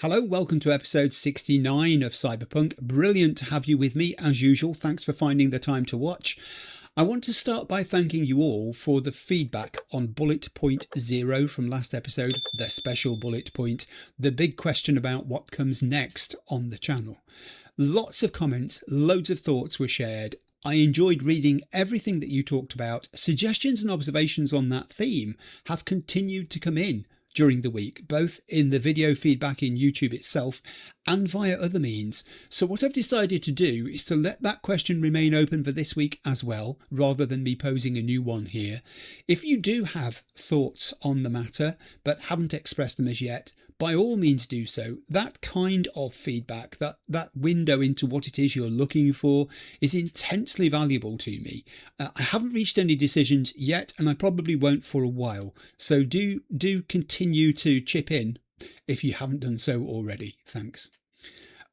Hello, welcome to episode 69 of Cyberpunk. Brilliant to have you with me as usual. Thanks for finding the time to watch. I want to start by thanking you all for the feedback on bullet point 0 from last episode, the special bullet point, the big question about what comes next on the channel. Lots of comments, loads of thoughts were shared. I enjoyed reading everything that you talked about. Suggestions and observations on that theme have continued to come in during the week, both in the video feedback in YouTube itself and via other means. So what I've decided to do is to let that question remain open for this week as well, rather than me posing a new one here. If you do have thoughts on the matter but haven't expressed them as yet, by all means do so. That kind of feedback, that window into what it is you're looking for, is intensely valuable to me. I haven't reached any decisions yet, and I probably won't for a while. So do continue to chip in if you haven't done so already. Thanks.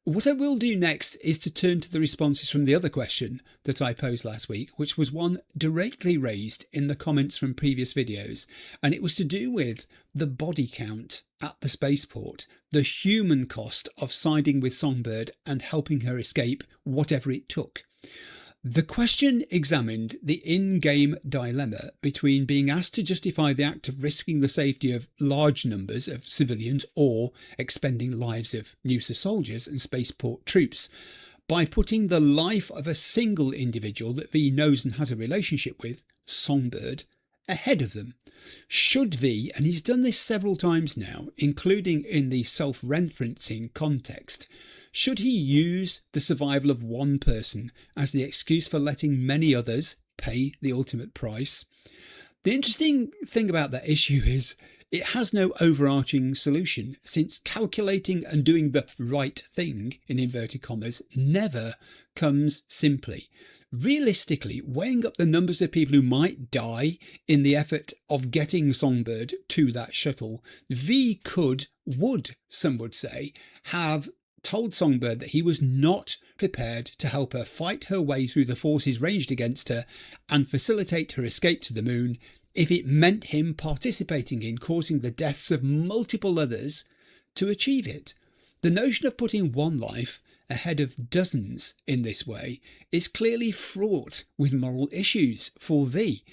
What I will do next is to turn to the responses from the other question that I posed last week, which was one directly raised in the comments from previous videos, and it was to do with the body count at the spaceport, the human cost of siding with Songbird and helping her escape whatever it took. The question examined the in-game dilemma between being asked to justify the act of risking the safety of large numbers of civilians or expending lives of NUSA soldiers and spaceport troops by putting the life of a single individual that V knows and has a relationship with, Songbird, ahead of them. Should V, and he's done this several times now, including in the self-referencing context, should he use the survival of one person as the excuse for letting many others pay the ultimate price? The interesting thing about that issue is it has no overarching solution, since calculating and doing the right thing, in inverted commas, never comes simply. Realistically, weighing up the numbers of people who might die in the effort of getting Songbird to that shuttle, V would, some would say, have told Songbird that he was not prepared to help her fight her way through the forces ranged against her and facilitate her escape to the moon if it meant him participating in causing the deaths of multiple others to achieve it. The notion of putting one life ahead of dozens in this way is clearly fraught with moral issues for V.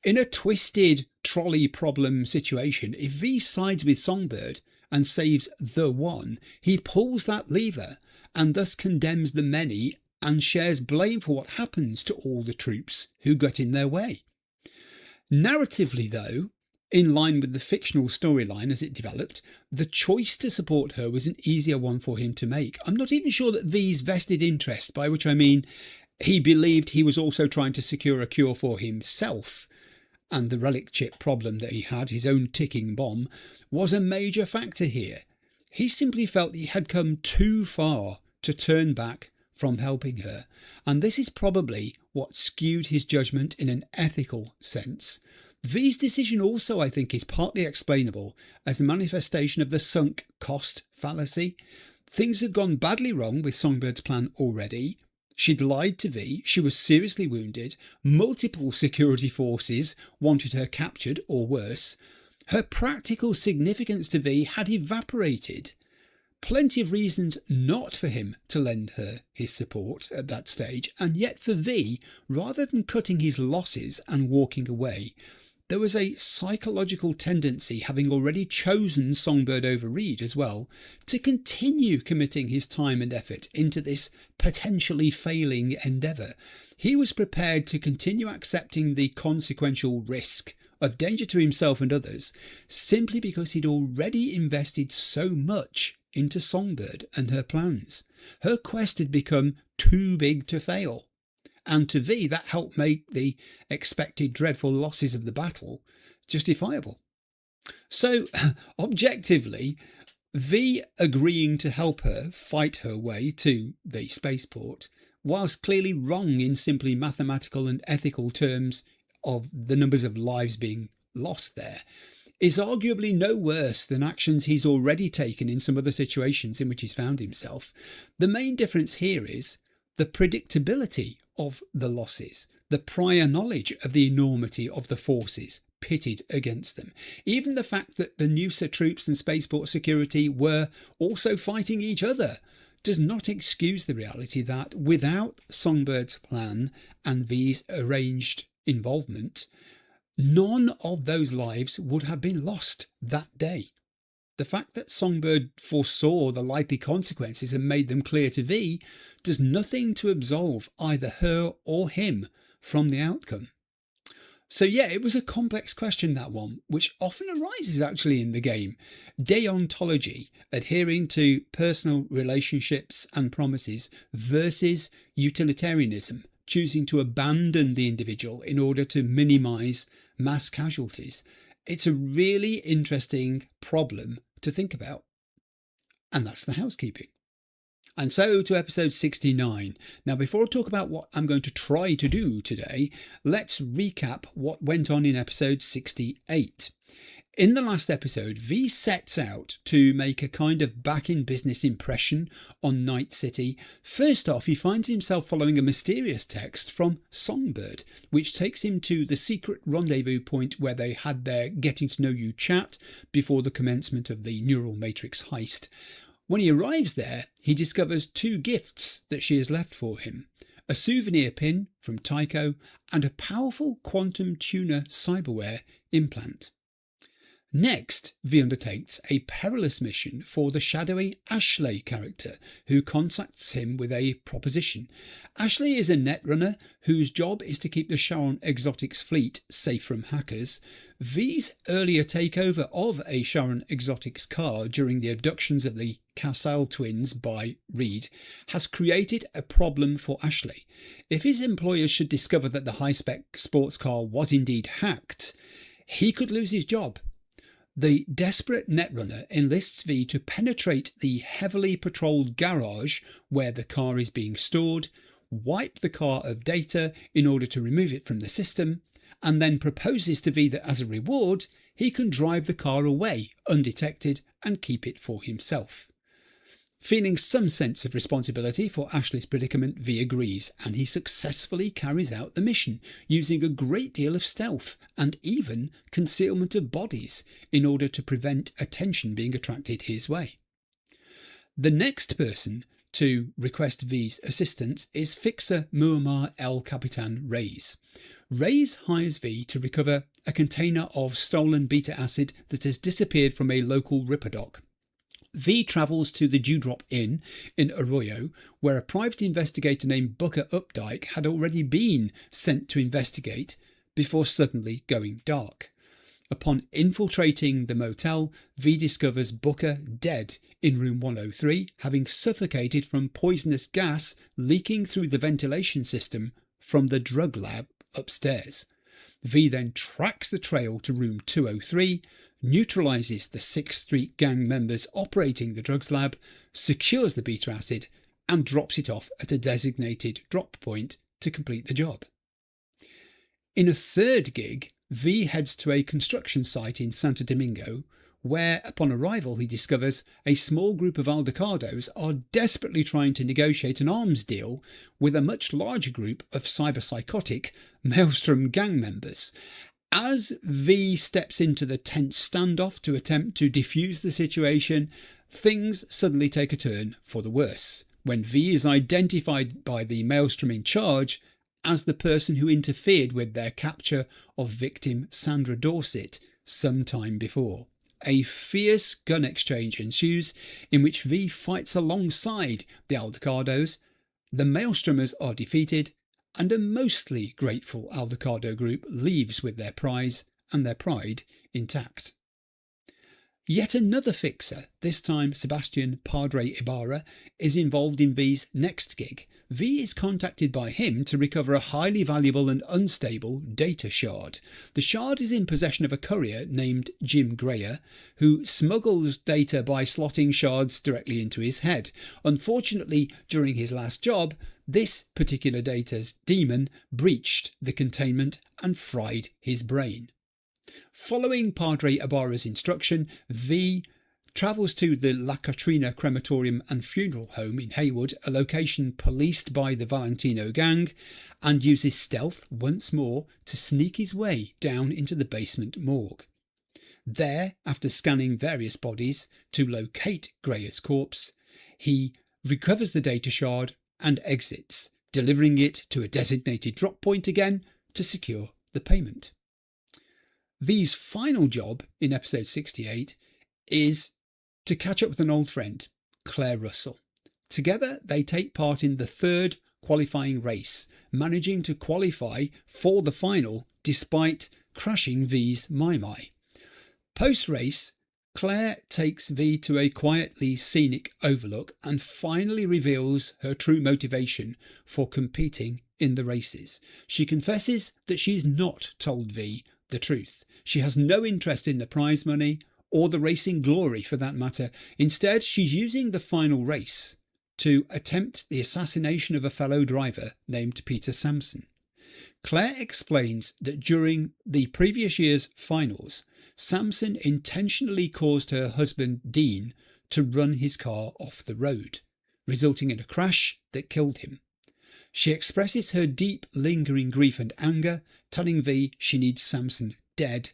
In a twisted trolley problem situation, if V sides with Songbird and saves the one, he pulls that lever and thus condemns the many and shares blame for what happens to all the troops who got in their way. Narratively, though, in line with the fictional storyline as it developed, the choice to support her was an easier one for him to make. I'm not even sure that V's vested interest, by which I mean he believed he was also trying to secure a cure for himself, and the relic chip problem that he had, his own ticking bomb, was a major factor here. He simply felt he had come too far to turn back from helping her, and this is probably what skewed his judgment in an ethical sense. V's decision also, I think, is partly explainable as a manifestation of the sunk cost fallacy. Things had gone badly wrong with Songbird's plan already. She'd lied to V, she was seriously wounded, multiple security forces wanted her captured or worse. Her practical significance to V had evaporated. Plenty of reasons not for him to lend her his support at that stage, and yet for V, rather than cutting his losses and walking away, there was a psychological tendency, having already chosen Songbird over Reed as well, to continue committing his time and effort into this potentially failing endeavour. He was prepared to continue accepting the consequential risk of danger to himself and others simply because he'd already invested so much into Songbird and her plans. Her quest had become too big to fail. And to V, that helped make the expected dreadful losses of the battle justifiable. So, objectively, V agreeing to help her fight her way to the spaceport, whilst clearly wrong in simply mathematical and ethical terms of the numbers of lives being lost there, is arguably no worse than actions he's already taken in some other situations in which he's found himself. The main difference here is the predictability of the losses, the prior knowledge of the enormity of the forces pitted against them. Even the fact that the Nusa troops and spaceport security were also fighting each other does not excuse the reality that without Songbird's plan and V's arranged involvement, none of those lives would have been lost that day. The fact that Songbird foresaw the likely consequences and made them clear to V does nothing to absolve either her or him from the outcome. So yeah, it was a complex question, that one, which often arises actually in the game. Deontology, adhering to personal relationships and promises, versus utilitarianism, choosing to abandon the individual in order to minimise mass casualties. It's a really interesting problem to think about. And that's the housekeeping. And so to episode 69. Now, before I talk about what I'm going to try to do today, let's recap what went on in episode 68. In the last episode, V sets out to make a kind of back in business impression on Night City. First off, he finds himself following a mysterious text from Songbird, which takes him to the secret rendezvous point where they had their getting to know you chat before the commencement of the neural matrix heist. When he arrives there, he discovers 2 gifts that she has left for him: a souvenir pin from Tycho and a powerful quantum tuner cyberware implant. Next, V undertakes a perilous mission for the shadowy Ashley character, who contacts him with a proposition. Ashley is a netrunner whose job is to keep the Charon Exotics fleet safe from hackers. V's earlier takeover of a Charon Exotics car during the abductions of the Casale twins by Reed has created a problem for Ashley. If his employers should discover that the high-spec sports car was indeed hacked, he could lose his job. The desperate netrunner enlists V to penetrate the heavily patrolled garage where the car is being stored, wipe the car of data in order to remove it from the system, and then proposes to V that as a reward, he can drive the car away undetected and keep it for himself. Feeling some sense of responsibility for Ashley's predicament, V agrees, and he successfully carries out the mission, using a great deal of stealth and even concealment of bodies in order to prevent attention being attracted his way. The next person to request V's assistance is fixer Muammar El Capitan Reyes. Reyes hires V to recover a container of stolen beta acid that has disappeared from a local ripper dock. V travels to the Dewdrop Inn in Arroyo, where a private investigator named Booker Updike had already been sent to investigate before suddenly going dark. Upon infiltrating the motel, V discovers Booker dead in room 103, having suffocated from poisonous gas leaking through the ventilation system from the drug lab upstairs. V then tracks the trail to room 203, neutralises the 6th Street gang members operating the drugs lab, secures the beta acid and drops it off at a designated drop point to complete the job. In a third gig, V heads to a construction site in Santo Domingo, where upon arrival he discovers a small group of Aldecados are desperately trying to negotiate an arms deal with a much larger group of cyberpsychotic Maelstrom gang members. As V steps into the tense standoff to attempt to defuse the situation, things suddenly take a turn for the worse, when V is identified by the Maelstrom in charge as the person who interfered with their capture of victim Sandra Dorset some time before. A fierce gun exchange ensues, in which V fights alongside the Aldecados. The Maelstromers are defeated, and a mostly grateful Aldecado group leaves with their prize and their pride intact. Yet another fixer, this time Sebastian Padre Ibarra, is involved in V's next gig. V is contacted by him to recover a highly valuable and unstable data shard. The shard is in possession of a courier named Jim Greer, who smuggles data by slotting shards directly into his head. Unfortunately, during his last job, this particular data's demon breached the containment and fried his brain. Following Padre Ibarra's instruction, V travels to the La Katrina Crematorium and Funeral Home in Haywood, a location policed by the Valentino gang, and uses stealth once more to sneak his way down into the basement morgue. There, after scanning various bodies to locate Greyer's corpse, he recovers the data shard and exits, delivering it to a designated drop point again to secure the payment. V's final job in episode 68 is to catch up with an old friend, Claire Russell. Together they take part in the third qualifying race, managing to qualify for the final despite crashing V's Mai. Post-race, Claire takes V to a quietly scenic overlook and finally reveals her true motivation for competing in the races. She confesses that she's not told V the truth. She has no interest in the prize money or the racing glory for that matter. Instead, she's using the final race to attempt the assassination of a fellow driver named Peter Sampson. Claire explains that during the previous year's finals, Sampson intentionally caused her husband Dean to run his car off the road, resulting in a crash that killed him. She expresses her deep lingering grief and anger, telling V she needs Sampson dead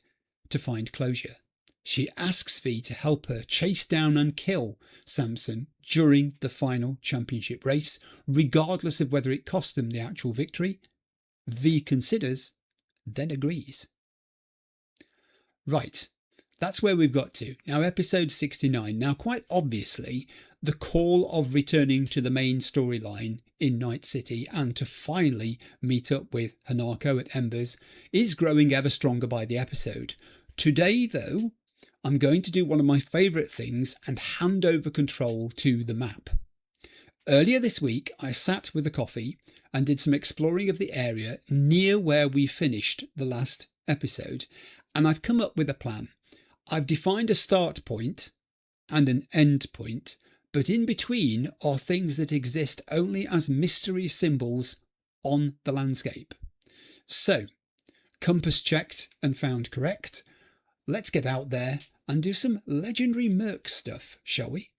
to find closure. She asks V to help her chase down and kill Sampson during the final championship race, regardless of whether it costs them the actual victory. V considers, then agrees. Right, that's where we've got to. Now, episode 69. Now, quite obviously, the call of returning to the main storyline in Night City and to finally meet up with Hanako at Embers is growing ever stronger by the episode. Today, though, I'm going to do one of my favourite things and hand over control to the map. Earlier this week, I sat with a coffee and did some exploring of the area near where we finished the last episode, and I've come up with a plan. I've defined a start point and an end point, but in between are things that exist only as mystery symbols on the landscape. So, compass checked and found correct. Let's get out there and do some legendary merc stuff, shall we?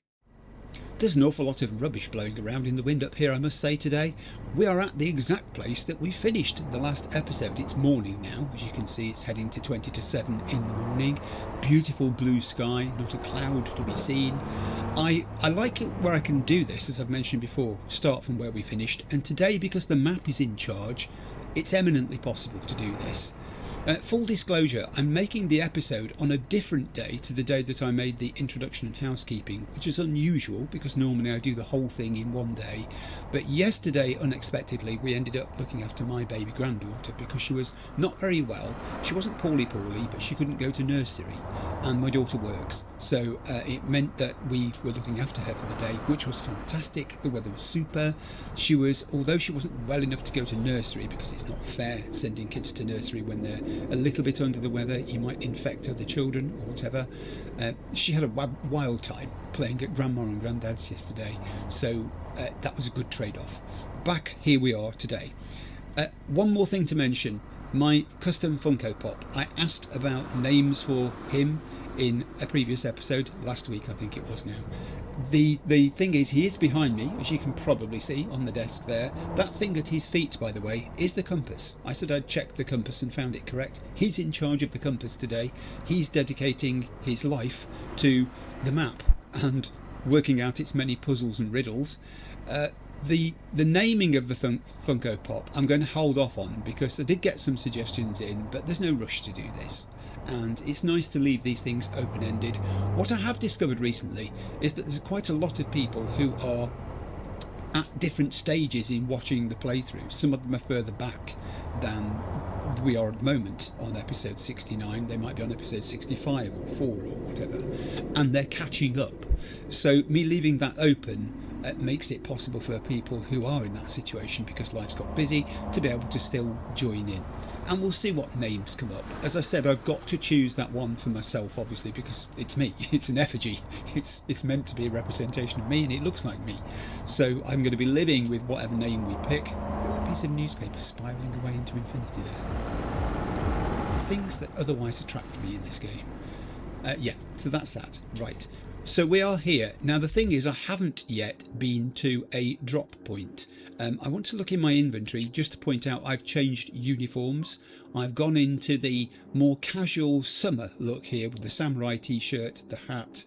There's an awful lot of rubbish blowing around in the wind up here, I must say today. We are at the exact place that we finished the last episode. It's morning now, as you can see it's heading to 20 to 7 in the morning. Beautiful blue sky, not a cloud to be seen. I like it where I can do this, as I've mentioned before, start from where we finished. And today, because the map is in charge, it's eminently possible to do this. Full disclosure, I'm making the episode on a different day to the day that I made the introduction and housekeeping, which is unusual because normally I do the whole thing in one day. But yesterday, unexpectedly, we ended up looking after my baby granddaughter because she was not very well. She wasn't poorly, but she couldn't go to nursery, and my daughter works. So it meant that we were looking after her for the day, which was fantastic. The weather was super. Although she wasn't well enough to go to nursery, because it's not fair sending kids to nursery when they're a little bit under the weather, you might infect other children or whatever. She had a wild time playing at Grandma and Granddad's yesterday, so that was a good trade-off. Back here we are today. One more thing to mention, my custom Funko Pop. I asked about names for him in a previous episode, last week I think it was now. The thing is, he is behind me, as you can probably see on the desk there. That thing at his feet, by the way, is the compass. I said I'd check the compass and found it correct. He's in charge of the compass today. He's dedicating his life to the map and working out its many puzzles and riddles. The naming of the Funko Pop I'm going to hold off on because I did get some suggestions in, but there's no rush to do this. And it's nice to leave these things open-ended. What I have discovered recently is that there's quite a lot of people who are at different stages in watching the playthrough. Some of them are further back than we are at the moment on episode 69. They might be on episode 65 or 4 or whatever, and they're catching up. So me leaving that open makes it possible for people who are in that situation, because life's got busy, to be able to still join in. And we'll see what names come up. As I said, I've got to choose that one for myself, obviously, because it's me. It's an effigy. It's meant to be a representation of me, and it looks like me. So I'm going to be living with whatever name we pick. A piece of newspaper spiralling away into infinity there. The things that otherwise attract me in this game. Yeah, so that's that. Right. So we are here. Now the thing is, I haven't yet been to a drop point. I want to look in my inventory just to point out I've changed uniforms. I've gone into the more casual summer look here with the samurai t-shirt, the hat,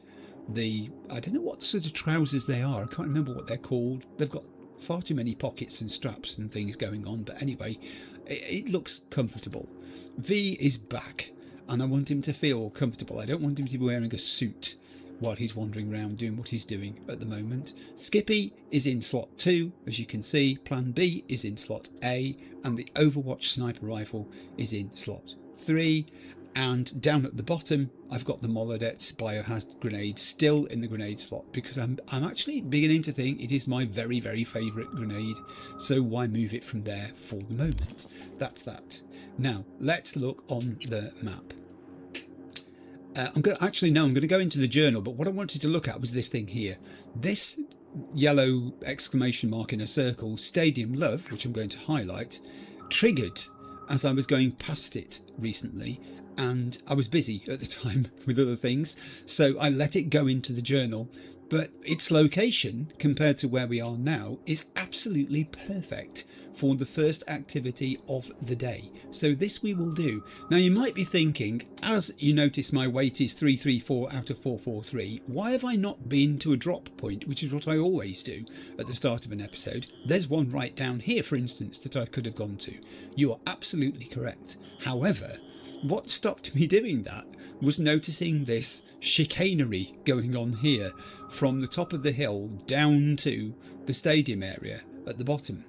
I don't know what sort of trousers they are. I can't remember what they're called. They've got far too many pockets and straps and things going on. But anyway, it looks comfortable. V is back and I want him to feel comfortable. I don't want him to be wearing a suit while he's wandering around doing what he's doing at the moment. Skippy is in slot 2, as you can see. Plan B is in slot A, and the Overwatch sniper rifle is in slot 3. And down at the bottom, I've got the Molodet's biohazard grenade still in the grenade slot, because I'm actually beginning to think it is my very, very favourite grenade. So why move it from there for the moment? That's that. Now, let's look on the map. I'm going to go into the journal, but what I wanted to look at was this thing here. This yellow exclamation mark in a circle, Stadium Love, which I'm going to highlight, triggered as I was going past it recently, and I was busy at the time with other things, so I let it go into the journal. But its location, compared to where we are now, is absolutely perfect for the first activity of the day. So this we will do. Now you might be thinking, as you notice my weight is 334 out of 443, why have I not been to a drop point, which is what I always do at the start of an episode? There's one right down here, for instance, that I could have gone to. You are absolutely correct. However, what stopped me doing that was noticing this chicanery going on here from the top of the hill down to the stadium area at the bottom.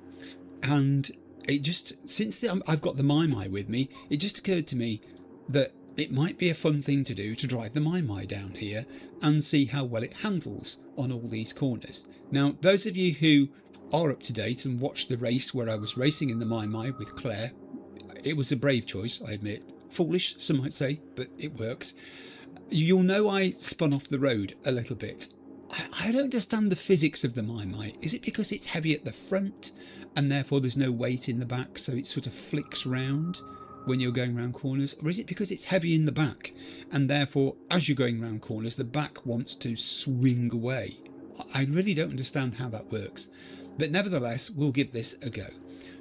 And it just, since I've got the Mai with me, it just occurred to me that it might be a fun thing to do to drive the Mai down here and see how well it handles on all these corners. Now, those of you who are up to date and watched the race where I was racing in the Mai with Claire, it was a brave choice, I admit. Foolish, some might say, but it works. You'll know I spun off the road a little bit. I don't understand the physics of the Mai. Is it because it's heavy at the front and therefore there's no weight in the back, so it sort of flicks round when you're going round corners? Or is it because it's heavy in the back and therefore as you're going round corners the back wants to swing away? I really don't understand how that works, but nevertheless we'll give this a go.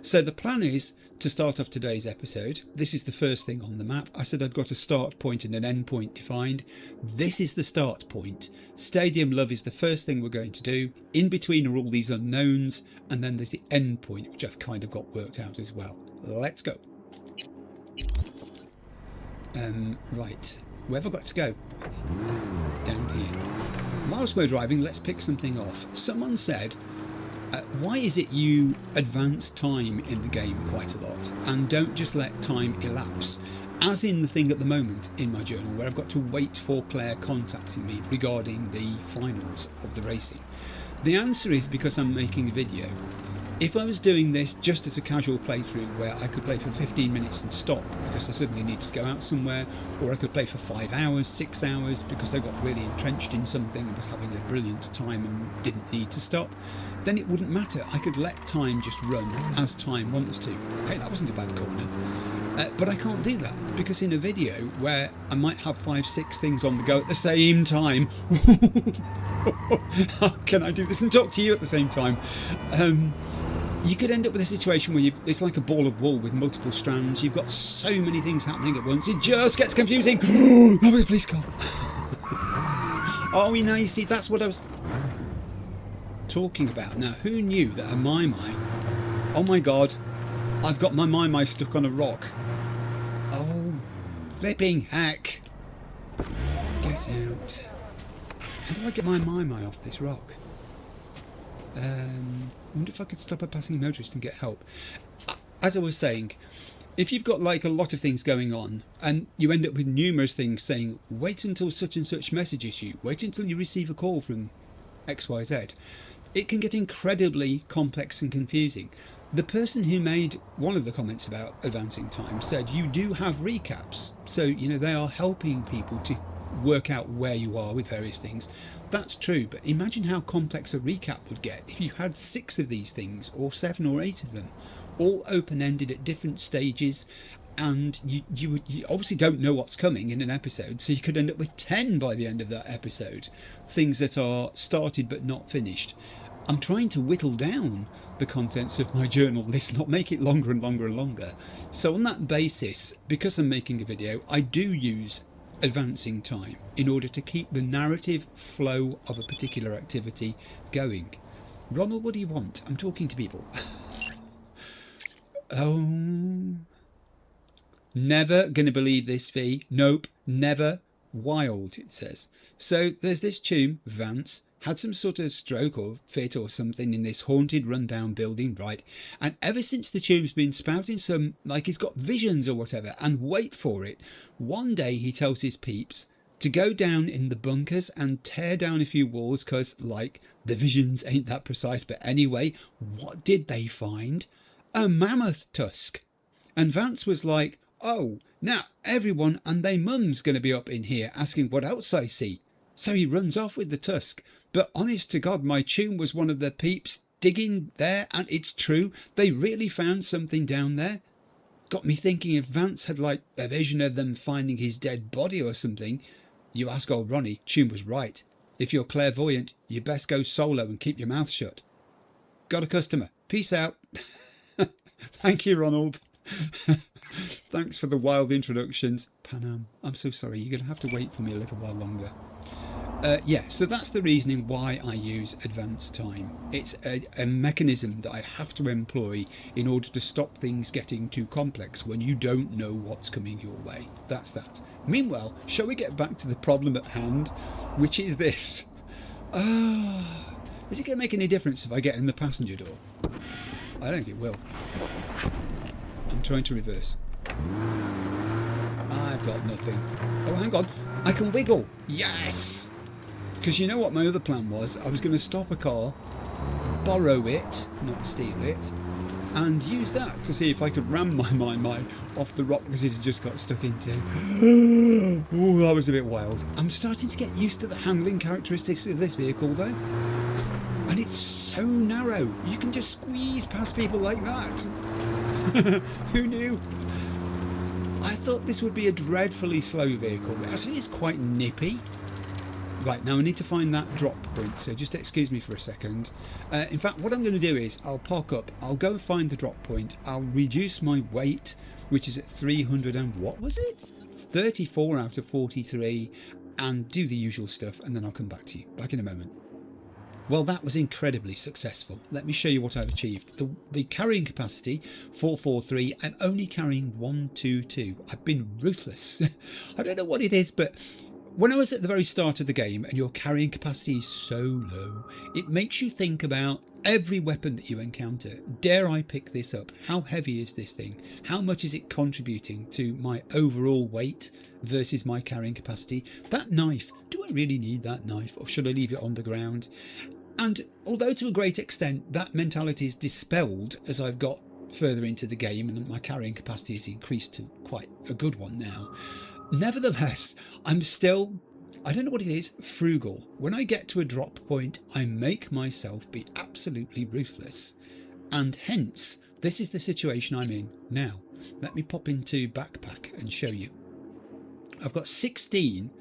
So the plan is to start off today's episode. This is the first thing on the map. I said I'd got a start point and an end point defined. This is the start point. Stadium Love is the first thing we're going to do. In between are all these unknowns, and then there's the end point, which I've kind of got worked out as well. Let's go. Right, where have I got to go? Down here. Whilst we're driving, let's pick something off. Someone said, why is it you advance time in the game quite a lot and don't just let time elapse, as in the thing at the moment in my journal where I've got to wait for Claire contacting me regarding the finals of the racing? The answer is because I'm making a video. If I was doing this just as a casual playthrough where I could play for 15 minutes and stop because I suddenly needed to go out somewhere, or I could play for 5 hours, 6 hours because I got really entrenched in something and was having a brilliant time and didn't need to stop, then it wouldn't matter. I could let time just run as time wants to. Hey, that wasn't a bad corner. But I can't do that because in a video where I might have 5, 6 things on the go at the same time, how can I do this and talk to you at the same time? You could end up with a situation where it's like a ball of wool with multiple strands. You've got so many things happening at once. It just gets confusing. That was a police car. Oh, you see, that's what I was talking about. Now, who knew that a Mai? Oh my God, I've got my Mai stuck on a rock. Oh, flipping heck. Get out. How do I get my Mai off this rock? I wonder if I could stop a passing motorist and get help. As I was saying, if you've got like a lot of things going on and you end up with numerous things saying, wait until such and such messages you, wait until you receive a call from XYZ, it can get incredibly complex and confusing. The person who made one of the comments about advancing time said you do have recaps. So, they are helping people to work out where you are with various things. That's true, but imagine how complex a recap would get if you had 6 of these things, or 7 or 8 of them, all open-ended at different stages, and you obviously don't know what's coming in an episode, so you could end up with 10 by the end of that episode, things that are started but not finished. I'm trying to whittle down the contents of my journal list, not make it longer and longer and longer. So on that basis, because I'm making a video, I do use advancing time in order to keep the narrative flow of a particular activity going. Ronald, what do you want? I'm talking to people. Oh, never gonna believe this, V. Nope, never. Wild, it says. So there's this tomb, Vance, had some sort of stroke or fit or something in this haunted rundown building, right? And ever since the tomb's been spouting some, like he's got visions or whatever, and wait for it, one day he tells his peeps to go down in the bunkers and tear down a few walls because, like, the visions ain't that precise. But anyway, what did they find? A mammoth tusk. And Vance was like, oh, now everyone and their mum's going to be up in here asking what else I see. So he runs off with the tusk. But honest to God, my tune was one of the peeps digging there, and it's true, they really found something down there. Got me thinking if Vance had like a vision of them finding his dead body or something. You ask old Ronnie, Tune was right. If you're clairvoyant, you best go solo and keep your mouth shut. Got a customer. Peace out. Thank you, Ronald. Thanks for the wild introductions. Panam, I'm so sorry. You're going to have to wait for me a little while longer. Yeah, so that's the reasoning why I use advanced time. It's a mechanism that I have to employ in order to stop things getting too complex when you don't know what's coming your way. That's that. Meanwhile, shall we get back to the problem at hand, which is this. Is it going to make any difference if I get in the passenger door? I don't think it will. I'm trying to reverse. I've got nothing. Oh, hang on. I can wiggle. Yes! Because you know what my other plan was? I was going to stop a car, borrow it, not steal it, and use that to see if I could ram my off the rock that it had just got stuck into. Oh, that was a bit wild. I'm starting to get used to the handling characteristics of this vehicle though. And it's so narrow. You can just squeeze past people like that. Who knew? I thought this would be a dreadfully slow vehicle, but actually it's quite nippy. Right, now I need to find that drop point, so just excuse me for a second. In fact, what I'm going to do is I'll park up, I'll go and find the drop point, I'll reduce my weight, which is at 300 and what was it? 34 out of 43, and do the usual stuff, and then I'll come back to you. Back in a moment. Well, that was incredibly successful. Let me show you what I've achieved. The carrying capacity, 443. I'm only carrying 122. I've been ruthless. I don't know what it is, but when I was at the very start of the game and your carrying capacity is so low, it makes you think about every weapon that you encounter. Dare I pick this up? How heavy is this thing? How much is it contributing to my overall weight versus my carrying capacity? That knife, do I really need that knife, or should I leave it on the ground? And although to a great extent that mentality is dispelled as I've got further into the game and my carrying capacity has increased to quite a good one now, nevertheless, I'm still, I don't know what it is, frugal. When I get to a drop point, I make myself be absolutely ruthless. And hence, this is the situation I'm in now. Let me pop into backpack and show you. I've got 16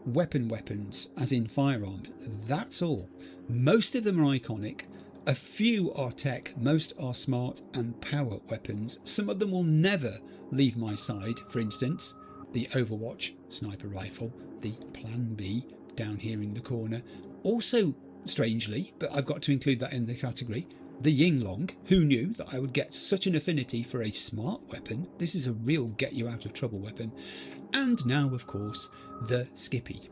weapons, as in firearms. That's all. Most of them are iconic. A few are tech, most are smart and power weapons. Some of them will never leave my side, for instance. The Overwatch sniper rifle, the Plan B down here in the corner. Also, strangely, but I've got to include that in the category, the Yinglong. Who knew that I would get such an affinity for a smart weapon? This is a real get you out of trouble weapon. And now, of course, the Skippy.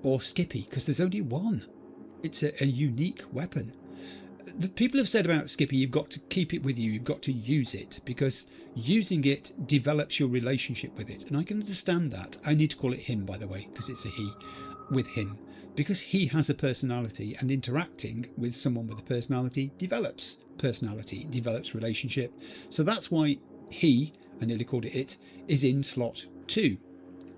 Or Skippy, because there's only one. It's a unique weapon. The people have said about Skippy, you've got to keep it with you, you've got to use it, because using it develops your relationship with it. And I can understand that. I need to call it him, by the way, because it's a he, with him. Because he has a personality, and interacting with someone with a personality develops relationship. So that's why he, I nearly called it, is in slot 2.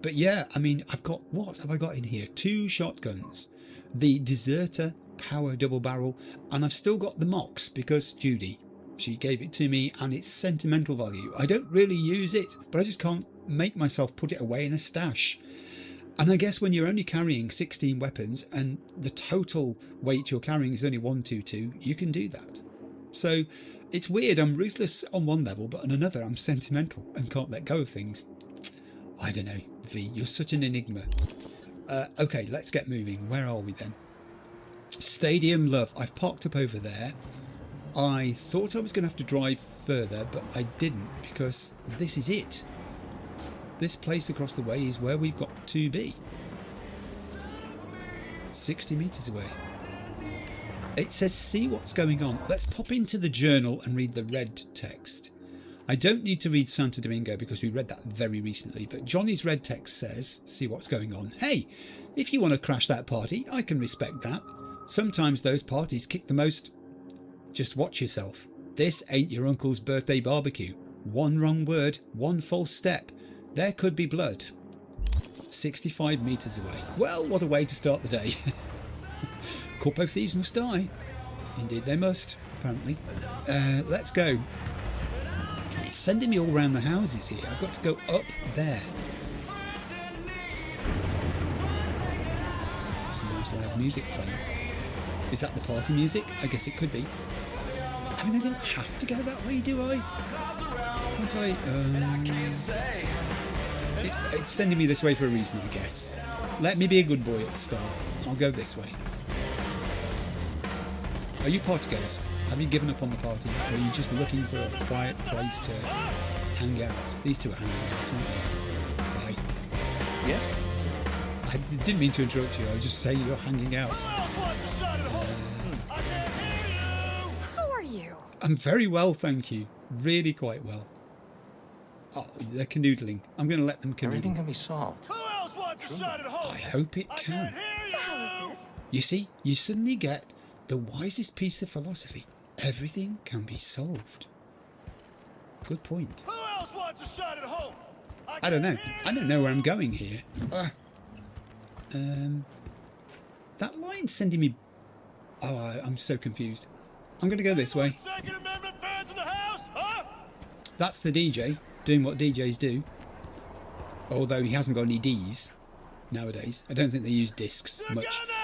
But yeah, I mean, I've got, what have I got in here? 2 shotguns. The Deserter power double barrel, and I've still got the Mox because Judy. She gave it to me and it's sentimental value. I don't really use it, but I just can't make myself put it away in a stash. And I guess when you're only carrying 16 weapons and the total weight you're carrying is only 122, you can do that. So it's weird. I'm ruthless on one level, but on another I'm sentimental and can't let go of things. I don't know, V, you're such an enigma. Okay, let's get moving. Where are we then? Stadium Love. I've parked up over there. I thought I was going to have to drive further, but I didn't, because this is it. This place across the way is where we've got to be. 60 metres away. It says, see what's going on. Let's pop into the journal and read the red text. I don't need to read Santo Domingo because we read that very recently, but Johnny's red text says, see what's going on. Hey, if you want to crash that party, I can respect that. Sometimes those parties kick the most. Just watch yourself. This ain't your uncle's birthday barbecue. One wrong word, one false step. There could be blood. 65 metres away. Well, what a way to start the day. Corpo thieves must die. Indeed they must, apparently. Let's go. It's sending me all around the houses here. I've got to go up there. Some nice loud music playing. Is that the party music? I guess it could be. I mean, I don't have to go that way, do I? Can't I? It's sending me this way for a reason, I guess. Let me be a good boy at the start. I'll go this way. Are you partygoers? Have you given up on the party? Or are you just looking for a quiet place to hang out? These two are hanging out, aren't they? Bye. Yes? I didn't mean to interrupt you. I was just saying you're hanging out. How are you? I'm very well, thank you. Really quite well. Oh, they're canoodling. I'm going to let them canoodle. Everything can be solved. Who else wants a shot at home? I hope it I can. can't hear you. How is this? You see, you suddenly get the wisest piece of philosophy. Everything can be solved. Good point. Who else wants a shot at home? I don't know. can't hear I don't know where I'm going here. That line's sending me... Oh, I'm so confused. I'm going to go this way. Second Amendment fans in the house, huh? That's the DJ, doing what DJs do. Although he hasn't got any Ds nowadays. I don't think they use discs much. Together!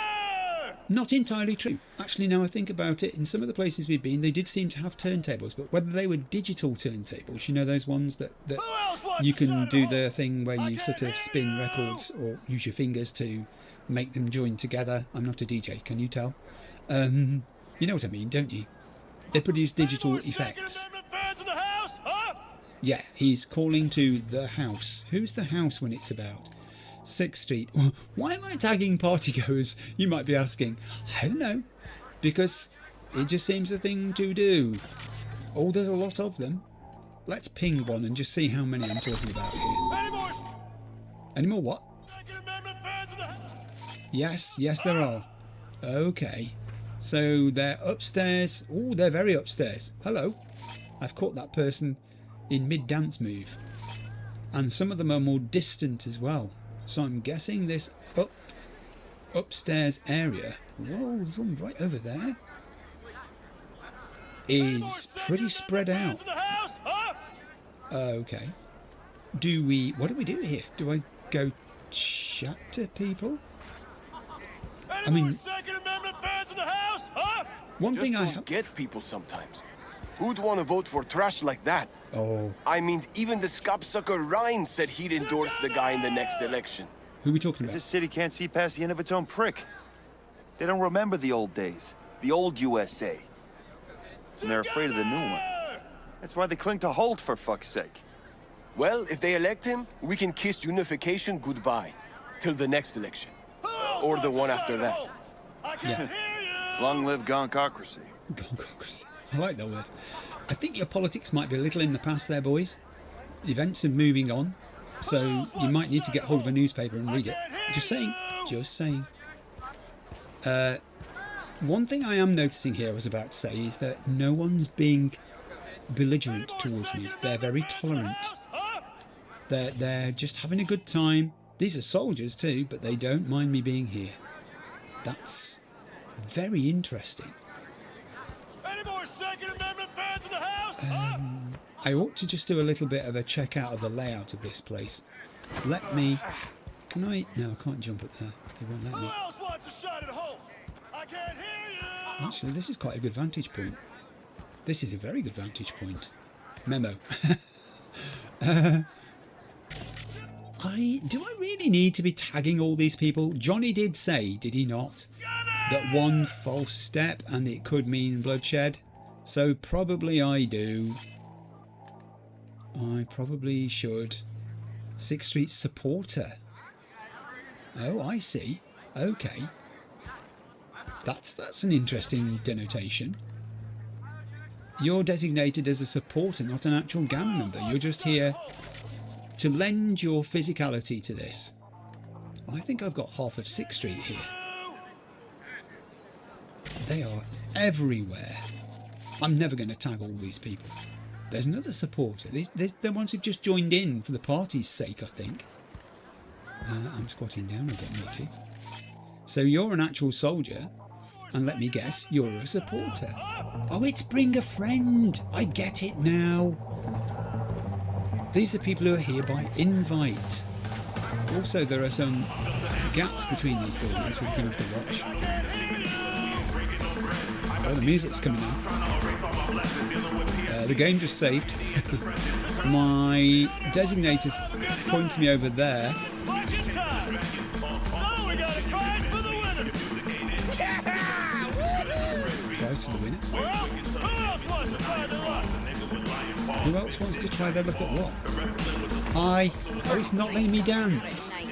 Not entirely true. Actually, now I think about it, in some of the places we've been, they did seem to have turntables, but whether they were digital turntables, you know, those ones that Who else wants you a shot can at do home? the thing where I you can't sort of hear spin you. records or use your fingers to make them join together. I'm not a DJ, can you tell? You know what I mean, don't you? They produce digital Any more effects. Second Amendment fans in the house, huh? Yeah, he's calling to the house. Who's the house when it's about? 6th Street. Why am I tagging partygoers? You might be asking. I don't know. Because it just seems a thing to do. Oh, there's a lot of them. Let's ping one and just see how many I'm talking about here. Any more Any more what? Second Amendment fans in the house? Yes, there are. Okay. So they're upstairs. Oh, they're very upstairs. Hello. I've caught that person in mid-dance move. And some of them are more distant as well. So I'm guessing this upstairs area, whoa, there's one right over there, is pretty spread out. Fans in the house, huh? Okay. What do we do here? Do I go chat to people? Any mean- more Second Amendment fans in the house, huh? One Just thing I don't have... get people sometimes. Who'd want to vote for trash like that? Oh, I mean, even the scopsucker Ryan said he'd endorse the guy in the next election. who are we talking This about? city can't see past the end of its own prick. They don't remember the old days, the old USA. And they're afraid of the new one. That's why they cling to Holt, for fuck's sake. Well, if they elect him, we can kiss unification goodbye. Till the next election. Who else Or the wants a one shot after at that. home? I can't Yeah. hear you. Long live goncocracy. Goncocracy. I like that word. I think your politics might be a little in the past there, boys. Events are moving on, so you might need to get hold of a newspaper and read it. Just saying. Just saying. One thing I am noticing here, I was about to say, is that no one's being belligerent towards me. They're very tolerant. They're just having a good time. These are soldiers too, but they don't mind me being here. That's very interesting. Any more Second Amendment fans in the I ought to just do a little bit of a check out of the layout of this place. Let me... Can I... No, I can't jump up there. It won't let Who me. else wants a shot at home? I can't hear you. Actually, this is quite a good vantage point. This is a very good vantage point. Memo. Do I really need to be tagging all these people? Johnny did say, did he not, that one false step and it could mean bloodshed? So probably I do. I probably should. 6th Street supporter. Oh, I see. Okay. That's an interesting denotation. You're designated as a supporter, not an actual gang member. You're just here to lend your physicality to this. I think I've got half of 6th Street here. They are everywhere. I'm never going to tag all these people. There's another supporter. There's the ones who've just joined in for the party's sake, I think. I'm squatting down a bit, matey. So you're an actual soldier, and let me guess, you're a supporter. Oh, it's bring a friend. I get it now. These are people who are here by invite. Also, there are some gaps between these buildings we're going to have to watch. Oh, the music's coming in. The game just saved. My designator's pointing me over there. It's time. Oh, we got a prize for the winner. Prize for the winner. Well, who else wants to try their luck? Who else wants to try their luck at what? Oh, it's not letting me dance. I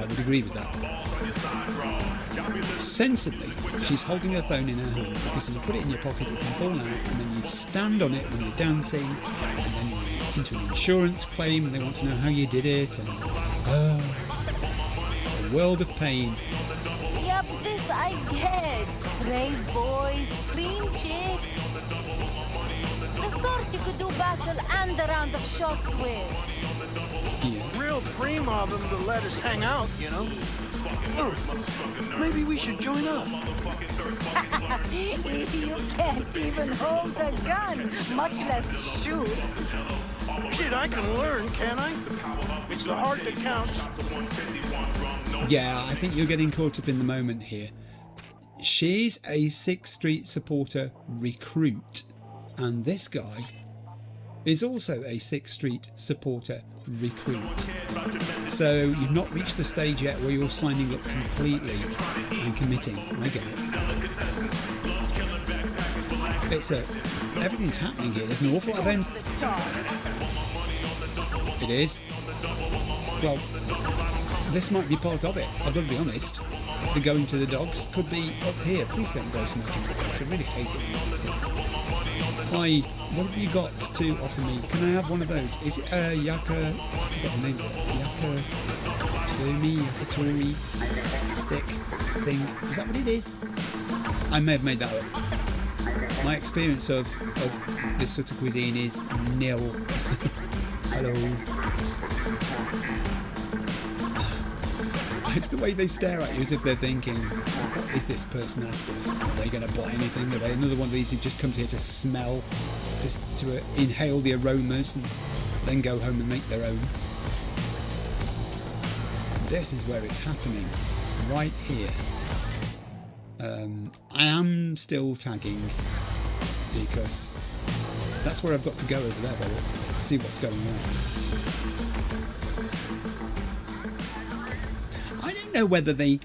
would agree with that. Sensibly, she's holding her phone in her hand because if you put it in your pocket it can fall out, and then you stand on it when you're dancing, and then you're into an insurance claim and they want to know how you did it, and a world of pain. Yep, this I get. Brave boys, cream chick. The sort you could do battle and a round of shots with. Yes. Real prima of them to let us hang out, you know. Maybe we should join up. You can't even hold a gun, much less shoot. Shit, I can learn, can't I? It's the heart that counts. Yeah, I think you're getting caught up in the moment here. She's a 6th Street supporter recruit, and this guy is also a 6th Street supporter recruit. So you've not reached the stage yet where you're signing up completely and committing. I get it. Everything's happening here. There's an awful lot of them. It is. Well, this might be part of it. I've got to be honest. The going to the dogs could be up here. Please don't go smoking my face. I really hate it. Hi, what have you got to offer me? Can I have one of those? Is it a Yaka... I forgot the name of it. Yakatori stick thing. Is that what it is? I may have made that up. My experience of this sort of cuisine is nil. Hello. It's the way they stare at you as if they're thinking, what is this person after? Are they going to buy anything? Are they another one of these who just comes here to smell, just to inhale the aromas and then go home and make their own? This is where it's happening, right here. I am still tagging because that's where I've got to go over there by looks of it, see what's going on. I don't know whether the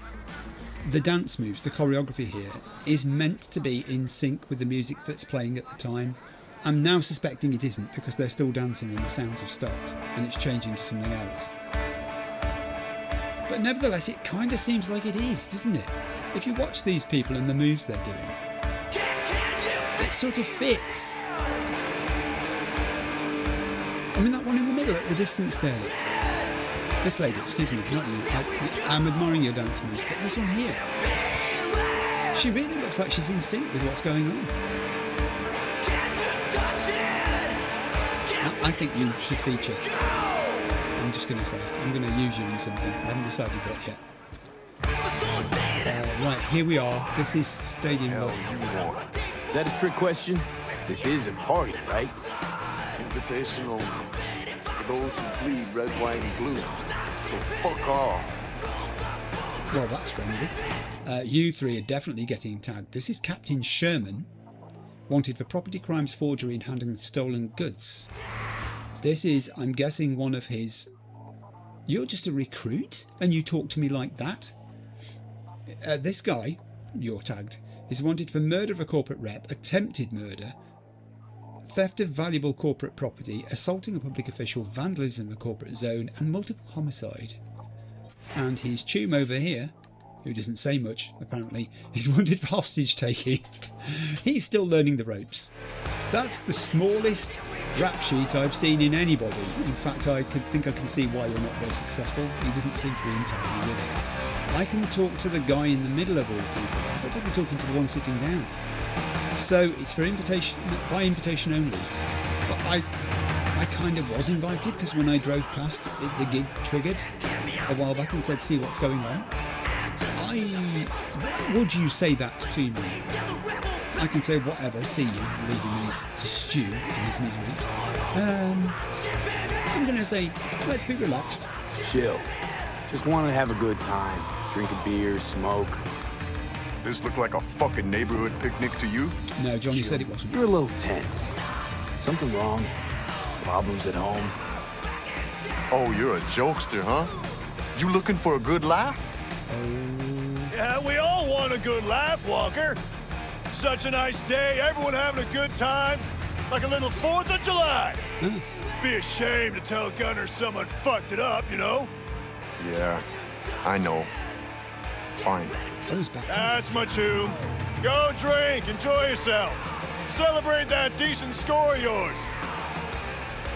dance moves, the choreography here, is meant to be in sync with the music that's playing at the time. I'm now suspecting it isn't because they're still dancing and the sounds have stopped and it's changing to something else. But nevertheless, it kind of seems like it is, doesn't it? If you watch these people and the moves they're doing, it sort of fits. I mean, that one in the middle at the distance there. This lady, excuse me, not you. I'm admiring your dance moves, but this one here, she really looks like she's in sync with what's going on. I think you should feature. I'm just going to say, I'm going to use you in something. I haven't decided what yet. Right, here we are. This is Stadium Love. Is that a trick question? This is a party, right? Invitation only. For those who bleed red, white, and blue. So fuck off. Well, that's friendly. You three are definitely getting tagged. This is Captain Sherman, wanted for property crimes, forgery, and handling stolen goods. This is, I'm guessing, one of his... You're just a recruit, and you talk to me like that? This guy, you're tagged, is wanted for murder of a corporate rep, attempted murder, theft of valuable corporate property, assaulting a public official, vandalism in a corporate zone, and multiple homicide. And his chum over here, who doesn't say much, apparently, is wanted for hostage taking. He's still learning the ropes. That's the smallest rap sheet I've seen in anybody. In fact, I think I can see why you're not very successful. He doesn't seem to be entirely with it. I can talk to the guy in the middle of all people. I thought I'd be talking to the one sitting down. So it's for invitation, by invitation only. But I kind of was invited because when I drove past, the gig triggered a while back and said, see what's going on. Why would you say that to me? I can say whatever, see you, leaving me to stew in his misery. I'm going to say, let's be relaxed. Chill. Just want to have a good time. Drink a beer, smoke. This looked like a fucking neighborhood picnic to you? No, Johnny said it wasn't. You're a little tense. Something wrong? Problems at home? Oh, you're a jokester, huh? You looking for a good laugh? Yeah, we all want a good laugh, Walker. Such a nice day, everyone having a good time. Like a little 4th of July. Be ashamed to tell Gunner someone fucked it up, you know? Yeah, I know. Fine. Oh, he's back. That's my tune. Go drink, enjoy yourself. Celebrate that decent score of yours.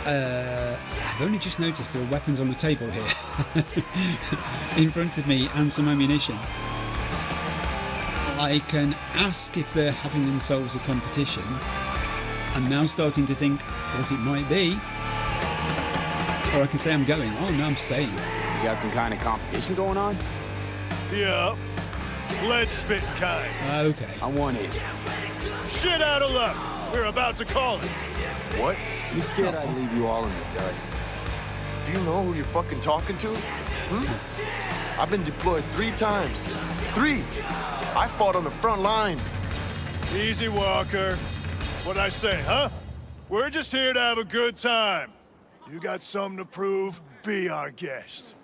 I've only just noticed there are weapons on the table here in front of me and some ammunition. I can ask if they're having themselves a competition. I'm now starting to think what it might be. Or I can say I'm going. Oh no, I'm staying. You got some kind of competition going on? Yeah. Lead spit kind. Okay. I want it. Shit out of luck. We're about to call it. What? You scared I'd leave you all in the dust? Do you know who you're fucking talking to? Hmm? I've been deployed 3 times. 3! I fought on the front lines. Easy, Walker. What'd I say, huh? We're just here to have a good time. You got something to prove? Be our guest.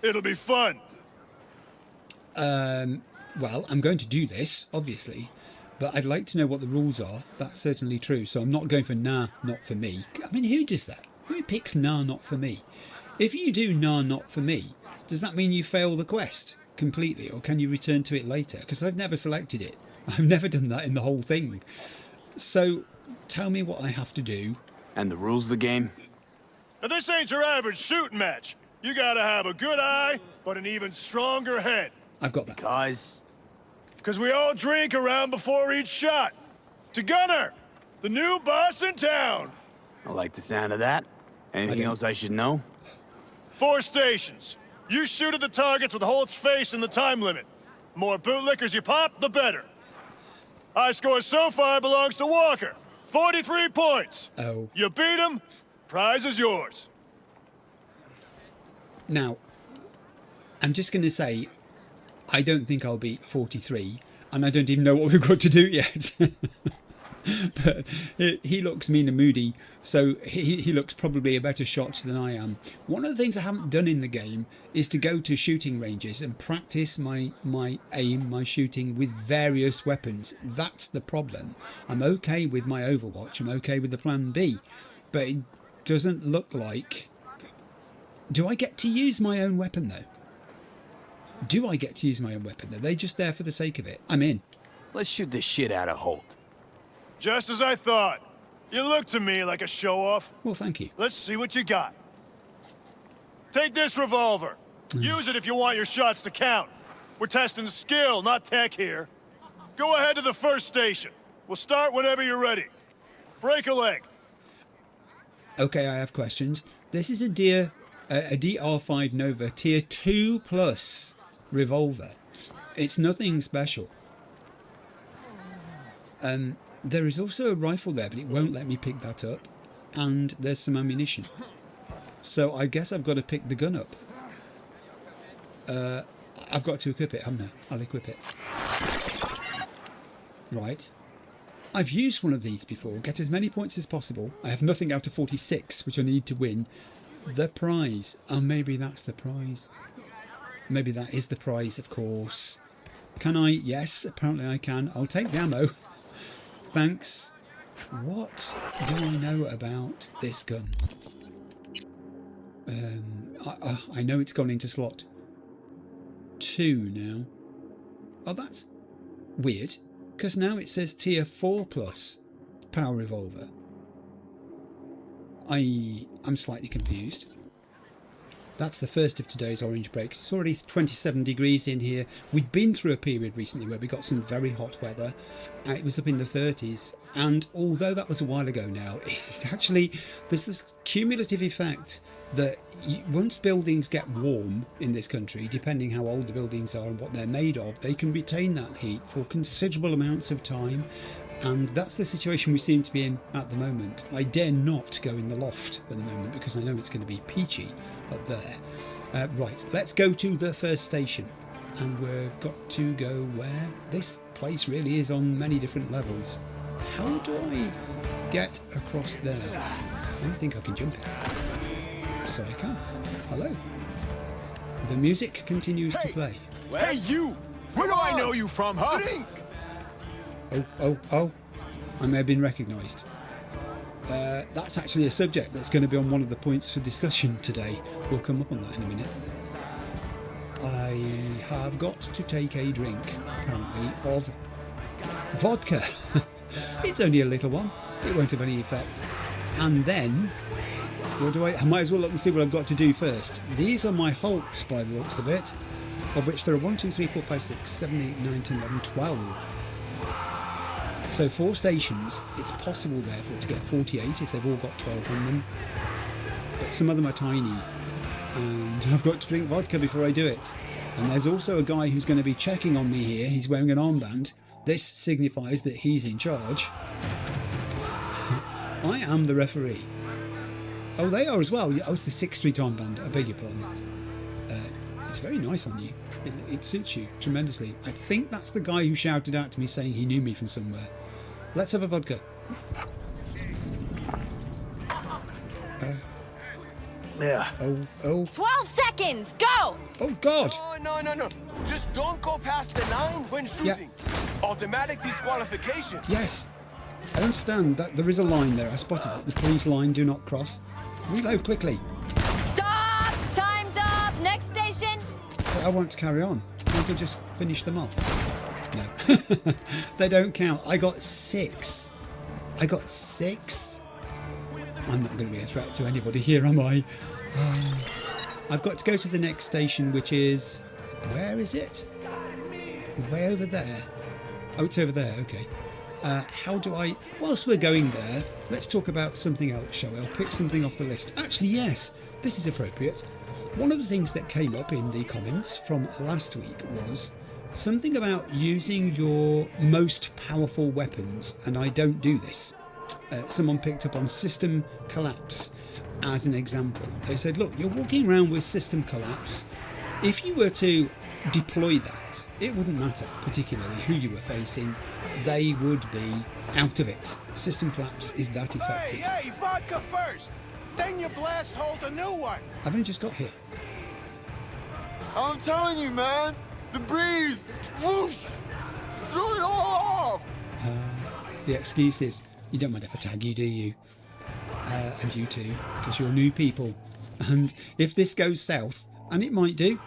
It'll be fun. Well, I'm going to do this, obviously, but I'd like to know what the rules are. That's certainly true. So I'm not going for nah, not for me. I mean, who does that? Who picks nah, not for me? If you do nah, not for me, does that mean you fail the quest completely, or can you return to it later? Because I've never selected it. I've never done that in the whole thing. So tell me what I have to do. And the rules of the game? Now, this ain't your average shooting match. You gotta have a good eye, but an even stronger head. I've got that. Because we all drink around before each shot. To Gunner, the new boss in town. I like the sound of that. Anything else I should know? 4 stations. You shoot at the targets with Holt's face in the time limit. More bootlickers you pop, the better. High score so far belongs to Walker. 43 points. Oh. You beat him, prize is yours. Now, I'm just going to say, I don't think I'll beat 43, and I don't even know what we've got to do yet. But he looks mean and moody, so he looks probably a better shot than I am. One of the things I haven't done in the game is to go to shooting ranges and practice my aim, my shooting with various weapons. That's the problem. I'm okay with my Overwatch, I'm okay with the plan B, but it doesn't look like... Do I get to use my own weapon though? Do I get to use my own weapon? Are they just there for the sake of it? I'm in. Let's shoot the shit out of Holt. Just as I thought. You look to me like a show-off. Well, thank you. Let's see what you got. Take this revolver. Use it if you want your shots to count. We're testing skill, not tech here. Go ahead to the first station. We'll start whenever you're ready. Break a leg. Okay, I have questions. This is a DR5 Nova Tier 2 Plus revolver. It's nothing special. There is also a rifle there, but it won't let me pick that up. And there's some ammunition. So I guess I've got to pick the gun up. I've got to equip it, haven't I? I'll equip it. Right. I've used one of these before. Get as many points as possible. I have nothing out of 46, which I need to win the prize. And maybe that's the prize. Maybe that is the prize, of course. Can I? Yes, apparently I can. I'll take the ammo. Thanks. What do I know about this gun? I know it's gone into slot 2 now. Oh, that's weird, because now it says tier 4 plus power revolver. I'm slightly confused. That's the first of today's orange breaks. It's already 27 degrees in here. We've been through a period recently where we got some very hot weather. It was up in the 30s. And although that was a while ago now, it's actually, there's this cumulative effect that once buildings get warm in this country, depending how old the buildings are and what they're made of, they can retain that heat for considerable amounts of time. And that's the situation we seem to be in at the moment. I dare not go in the loft at the moment because I know it's going to be peachy up there. Right, let's go to the first station. And we've got to go where? This place really is on many different levels. How do I get across there? I don't think I can jump it. So I can. Hello. The music continues to play. Hey, you! Where do I know you from, huh? Drink! Oh, I may have been recognised. That's actually a subject that's going to be on one of the points for discussion today. We'll come up on that in a minute. I have got to take a drink, apparently, of vodka. It's only a little one. It won't have any effect. And then, what do I might as well look and see what I've got to do first. These are my halts by the looks of it, of which there are 1, 2, 3, 4, 5, 6, 7, 8, 9, 10, 11, 12. So 4 stations. It's possible therefore to get 48 if they've all got 12 on them, but some of them are tiny and I've got to drink vodka before I do it. And there's also a guy who's going to be checking on me here. He's wearing an armband. This signifies that he's in charge. I am the referee. Oh, they are as well. Oh, it's the 6th Street armband. I beg your pardon. It's very nice on you. It suits you tremendously. I think that's the guy who shouted out to me saying he knew me from somewhere. Let's have a vodka. Yeah. Oh. 12 seconds, go! Oh, God. No. Just don't go past the line when shooting. Yeah. Automatic disqualification. Yes. I understand that there is a line there. I spotted it. The police line, do not cross. Reload quickly. Stop! Time's up! Next station! But I want to carry on. Can't I just finish them off? No. They don't count. I got 6. I'm not going to be a threat to anybody here, am I? I've got to go to the next station, which is... Where is it? Way over there. Oh, it's over there. Okay. How do I... Whilst we're going there, let's talk about something else, shall we? I'll pick something off the list. Actually, yes, this is appropriate. One of the things that came up in the comments from last week was something about using your most powerful weapons, and I don't do this. Someone picked up on system collapse as an example. They said, look, you're walking around with system collapse. If you were to deploy that, it wouldn't matter particularly who you were facing. They would be out of it. System collapse is that effective. Hey, vodka first! Then you blast hold a new one! I've only just got here. I'm telling you, man. The breeze. Whoosh! Threw it all off. The excuse is, you don't mind if I tag you, do you? And you too, because you're new people. And if this goes south, and it might do,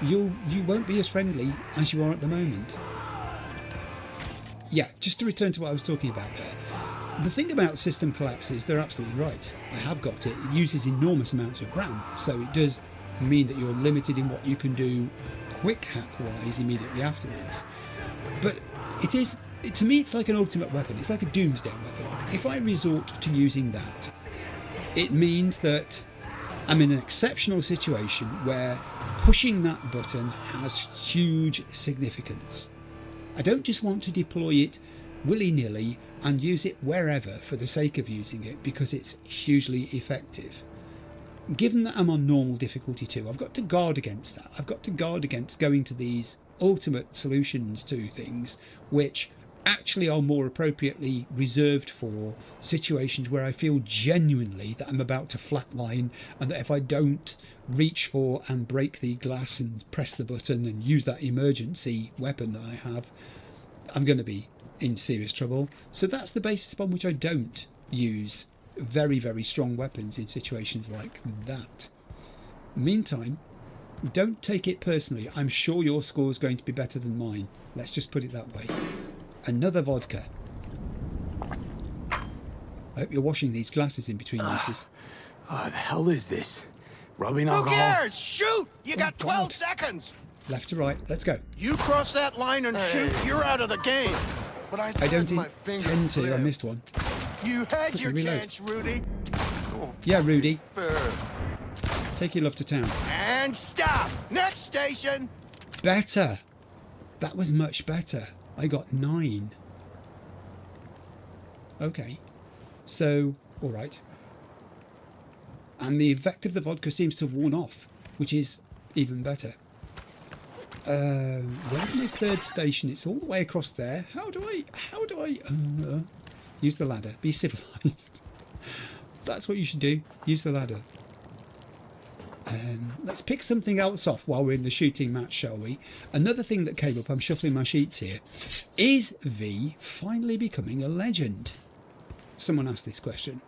you won't be as friendly as you are at the moment. Yeah, just to return to what I was talking about there. The thing about system collapse is they're absolutely right. I have got it. It uses enormous amounts of RAM, so it does mean that you're limited in what you can do quick hack-wise immediately afterwards. But it is, to me, it's like an ultimate weapon. It's like a doomsday weapon. If I resort to using that, it means that I'm in an exceptional situation where pushing that button has huge significance. I don't just want to deploy it willy-nilly and use it wherever for the sake of using it because it's hugely effective. Given that I'm on normal difficulty 2, I've got to guard against that. I've got to guard against going to these ultimate solutions to things which actually are more appropriately reserved for situations where I feel genuinely that I'm about to flatline, and that if I don't reach for and break the glass and press the button and use that emergency weapon that I have, I'm going to be in serious trouble. So that's the basis upon which I don't use very, very strong weapons in situations like that. Meantime, don't take it personally. I'm sure your score is going to be better than mine. Let's just put it that way. Another vodka. I hope you're washing these glasses in between uses. Oh, the hell is this? Rubbing Who alcohol? cares? Shoot! You got 12 God. seconds. Left to right, let's go. You cross that line and shoot, you're out of the game. But I I said don't my finger intend to, I slipped. missed one. You had your reload. chance, Rudy. Yeah, Rudy, Fair. take your love to town. And stop. Next station. Better. That was much better. I got 9. Okay. So, alright. And the effect of the vodka seems to have worn off, which is even better. Where's my third station? It's all the way across there. How do I use the ladder. Be civilized. That's what you should do. Use the ladder. Let's pick something else off while we're in the shooting match, shall we? Another thing that came up, I'm shuffling my sheets here. Is V finally becoming a legend? Someone asked this question.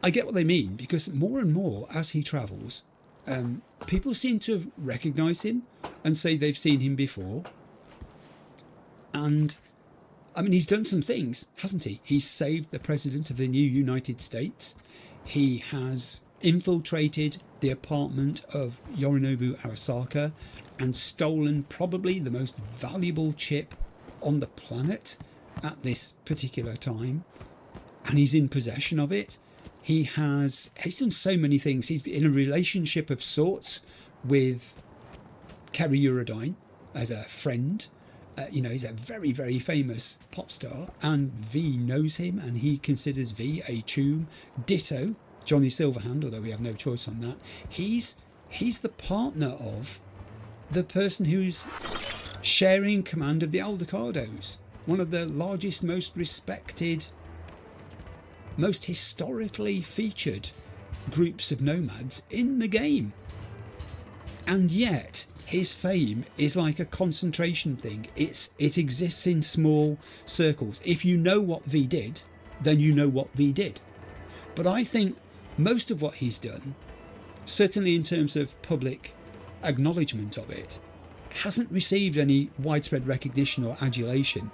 I get what they mean, because more and more as he travels, people seem to recognise him and say they've seen him before. And I mean, he's done some things, hasn't he? He's saved the president of the new United States. He has infiltrated the apartment of Yorinobu Arasaka and stolen probably the most valuable chip on the planet at this particular time. And he's in possession of it. He's done so many things. He's in a relationship of sorts with Kerry Eurodyne as a friend. He's a very, very famous pop star, and V knows him, and he considers V a chum. Ditto Johnny Silverhand, although we have no choice on that. He's the partner of the person who's sharing command of the Aldecados, one of the largest, most respected, most historically featured groups of nomads in the game. And yet his fame is like a concentration thing. It exists in small circles. If you know what V did, then you know what V did. But I think most of what he's done, certainly in terms of public acknowledgement of it, hasn't received any widespread recognition or adulation.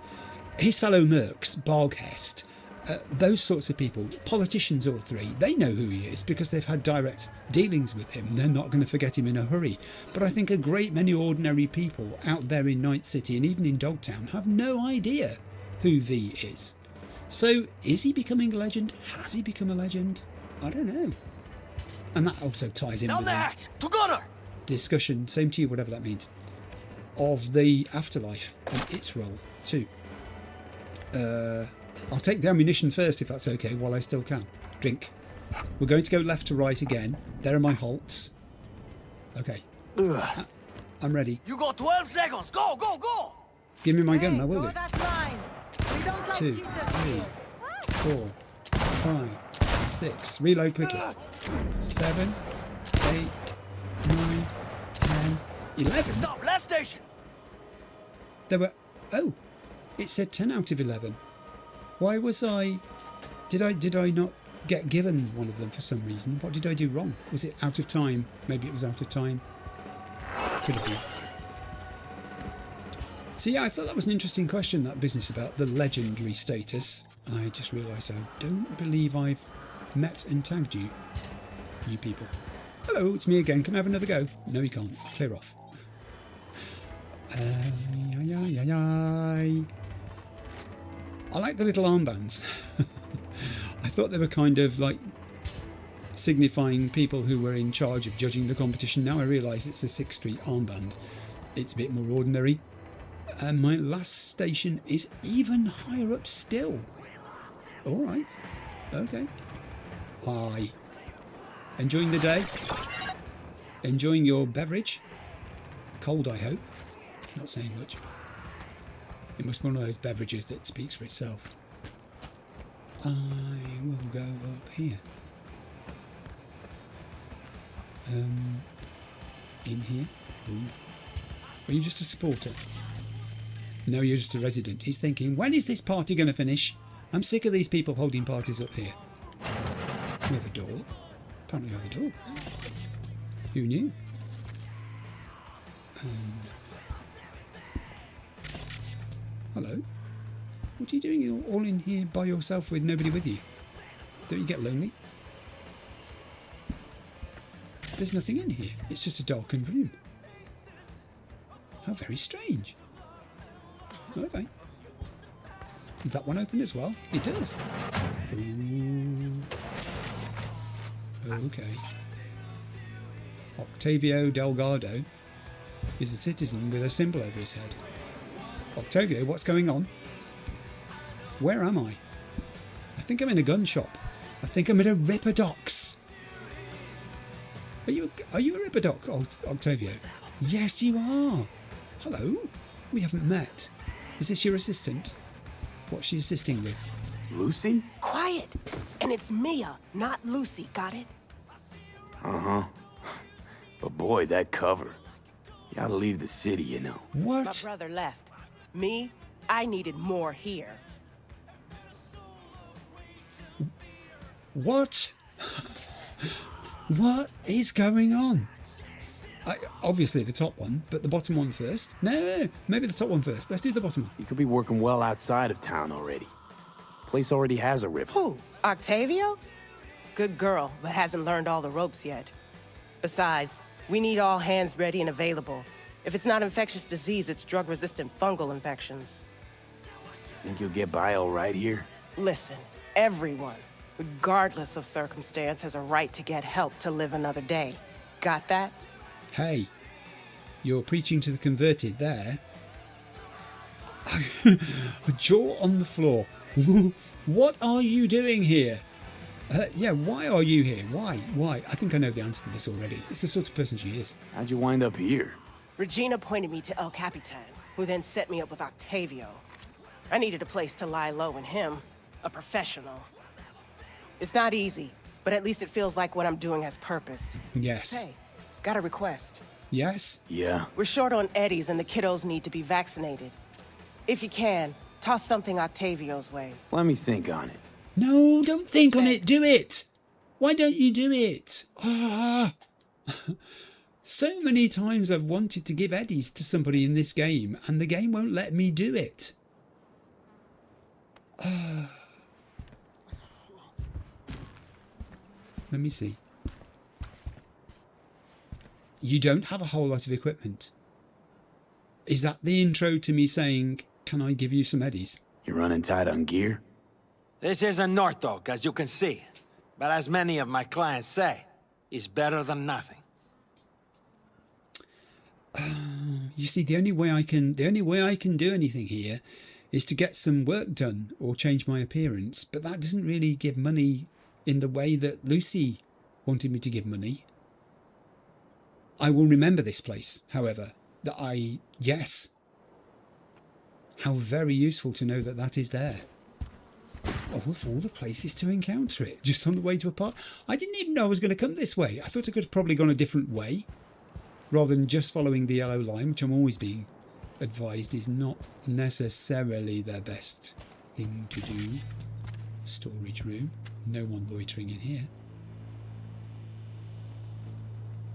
His fellow mercs, Barghest, those sorts of people, politicians or three, they know who he is because they've had direct dealings with him. They're not going to forget him in a hurry. But I think a great many ordinary people out there in Night City and even in Dogtown have no idea who V is. So is he becoming a legend? Has he become a legend? I don't know. And that also ties in Down with the the hatch. To gunner. discussion, same to you, whatever that means, of the afterlife and its role too. I'll take the ammunition first if that's okay, while I still can. Drink. We're going to go left to right again. There are my halts. Okay. I'm ready. You got 12 seconds. Go, go, go. Give me my gun, I will Go do. that line. We don't like 2, cheaters 3, here. 4, 5, 6. Reload quickly. 7, 8, 9, 10, 11. Stop. Last station. There were... Oh! It said 10 out of 11. Why was I... Did I not get given one of them for some reason? What did I do wrong? Was it out of time? Maybe it was out of time. Could have been. So yeah, I thought that was an interesting question, that business about the legendary status. I just realised I don't believe I've met and tagged you people. Hello, it's me again. Can I have another go? No, you can't. Clear off. I like the little armbands. I thought they were kind of like signifying people who were in charge of judging the competition. Now I realise it's a 6th Street armband. It's a bit more ordinary. And my last station is even higher up still. All right. Okay. Hi. Enjoying the day? Enjoying your beverage? Cold, I hope. Not saying much. It must be one of those beverages that speaks for itself. I will go up here. In here? Ooh. Are you just a supporter? No, you're just a resident. He's thinking, when is this party going to finish? I'm sick of these people holding parties up here. We have a door. Apparently we have a door. Who knew? Hello. What are you doing all in here by yourself with nobody with you? Don't you get lonely? There's nothing in here. It's just a darkened room. How very strange. Okay. Is that one open as well? It does. Ooh. Okay. Octavio Delgado is a citizen with a symbol over his head. Octavio, what's going on? Where am I? I think I'm in a gun shop. I think I'm at a Ripperdocs. Are you a Ripperdoc, Octavio? Yes, you are. Hello. We haven't met. Is this your assistant? What's she assisting with? Lucy? Quiet. And it's Mia, not Lucy, got it? Uh-huh. But boy, that cover. You gotta leave the city, you know. What? My brother left. Me, I needed more here. What? What is going on? Obviously the top one, but the bottom one first. No, maybe the top one first. Let's do the bottom one. You could be working well outside of town already. Place already has a Ripper. Who? Octavio? Good girl, but hasn't learned all the ropes yet. Besides, we need all hands ready and available. If it's not infectious disease, it's drug-resistant fungal infections. Think you'll get by all right here? Listen, everyone, regardless of circumstance, has a right to get help to live another day. Got that? Hey, you're preaching to the converted there. Jaw on the floor. What are you doing here? Yeah, why are you here? Why? I think I know the answer to this already. It's the sort of person she is. How'd you wind up here? Regina pointed me to El Capitan, who then set me up with Octavio. I needed a place to lie low and him, a professional. It's not easy, but at least it feels like what I'm doing has purpose. Yes. Hey, got a request. Yes? Yeah. We're short on eddies and the kiddos need to be vaccinated. If you can, toss something Octavio's way. Let me think on it. No, don't think on it. Do it. Why don't you do it? So many times I've wanted to give eddies to somebody in this game and the game won't let me do it. Let me see. You don't have a whole lot of equipment. Is that the intro to me saying, can I give you some eddies? You running tight on gear? This isn't Norfolk, as you can see. But as many of my clients say, it's better than nothing. You see, the only way I can do anything here is to get some work done or change my appearance, but that doesn't really give money in the way that Lucy wanted me to give money. I will remember this place, however, yes. How very useful to know that that is there. Oh, of all the places to encounter it, just on the way to a park. I didn't even know I was going to come this way. I thought I could have probably gone a different way, rather than just following the yellow line, which I'm always being advised is not necessarily the best thing to do. Storage room. No one loitering in here.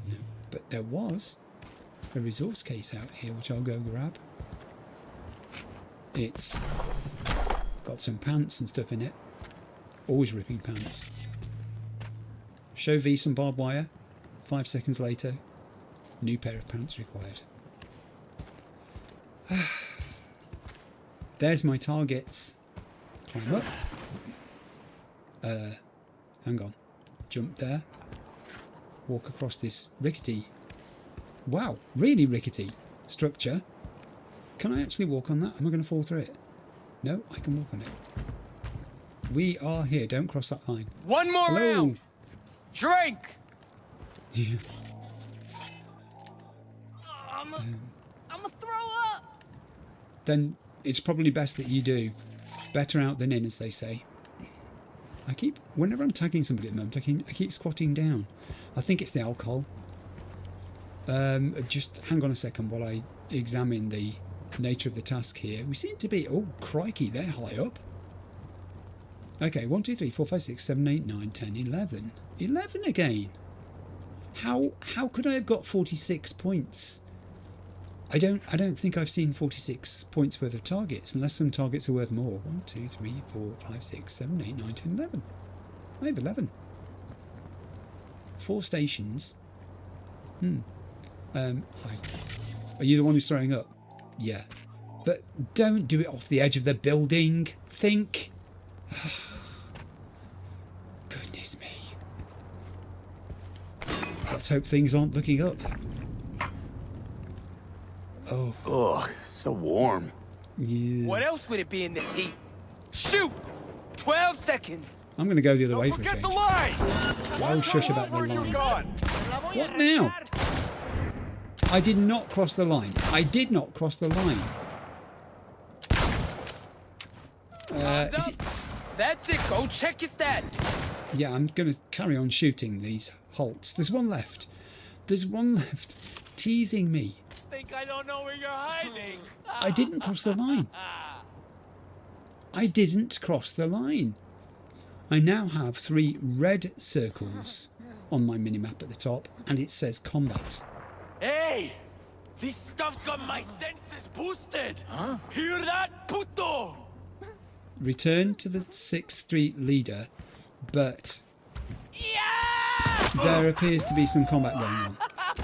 No, but there was a resource case out here, which I'll go grab. It's got some pants and stuff in it. Always ripping pants. Show V some barbed wire. 5 seconds later, new pair of pants required. There's my targets. Climb up. Hang on. Jump there. Walk across this rickety, wow, really rickety structure. Can I actually walk on that? Am I going to fall through it? No, I can walk on it. We are here. Don't cross that line. One more Hello. round. Drink. Yeah. I'm a throw up. Then it's probably best that you do. Better out than in, as they say. Whenever I'm tagging somebody at the moment, I keep squatting down. I think it's the alcohol. Just hang on a second while I examine the nature of the task here. We seem to be, oh crikey, they're high up. Okay, 1, 2, 3, 4, 5, 6, 7, 8, 9, 10, 11. 11 again. How could I have got 46 points? I don't think I've seen 46 points worth of targets, unless some targets are worth more. 1, 2, 3, 4, 5, 6, 7, 8, 9, 10, 11. I have 11. 4 stations. Hi. Are you the one who's throwing up? Yeah. But don't do it off the edge of the building. Think. Goodness me. Let's hope things aren't looking up. Oh. Ugh, so warm. Yeah. What else would it be in this heat? Shoot! 12 seconds. I'm going to go the other way for a Forget change. the line. Oh, shush about the line. Gone. What now? I did not cross the line. I did not cross the line. Is it? That's it. Go check your stats. Yeah, I'm going to carry on shooting these halts. There's one left. There's one left. Teasing me. Think I don't know where you're hiding. I didn't cross the line. I didn't cross the line. I now have 3 red circles on my minimap at the top, and it says combat. Hey! This stuff's got my senses boosted! Huh? Hear that, puto? Return to the 6th Street leader, but there appears to be some combat going on.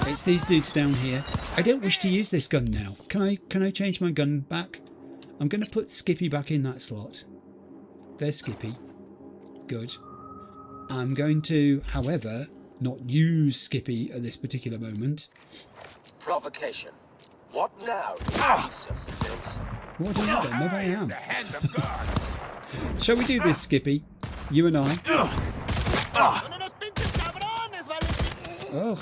It's these dudes down here. I don't wish to use this gun now. Can I change my gun back? I'm going to put Skippy back in that slot. There's Skippy. Good. I'm going to, however, not use Skippy at this particular moment. Provocation. What now? What do you know then? Maybe I am. Shall we do this, Skippy? You and I. Ugh.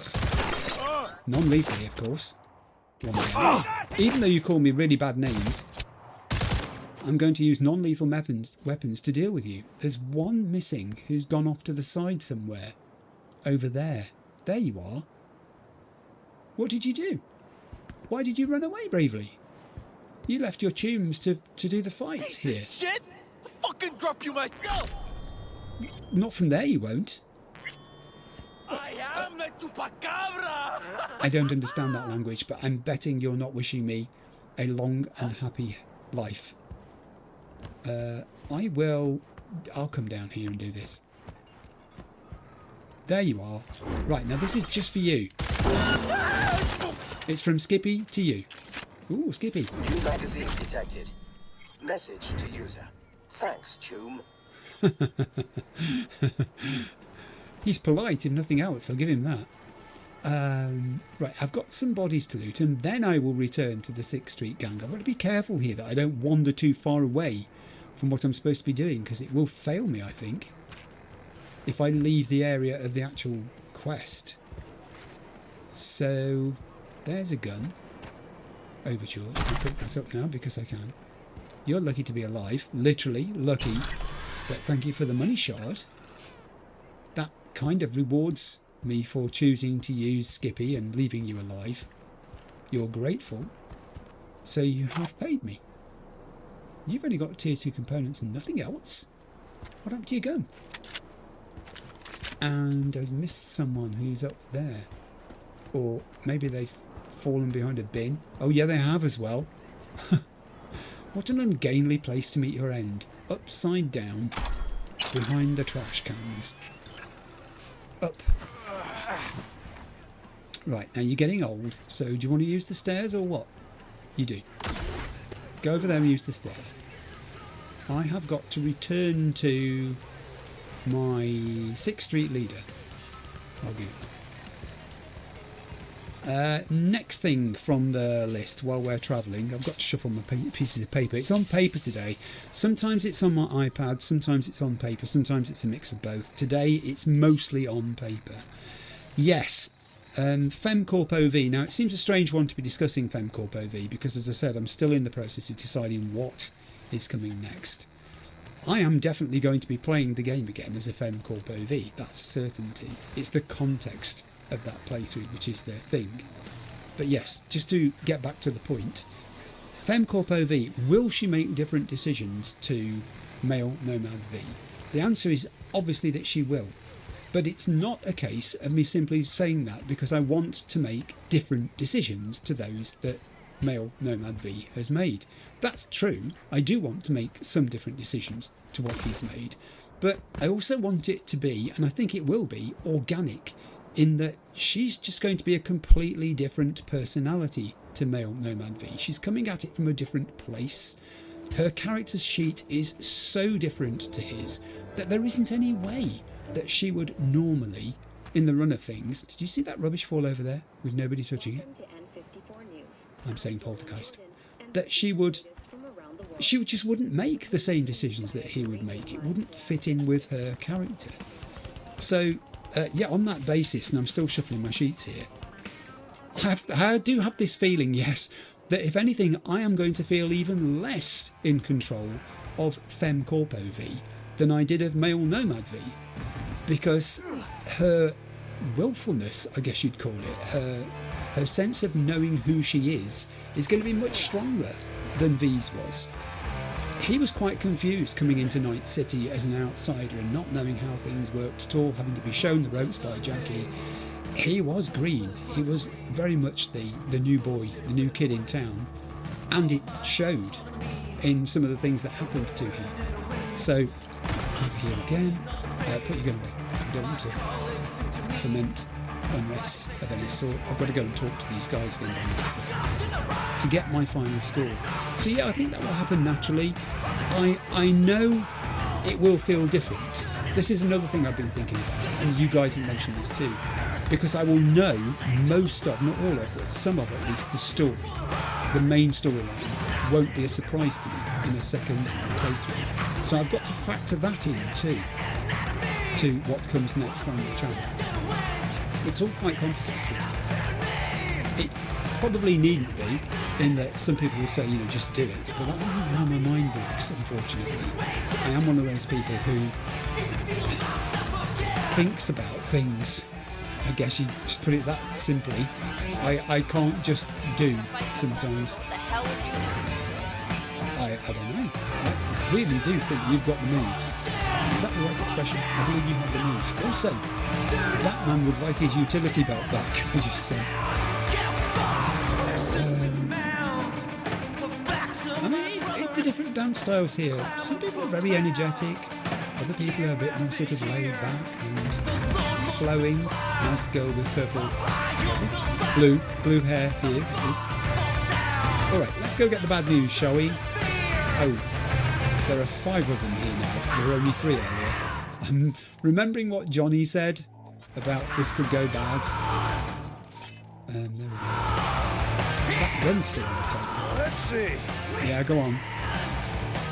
Non-lethally, of course. Even though you call me really bad names, I'm going to use non-lethal weapons to deal with you. There's one missing who's gone off to the side somewhere. Over there. There you are. What did you do? Why did you run away bravely? You left your tombs to do the fight here. Shit! I'll fucking drop you myself! Not from there, you won't. I am the chupacabra! I don't understand that language, but I'm betting you're not wishing me a long and happy life. I'll come down here and do this. There you are. Right, now this is just for you. It's from Skippy to you. Ooh, Skippy. New magazine detected. Message to user. Thanks, Choom. He's polite, if nothing else. I'll give him that. Right, I've got some bodies to loot, and then I will return to the 6th Street gang. I've got to be careful here that I don't wander too far away from what I'm supposed to be doing, because it will fail me, I think, if I leave the area of the actual quest. So, there's a gun. Overture. I'll pick that up now because I can. You're lucky to be alive. Literally lucky. But thank you for the money shard. That kind of rewards me for choosing to use Skippy and leaving you alive. You're grateful. So you have paid me. You've only got tier 2 components and nothing else. What happened to your gun? And I missed someone who's up there. Or maybe they've fallen behind a bin. Oh yeah, they have as well. What an ungainly place to meet your end. Upside down, behind the trash cans. Up. Right, now you're getting old, so do you want to use the stairs or what? You do. Go over there and use the stairs. I have got to return to my 6th Street leader. I'll do that. Next thing from the list while we're travelling, I've got to shuffle my pieces of paper. It's on paper today. Sometimes it's on my iPad, sometimes it's on paper, sometimes it's a mix of both. Today it's mostly on paper. Yes, FemCorp OV. Now it seems a strange one to be discussing FemCorp OV because, as I said, I'm still in the process of deciding what is coming next. I am definitely going to be playing the game again as a FemCorp OV, that's a certainty. It's the context of that playthrough which is their thing. But yes, just to get back to the point, FemCorp OV, will she make different decisions to Male Nomad V? The answer is obviously that she will. But it's not a case of me simply saying that because I want to make different decisions to those that Male Nomad V has made. That's true, I do want to make some different decisions to what he's made, but I also want it to be, and I think it will be, organic, in that she's just going to be a completely different personality to Male Nomad V. She's coming at it from a different place. Her character sheet is so different to his that there isn't any way that she would normally, in the run of things... Did you see that rubbish fall over there with nobody touching it? I'm saying poltergeist. That she just wouldn't make the same decisions that he would make. It wouldn't fit in with her character. So, yeah, on that basis, and I'm still shuffling my sheets here, I do have this feeling, yes, that if anything, I am going to feel even less in control of FemCorp OV than I did of Male Nomad V. Because her willfulness, I guess you'd call it, her sense of knowing who she is going to be much stronger than V's was. He was quite confused coming into Night City as an outsider and not knowing how things worked at all, having to be shown the ropes by Jackie. He was green. He was very much the new boy, the new kid in town, and it showed in some of the things that happened to him. So, over here again, put your gun away because we don't want to foment unrest of any sort. I've got to go and talk to these guys again to get my final score. So yeah, I think that will happen naturally. I know it will feel different. This is another thing I've been thinking about, and you guys have mentioned this too, because I will know most of, not all of, but some of at least, the story. The main storyline won't be a surprise to me in a second playthrough. So I've got to factor that in too, to what comes next on the channel. It's all quite complicated. It probably needn't be, in that some people will say, you know, just do it, but that isn't how my mind works, unfortunately. I am one of those people who thinks about things. I guess you just put it that simply. I can't just do sometimes. I don't know. I really do think you've got the moves. Is that the right expression? I believe you have the moves. Also, Batman would like his utility belt back, I just say. I mean, the different dance styles here. Some people are very energetic, other people are a bit more sort of laid back and flowing, as girl with blue hair here is. Alright, let's go get the bad news, shall we? Oh, there are 5 of them here now. There were only 3 earlier. I'm remembering what Johnny said about this could go bad. There we go. That gun's still on the table. Let's see. Yeah, go on.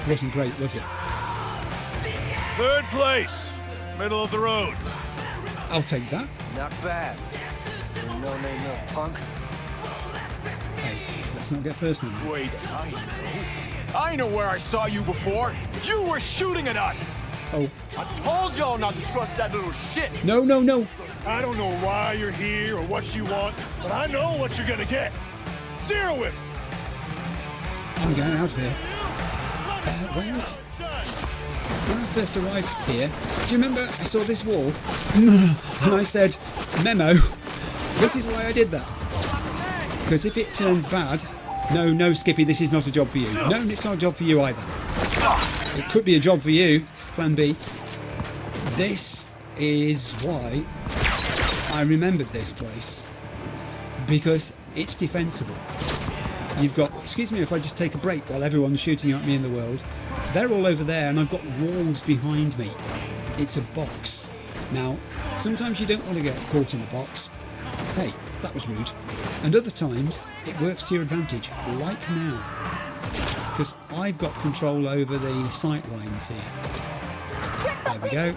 Wasn't great, was it? 3rd place. Middle of the road. I'll take that. Not bad. No, punk. Hey, let's not get personal now. Wait, I know where I saw you before. You were shooting at us. Oh. I told y'all not to trust that little shit. No. I don't know why you're here or what you want, but I know what you're gonna get. Zero it. I'm going out of here. When I first arrived here, do you remember I saw this wall and I said, memo, this is why I did that. Because if it turned bad, no, Skippy, this is not a job for you. No, it's not a job for you either. It could be a job for you, plan B. This is why I remembered this place. Because it's defensible. You've got, excuse me if I just take a break while everyone's shooting at me in the world. They're all over there and I've got walls behind me. It's a box. Now, sometimes you don't want to get caught in a box. Hey, that was rude. And other times it works to your advantage, like now, because I've got control over the sight lines here. There we go.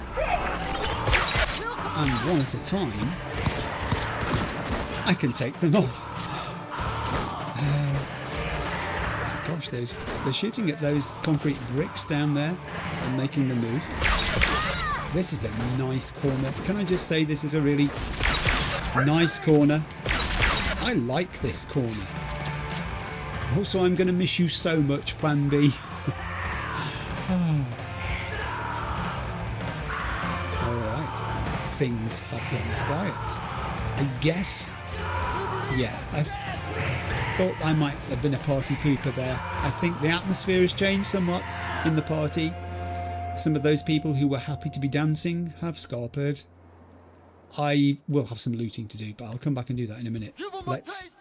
And one at a time, I can take them off. Gosh, they're shooting at those concrete bricks down there and making them move. This is a nice corner. Can I just say this is a really nice corner? I like this corner. Also, I'm going to miss you so much, Plan B. Alright, things have gone quiet. I guess, yeah, I thought I might have been a party pooper there. I think the atmosphere has changed somewhat in the party. Some of those people who were happy to be dancing have scarpered. I will have some looting to do, but I'll come back and do that in a minute. Let's...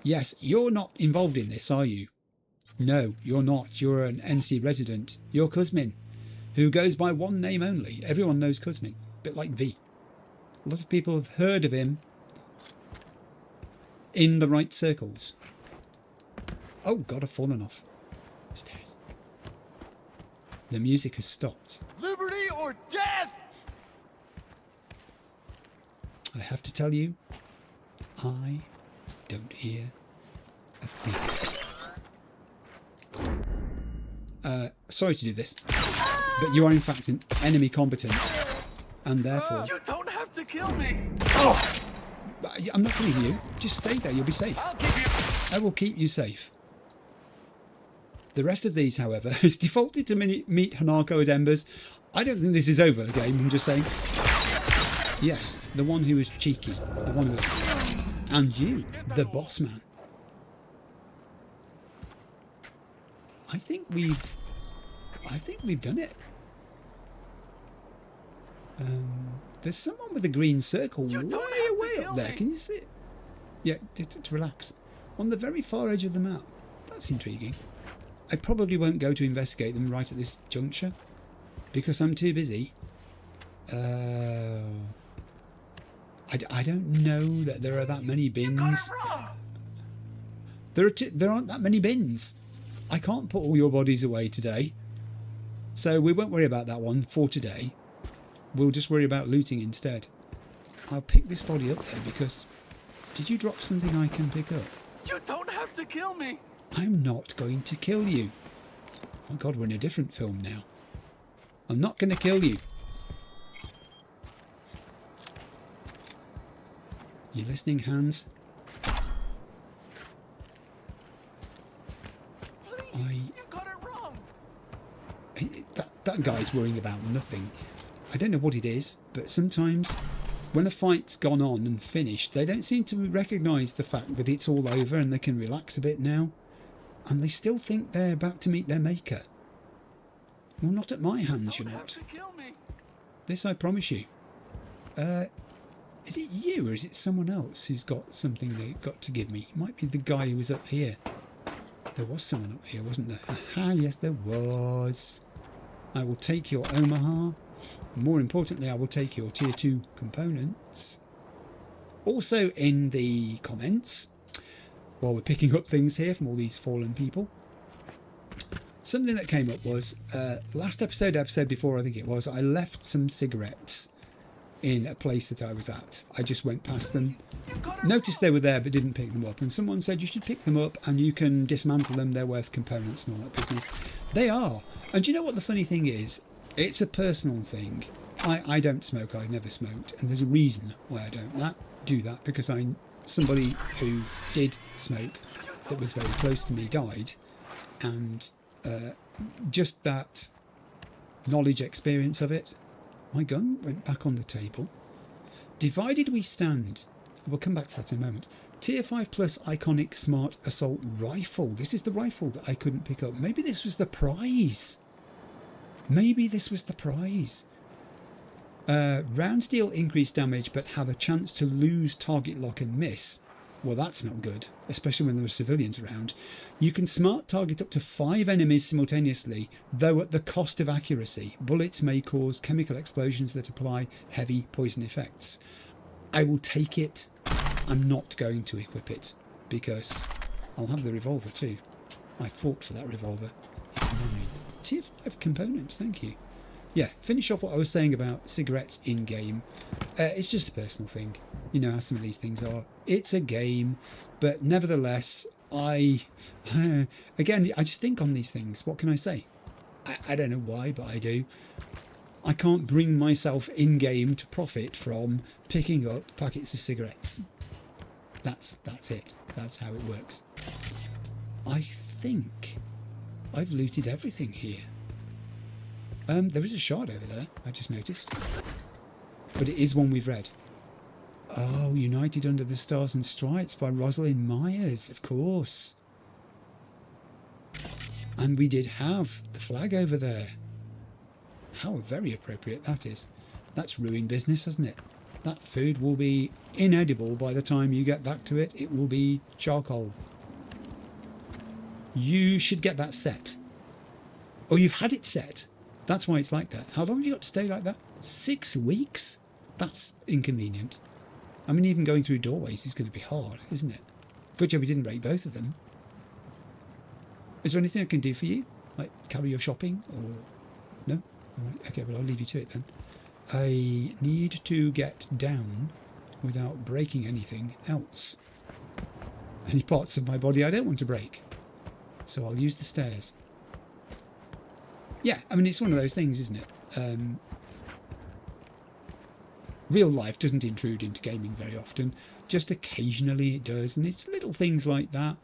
Yes, you're not involved in this, are you? No, you're not. You're an NC resident. You're Kuzmin, who goes by one name only. Everyone knows Kuzmin, a bit like V. A lot of people have heard of him in the right circles. Oh God, I've fallen off the stairs. The music has stopped. Liberty or death! I have to tell you, I don't hear a thing. Sorry to do this, but you are in fact an enemy combatant, and therefore... You don't have to kill me! Oh! I'm not killing you. Just stay there, you'll be safe. I will keep you safe. The rest of these, however, has defaulted to meet Hanako at Embers. I don't think this is over, game, I'm just saying. Yes, the one who was cheeky. The one who was... And you, the boss man. I think we've done it. There's someone with a green circle way up there. Can you see it? Yeah, to relax. On the very far edge of the map. That's intriguing. I probably won't go to investigate them right at this juncture because I'm too busy. I don't know that there are that many bins. There aren't that many bins. I can't put all your bodies away today. So we won't worry about that one for today. We'll just worry about looting instead. I'll pick this body up though because... Did you drop something I can pick up? You don't have to kill me! I'm not going to kill you. Oh God, we're in a different film now. I'm not going to kill you. You listening, Hans? You got it wrong. That guy's worrying about nothing. I don't know what it is, but sometimes when a fight's gone on and finished, they don't seem to recognise the fact that it's all over and they can relax a bit now. And they still think they're about to meet their maker. Well, not at my hands, you're not. This I promise you. Is it you or is it someone else who's got something they've got to give me? It might be the guy who was up here. There was someone up here, wasn't there? Aha, yes there was. I will take your Omaha. More importantly, I will take your tier 2 components. Also in the comments, while we're picking up things here from all these fallen people, something that came up was, last episode before I think it was, I left some cigarettes in a place that I was at. I just went past them, noticed they were there but didn't pick them up, and someone said you should pick them up and you can dismantle them, they're worth components and all that business. They are. And do you know what the funny thing is? It's a personal thing. I don't smoke, I've never smoked, and there's a reason why I don't do that, because somebody who did smoke that was very close to me died, and just that knowledge experience of it. My gun went back on the table. Divided we stand. We'll come back to that in a moment. Tier 5 plus iconic smart assault rifle. This is the rifle that I couldn't pick up. Maybe this was the prize. Maybe this was the prize. Rounds deal increased damage but have a chance to lose target lock and miss. Well, that's not good, especially when there are civilians around. You can smart target up to 5 enemies simultaneously, though at the cost of accuracy. Bullets may cause chemical explosions that apply heavy poison effects. I will take it. I'm not going to equip it because I'll have the revolver too. I fought for that revolver. It's mine. Tier 5 components, thank you. Yeah, finish off what I was saying about cigarettes in-game. It's just a personal thing. You know how some of these things are. It's a game, but nevertheless, again, I just think on these things. What can I say? I don't know why, but I do. I can't bring myself in-game to profit from picking up packets of cigarettes. That's it. That's how it works. I think I've looted everything here. There is a shard over there, I just noticed. But it is one we've read. Oh, United Under the Stars and Stripes by Rosalind Myers, of course. And we did have the flag over there. How very appropriate that is. That's ruined business, hasn't it? That food will be inedible by the time you get back to it. It will be charcoal. You should get that set. Oh, you've had it set. That's why it's like that. How long have you got to stay like that? 6 weeks? That's inconvenient. I mean, even going through doorways is going to be hard, isn't it? Good job we didn't break both of them. Is there anything I can do for you? Like carry your shopping or... No? Alright, okay, well I'll leave you to it then. I need to get down without breaking anything else. Any parts of my body I don't want to break. So I'll use the stairs. Yeah, I mean, it's one of those things, isn't it? Real life doesn't intrude into gaming very often. Just occasionally it does, and it's little things like that.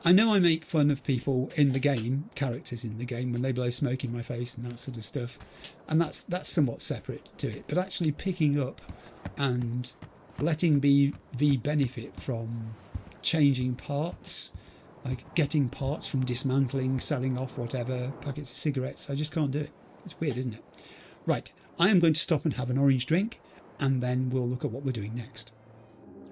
I know I make fun of people in the game, characters in the game, when they blow smoke in my face and that sort of stuff. And that's somewhat separate to it. But actually picking up and letting the benefit from changing parts, like getting parts from dismantling, selling off whatever, packets of cigarettes, I just can't do it. It's weird, isn't it? Right, I am going to stop and have an orange drink, and then we'll look at what we're doing next.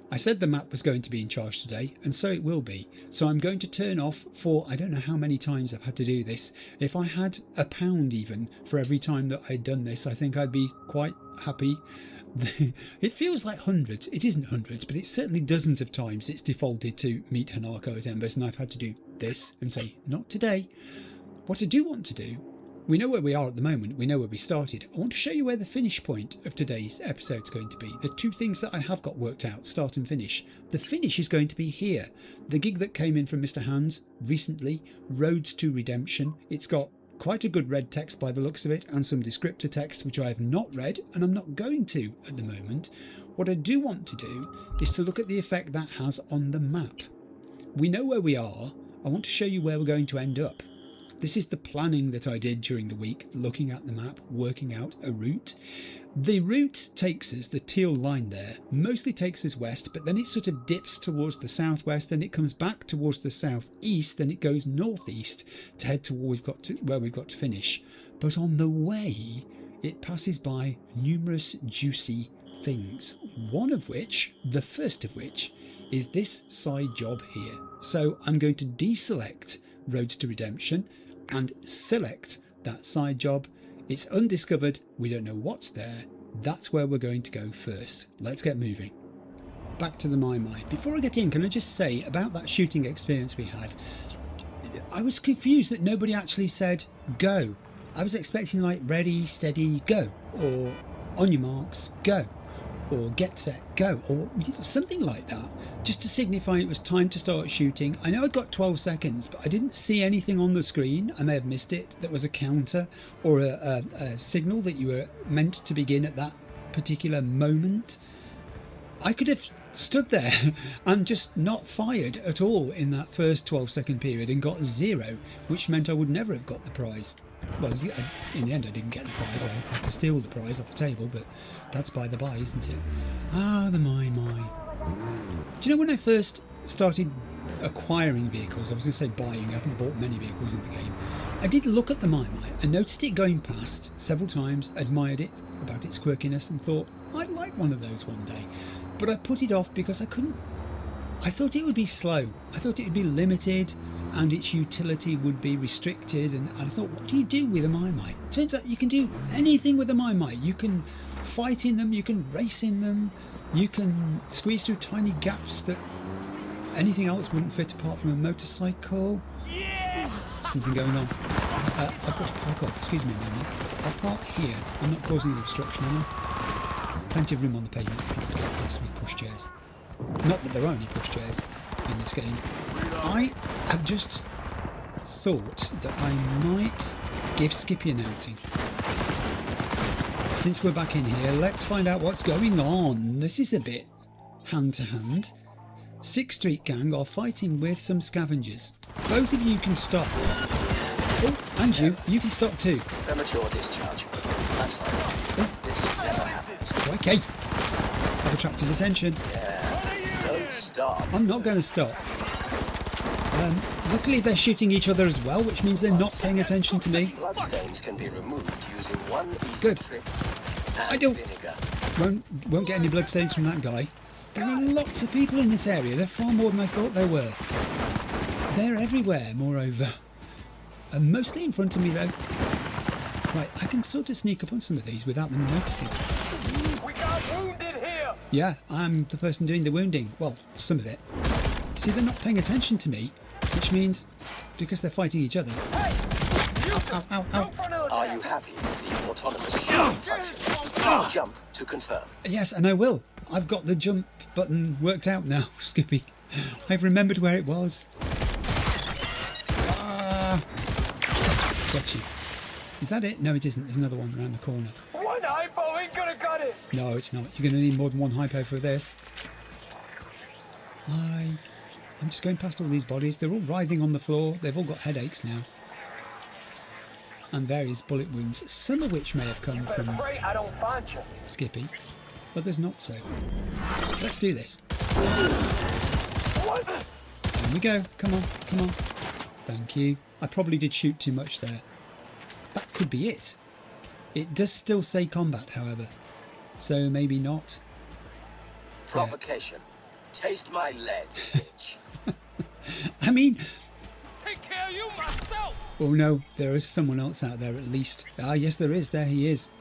I said the map was going to be in charge today, and so it will be. So I'm going to turn off for, I don't know how many times I've had to do this. If I had £1 even for every time that I'd done this, I think I'd be quite happy. It feels like hundreds. It isn't hundreds, but it's certainly dozens of times it's defaulted to meet Hanako at Embers, and I've had to do this and say, not today. What I do want to do, we know where we are at the moment, we know where we started. I want to show you where the finish point of today's episode is going to be. The two things that I have got worked out, start and finish. The finish is going to be here. The gig that came in from Mr. Hands recently, Roads to Redemption. It's got quite a good red text by the looks of it, and some descriptor text which I have not read and I'm not going to at the moment. What I do want to do is to look at the effect that has on the map. We know where we are. I want to show you where we're going to end up. This is the planning that I did during the week, looking at the map, working out a route. The route takes us, the teal line there, mostly takes us west, but then it sort of dips towards the southwest, then it comes back towards the southeast, then it goes northeast to head to where we've got to finish. But on the way, it passes by numerous juicy things, one of which, the first of which, is this side job here. So I'm going to deselect Roads to Redemption and select that side job. It's undiscovered, we don't know what's there. That's where we're going to go first. Let's get moving. Back to the My. Before I get in, can I just say about that shooting experience we had, I was confused that nobody actually said go. I was expecting like ready, steady, go, or on your marks, go, or get set, go, or something like that, just to signify it was time to start shooting. I know I'd got 12 seconds, but I didn't see anything on the screen. I may have missed it. There was a counter or a signal that you were meant to begin at that particular moment. I could have stood there and just not fired at all in that first 12-second period and got 0, which meant I would never have got the prize. Well, in the end I didn't get the prize. I had to steal the prize off the table, but that's by the by, isn't it? Ah, the My. Do you know when I first started acquiring vehicles, I was going to say buying, I haven't bought many vehicles in the game, I did look at the My and noticed it going past several times, admired it about its quirkiness and thought, I'd like one of those one day. But I put it off because I couldn't. I thought it would be slow. I thought it would be limited and its utility would be restricted, and I thought, what do you do with a My? turns out you can do anything with a Mine-Mite. You can fight in them, you can race in them, you can squeeze through tiny gaps that anything else wouldn't fit apart from a motorcycle. Something going on. I've got to park up. Excuse me a moment. I'll park here. I'm not causing an obstruction, am I? Plenty of room on the pavement for people to get past with pushchairs. Not that there are any pushchairs in this game. I have just thought that I might give Skippy an outing. Since we're back in here, let's find out what's going on. This is a bit hand-to-hand. 6th Street Gang are fighting with some scavengers. Both of you can stop. Oh, and you can stop too. Premature discharge. I'm sorry. This never happens. Okay. I've attracted attention. Yeah. Don't stop. I'm not going to stop. Luckily they're shooting each other as well, which means they're not paying attention to me. Bloodstains can be removed using one easy Good. trick. I don't... Won't get any bloodstains from that guy. There are lots of people in this area. They're far more than I thought there were. They're everywhere, moreover. And mostly in front of me, though. Right, I can sort of sneak up on some of these without them noticing. We got wounded here. Yeah, I'm the person doing the wounding. Well, some of it. See, they're not paying attention to me, which means, because they're fighting each other... Ow, ow, ow, ow. Are you happy with the autonomous shooting function? Jump to confirm. Yes, and I will. I've got the jump button worked out now, Skippy. I've remembered where it was. Got you. Is that it? No, it isn't. There's another one around the corner. One hypo ain't gonna cut it. No, it's not. You're going to need more than one hypo for this. I'm just going past all these bodies. They're all writhing on the floor. They've all got headaches now. And various bullet wounds, some of which may have come from I don't find you. Skippy. Others not so. Let's do this. There we go. Come on, come on. Thank you. I probably did shoot too much there. That could be it. It does still say combat, however. So maybe not. Provocation. Taste my lead, bitch. I mean... Take care of you myself. Oh no, there is someone else out there at least. Ah, yes there is. There he is.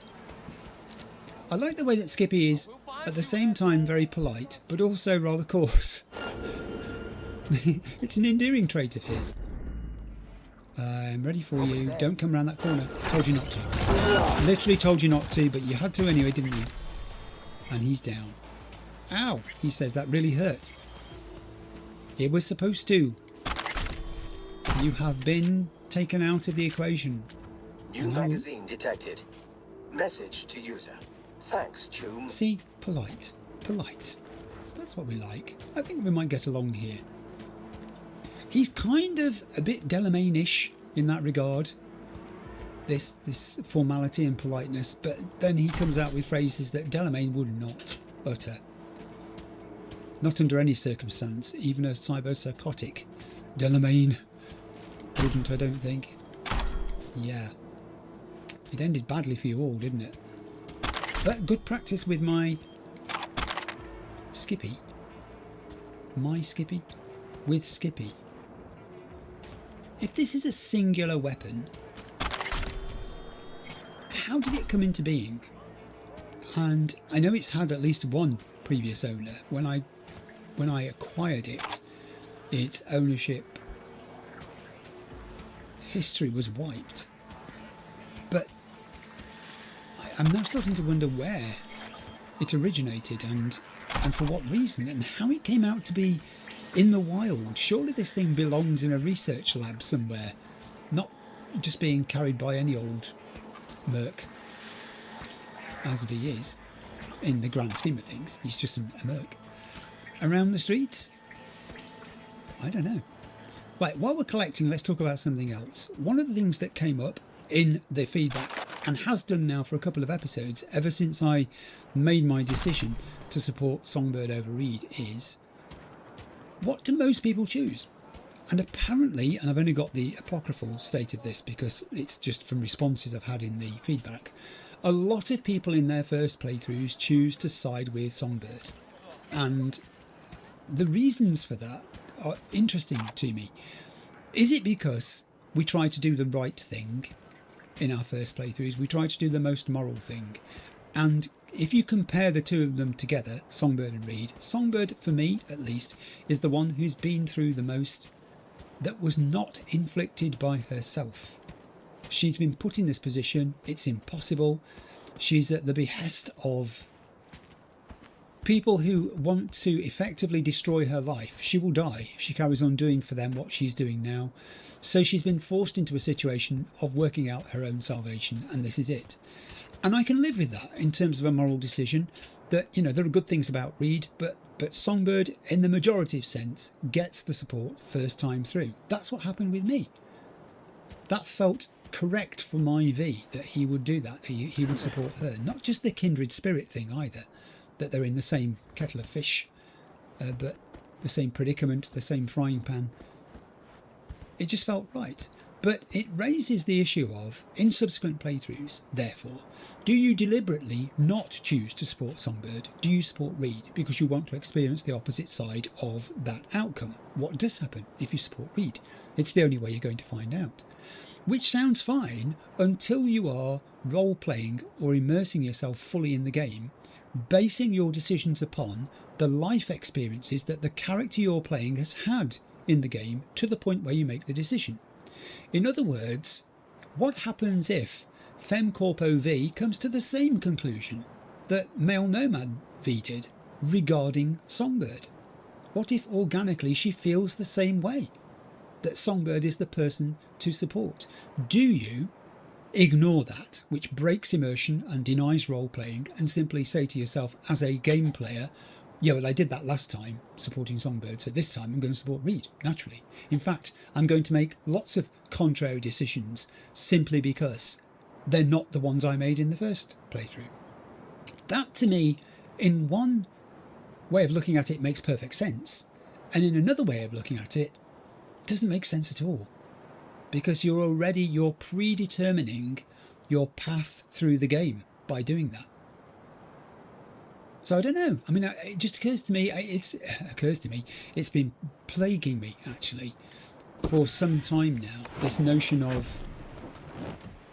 I like the way that Skippy is, at the same time, very polite, but also rather coarse. It's an endearing trait of his. I'm ready for you. Don't come around that corner. Told you not to. Literally told you not to, but you had to anyway, didn't you? And he's down. Ow, he says, that really hurt. It was supposed to. You have been taken out of the equation. New magazine detected. Message to user. Thanks, Choom. See? Polite. Polite. That's what we like. I think we might get along here. He's kind of a bit Delamain-ish in that regard. This formality and politeness, but then he comes out with phrases that Delamain would not utter. Not under any circumstance, even a cyber-psychotic Delamain wouldn't, I don't think. Yeah. It ended badly for you all, didn't it? But good practice with my Skippy. My Skippy? With Skippy. If this is a singular weapon, how did it come into being? And I know it's had at least one previous owner. When I acquired it, its ownership history was wiped. But I'm now starting to wonder where it originated and for what reason and how it came out to be in the wild. Surely this thing belongs in a research lab somewhere, not just being carried by any old merc, as he is, in the grand scheme of things. He's just a merc. Around the streets? I don't know. Right, while we're collecting, let's talk about something else. One of the things that came up in the feedback, and has done now for a couple of episodes, ever since I made my decision to support Songbird over Reed, is what do most people choose? And apparently, and I've only got the apocryphal state of this because it's just from responses I've had in the feedback, a lot of people in their first playthroughs choose to side with Songbird. And the reasons for that are interesting to me. Is it because we try to do the right thing in our first playthroughs. We tried to do the most moral thing. And if you compare the two of them together, Songbird and Reed, Songbird, for me at least, is the one who's been through the most that was not inflicted by herself. She's been put in this position. It's impossible. She's at the behest of people who want to effectively destroy her life. She will die if she carries on doing for them what she's doing now. So she's been forced into a situation of working out her own salvation, and this is it. And I can live with that in terms of a moral decision. That, you know, there are good things about Reed, but Songbird, in the majority of sense, gets the support first time through. That's what happened with me. That felt correct for my V, that he would do that. He would support her. Not just the kindred spirit thing either, that they're in the same kettle of fish, but the same predicament, the same frying pan. It just felt right. But it raises the issue of, in subsequent playthroughs, therefore, do you deliberately not choose to support Songbird? Do you support Reed because you want to experience the opposite side of that outcome? What does happen if you support Reed? It's the only way you're going to find out. Which sounds fine until you are role-playing or immersing yourself fully in the game, basing your decisions upon the life experiences that the character you're playing has had in the game to the point where you make the decision. In other words, what happens if FemCorpo V comes to the same conclusion that Male Nomad V did regarding Songbird? What if organically she feels the same way, that Songbird is the person to support? Do you ignore that, which breaks immersion and denies role-playing, and simply say to yourself as a game player, yeah, well, I did that last time, supporting Songbird, so this time I'm going to support Reed, naturally. In fact, I'm going to make lots of contrary decisions simply because they're not the ones I made in the first playthrough. That, to me, in one way of looking at it, makes perfect sense, and in another way of looking at it, doesn't make sense at all. Because you're predetermining your path through the game by doing that. So I don't know. I mean, it just occurs to me. It's been plaguing me actually for some time now. This notion of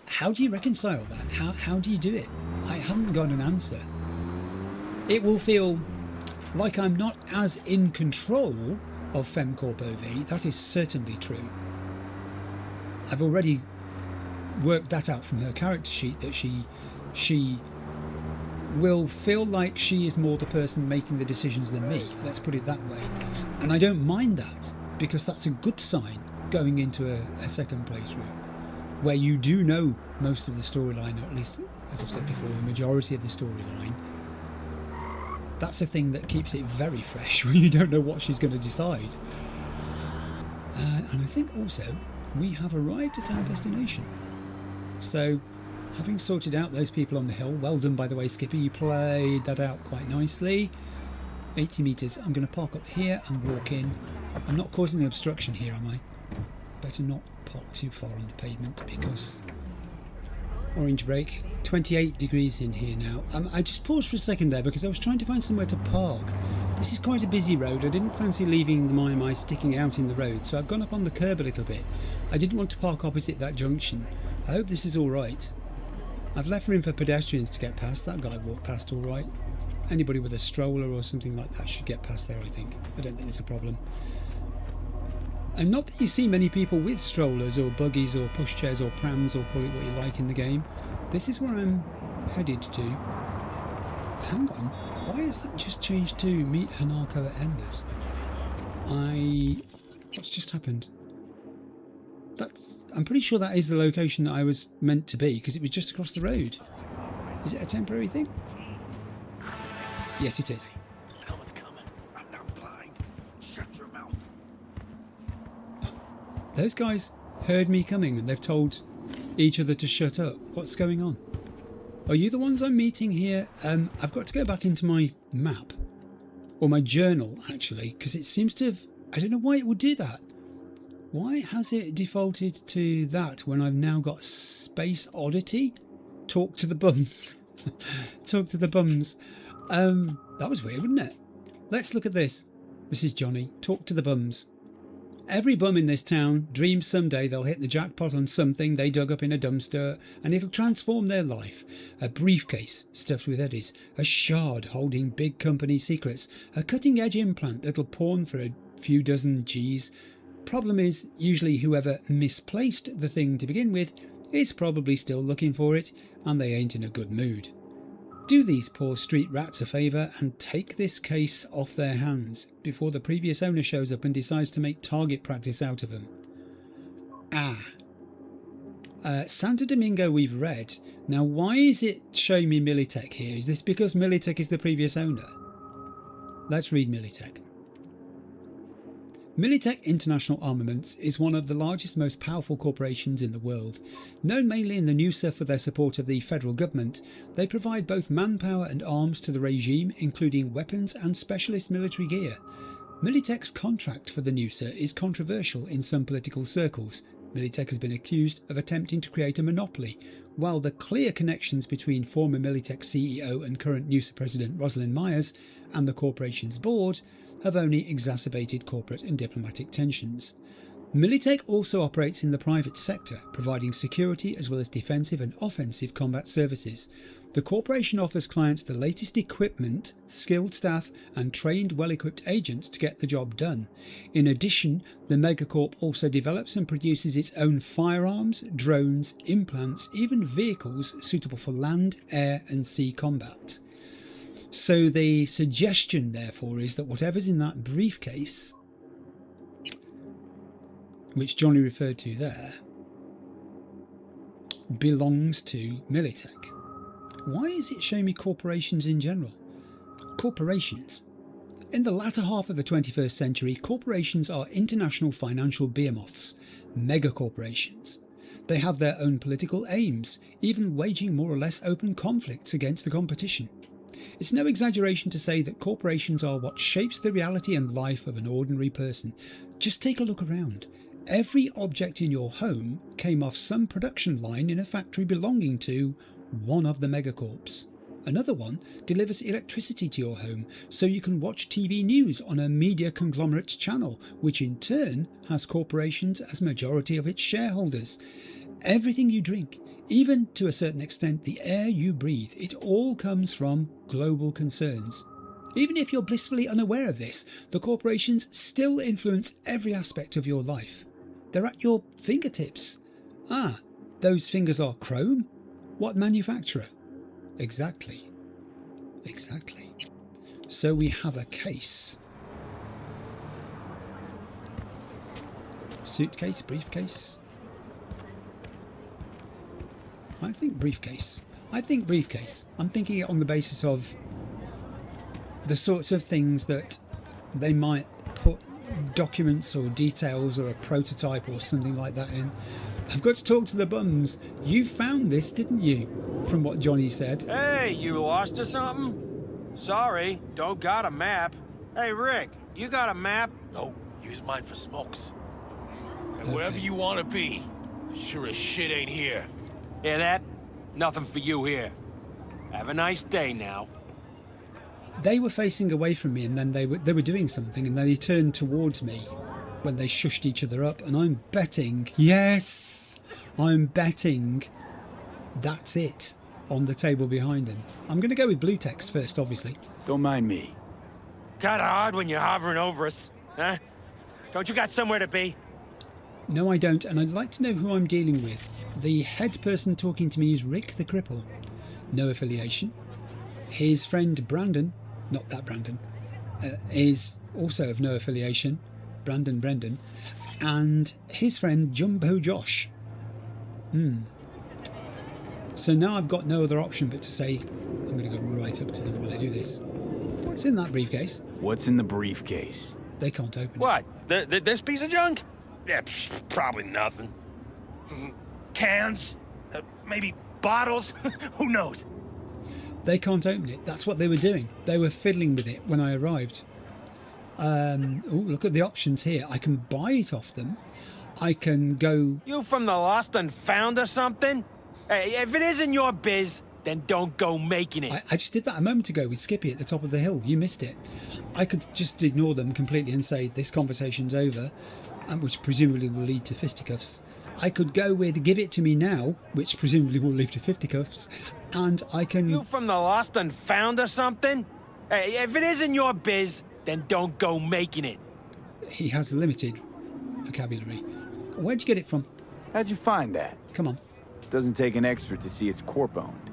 how do you reconcile that? How do you do it? I haven't got an answer. It will feel like I'm not as in control of FemCorpo V. That is certainly true. I've already worked that out from her character sheet, that she will feel like she is more the person making the decisions than me, let's put it that way. And I don't mind that, because that's a good sign going into a second playthrough, where you do know most of the storyline, or at least, as I've said before, the majority of the storyline. That's a thing that keeps it very fresh when you don't know what she's going to decide. And I think also we have arrived at our destination. So, having sorted out those people on the hill, well done by the way, Skippy, you played that out quite nicely. 80 metres, I'm going to park up here and walk in. I'm not causing the obstruction here, am I? Better not park too far on the pavement, because orange brake. 28 degrees in here now. I just paused for a second there because I was trying to find somewhere to park. This is quite a busy road. I didn't fancy leaving my sticking out in the road, so I've gone up on the curb a little bit. I didn't want to park opposite that junction. I hope this is alright. I've left room for pedestrians to get past. That guy walked past alright. Anybody with a stroller or something like that should get past there, I think. I don't think it's a problem. And not that you see many people with strollers or buggies or pushchairs or prams, or call it what you like, in the game. This is where I'm headed to. Hang on, why has that just changed to meet Hanako at Embers? What's just happened? I'm pretty sure that is the location that I was meant to be, because it was just across the road. Is it a temporary thing? Yes, it is. Someone's coming. I'm not blind. Shut your mouth. Those guys heard me coming and they've told each other to shut up. What's going on? Are you the ones I'm meeting here? I've got to go back into my map, or my journal actually, because it seems to have, I don't know why it would do that. Why has it defaulted to that when I've now got Space Oddity? Talk to the bums. Talk to the bums. That was weird, wasn't it? Let's look at this. This is Johnny. Talk to the bums. Every bum in this town dreams someday they'll hit the jackpot on something they dug up in a dumpster and it'll transform their life. A briefcase stuffed with eddies, a shard holding big company secrets, a cutting-edge implant that'll pawn for a few dozen G's. Problem is, usually whoever misplaced the thing to begin with is probably still looking for it and they ain't in a good mood. Do these poor street rats a favour and take this case off their hands before the previous owner shows up and decides to make target practice out of them. Santo Domingo we've read. Now why is it showing me Militech here? Is this because Militech is the previous owner? Let's read Militech. Militech International Armaments is one of the largest, most powerful corporations in the world. Known mainly in the NUSA for their support of the federal government, they provide both manpower and arms to the regime, including weapons and specialist military gear. Militech's contract for the NUSA is controversial in some political circles. Militech has been accused of attempting to create a monopoly, while the clear connections between former Militech CEO and current NUSA President Rosalind Myers and the corporation's board have only exacerbated corporate and diplomatic tensions. Militech also operates in the private sector, providing security as well as defensive and offensive combat services. The corporation offers clients the latest equipment, skilled staff and trained well-equipped agents to get the job done. In addition, the megacorp also develops and produces its own firearms, drones, implants, even vehicles suitable for land, air and sea combat. So the suggestion, therefore, is that whatever's in that briefcase, which Johnny referred to there, belongs to Militech. Why is it showing me corporations in general? Corporations. In the latter half of the 21st century, corporations are international financial behemoths, megacorporations. They have their own political aims, even waging more or less open conflicts against the competition. It's no exaggeration to say that corporations are what shapes the reality and life of an ordinary person. Just take a look around. Every object in your home came off some production line in a factory belonging to one of the megacorps. Another one delivers electricity to your home so you can watch TV news on a media conglomerate's channel, which in turn has corporations as majority of its shareholders. Everything you drink, even to a certain extent the air you breathe, it all comes from global concerns. Even if you're blissfully unaware of this, the corporations still influence every aspect of your life. They're at your fingertips. Those fingers are chrome? What manufacturer? Exactly. So we have a case. Suitcase, briefcase. I think briefcase. I'm thinking it on the basis of the sorts of things that they might put documents or details or a prototype or something like that in. I've got to talk to the bums. You found this, didn't you? From what Johnny said. Hey, you lost or something? Sorry, don't got a map. Hey, Rick, you got a map? No, use mine for smokes. And wherever you want to be, sure as shit ain't here. Hear that? Nothing for you here. Have a nice day now. They were facing away from me and then they were doing something and then they turned towards me when they shushed each other up, and I'm betting, yes, I'm betting that's it on the table behind him. I'm going to go with blue text first, obviously. Don't mind me. Kinda hard when you're hovering over us, huh? Don't you got somewhere to be? No, I don't, and I'd like to know who I'm dealing with. The head person talking to me is Rick the Cripple. No affiliation. His friend Brandon, not that Brandon, is also of no affiliation. Brendan, and his friend Jumbo Josh. So now I've got no other option but to say I'm going to go right up to them while I do this. What's in that briefcase? What's in the briefcase? They can't open it. What? This piece of junk? Yeah, probably nothing. Cans? Maybe bottles? Who knows? They can't open it. That's what they were doing. They were fiddling with it when I arrived. Look at the options here. I can buy it off them. I can go... You from the lost and found or something? Hey, if it isn't your biz, then don't go making it. I just did that a moment ago with Skippy at the top of the hill. You missed it. I could just ignore them completely and say this conversation's over which presumably will lead to fisticuffs. I could go with give it to me now, which presumably will lead to fisticuffs, and I can... You from the lost and found or something? Hey, if it isn't your biz, then don't go making it. He has limited vocabulary. Where'd you get it from? How'd you find that? Come on. Doesn't take an expert to see it's corp-owned.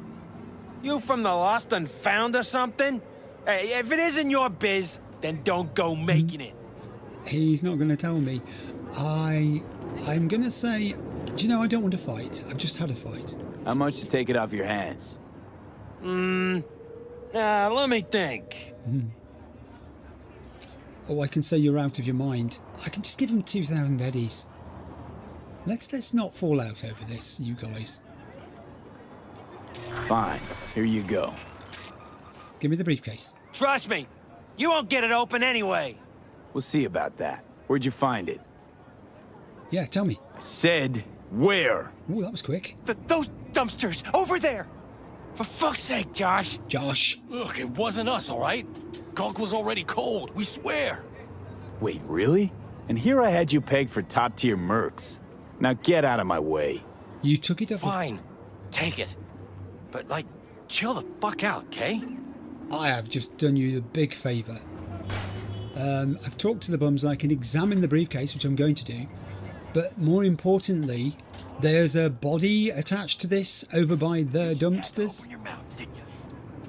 You from the lost and found or something? Hey, if it isn't your biz, then don't go making it. He's not going to tell me. I'm going to say, do you know, I don't want to fight. I've just had a fight. How much to take it off your hands? Let me think. Oh, I can say you're out of your mind. I can just give him 2,000 eddies. Let's not fall out over this, you guys. Fine. Here you go. Give me the briefcase. Trust me, you won't get it open anyway. We'll see about that. Where'd you find it? Yeah, tell me. I said, where? Ooh, that was quick. Those dumpsters, over there! For fuck's sake, Josh. Josh. Look, it wasn't us, all right? Gunk was already cold, we swear. Wait, really? And here I had you pegged for top-tier mercs. Now get out of my way. You took it off. Fine, take it. But, like, chill the fuck out, okay? I have just done you a big favour. I've talked to the bums. I can examine the briefcase, which I'm going to do. But more importantly, there's a body attached to this over by the dumpsters. Open your mouth, didn't you?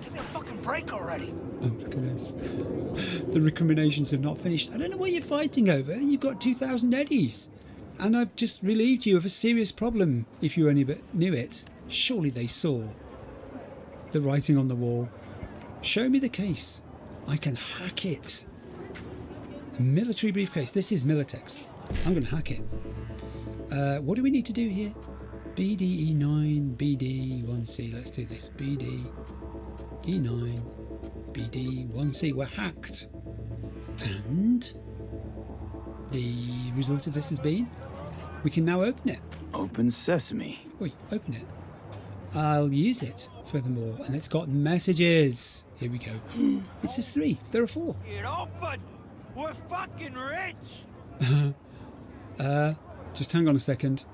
Give me a fucking break already. Oh, look at this. The recriminations have not finished. I don't know what you're fighting over. You've got 2,000 eddies. And I've just relieved you of a serious problem, if you only but knew it. Surely they saw the writing on the wall. Show me the case. I can hack it. A military briefcase. This is Militex. I'm going to hack it. What do we need to do here? BDE9, BD1C. Let's do this. BDE9, BD1C. We're hacked. And the result of this has been we can now open it. Open sesame. Oi, open it. I'll use it furthermore. And it's got messages. Here we go. It says 3. There are 4. Get open! We're fucking rich! Just hang on a second.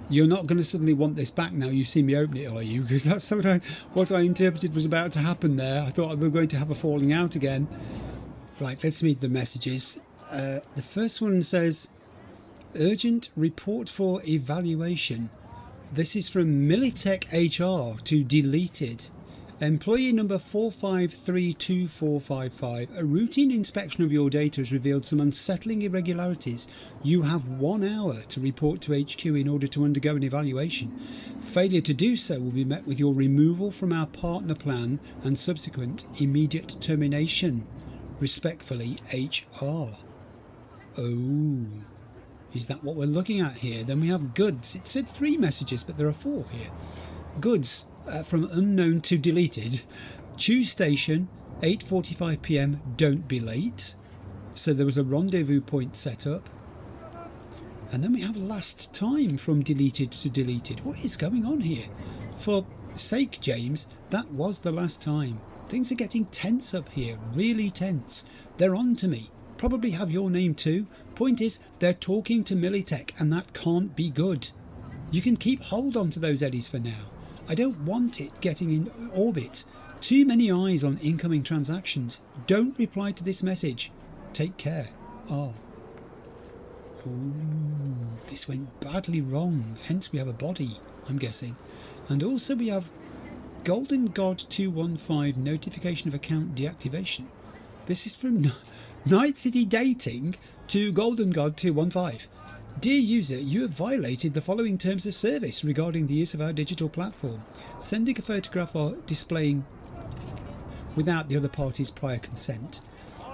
You're not going to suddenly want this back now you've seen me open it, are you? Because that's what I interpreted was about to happen there. I thought we were going to have a falling out again. Right, let's read the messages. The first one says, urgent report for evaluation. This is from Militech HR to deleted. Employee number 4532455. A routine inspection of your data has revealed some unsettling irregularities. You have 1 hour to report to HQ in order to undergo an evaluation. Failure to do so will be met with your removal from our partner plan and subsequent immediate termination. Respectfully, HR. Oh, is that what we're looking at here? Then we have goods. It said 3 messages, but there are 4 here. Goods. From unknown to deleted. Choose station, 8:45 PM, don't be late. So there was a rendezvous point set up. And then we have last time from deleted to deleted. What is going on here? For sake, James, that was the last time. Things are getting tense up here, really tense. They're on to me. Probably have your name too. Point is, they're talking to Militech and that can't be good. You can keep hold on to those eddies for now. I don't want it getting in orbit. Too many eyes on incoming transactions. Don't reply to this message. Take care. R. Oh, this went badly wrong. Hence we have a body, I'm guessing. And also we have Golden God 215 notification of account deactivation. This is from Night City Dating to Golden God 215. Dear user, you have violated the following terms of service regarding the use of our digital platform. Sending a photograph or displaying without the other party's prior consent.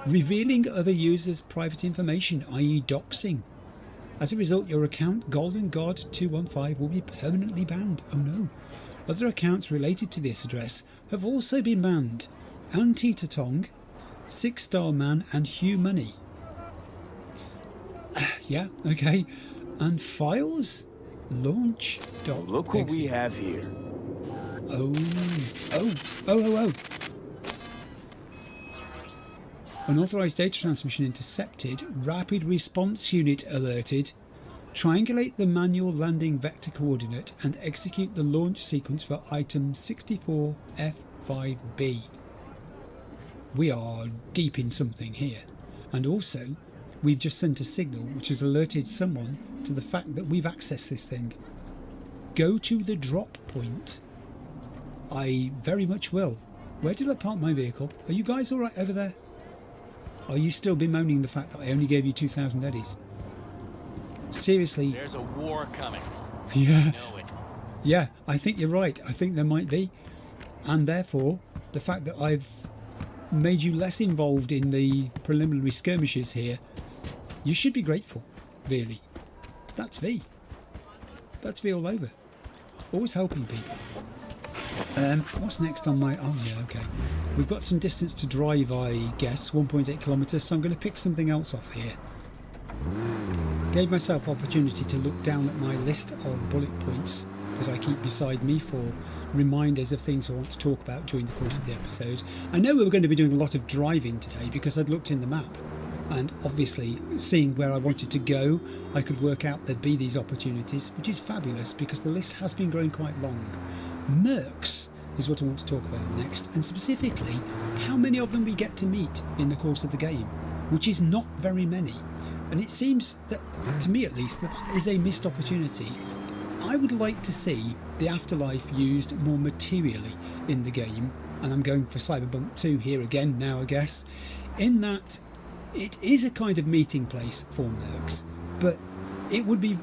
Revealing other users' private information, i.e. doxing. As a result, your account Golden God 215 will be permanently banned. Oh no. Other accounts related to this address have also been banned. Anti-Tatong, 6-Star Man and Hugh Money. Yeah, okay. And files? Launch. Look what we have here. Oh. Unauthorized data transmission intercepted. Rapid response unit alerted. Triangulate the manual landing vector coordinate and execute the launch sequence for item 64F5B. We are deep in something here. And also, we've just sent a signal which has alerted someone to the fact that we've accessed this thing. Go to the drop point. I very much will. Where did I park my vehicle? Are you guys alright over there? Are you still bemoaning the fact that I only gave you 2,000 eddies? Seriously. There's a war coming. Yeah. You know it. Yeah, I think you're right. I think there might be. And therefore, the fact that I've made you less involved in the preliminary skirmishes here, you should be grateful, really. That's V. That's V all over. Always helping people. What's next on my... Oh, yeah, okay. We've got some distance to drive, I guess, 1.8 kilometres, so I'm going to pick something else off here. Gave myself opportunity to look down at my list of bullet points that I keep beside me for reminders of things I want to talk about during the course of the episode. I know we were going to be doing a lot of driving today because I'd looked in the map, and obviously seeing where I wanted to go, I could work out there'd be these opportunities, which is fabulous because the list has been growing quite long. Mercs is what I want to talk about next, and specifically how many of them we get to meet in the course of the game, which is not very many. And it seems that, to me at least, that is a missed opportunity. I would like to see the afterlife used more materially in the game, and I'm going for Cyberpunk 2 here again now, I guess, in that it is a kind of meeting place for mercs, but it would be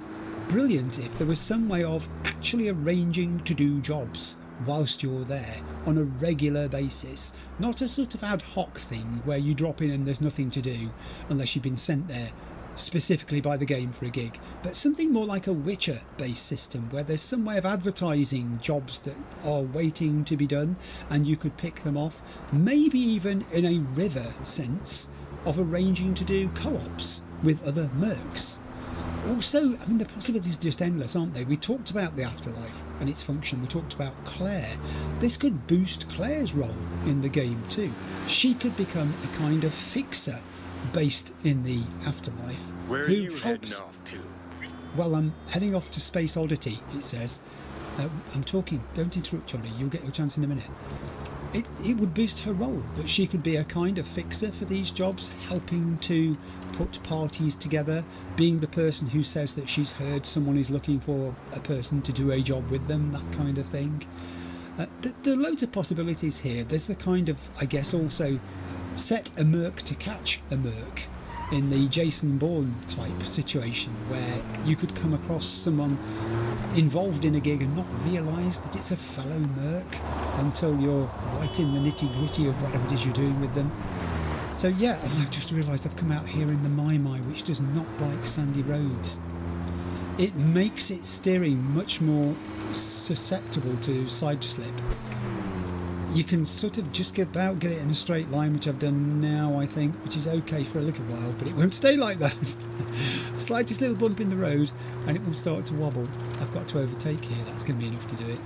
brilliant if there was some way of actually arranging to do jobs whilst you're there on a regular basis, not a sort of ad hoc thing where you drop in and there's nothing to do unless you've been sent there specifically by the game for a gig, but something more like a Witcher based system where there's some way of advertising jobs that are waiting to be done and you could pick them off, maybe even in a river sense of arranging to do co-ops with other mercs. Also, I mean, the possibilities are just endless, aren't they? We talked about the afterlife and its function. We talked about Claire. This could boost Claire's role in the game too. She could become a kind of fixer based in the afterlife. Where are you heading off to? Well, I'm heading off to Space Oddity, it says. I'm talking. Don't interrupt, Johnny. You'll get your chance in a minute. It would boost her role, that she could be a kind of fixer for these jobs, helping to put parties together, being the person who says that she's heard someone is looking for a person to do a job with them, that kind of thing. There are loads of possibilities here. There's the kind of, I guess, also set a merc to catch a merc in the Jason Bourne type situation where you could come across someone involved in a gig and not realise that it's a fellow merc until you're right in the nitty-gritty of whatever it is you're doing with them. So yeah, I've just realised I've come out here in the Mai, which does not like sandy roads. It makes its steering much more susceptible to side slip. You can sort of just get it in a straight line, which I've done now, I think, which is okay for a little while, but it won't stay like that. Slightest little bump in the road and it will start to wobble. I've got to overtake here, that's going to be enough to do it.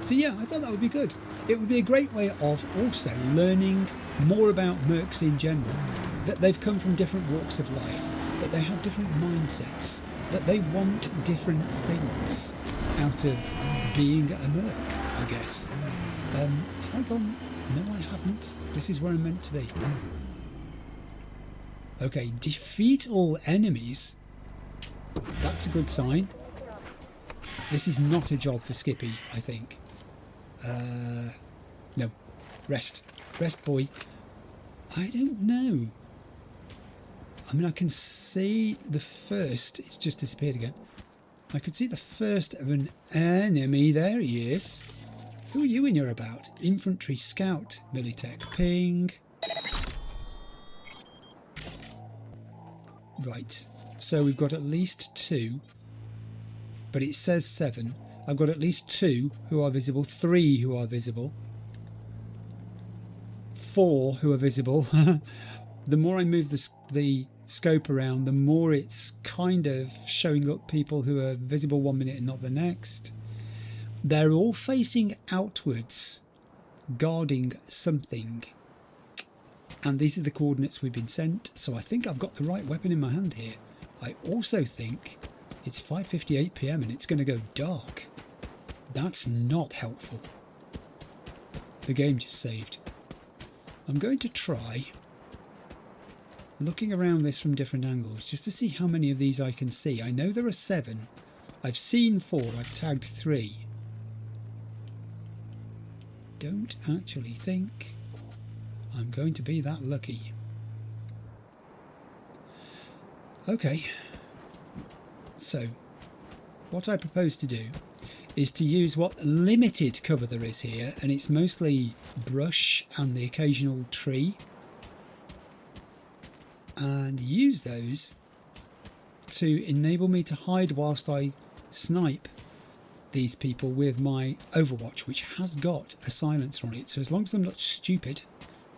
So yeah, I thought that would be good. It would be a great way of also learning more about mercs in general, that they've come from different walks of life, that they have different mindsets, that they want different things out of being a merc, I guess. Have I gone? No, I haven't. This is where I'm meant to be. Okay, defeat all enemies. That's a good sign. This is not a job for Skippy, I think. No. Rest. Rest, boy. I don't know. I mean, I can see the first... It's just disappeared again. I can see the first of an enemy. There he is. Who are you when you're about? Infantry Scout. Militech. Ping. Right. So we've got at least 2. But it says 7. I've got at least 2 who are visible. 3 who are visible. 4 who are visible. The more I move the scope around, the more it's kind of showing up people who are visible 1 minute and not the next. They're all facing outwards, guarding something. And these are the coordinates we've been sent, so I think I've got the right weapon in my hand here. I also think it's 5:58 PM and it's going to go dark. That's not helpful. The game just saved. I'm going to try looking around this from different angles just to see how many of these I can see. I know there are 7. I've seen 4. I've tagged 3. Don't actually think I'm going to be that lucky. Okay. So, what I propose to do is to use what limited cover there is here, and it's mostly brush and the occasional tree, and use those to enable me to hide whilst I snipe these people with my Overwatch, which has got a silencer on it, so as long as I'm not stupid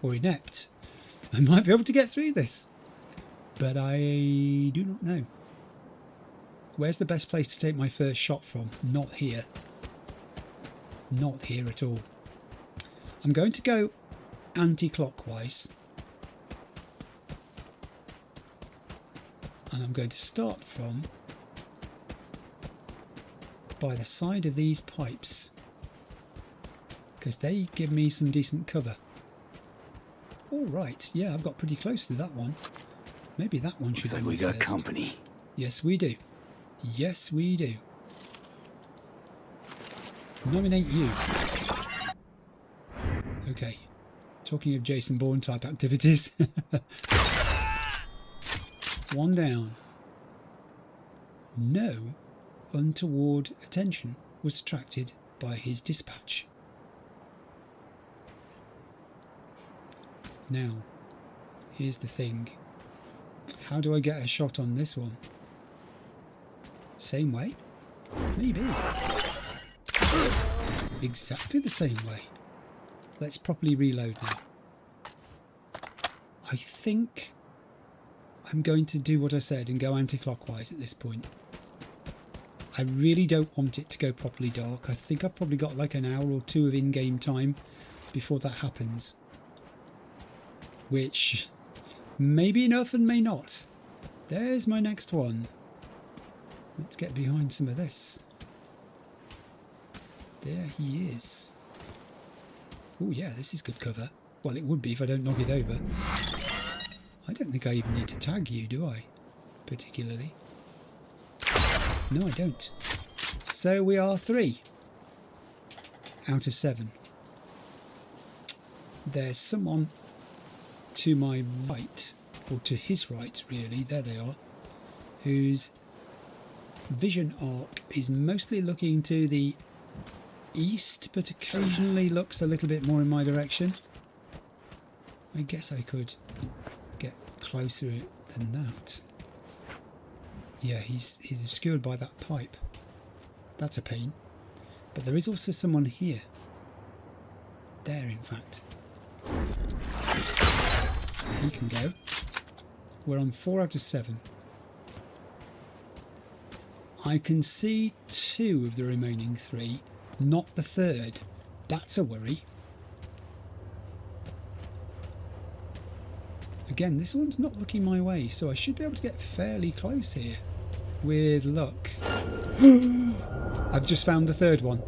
or inept, I might be able to get through this, but I do not know. Where's the best place to take my first shot from? Not here. Not here at all. I'm going to go anti-clockwise. And I'm going to start from by the side of these pipes, because they give me some decent cover. All right, yeah, I've got pretty close to that one. Maybe that one should be Looks like we got company. Yes, we do. Yes, we do. Nominate you. Okay. Talking of Jason Bourne type activities. One down. No untoward attention was attracted by his dispatch. Now, here's the thing. How do I get a shot on this one? Same way? Maybe. Exactly the same way. Let's properly reload now. I think I'm going to do what I said and go anti-clockwise at this point. I really don't want it to go properly dark. I think I've probably got like an hour or 2 of in-game time before that happens. Which may be enough and may not. There's my next one. Let's get behind some of this. There he is. Oh yeah, this is good cover. Well, it would be if I don't knock it over. I don't think I even need to tag you, do I? Particularly. No, I don't. So we are 3 out of 7. There's someone to my right, or to his right really, there they are, whose vision arc is mostly looking to the east, but occasionally looks a little bit more in my direction. I guess I could get closer than that. Yeah, he's obscured by that pipe. That's a pain. But there is also someone here. There, in fact. He can go. We're on 4 out of 7. I can see 2 of the remaining 3, not the 3rd. That's a worry. Again, this one's not looking my way, so I should be able to get fairly close here. With luck. I've just found the 3rd one.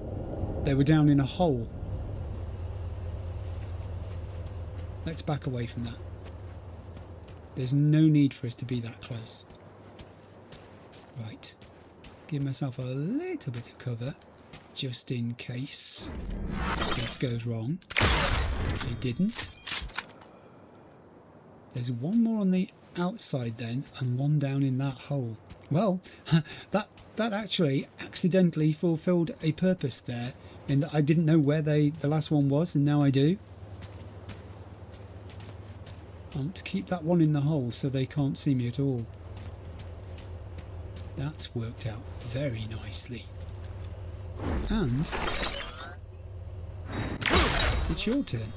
They were down in a hole. Let's back away from that. There's no need for us to be that close. Right. Give myself a little bit of cover, just in case this goes wrong. It didn't. There's one more on the outside then, and one down in that hole. Well, that actually accidentally fulfilled a purpose there, in that I didn't know where the last one was, and now I do. I want to keep that one in the hole so they can't see me at all. That's worked out very nicely. And it's your turn.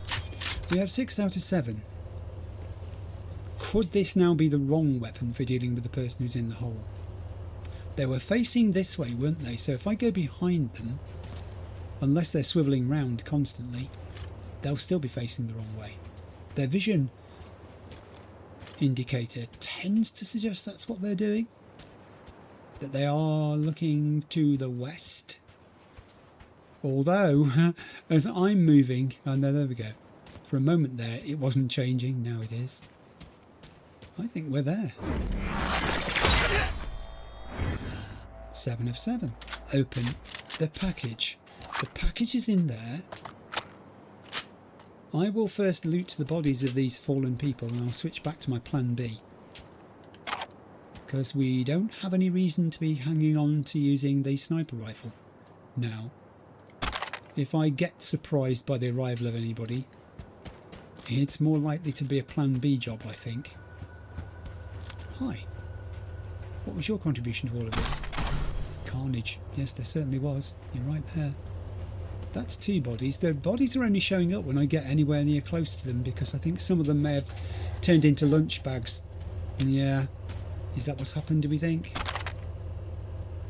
We have 6 out of 7. Could this now be the wrong weapon for dealing with the person who's in the hole? They were facing this way, weren't they? So if I go behind them, unless they're swivelling round constantly, they'll still be facing the wrong way. Their vision indicator tends to suggest that's what they're doing. That they are looking to the west. Although, as I'm moving, and there we go. For a moment there, it wasn't changing. Now it is. I think we're there. 7 of 7. Open the package. The package is in there. I will first loot the bodies of these fallen people and I'll switch back to my plan B. Because we don't have any reason to be hanging on to using the sniper rifle now. If I get surprised by the arrival of anybody, it's more likely to be a plan B job, I think. Hi. What was your contribution to all of this? Carnage. Yes, there certainly was. You're right there. That's 2 bodies. Their bodies are only showing up when I get anywhere near close to them because I think some of them may have turned into lunch bags. Yeah. Is that what's happened, do we think?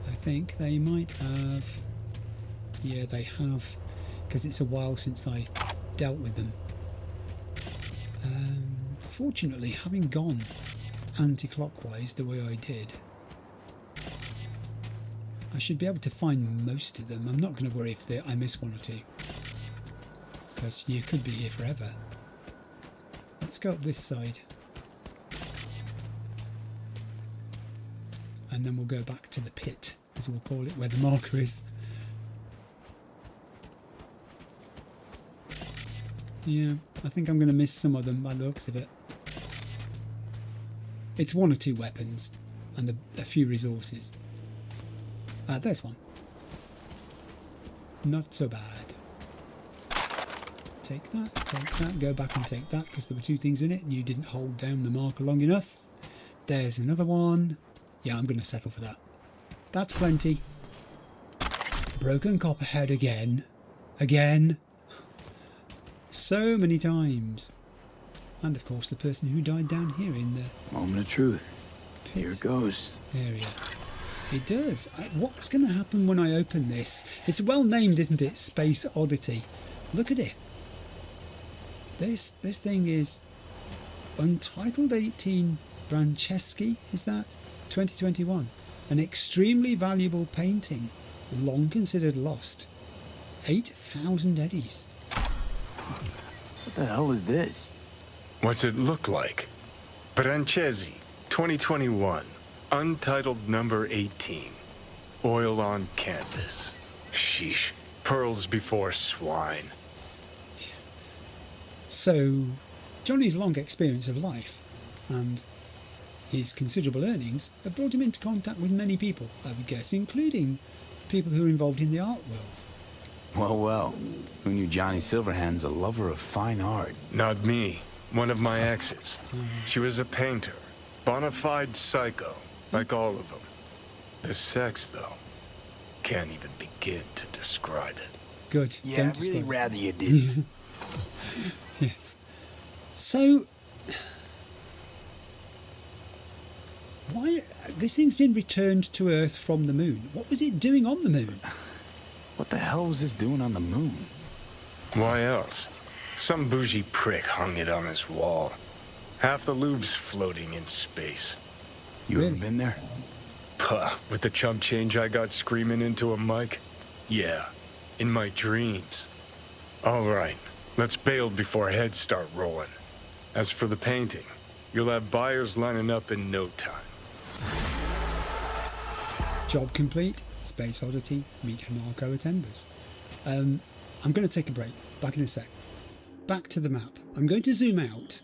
I think they might have. Yeah, they have. Because it's a while since I dealt with them. Fortunately, having gone anti-clockwise the way I did, I should be able to find most of them. I'm not going to worry if I miss 1 or 2. Because you could be here forever. Let's go up this side. And then we'll go back to the pit, as we'll call it, where the marker is. Yeah, I think I'm going to miss some of them by the looks of it. It's 1 or 2 weapons and a few resources. There's one. Not so bad. Take that, go back and take that because there were 2 things in it and you didn't hold down the marker long enough. There's another one. Yeah, I'm going to settle for that. That's plenty. Broken copperhead again. Again. So many times. And of course the person who died down here in the moment of truth. Pit Here it goes. area. It does. What's going to happen when I open this? It's well named, isn't it? Space Oddity. Look at it. This thing is Untitled 18 Brancheski, is that? 2021. An extremely valuable painting, long considered lost. 8,000 eddies. What the hell is this? What's it look like? Branchesi, 2021. Untitled number 18. Oil on canvas. Sheesh. Pearls before swine. So, Johnny's long experience of life and his considerable earnings have brought him into contact with many people, I would guess, including people who are involved in the art world. Well. Who knew Johnny Silverhand's a lover of fine art? Not me. One of my exes. She was a painter. Bona fide psycho, like all of them. The sex, though, can't even begin to describe it. Good. Yeah, Don't I'd really describe rather you didn't. Yes. So, why this thing's been returned to Earth from the moon? What was it doing on the moon? What the hell was this doing on the moon? Why else? Some bougie prick hung it on his wall. Half the Louvre's floating in space. You ever been there? Puh, with the chump change I got screaming into a mic? Yeah, in my dreams. All right, let's bail before heads start rolling. As for the painting, you'll have buyers lining up in no time. Job complete. Space Oddity. Meet narco attenders. I'm going to take a break. Back in a sec. Back to the map. I'm going to zoom out.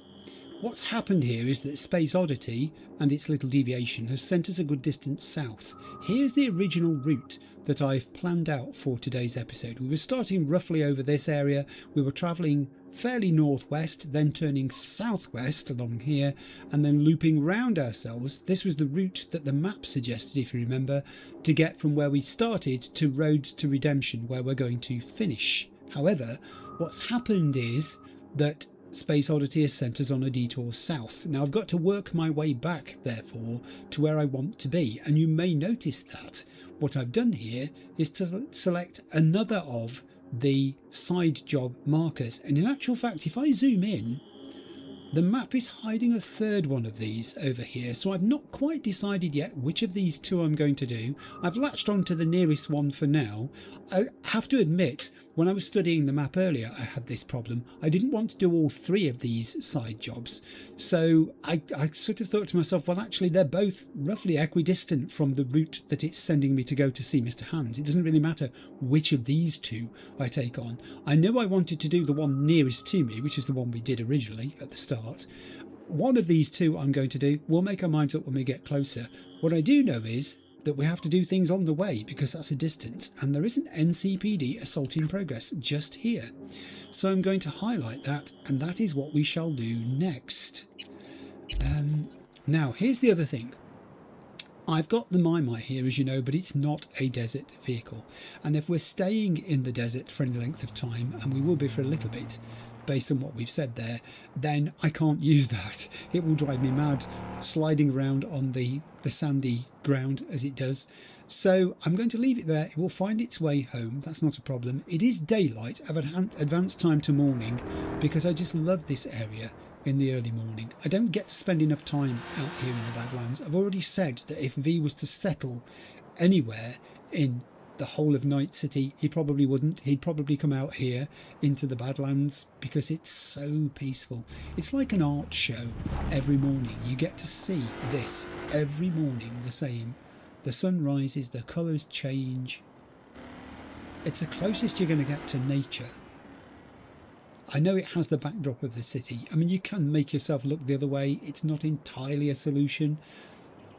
What's happened here is that Space Oddity and its little deviation has sent us a good distance south. Here's the original route that I've planned out for today's episode. We were starting roughly over this area. We were travelling fairly northwest, then turning southwest along here, and then looping round ourselves. This was the route that the map suggested, if you remember, to get from where we started to Roads to Redemption, where we're going to finish. However, what's happened is that Space Oddity has sent us on a detour south. Now I've got to work my way back, therefore, to where I want to be, and you may notice that what I've done here is to select another of the side job markers, and in actual fact, if I zoom in, The map is hiding a third one of these over here, so I've not quite decided yet which of these two I'm going to do. I've latched on to the nearest one for now. I have to admit, when I was studying the map earlier, I had this problem. I didn't want to do all three of these side jobs, so I sort of thought to myself, well, actually, they're both roughly equidistant from the route that it's sending me to go to see Mr. Hands. It doesn't really matter which of these two I take on. I know I wanted to do the one nearest to me, which is the one we did originally at the start. One of these two I'm going to do. We'll make our minds up when we get closer. What I do know is that we have to do things on the way because that's a distance, and there is an NCPD assault in progress just here. So I'm going to highlight that, and that is what we shall do next. Now, here's the other thing. I've got the My here, as you know, but it's not a desert vehicle. And if we're staying in the desert for any length of time, and we will be for a little bit, based on what we've said there, then I can't use that. It will drive me mad sliding around on the sandy ground as it does. So I'm going to leave it there. It will find its way home. That's not a problem. It is daylight. I've advanced time to morning because I just love this area in the early morning. I don't get to spend enough time out here in the Badlands. I've already said that if V was to settle anywhere in the whole of Night City, he probably wouldn't. He'd probably come out here into the Badlands because it's so peaceful. It's like an art show every morning. You get to see this every morning the same. The sun rises, the colours change. It's the closest you're going to get to nature. I know it has the backdrop of the city. I mean, you can make yourself look the other way. It's not entirely a solution.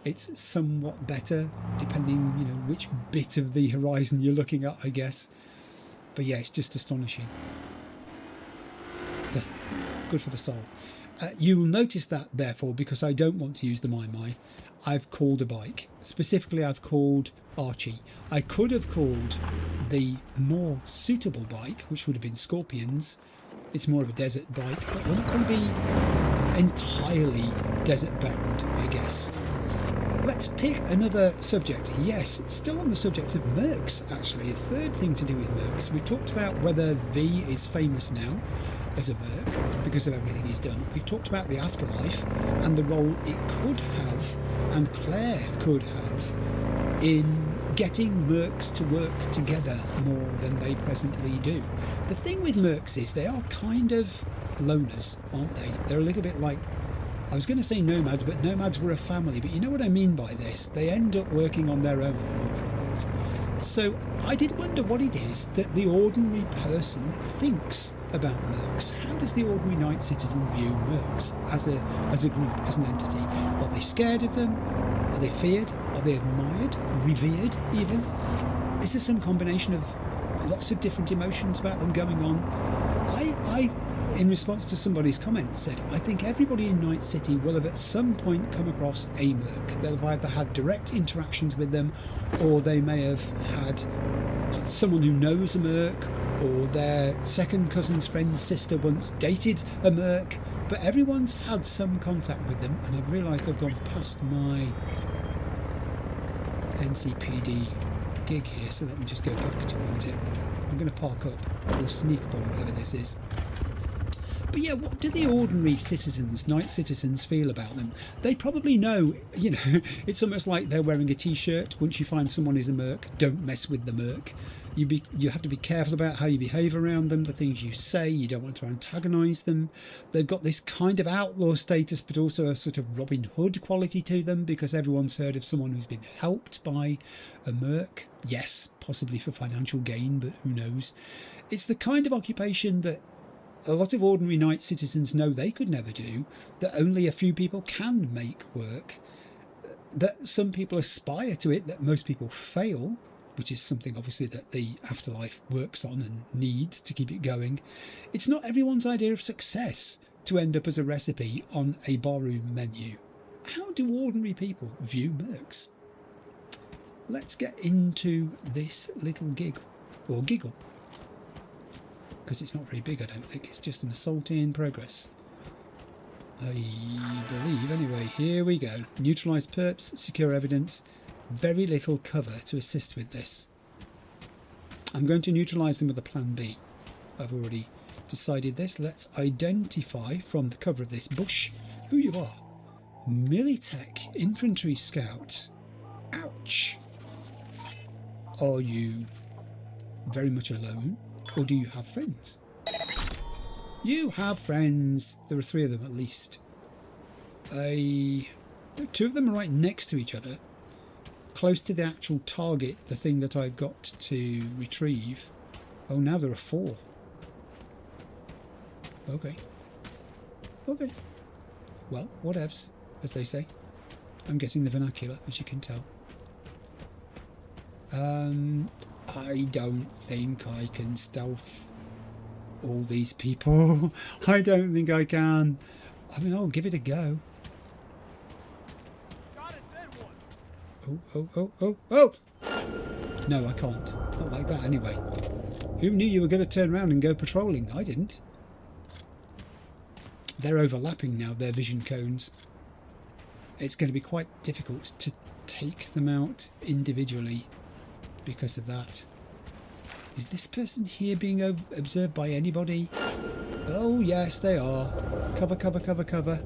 It's somewhat better, depending, you know, which bit of the horizon you're looking at, I guess. But yeah, it's just astonishing. Good for the soul. You'll notice that, therefore, because I don't want to use the My, I've called a bike. Specifically, I've called Archie. I could have called the more suitable bike, which would have been Scorpion's. It's more of a desert bike, but we're not going to be entirely desert bound, I guess. Let's pick another subject. Yes, still on the subject of mercs, actually. A third thing to do with mercs. We've talked about whether V is famous now as a merc because of everything he's done. We've talked about the afterlife and the role it could have, and Claire could have, in getting mercs to work together more than they presently do. The thing with mercs is they are kind of loners, aren't they? They're a little bit like, I was going to say nomads, but nomads were a family, but you know what I mean by this. They end up working on their own an awful lot. So I did wonder what it is that the ordinary person thinks about mercs. How does the ordinary night citizen view mercs as a group, as an entity? Are they scared of them? Are they feared? Are they admired? Revered, even? Is there some combination of lots of different emotions about them going on? I in response to somebody's comment, said, I think everybody in Night City will have at some point come across a merc. They'll have either had direct interactions with them, or they may have had someone who knows a merc, or their second cousin's friend's sister once dated a merc, but everyone's had some contact with them, and I've realised I've gone past my NCPD gig here, so let me just go back towards it. I'm going to park up, or sneak up on whatever this is. But yeah, what do the ordinary citizens, night citizens, feel about them? They probably know, you know, it's almost like they're wearing a t-shirt. Once you find someone is a merc, don't mess with the merc. You have to be careful about how you behave around them, the things you say. You don't want to antagonise them. They've got this kind of outlaw status, but also a sort of Robin Hood quality to them, because everyone's heard of someone who's been helped by a merc. Yes, possibly for financial gain, but who knows? It's the kind of occupation that a lot of ordinary night citizens know they could never do, that only a few people can make work, that some people aspire to it, that most people fail, which is something obviously that the afterlife works on and needs to keep it going. It's not everyone's idea of success to end up as a recipe on a barroom menu. How do ordinary people view mercs? Let's get into this little giggle, or giggle. Because it's not very big, I don't think. It's just an assault in progress. I believe. Anyway, here we go. Neutralise perps, secure evidence. Very little cover to assist with this. I'm going to neutralise them with a plan B. I've already decided this. Let's identify from the cover of this bush who you are. Militech infantry scout. Ouch. Are you very much alone, or do you have friends? You have friends. There are 3 of them at least. Two of them are right next to each other, close to the actual target, the thing that I've got to retrieve. Oh, now there are 4. Okay. Okay. Well, whatevs, as they say. I'm getting the vernacular, as you can tell. I don't think I can stealth all these people. I don't think I can. I mean, I'll give it a go. Oh! No, I can't. Not like that, anyway. Who knew you were going to turn around and go patrolling? I didn't. They're overlapping now, their vision cones. It's going to be quite difficult to take them out individually because of that. Is this person here being observed by anybody? Oh, yes, they are. Cover, cover, cover, cover.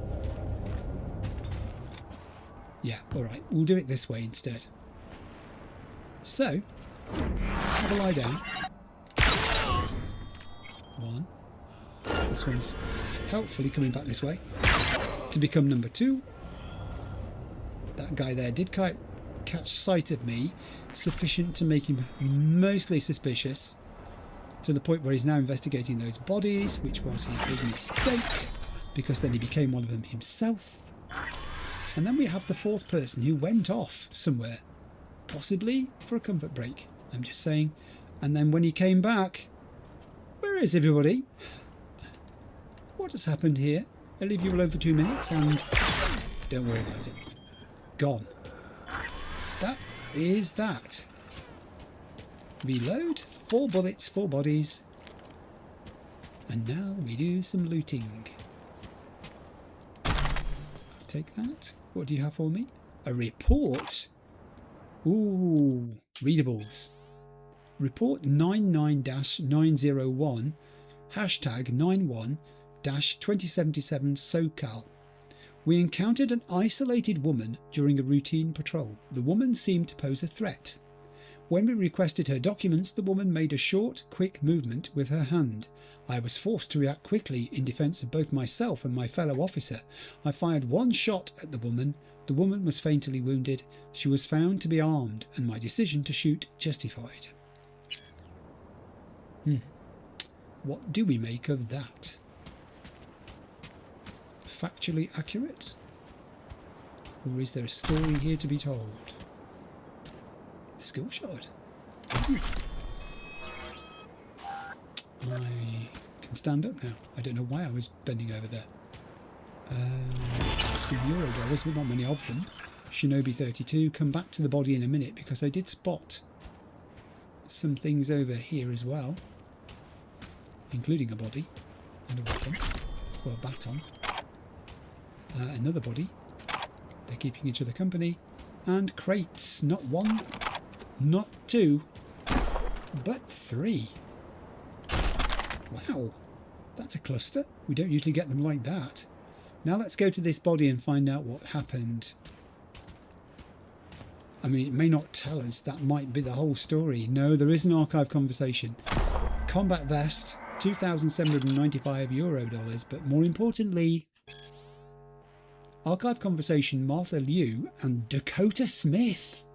Yeah, alright, we'll do it this way instead. So, have a lie down. 1. This one's helpfully coming back this way to become number 2. That guy there did catch sight of me, sufficient to make him mostly suspicious, to the point where he's now investigating those bodies, which was his big mistake, because then he became one of them himself. And then we have the 4th person who went off somewhere, possibly for a comfort break, I'm just saying. And then when he came back, where is everybody? What has happened here? I'll leave you alone for 2 minutes and don't worry about it. Gone. That is that. Reload. 4 bullets, 4 bodies. And now we do some looting. I'll take that. What do you have for me? A report. Ooh, readables. Report 99-901 hashtag 91-2077 SoCal. We encountered an isolated woman during a routine patrol. The woman seemed to pose a threat. When we requested her documents, the woman made a short, quick movement with her hand. I was forced to react quickly in defence of both myself and my fellow officer. I fired 1 shot at the woman. The woman was fatally wounded. She was found to be armed, and my decision to shoot justified. What do we make of that? Factually accurate? Or is there a story here to be told? Skill shot. I can stand up now. I don't know why I was bending over there. Some $, but not many of them. Shinobi 32. Come back to the body in a minute because I did spot some things over here as well, including a body and a weapon. Well, a baton. Another body. They're keeping each other company. And crates. Not 1, not 2, but 3. Wow. That's a cluster. We don't usually get them like that. Now let's go to this body and find out what happened. I mean, it may not tell us. That might be the whole story. No, there is an archive conversation. Combat vest. €2,795, but more importantly, archive conversation Martha Liu and Dakota Smith.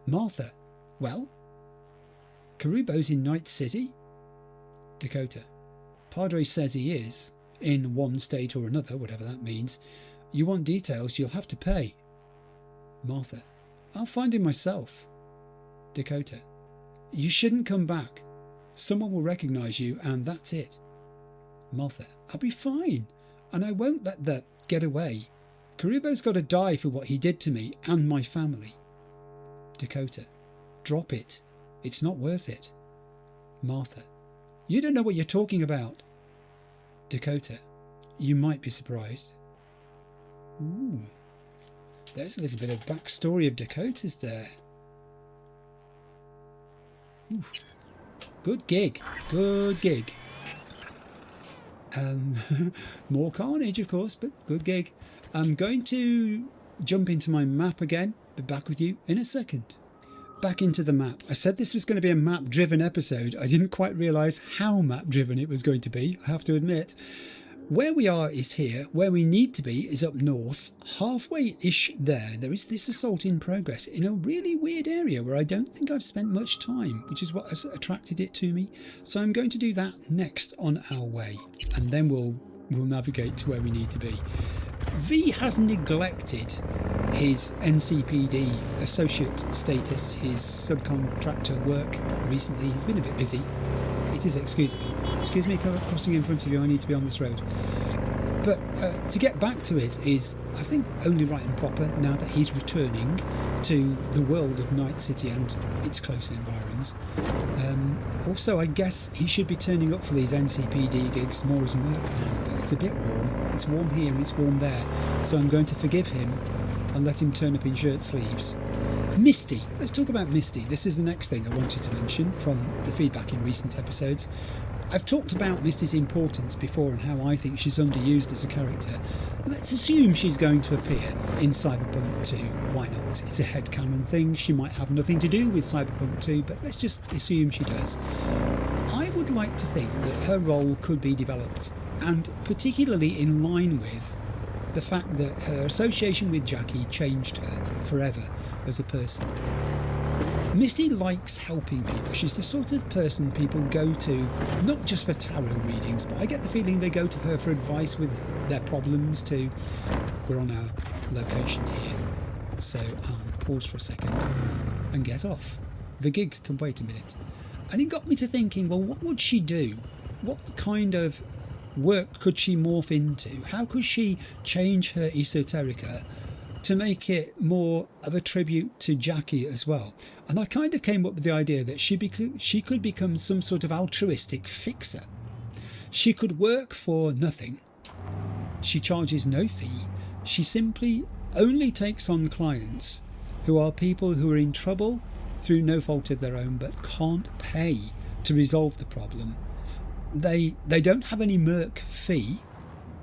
Martha, well, Karubo's in Night City? Dakota, Padre says he is, in one state or another, whatever that means. You want details, you'll have to pay. Martha, I'll find him myself. Dakota, you shouldn't come back. Someone will recognise you and that's it. Martha, I'll be fine. And I won't let that get away. Karubo's got to die for what he did to me and my family. Dakota, drop it. It's not worth it. Martha, you don't know what you're talking about. Dakota, you might be surprised. Ooh, there's a little bit of backstory of Dakota's there. Ooh. Good gig. Good gig. More carnage, of course, but good gig. I'm going to jump into my map again. Be back with you in a second. Back into the map. I said this was going to be a map-driven episode. I didn't quite realise how map-driven it was going to be, I have to admit. Where we are is here. Where we need to be is up north. Halfway-ish there is this assault in progress in a really weird area where I don't think I've spent much time, which is what has attracted it to me. So I'm going to do that next on our way, and then we'll navigate to where we need to be. V has neglected his NCPD associate status, his subcontractor work recently. He's been a bit busy. It is excusable. Excuse me crossing in front of you, I need to be on this road. But to get back to it is, I think, only right and proper now that he's returning to the world of Night City and its close environs. Also, I guess he should be turning up for these NCPD gigs more as merc now, but it's a bit warm. It's warm here and it's warm there, so I'm going to forgive him and let him turn up in shirt sleeves. Misty. Let's talk about Misty. This is the next thing I wanted to mention from the feedback in recent episodes. I've talked about Misty's importance before and how I think she's underused as a character. Let's assume she's going to appear in Cyberpunk 2. Why not? It's a headcanon thing. She might have nothing to do with Cyberpunk 2, but let's just assume she does. I would like to think that her role could be developed, and particularly in line with the fact that her association with Jackie changed her forever as a person. Misty likes helping people. She's the sort of person people go to, not just for tarot readings, but I get the feeling they go to her for advice with their problems too. We're on our location here, so I'll pause for a second and get off. The gig can wait a minute. And it got me to thinking, well, what would she do? What kind of work could she morph into? How could she change her esoterica to make it more of a tribute to Jackie as well? And I kind of came up with the idea that she could become some sort of altruistic fixer. She could work for nothing. She charges no fee. She simply only takes on clients who are people who are in trouble through no fault of their own but can't pay to resolve the problem. They don't have any merc fee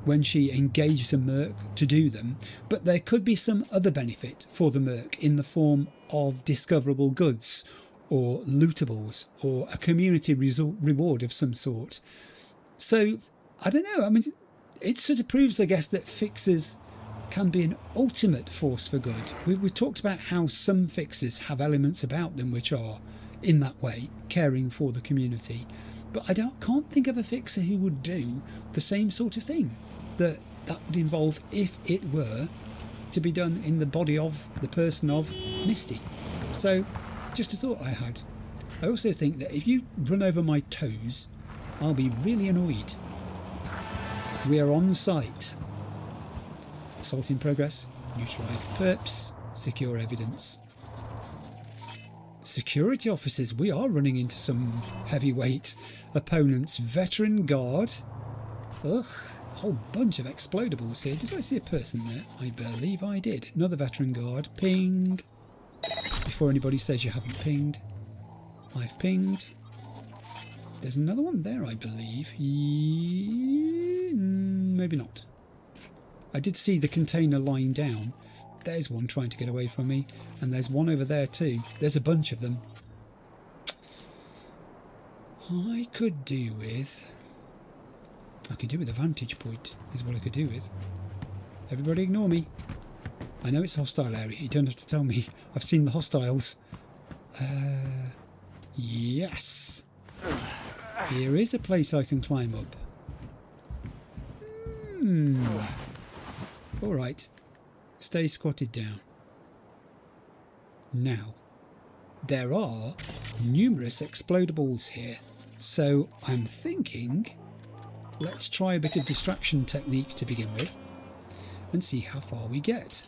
when she engages a merc to do them, but there could be some other benefit for the merc in the form of discoverable goods or lootables or a community reward of some sort. So, I don't know, I mean, it sort of proves, I guess, that fixers can be an ultimate force for good. We've talked about how some fixers have elements about them which are, in that way, caring for the community. But I can't think of a fixer who would do the same sort of thing that would involve if it were to be done in the body of the person of Misty. So, just a thought I had. I also think that if you run over my toes, I'll be really annoyed. We are on site. Assault in progress. Neutralise perps. Secure evidence. Security officers. We are running into some heavyweight opponents. Veteran guard. Ugh. Whole bunch of explodables here. Did I see a person there? I believe I did. Another veteran guard. Ping. Before anybody says you haven't pinged. I've pinged. There's another one there, I believe. Maybe not. I did see the container lying down. There's one trying to get away from me. And there's one over there too. There's a bunch of them. I could do with a vantage point, is what I could do with. Everybody ignore me. I know it's a hostile area, you don't have to tell me. I've seen the hostiles. Yes. Here is a place I can climb up. Alright. Stay squatted down. Now, there are numerous explodables here, so I'm thinking let's try a bit of distraction technique to begin with and see how far we get.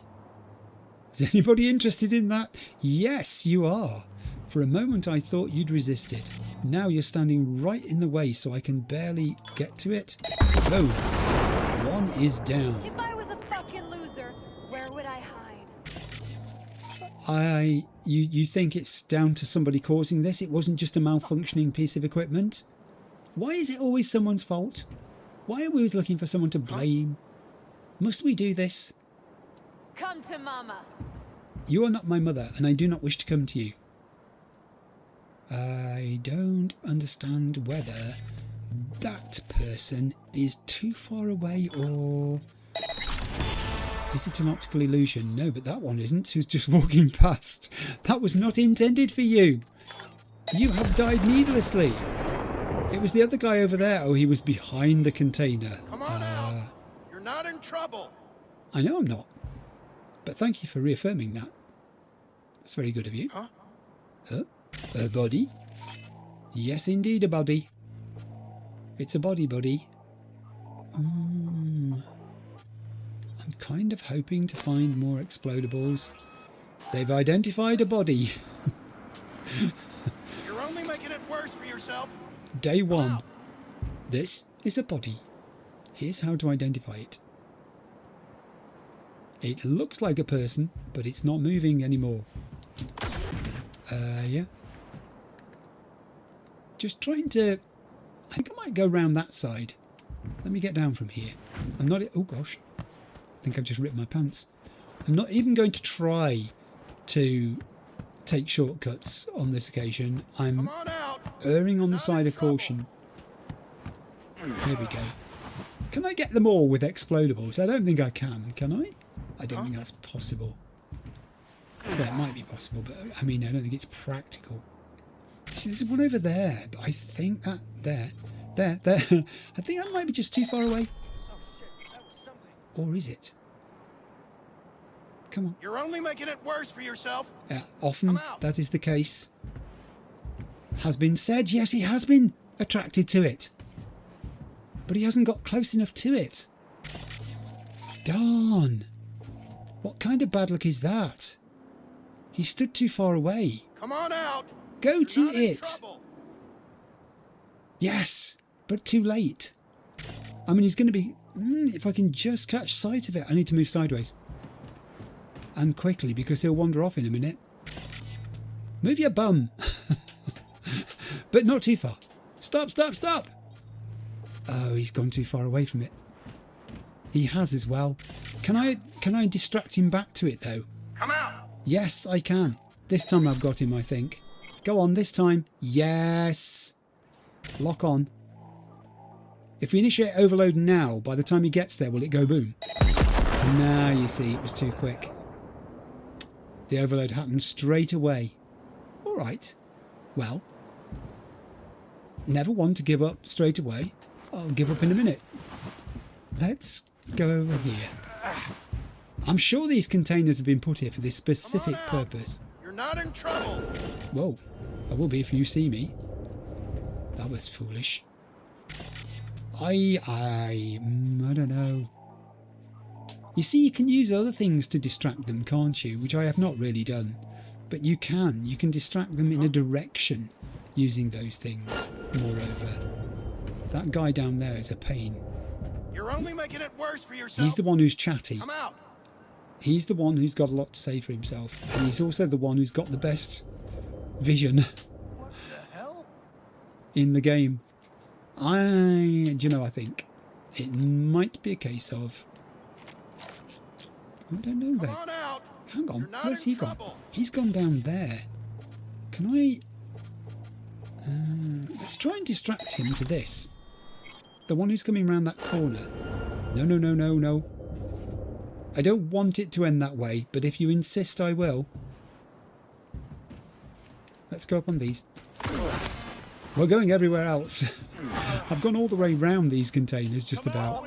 Is anybody interested in that? Yes, you are. For a moment I thought you'd resisted. Now you're standing right in the way so I can barely get to it. Boom. One is down. If I was a fucking loser, where would I hide? You think it's down to somebody causing this? It wasn't just a malfunctioning piece of equipment? Why is it always someone's fault? Why are we always looking for someone to blame? Must we do this? Come to Mama. You are not my mother, and I do not wish to come to you. I don't understand whether that person is too far away or... Is it an optical illusion? No, but that one isn't. Who's just walking past. That was not intended for you. You have died needlessly. It was the other guy over there. Oh, he was behind the container. Come on out. You're not in trouble. I know I'm not. But thank you for reaffirming that. That's very good of you. Huh? Huh? A body? Yes, indeed, a body. It's a body, buddy. I'm kind of hoping to find more explodables. They've identified a body. You're only making it worse for yourself. Day one. This is a body. Here's how to identify it. It looks like a person, but it's not moving anymore. Yeah. Just trying to... I think I might go round that side. Let me get down from here. I'm not... Oh, gosh. I think I've just ripped my pants. I'm not even going to try to take shortcuts on this occasion. I'm erring on the side of caution. Here we go. Can I get them all with explodables? I don't think I can I? I don't think that's possible. Well, it might be possible, but I mean, I don't think it's practical. See, there's one over there, but I think that there. I think that might be just too far away. Or is it? Come on. You're only making it worse for yourself. Often that is the case. Has been said, yes, he has been attracted to it. But he hasn't got close enough to it. Darn. What kind of bad luck is that? He stood too far away. Come on out. Go to it. Yes, but too late. I mean, he's going to be... if I can just catch sight of it, I need to move sideways. And quickly, because he'll wander off in a minute. Move your bum. But not too far. Stop, stop, stop. Oh, he's gone too far away from it. He has as well. Can I distract him back to it, though? Come out. Yes, I can. This time I've got him, I think. Go on, this time. Yes. Lock on. If we initiate overload now, by the time he gets there, will it go boom? Nah, you see, it was too quick. The overload happened straight away. All right. Well, never one to give up straight away. I'll give up in a minute. Let's go over here. I'm sure these containers have been put here for this specific purpose. You're not in trouble. Whoa. I will be if you see me. That was foolish. I don't know. You see, you can use other things to distract them, can't you? Which I have not really done. But you can. You can distract them in a direction using those things, moreover. That guy down there is a pain. You're only making it worse for yourself. He's the one who's chatty. Come out. He's the one who's got a lot to say for himself. And he's also the one who's got the best vision in the game. Do you know, I think it might be a case of... I don't know though. Hang on, where's he gone? He's gone down there. Can I... let's try and distract him to this. The one who's coming round that corner. No. I don't want it to end that way, but if you insist, I will. Let's go up on these. We're going everywhere else. I've gone all the way round these containers, just about.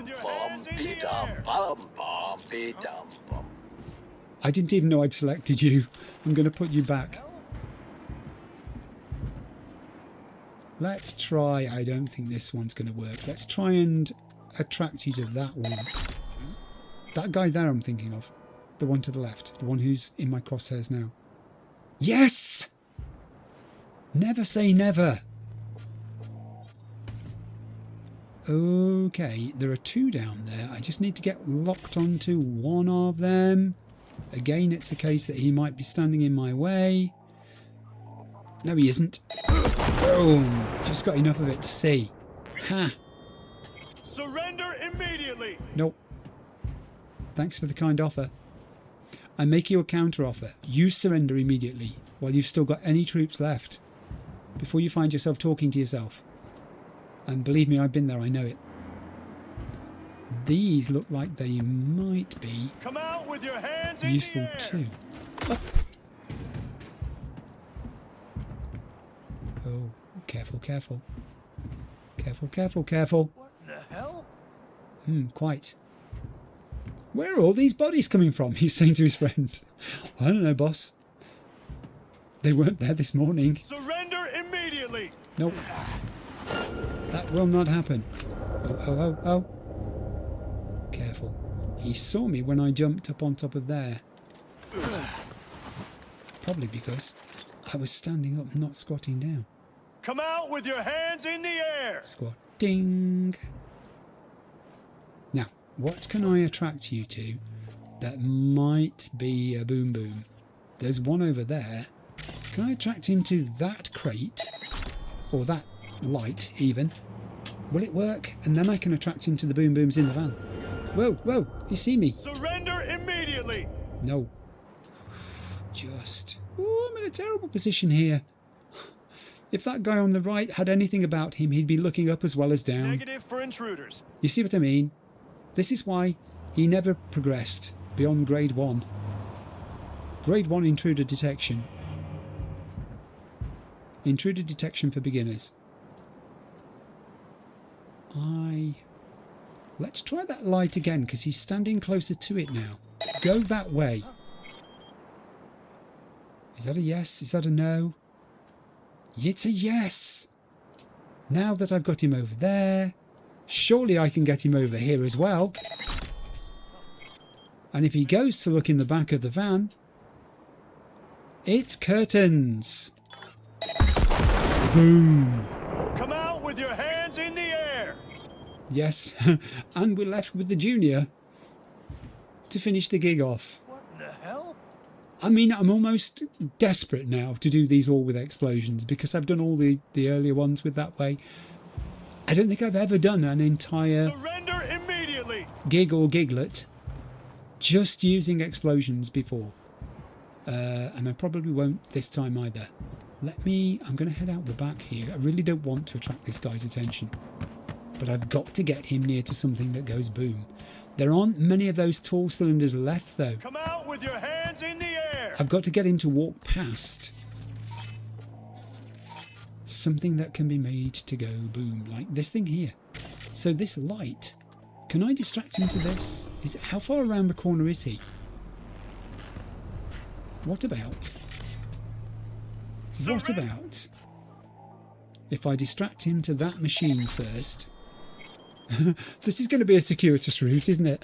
I didn't even know I'd selected you. I'm going to put you back. Let's try... I don't think this one's going to work. Let's try and attract you to that one. That guy there I'm thinking of. The one to the left. The one who's in my crosshairs now. Yes! Never say never. Okay, there are two down there. I just need to get locked onto one of them. Again, it's a case that he might be standing in my way. No, he isn't. Boom! Just got enough of it to see. Ha! Surrender Nope. Thanks for the kind offer. I make you a counter offer. You surrender immediately while you've still got any troops left, before you find yourself talking to yourself. And believe me, I've been there, I know it. These look like they might be Come out with your hands useful in the air. too. Oh. Oh, careful, careful. Careful, careful, careful. What the hell? Quite. Where are all these bodies coming from? He's saying to his friend. I don't know, boss. They weren't there this morning. Surrender immediately. Nope. That will not happen. Oh, oh, oh, oh. Careful. He saw me when I jumped up on top of there. Probably because I was standing up, not squatting down. Come out with your hands in the air. Squatting. Now, what can I attract you to that might be a boom boom? There's one over there. Can I attract him to that crate? Or that light, even? Will it work? And then I can attract him to the boom booms in the van. Whoa, whoa, you see me? Surrender immediately. No. Just. Oh, I'm in a terrible position here. If that guy on the right had anything about him, he'd be looking up as well as down. Negative for intruders. You see what I mean? This is why he never progressed beyond grade 1. Grade 1 intruder detection. Intruder detection for beginners. Let's try that light again, because he's standing closer to it now. Go that way. Is that a yes? Is that a no? It's a yes. Now that I've got him over there, surely I can get him over here as well. And if he goes to look in the back of the van, it's curtains. Boom. Come out with your hands in the air. Yes, and we're left with the junior to finish the gig off. What the hell? I mean, I'm almost desperate now to do these all with explosions, because I've done all the earlier ones with that way. I don't think I've ever done an entire Surrender immediately. gig or giglet just using explosions before. And I probably won't this time either. I'm going to head out the back here. I really don't want to attract this guy's attention, but I've got to get him near to something that goes boom. There aren't many of those tall cylinders left though. Come out with your hands in the air. I've got to get him to walk past something that can be made to go boom, like this thing here. So this light, can I distract him to this? How far around the corner is he? What about if I distract him to that machine first? This is going to be a circuitous route, isn't it?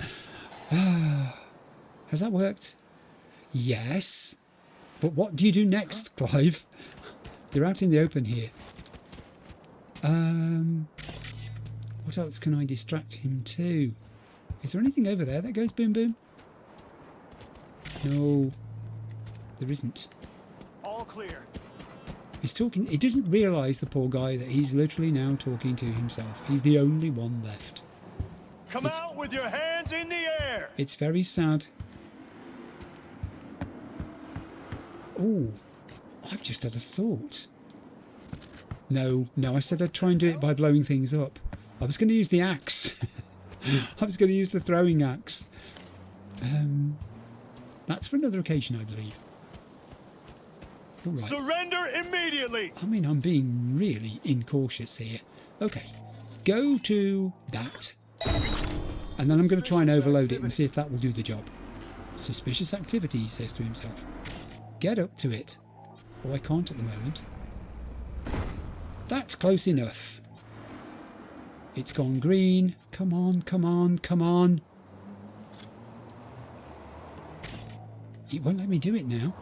Has that worked? Yes. But what do you do next, Clive? You're out in the open here. What else can I distract him to? Is there anything over there that goes boom boom? No, there isn't. All clear. He's talking. He doesn't realise, the poor guy, that he's literally now talking to himself. He's the only one left. Come out with your hands in the air. It's very sad. Oh, I've just had a thought. No, I said I'd try and do it by blowing things up. I was going to use the axe. I was going to use the throwing axe. That's for another occasion, I believe. All right. Surrender immediately. I mean, I'm being really incautious here. Okay, go to that. And then I'm going to try and overload it and see if that will do the job. Suspicious activity, he says to himself. Get up to it. Oh, I can't at the moment. That's close enough. It's gone green. Come on, come on, come on. It won't let me do it now.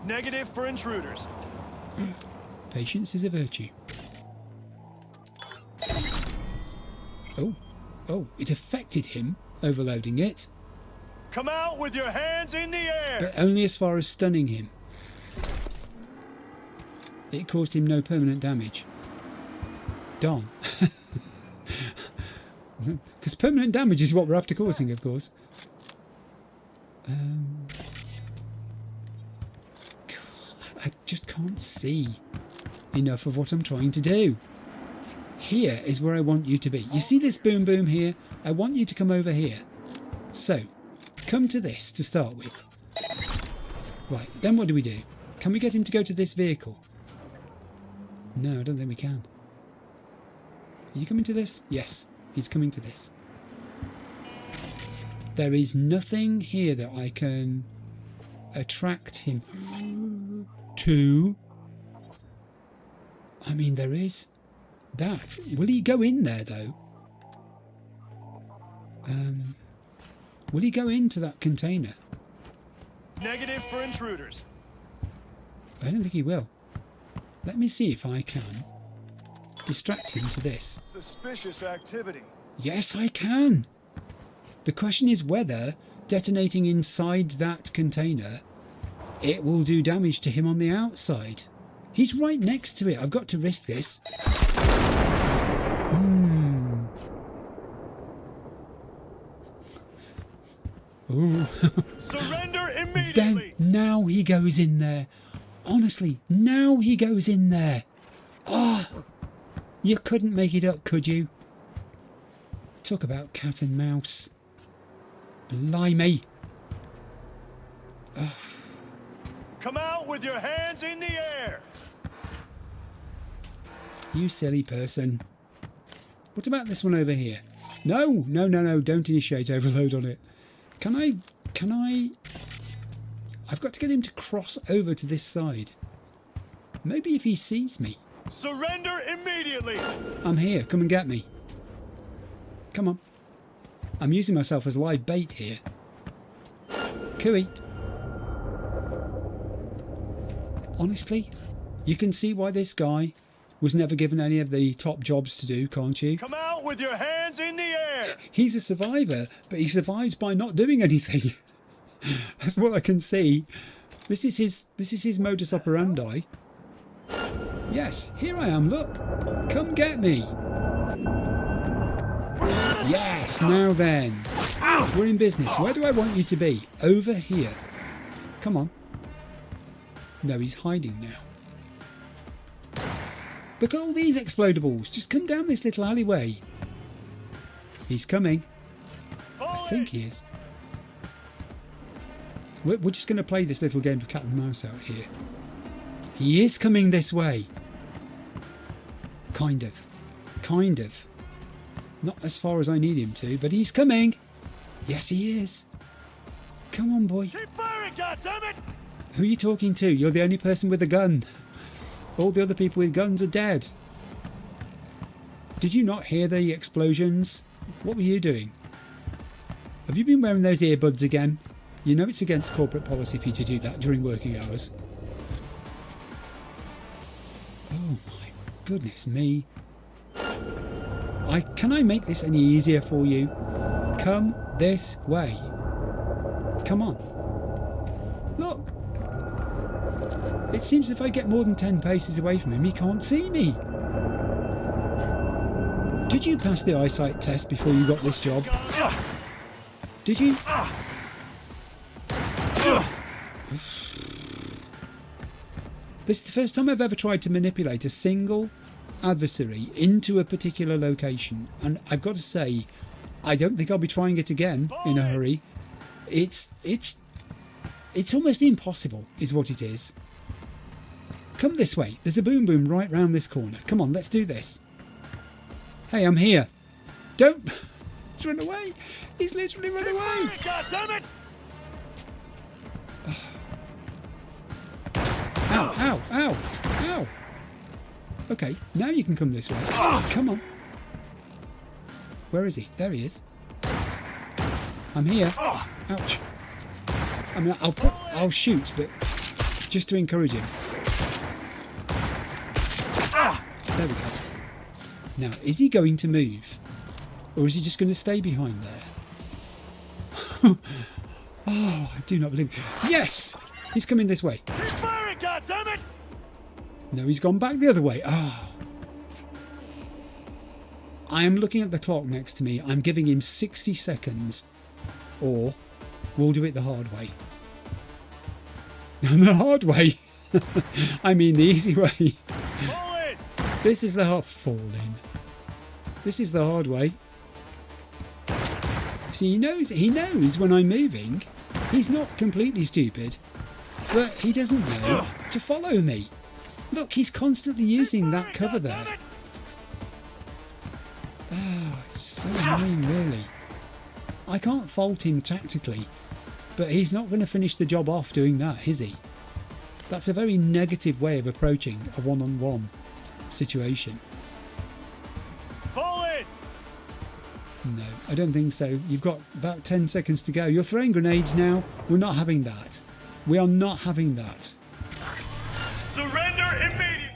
Negative for intruders. Patience is a virtue. Oh, it affected him, overloading it. Come out with your hands in the air. But only as far as stunning him. It caused him no permanent damage. Darn. Because permanent damage is what we're after causing, of course. I just can't see enough of what I'm trying to do. Here is where I want you to be. You see this boom boom here? I want you to come over here. So, come to this to start with. Right, then what do we do? Can we get him to go to this vehicle? No, I don't think we can. Are you coming to this? Yes, he's coming to this. There is nothing here that I can attract him to. I mean, there is that. Will he go in there, though? Will he go into that container? Negative for intruders. I don't think he will. Let me see if I can distract him to this. Suspicious activity. Yes, I can. The question is whether detonating inside that container, it will do damage to him on the outside. He's right next to it. I've got to risk this. Ooh. Surrender immediately. Then now he goes in there. Honestly, now he goes in there. Oh, you couldn't make it up, could you? Talk about cat and mouse. Blimey. Oh. Come out with your hands in the air. You silly person. What about this one over here? No, no, no, no, don't initiate overload on it. Can I... I've got to get him to cross over to this side. Maybe if he sees me. Surrender immediately. I'm here, come and get me. Come on. I'm using myself as live bait here. Cooey. Honestly, you can see why this guy was never given any of the top jobs to do, can't you? Come out with your hands in the air. He's a survivor, but he survives by not doing anything. That's what I can see. This is his modus operandi. Yes, here I am, look. Come get me. Yes, now then. We're in business. Where do I want you to be? Over here. Come on. No, he's hiding now. Look at all these explodables. Just come down this little alleyway. He's coming. I think he is. We're just going to play this little game of cat and mouse out here. He is coming this way. Kind of. Kind of. Not as far as I need him to, but he's coming. Yes, he is. Come on, boy. Keep firing, goddammit! Who are you talking to? You're the only person with a gun. All the other people with guns are dead. Did you not hear the explosions? What were you doing? Have you been wearing those earbuds again? You know it's against corporate policy for you to do that during working hours. Oh my goodness me. Can I make this any easier for you? Come this way. Come on. Look. It seems if I get more than 10 paces away from him, he can't see me. Did you pass the eyesight test before you got this job? Did you? This is the first time I've ever tried to manipulate a single adversary into a particular location, and I've got to say, I don't think I'll be trying it again in a hurry. It's almost impossible, is what it is. Come this way. There's a boom boom right round this corner. Come on, let's do this. Hey, I'm here. Don't... He's run away. He's literally run away. God damn it! Ow, ow, ow, ow. Okay, now you can come this way. Come on. Where is he? There he is. I'm here. Ouch. I mean, I'll shoot, but just to encourage him. There we go. Now, is he going to move? Or is he just going to stay behind there? Oh, I do not believe it. Yes! He's coming this way. Keep firing, goddammit! No, he's gone back the other way. Oh. I am looking at the clock next to me. I'm giving him 60 seconds, or we'll do it the hard way. And the hard way, I mean the easy way. This is the hard falling. This is the hard way. See, he knows when I'm moving. He's not completely stupid, but he doesn't know to follow me. Look, he's constantly using that cover there. Ah, it's so annoying, really. I can't fault him tactically, but he's not going to finish the job off doing that, is he? That's a very negative way of approaching a one-on-one situation. No, I don't think so. You've got about 10 seconds to go. You're throwing grenades now. We're not having that. We are not having that. Surrender immediately.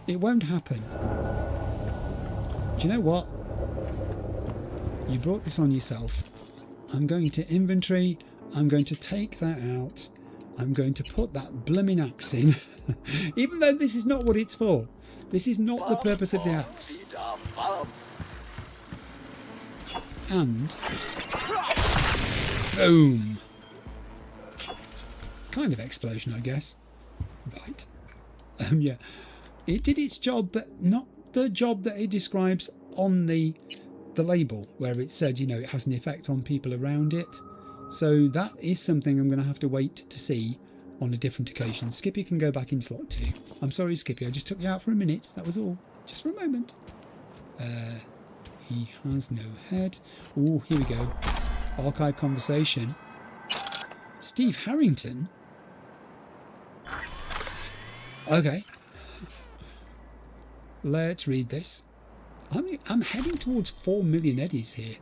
It won't happen. Do you know what? You brought this on yourself. I'm going to inventory. I'm going to take that out. I'm going to put that blooming axe in. Even though this is not what it's for. This is not the purpose of the axe. And boom. Kind of explosion, I guess. Right. Yeah. It did its job, but not the job that it describes on the label, where it said, you know, it has an effect on people around it. So that is something I'm going to have to wait to see on a different occasion. Skippy can go back in slot 2. I'm sorry, Skippy, I just took you out for a minute. That was all. Just for a moment. He has no head. Oh, here we go. Archive conversation. Steve Harrington? Okay. Let's read this. I'm heading towards 4 million eddies here.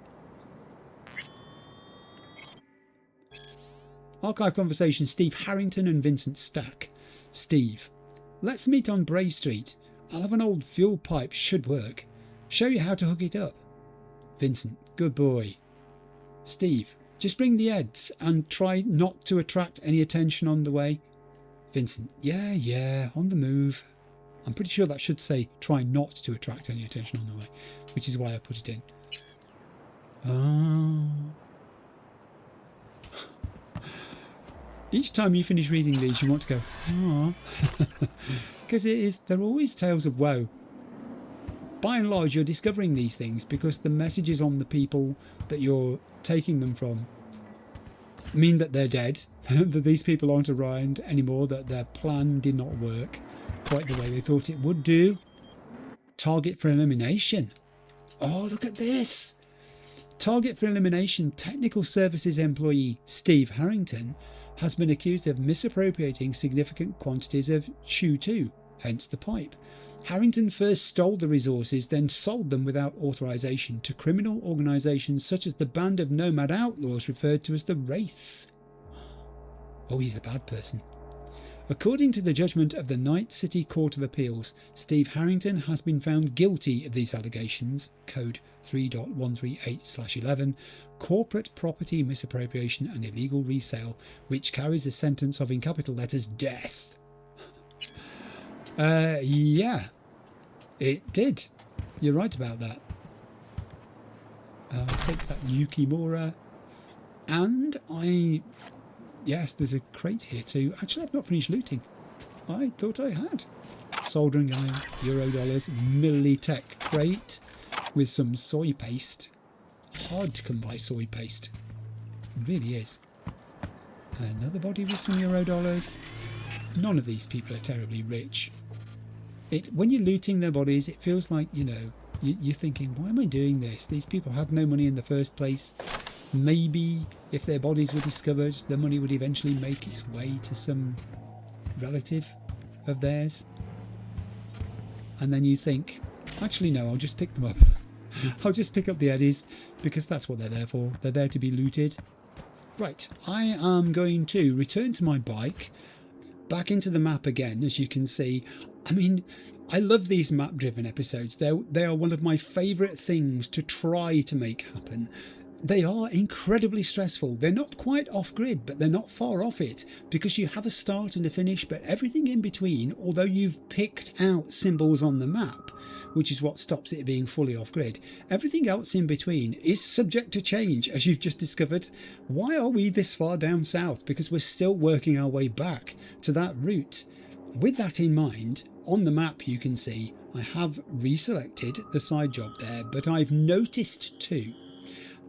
Archive conversation. Steve Harrington and Vincent Stack. Steve. Let's meet on Bray Street. I'll have an old fuel pipe. Should work. Show you how to hook it up. Vincent. Good boy. Steve. Just bring the eds and try not to attract any attention on the way. Vincent. Yeah, on the move. I'm pretty sure that should say try not to attract any attention on the way, which is why I put it in. Each time you finish reading these, you want to go, oh, because they're always tales of woe. By and large, you're discovering these things because the messages on the people that you're taking them from mean that they're dead, that these people aren't around anymore, that their plan did not work quite the way they thought it would do. Target for elimination. Oh, look at this. Target for elimination. Technical services employee Steve Harrington has been accused of misappropriating significant quantities of Chew-2, hence the pipe. Harrington first stole the resources, then sold them without authorization to criminal organisations such as the Band of Nomad Outlaws referred to as the Wraiths. Oh, he's a bad person. According to the judgment of the Night City Court of Appeals, Steve Harrington has been found guilty of these allegations, code 3.138/11, corporate property misappropriation and illegal resale, which carries a sentence of, in capital letters, death. Yeah, it did. You're right about that. I'll take that Yukimura. And yes, there's a crate here too. Actually, I've not finished looting. I thought I had. Soldering iron, Eurodollars, Militech crate with some soy paste. Hard to come by soy paste. It really is. Another body with some Eurodollars. None of these people are terribly rich. When you're looting their bodies, it feels like, you know, you're thinking, why am I doing this? These people had no money in the first place. Maybe if their bodies were discovered, the money would eventually make its way to some relative of theirs. And then you think, actually no, I'll just pick them up. I'll just pick up the eddies because that's what they're there for. They're there to be looted. Right, I am going to return to my bike, back into the map again, as you can see. I mean, I love these map-driven episodes. They are one of my favourite things to try to make happen. They are incredibly stressful. They're not quite off grid, but they're not far off it, because you have a start and a finish, but everything in between, although you've picked out symbols on the map, which is what stops it being fully off grid, everything else in between is subject to change, as you've just discovered. Why are we this far down south? Because we're still working our way back to that route. With that in mind, on the map you can see I have reselected the side job there, but I've noticed too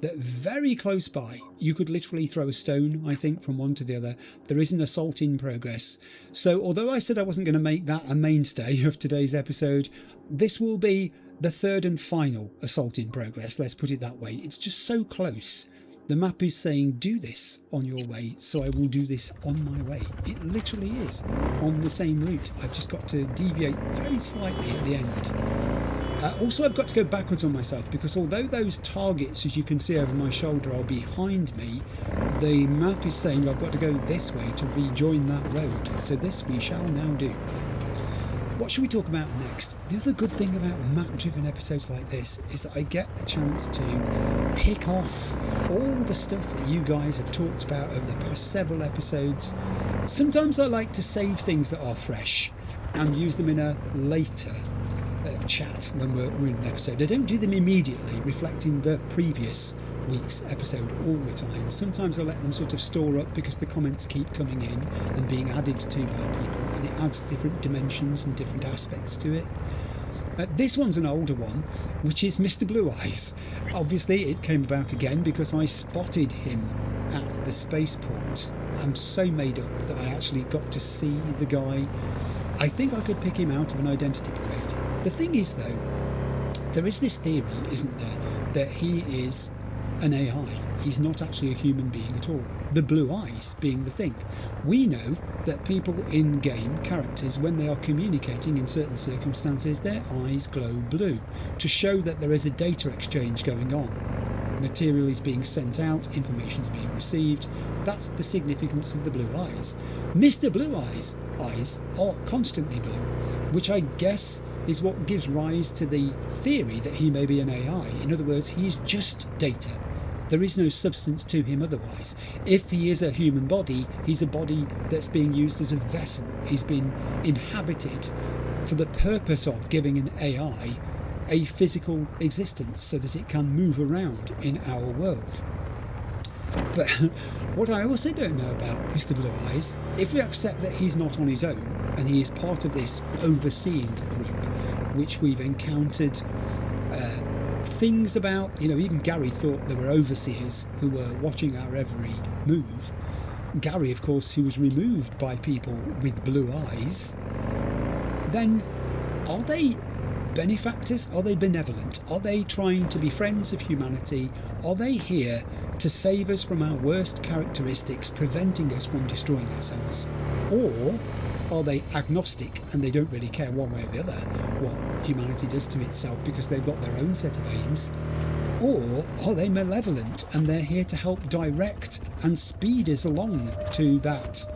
that very close by, you could literally throw a stone, I think, from one to the other. There is an assault in progress. So although I said I wasn't going to make that a mainstay of today's episode, this will be the third and final assault in progress, let's put it that way. It's just so close. The map is saying do this on your way, so I will do this on my way. It literally is on the same route. I've just got to deviate very slightly at the end. Also, I've got to go backwards on myself, because although those targets, as you can see over my shoulder, are behind me, the map is saying I've got to go this way to rejoin that road. So this we shall now do. What should we talk about next? The other good thing about map-driven episodes like this is that I get the chance to pick off all the stuff that you guys have talked about over the past several episodes. Sometimes I like to save things that are fresh and use them in a later chat when we're in an episode. I don't do them immediately, reflecting the previous week's episode all the time. Sometimes I let them sort of store up because the comments keep coming in and being added to by people, and it adds different dimensions and different aspects to it. This one's an older one, which is Mr. Blue Eyes. Obviously it came about again because I spotted him at the spaceport. I'm so made up that I actually got to see the guy. I think I could pick him out of an identity parade. The thing is though, there is this theory, isn't there, that he is an AI. He's not actually a human being at all. The blue eyes being the thing. We know that people in game, characters, when they are communicating in certain circumstances, their eyes glow blue to show that there is a data exchange going on. Material is being sent out, information is being received. That's the significance of the blue eyes. Mr. Blue Eyes' eyes are constantly blue, which I guess is what gives rise to the theory that he may be an AI. In other words, he is just data. There is no substance to him otherwise. If he is a human body, he's a body that's being used as a vessel. He's been inhabited for the purpose of giving an AI a physical existence so that it can move around in our world. But what I also don't know about Mr. Blue Eyes, if we accept that he's not on his own and he is part of this overseeing group, which we've encountered things about, even Gary thought there were overseers who were watching our every move. Gary, of course, who was removed by people with blue eyes. Then, are they benefactors? Are they benevolent? Are they trying to be friends of humanity? Are they here to save us from our worst characteristics, preventing us from destroying ourselves? Or are they agnostic and they don't really care one way or the other what humanity does to itself because they've got their own set of aims? Or are they malevolent and they're here to help direct and speed us along to that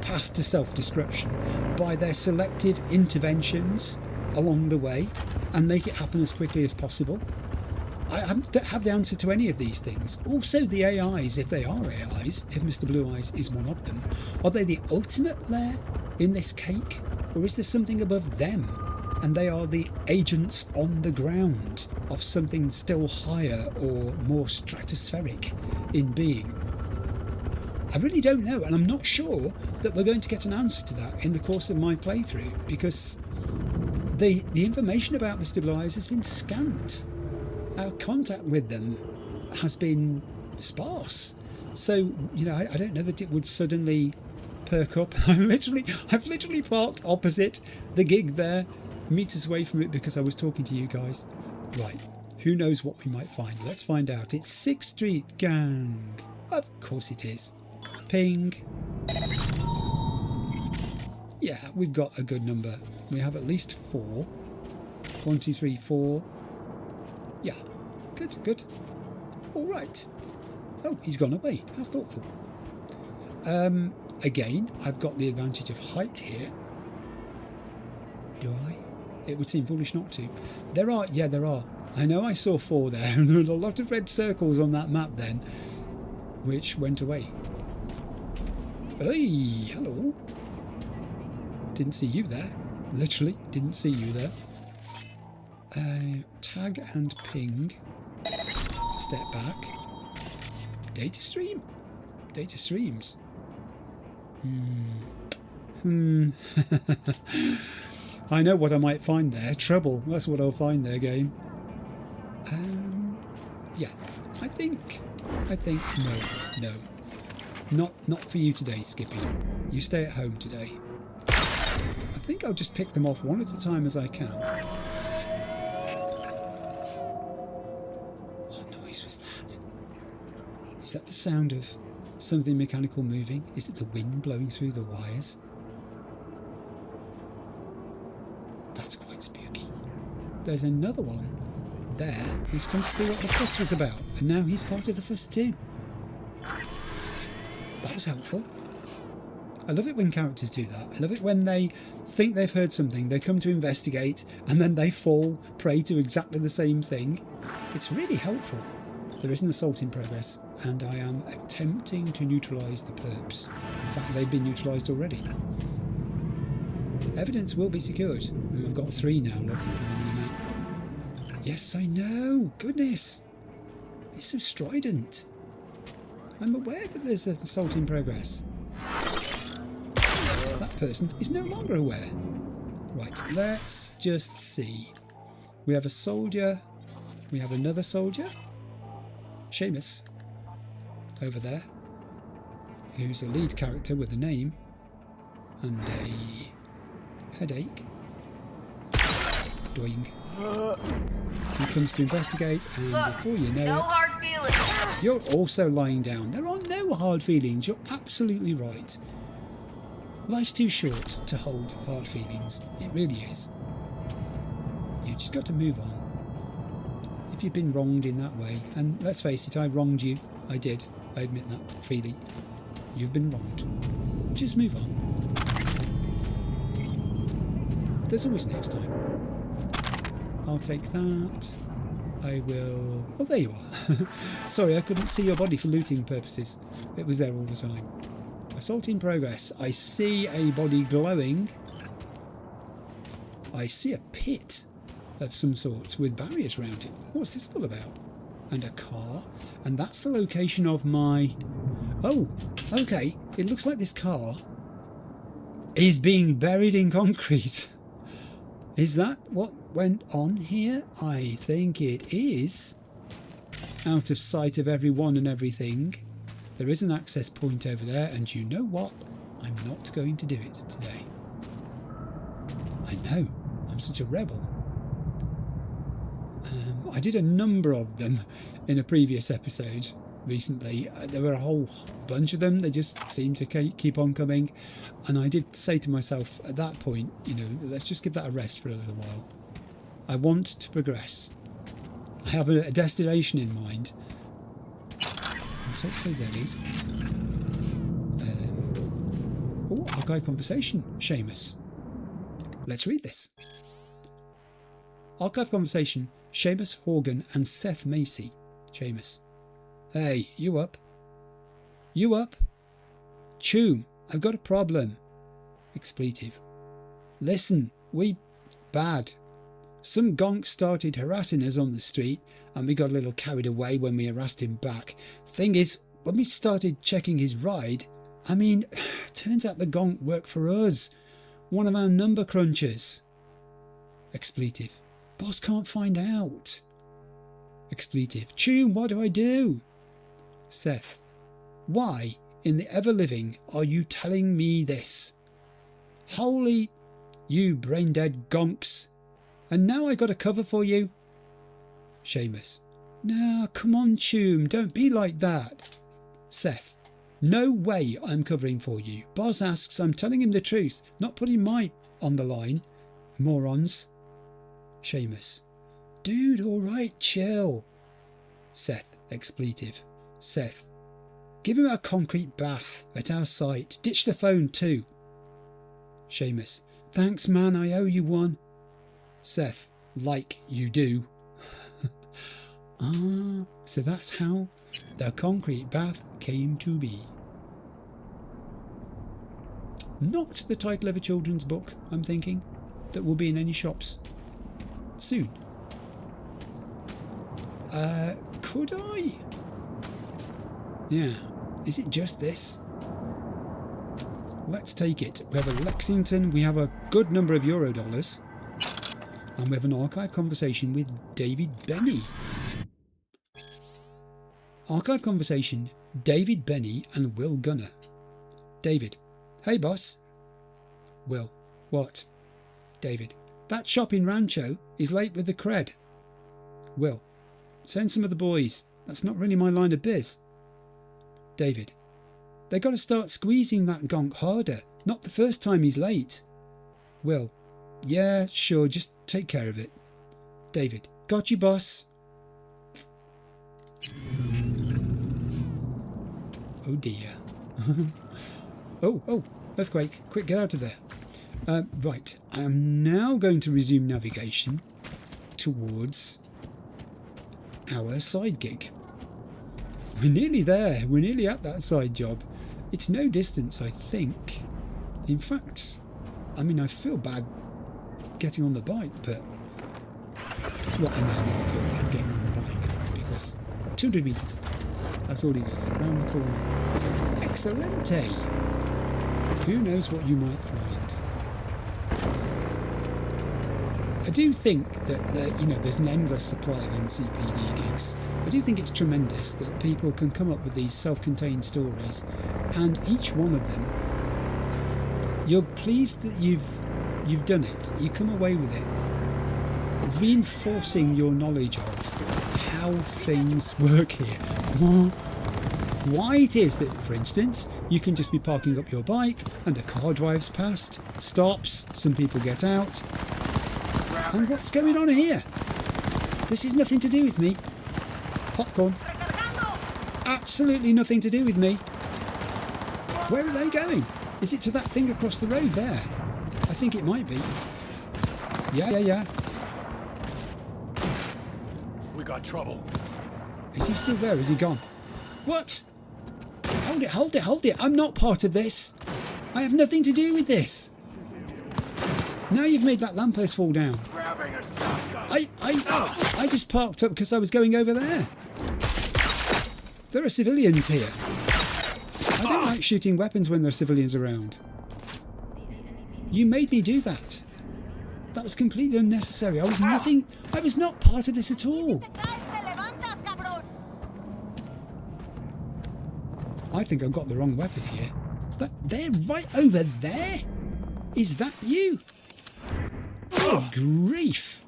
path to self-destruction by their selective interventions along the way and make it happen as quickly as possible? I don't have the answer to any of these things. Also, the AIs, if they are AIs, if Mr. Blue Eyes is one of them, are they the ultimate layer in this cake? Or is there something above them and they are the agents on the ground of something still higher or more stratospheric in being? I really don't know, and I'm not sure that we're going to get an answer to that in the course of my playthrough, because the information about Mr. Blue Eyes has been scant. Our contact with them has been sparse. So, I don't know that it would suddenly perk up. I've literally parked opposite the gig there, meters away from it, because I was talking to you guys. Right, who knows what we might find? Let's find out. It's 6th Street Gang. Of course it is. Ping. Yeah, we've got a good number. We have at least 4. 1, 2, 3, 4. Yeah, good. All right. Oh, he's gone away. How thoughtful. Again, I've got the advantage of height here. Do I? It would seem foolish not to. There are. I know I saw 4 there, and there were a lot of red circles on that map then, which went away. Hey, hello. Didn't see you there. Literally didn't see you there. Tag and ping. Step back. Data stream. Data streams. I know what I might find there. Trouble. That's what I'll find there, game. Yeah. I think no. Not for you today, Skippy. You stay at home today. I think I'll just pick them off one at a time as I can. What noise was that? Is that the sound of something mechanical moving? Is it the wind blowing through the wires? That's quite spooky. There's another one there who's come to see what the fuss was about, and now he's part of the fuss too. That was helpful. I love it when characters do that. I love it when they think they've heard something, they come to investigate, and then they fall prey to exactly the same thing. It's really helpful. There is an assault in progress, and I am attempting to neutralise the perps. In fact, they've been neutralised already. Evidence will be secured. I've got 3 now, look, on the minimap. Yes, I know. Goodness. It's so strident. I'm aware that there's an assault in progress. That person is no longer aware. Right, let's just see. We have a soldier. We have another soldier. Seamus. Over there. Who's a lead character with a name. And a headache. Doing. He comes to investigate, and before you know No it, hard feelings. you're also lying down. There are no hard feelings. You're absolutely right. Life's too short to hold hard feelings. It really is. You just got to move on. If you've been wronged in that way, and let's face it, I wronged you. I did. I admit that freely. You've been wronged. Just move on. There's always next time. I'll take that. I will... Oh, there you are. Sorry, I couldn't see your body for looting purposes. It was there all the time. Assault in progress. I see a body glowing. I see a pit of some sorts with barriers around it. What's this all about? And a car. And that's the location of my... Oh, okay. It looks like this car is being buried in concrete. Is that what went on here? I think it is. Out of sight of everyone and everything. There is an access point over there, and you know what? I'm not going to do it today. I know. I'm such a rebel. I did a number of them in a previous episode recently. There were a whole bunch of them. They just seemed to keep on coming. And I did say to myself at that point, you know, let's just give that a rest for a little while. I want to progress. I have a destination in mind. I'll take those eddies. Oh, archive conversation, Seamus. Let's read this. Archive conversation, Seamus Horgan and Seth Macy. Seamus. Hey, you up? You up? Choom, I've got a problem. Expletive. Listen, we... bad. Some gonk started harassing us on the street, and we got a little carried away when we harassed him back. Thing is, when we started checking his ride, I mean, turns out the gonk worked for us. One of our number crunchers. Expletive. Boss can't find out. Expletive. Choom, what do I do? Seth. Why, in the ever-living, are you telling me this? Holy, you brain-dead gonks. And now I got a cover for you? Seamus. Nah, come on, Choom, don't be like that. Seth. No way I'm covering for you. Boss asks, I'm telling him the truth, not putting my on the line. Morons. Seamus. Dude, alright, chill. Seth. Expletive. Seth. Give him a concrete bath at our site. Ditch the phone too. Seamus. Thanks, man, I owe you one. Seth. Like you do. Ah, so that's how the concrete bath came to be. Not the title of a children's book, I'm thinking, that will be in any shops soon. Could I? Yeah. Is it just this? Let's take it. We have a Lexington, we have a good number of Eurodollars, and we have an archive conversation with David Benny. Archive conversation, David Benny and Will Gunner. David: hey boss. Will: what? David: that shop in Rancho is late with the cred. Will: send some of the boys. That's not really my line of biz. David: they got to start squeezing that gonk harder. Not the first time he's late. Will: yeah, sure, just take care of it. David: got you, boss. Oh dear. Oh, earthquake. Quick, get out of there. Right, I am now going to resume navigation towards our side gig. We're nearly there. We're nearly at that side job. It's no distance, I think. In fact, I mean, I feel bad getting on the bike, but... well, I mean, I never feel bad getting on the bike, because 200 metres. That's all it is. Round the corner. Excelente! Who knows what you might find? I do think that there's an endless supply of NCPD gigs. I do think it's tremendous that people can come up with these self-contained stories, and each one of them, you're pleased that you've done it. You come away with it, reinforcing your knowledge of how things work here. Why it is that, for instance, you can just be parking up your bike and a car drives past, stops, some people get out. And what's going on here? This is nothing to do with me. Popcorn. Absolutely nothing to do with me. Where are they going? Is it to that thing across the road there? I think it might be. Yeah. We got trouble. Is he still there? Is he gone? What? Hold it. I'm not part of this. I have nothing to do with this. Now you've made that lamppost fall down. I just parked up because I was going over there. There are civilians here. I don't like shooting weapons when there are civilians around. You made me do that. That was completely unnecessary. I was not part of this at all. I think I've got the wrong weapon here. But they're right over there? Is that you? Good grief.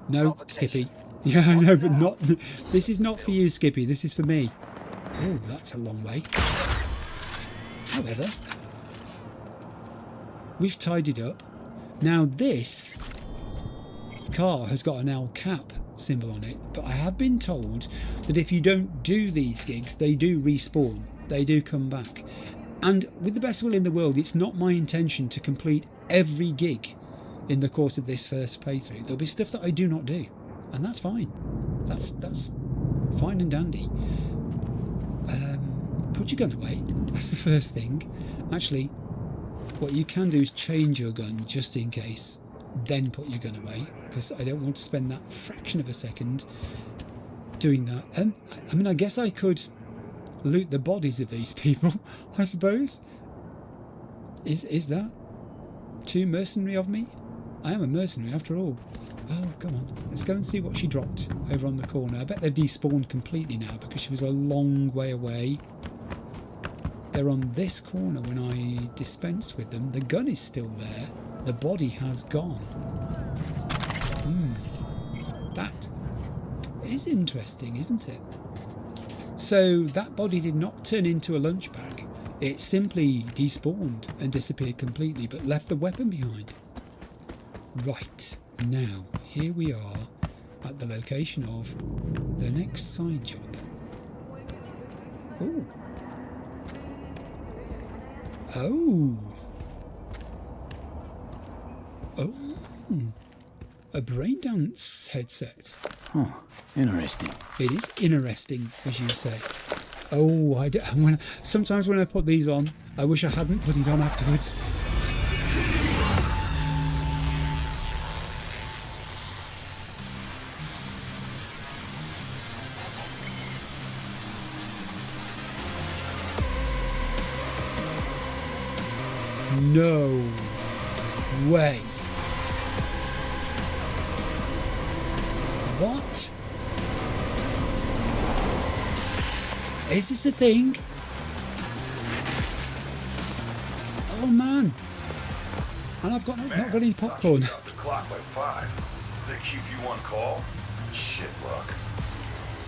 No, Skippy. Yeah, I know, but not... this is not for you, Skippy. This is for me. Oh, that's a long way. However, we've tidied up. Now this car has got an L cap symbol on it, but I have been told that if you don't do these gigs, they do respawn. They do come back. And with the best will in the world, it's not my intention to complete every gig in the course of this first playthrough. There'll be stuff that I do not do, and that's fine. That's fine and dandy. Put your gun away. That's the first thing. Actually, what you can do is change your gun just in case, then put your gun away, because I don't want to spend that fraction of a second doing that. I mean, I guess I could loot the bodies of these people, I suppose. Is that too mercenary of me? I am a mercenary after all. Oh, come on. Let's go and see what she dropped over on the corner. I bet they've despawned completely now because she was a long way away. They're on this corner when I dispense with them. The gun is still there. The body has gone. That is interesting, isn't it? So that body did not turn into a lunch bag. It simply despawned and disappeared completely, but left the weapon behind. Right, now here we are at the location of the next side job. Ooh. Oh. A brain dance headset. Huh. Interesting. It is interesting, as you say. Oh, sometimes when I put these on, I wish I hadn't put it on afterwards. No way. What? Is this a thing? Oh man. And I've not got any popcorn. Stop the clock by 5. They keep you on call? Shit luck.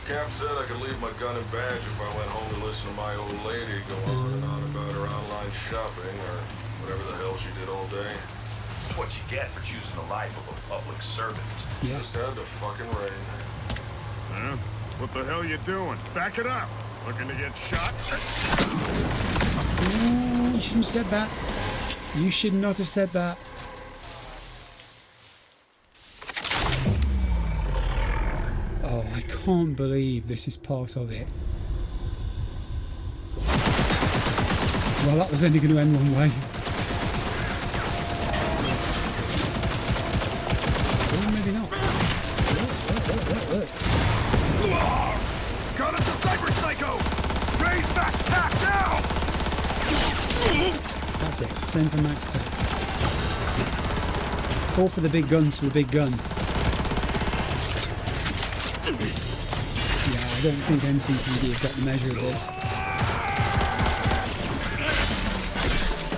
Cap said I could leave my gun and badge if I went home to listen to my old lady go on and on about her online shopping or whatever the hell she did all day. It's what you get for choosing the life of a public servant. Yeah. Just had to fucking rain. Huh? What the hell you doing? Back it up. Looking to get shot? Ooh, you shouldn't have said that. You should not have said that. Oh, I can't believe this is part of it. Well, that was only going to end one way. Oh, maybe not. Look. Got us a cyber psycho! Raise max tack now! That's it. Send for max tack. Call for the big guns for the big gun. Yeah, I don't think NCPD have got the measure of this.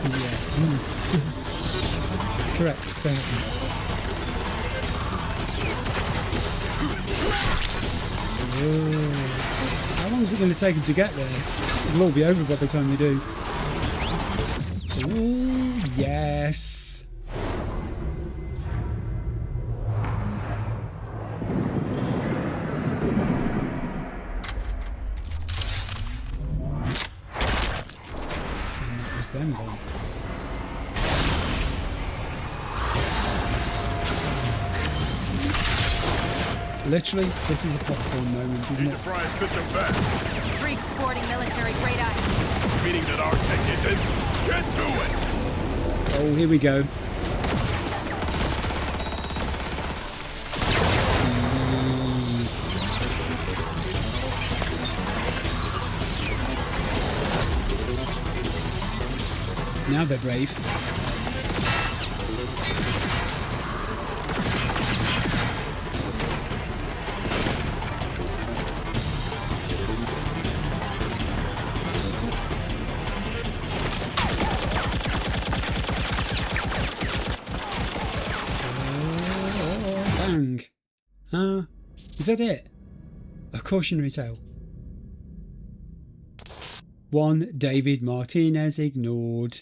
Yeah. Correct. They haven't. How long is it going to take them to get there? It'll all be over by the time they do. Ooh, yes. And that was them gone. Literally, this is a popcorn moment, isn't it? Fry a system fast. Freak sporting military great ice. Meaning that our tech isn't. Get to it! Oh, here we go. Now they're brave. Bang. Is that it? A cautionary tale. 1 David Martinez ignored.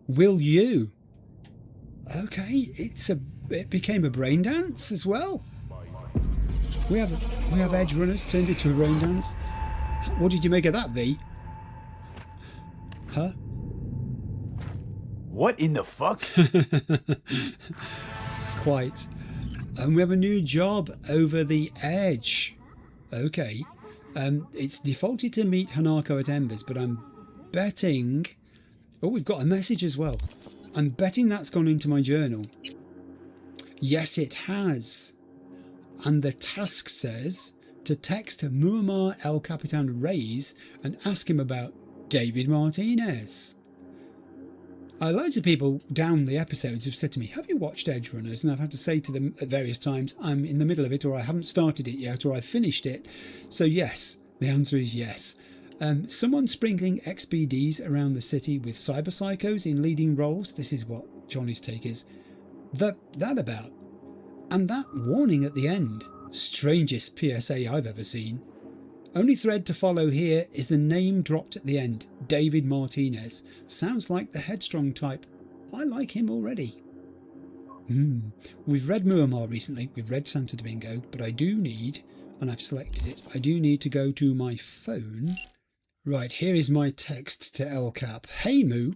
Will you? Okay, it became a brain dance as well. We have edge runners turned into a brain dance. What did you make of that, V? Huh? What in the fuck? Quite. And we have a new job over the edge. Okay. It's defaulted to meet Hanako at Embers, but I'm betting... Oh, we've got a message as well. I'm betting that's gone into my journal. Yes, it has. And the task says to text Muammar El Capitan Reyes and ask him about David Martinez. Loads of people down the episodes have said to me, have you watched Edge Runners? And I've had to say to them at various times, I'm in the middle of it, or I haven't started it yet, or I've finished it. So yes, the answer is yes. Someone sprinkling XPDs around the city with cyber psychos in leading roles. This is what Johnny's take is. That about. And that warning at the end. Strangest PSA I've ever seen. Only thread to follow here is the name dropped at the end. David Martinez. Sounds like the headstrong type. I like him already. We've read Muammar recently. We've read Santo Domingo. But I do need, and I've selected it, I do need to go to my phone Right, here is my text to El Cap. Hey Moo,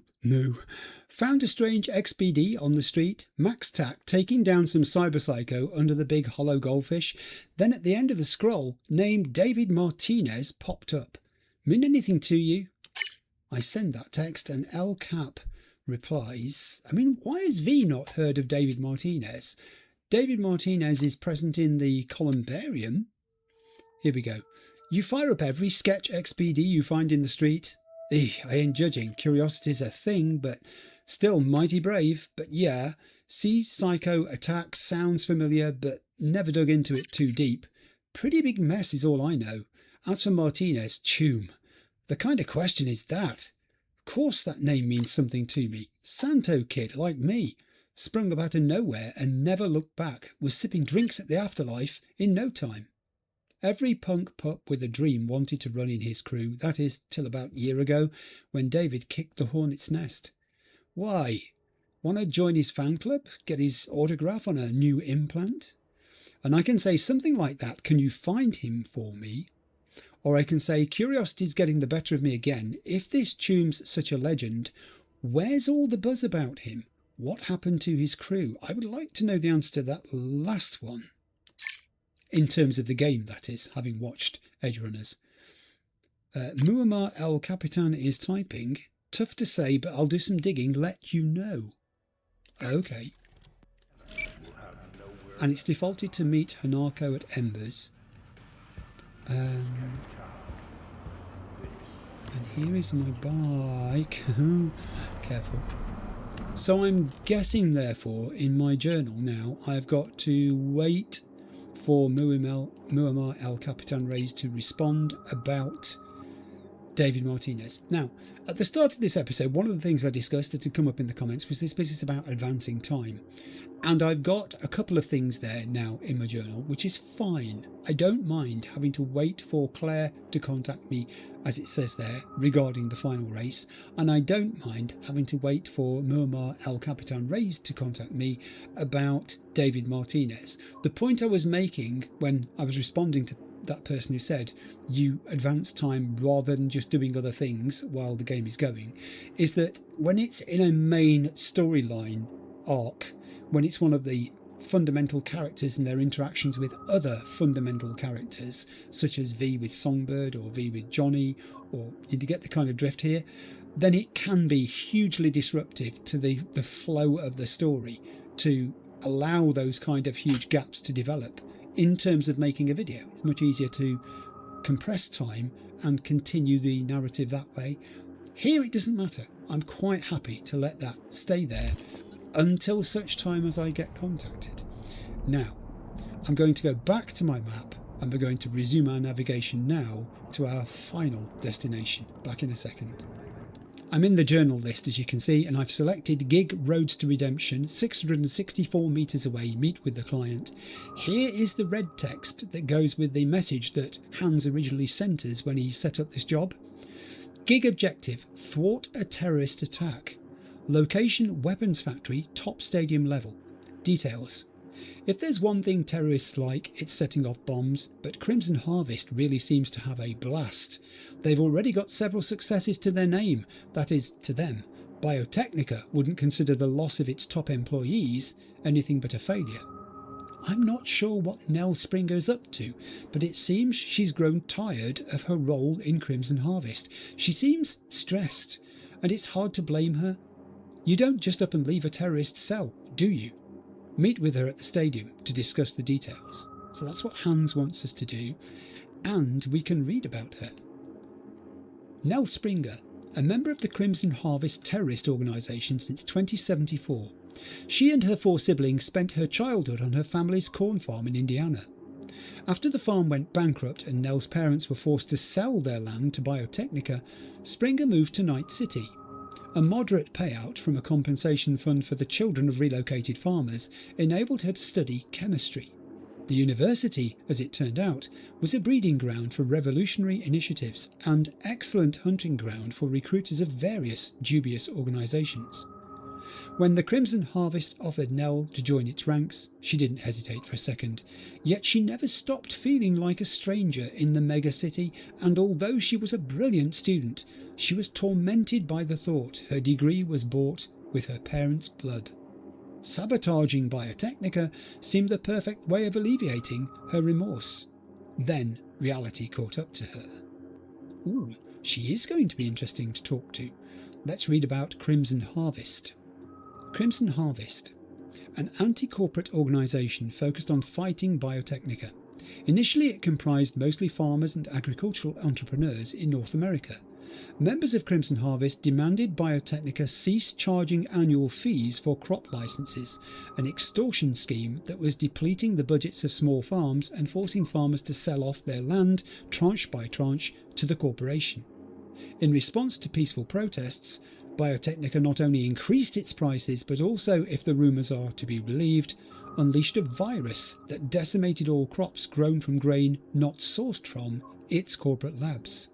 found a strange XPD on the street, max tack, taking down some cyber psycho under the big hollow goldfish. Then at the end of the scroll, name David Martinez popped up. Mean anything to you? I send that text and El Cap replies, I mean, why has V not heard of David Martinez? David Martinez is present in the columbarium. Here we go. You fire up every sketch XPD you find in the street. I ain't judging. Curiosity's a thing, but still mighty brave. But yeah, see psycho attack sounds familiar, but never dug into it too deep. Pretty big mess is all I know. As for Martinez, Choom. The kind of question is that? Of course that name means something to me. Santo kid, like me. Sprung up out of nowhere and never looked back. Was sipping drinks at the afterlife in no time. Every punk pup with a dream wanted to run in his crew, that is, till about a year ago, when David kicked the hornet's nest. Why? Want to join his fan club? Get his autograph on a new implant? And I can say something like that, can you find him for me? Or I can say, curiosity's getting the better of me again. If this Choom's such a legend, where's all the buzz about him? What happened to his crew? I would like to know the answer to that last one. In terms of the game, that is, having watched Edge Runners. Muammar El Capitan is typing. Tough to say, but I'll do some digging, let you know. Okay. And it's defaulted to meet Hanako at Embers. And here is my bike. Careful. So I'm guessing, therefore, in my journal now, I've got to wait for Muammar El Capitan Reyes to respond about David Martinez. Now, at the start of this episode, one of the things I discussed that had come up in the comments was this business about advancing time. And I've got a couple of things there now in my journal, which is fine. I don't mind having to wait for Claire to contact me, as it says there, regarding the final race. And I don't mind having to wait for Muammar El Capitan Reyes to contact me about David Martinez. The point I was making when I was responding to that person who said you advance time rather than just doing other things while the game is going, is that when it's in a main storyline arc, when it's one of the fundamental characters and their interactions with other fundamental characters, such as V with Songbird or V with Johnny, or you get the kind of drift here, then it can be hugely disruptive to the flow of the story to allow those kind of huge gaps to develop. In terms of making a video, it's much easier to compress time and continue the narrative that way. Here it doesn't matter. I'm quite happy to let that stay there until such time as I get contacted. Now, I'm going to go back to my map and we're going to resume our navigation now to our final destination. Back in a second. I'm in the journal list, as you can see, and I've selected Gig Roads to Redemption, 664 metres away, meet with the client. Here is the red text that goes with the message that Hans originally sent us when he set up this job. Gig objective, thwart a terrorist attack. Location, weapons factory, top stadium level. Details. If there's one thing terrorists like, it's setting off bombs, but Crimson Harvest really seems to have a blast. They've already got several successes to their name, that is, to them. Biotechnica wouldn't consider the loss of its top employees anything but a failure. I'm not sure what Nell Springer's up to, but it seems she's grown tired of her role in Crimson Harvest. She seems stressed, and it's hard to blame her. You don't just up and leave a terrorist cell, do you? Meet with her at the stadium to discuss the details. So that's what Hans wants us to do, and we can read about her. Nell Springer, a member of the Crimson Harvest terrorist organisation since 2074. She and her 4 siblings spent her childhood on her family's corn farm in Indiana. After the farm went bankrupt and Nell's parents were forced to sell their land to Biotechnica, Springer moved to Night City. A moderate payout from a compensation fund for the children of relocated farmers enabled her to study chemistry. The university, as it turned out, was a breeding ground for revolutionary initiatives and excellent hunting ground for recruiters of various dubious organisations. When the Crimson Harvest offered Nell to join its ranks, she didn't hesitate for a second. Yet she never stopped feeling like a stranger in the megacity, and although she was a brilliant student, she was tormented by the thought her degree was bought with her parents' blood. Sabotaging Biotechnica seemed the perfect way of alleviating her remorse. Then reality caught up to her. Ooh, she is going to be interesting to talk to. Let's read about Crimson Harvest. Crimson Harvest, an anti-corporate organisation focused on fighting Biotechnica. Initially it comprised mostly farmers and agricultural entrepreneurs in North America. Members of Crimson Harvest demanded Biotechnica cease charging annual fees for crop licenses, an extortion scheme that was depleting the budgets of small farms and forcing farmers to sell off their land tranche by tranche to the corporation. In response to peaceful protests, Biotechnica not only increased its prices but also, if the rumours are to be believed, unleashed a virus that decimated all crops grown from grain not sourced from its corporate labs.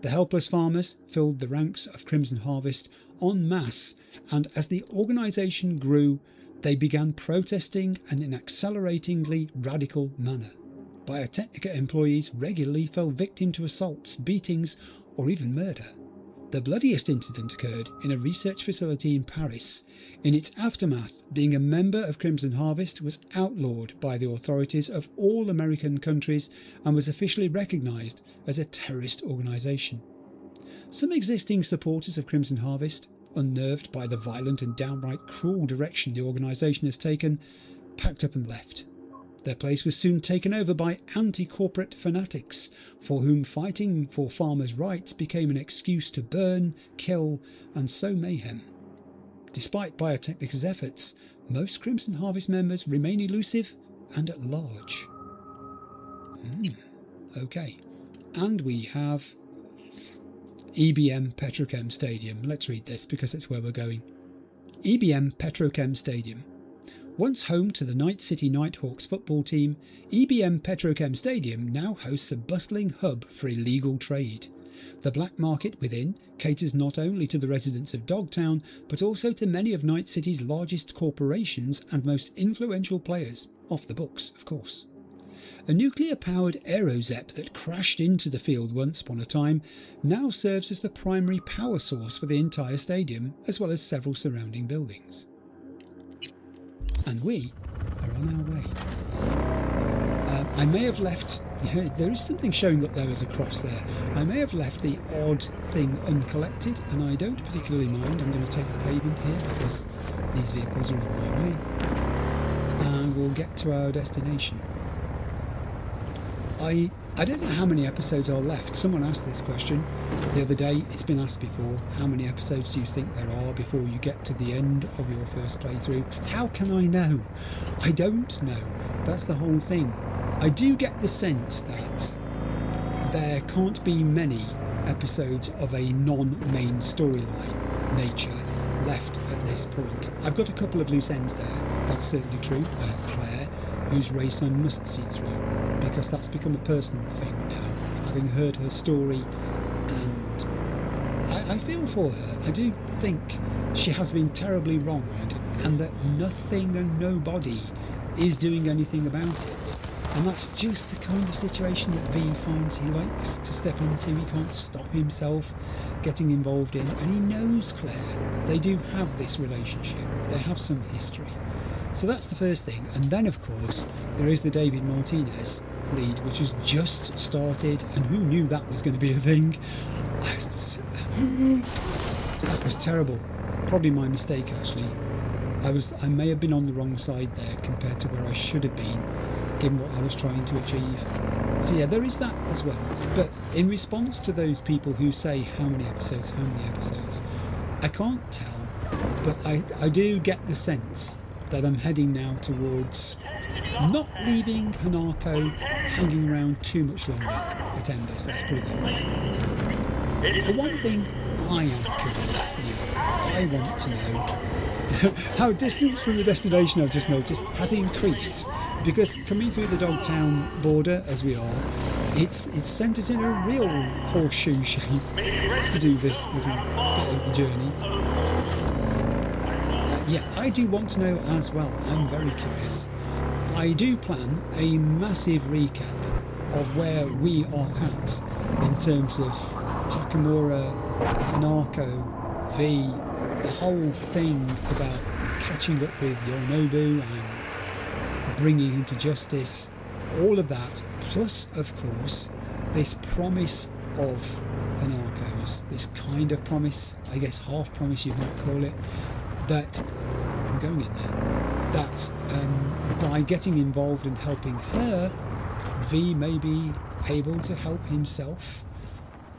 The helpless farmers filled the ranks of Crimson Harvest en masse, and as the organisation grew, they began protesting in an acceleratingly radical manner. Biotechnica employees regularly fell victim to assaults, beatings, or even murder. The bloodiest incident occurred in a research facility in Paris. In its aftermath, being a member of Crimson Harvest was outlawed by the authorities of all American countries and was officially recognised as a terrorist organisation. Some existing supporters of Crimson Harvest, unnerved by the violent and downright cruel direction the organisation has taken, packed up and left. Their place was soon taken over by anti-corporate fanatics, for whom fighting for farmers' rights became an excuse to burn, kill, and sow mayhem. Despite Biotechnica's efforts, most Crimson Harvest members remain elusive and at large. Okay, and we have EBM Petrochem Stadium. Let's read this because it's where we're going. EBM Petrochem Stadium. Once home to the Night City Nighthawks football team, EBM Petrochem Stadium now hosts a bustling hub for illegal trade. The black market within caters not only to the residents of Dogtown, but also to many of Night City's largest corporations and most influential players, off the books, of course. A nuclear-powered aerozep that crashed into the field once upon a time now serves as the primary power source for the entire stadium, as well as several surrounding buildings. And we are on our way. I may have left, there is something showing up there as a cross there. I may have left the odd thing uncollected, and I don't particularly mind. I'm going to take the pavement here because these vehicles are on my way. And we'll get to our destination. I don't know how many episodes are left. Someone asked this question the other day. It's been asked before. How many episodes do you think there are before you get to the end of your first playthrough? How can I know? I don't know. That's the whole thing. I do get the sense that there can't be many episodes of a non-main storyline nature left at this point. I've got a couple of loose ends there. That's certainly true. I have Claire, whose race I must see through, because that's become a personal thing now, having heard her story, and I feel for her. I do think she has been terribly wronged, and that nothing and nobody is doing anything about it. And that's just the kind of situation that V finds he likes to step into. He can't stop himself getting involved in, and he knows Claire. They do have this relationship. They have some history. So that's the first thing. And then, of course, there is the David Martinez lead, which has just started, and who knew that was going to be a thing? That was terrible. Probably my mistake, actually. I may have been on the wrong side there compared to where I should have been, given what I was trying to achieve. So yeah, there is that as well. But in response to those people who say how many episodes, I can't tell, but I do get the sense that I'm heading now towards not leaving Hanako hanging around too much longer at Embers, let's put it that way. For one thing, I am curious now. I want to know how distance from the destination, I've just noticed, has increased, because coming through the Dogtown border as we are, it's sent us in a real horseshoe shape to do this little bit of the journey. yeah, I do want to know as well. I'm very curious. I do plan a massive recap of where we are at in terms of Takamura, Anarko, V, the whole thing about catching up with Yorinobu and bringing him to justice, all of that, plus, of course, this promise of Anarko's, this kind of promise, I guess half promise you might call it, that, I'm going in there, that by getting involved and helping her, V may be able to help himself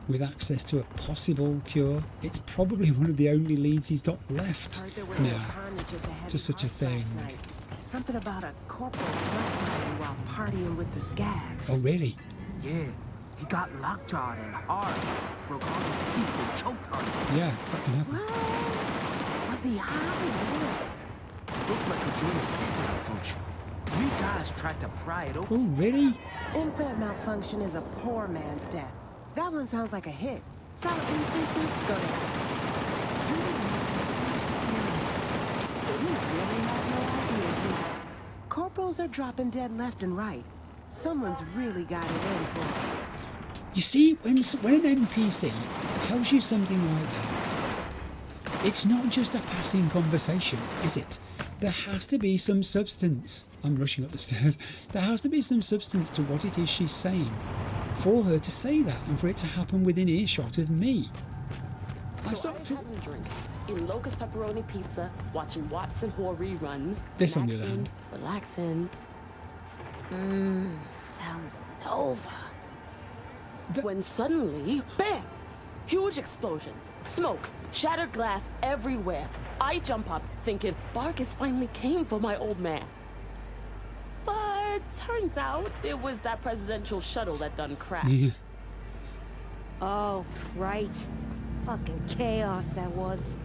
with access to a possible cure. It's probably one of the only leads he's got left now to such a thing. Something about a corporal flatlining while partying with the scabs. Oh, really? Yeah, he got lockjawed and hard, broke all his teeth and choked on it. Yeah, that can happen. Was he high? Looked like a joint assist malfunction. 3 guys tried to pry it open. Oh, really? Implant malfunction is a poor man's death. That one sounds like a hit. Solid NC6, go down. You know conspiracy theories. You really have no idea, do you? Corporals are dropping dead left and right. Someone's really got it in for it. You see, when an NPC tells you something like that, it's not just a passing conversation, is it? There has to be some substance. I'm rushing up the stairs. There has to be some substance to what it is she's saying for her to say that and for it to happen within earshot of me. I start to... Eating locust pepperoni pizza, watching Watson Whore reruns. This on the other hand. Relaxing. Sounds Nova. When suddenly, bam! Huge explosion. Smoke. Shattered glass everywhere. I jump up, thinking Barkus finally came for my old man. But turns out it was that presidential shuttle that done crashed. Yeah. Oh, right. Fucking chaos that was.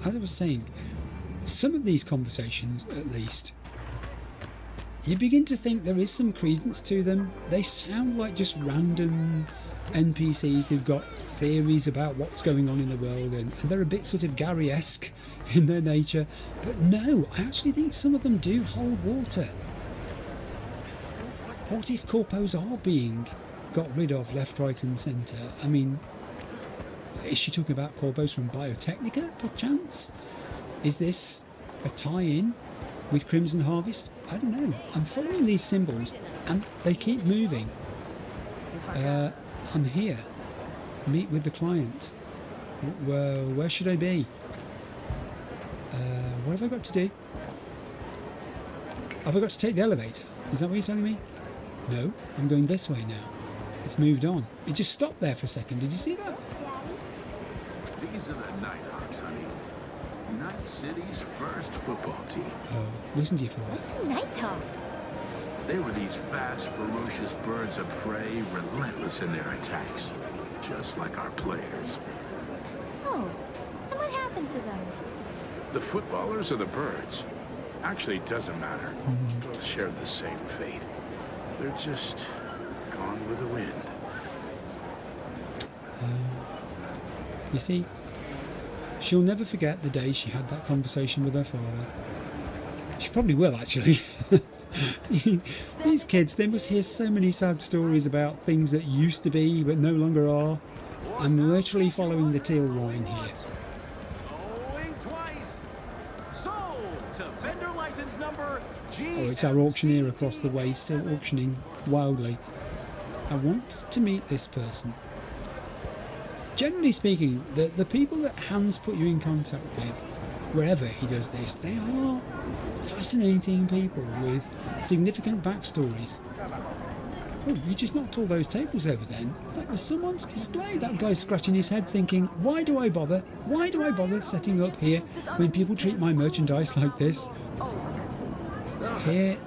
As I was saying, some of these conversations, at least, you begin to think there is some credence to them. They sound like just random NPCs who've got theories about what's going on in the world, and they're a bit sort of Gary-esque in their nature. But no, I actually think some of them do hold water. What if corpos are being got rid of left, right and centre? I mean, is she talking about corpos from Biotechnica, perchance? Is this a tie-in with Crimson Harvest? I don't know. I'm following these symbols and they keep moving. I'm here. Meet with the client. Where should I be? What have I got to do? Have I got to take the elevator? Is that what you're telling me? No, I'm going this way now. It's moved on. It just stopped there for a second. Did you see that? These are the Nighthawks, honey. Night City's first football team. Oh, listen to you for that. Nighthawk. They were these fast, ferocious birds of prey, relentless in their attacks. Just like our players. Oh, and what happened to them? The footballers or the birds? Actually, it doesn't matter. Both shared the same fate. They're just gone with the wind. You see, she'll never forget the day she had that conversation with her father. She probably will, actually. These kids, they must hear so many sad stories about things that used to be but no longer are. I'm literally following the teal line here. Going twice. Sold to vendor license number G. Oh, it's our auctioneer across the way, still auctioning wildly. I want to meet this person. Generally speaking, the people that Hans put you in contact with, wherever he does this, they are fascinating people with significant backstories. Oh, you just knocked all those tables over then? That was someone's display. That guy's scratching his head thinking, why do I bother? Why do I bother setting up here when people treat my merchandise like this? Here...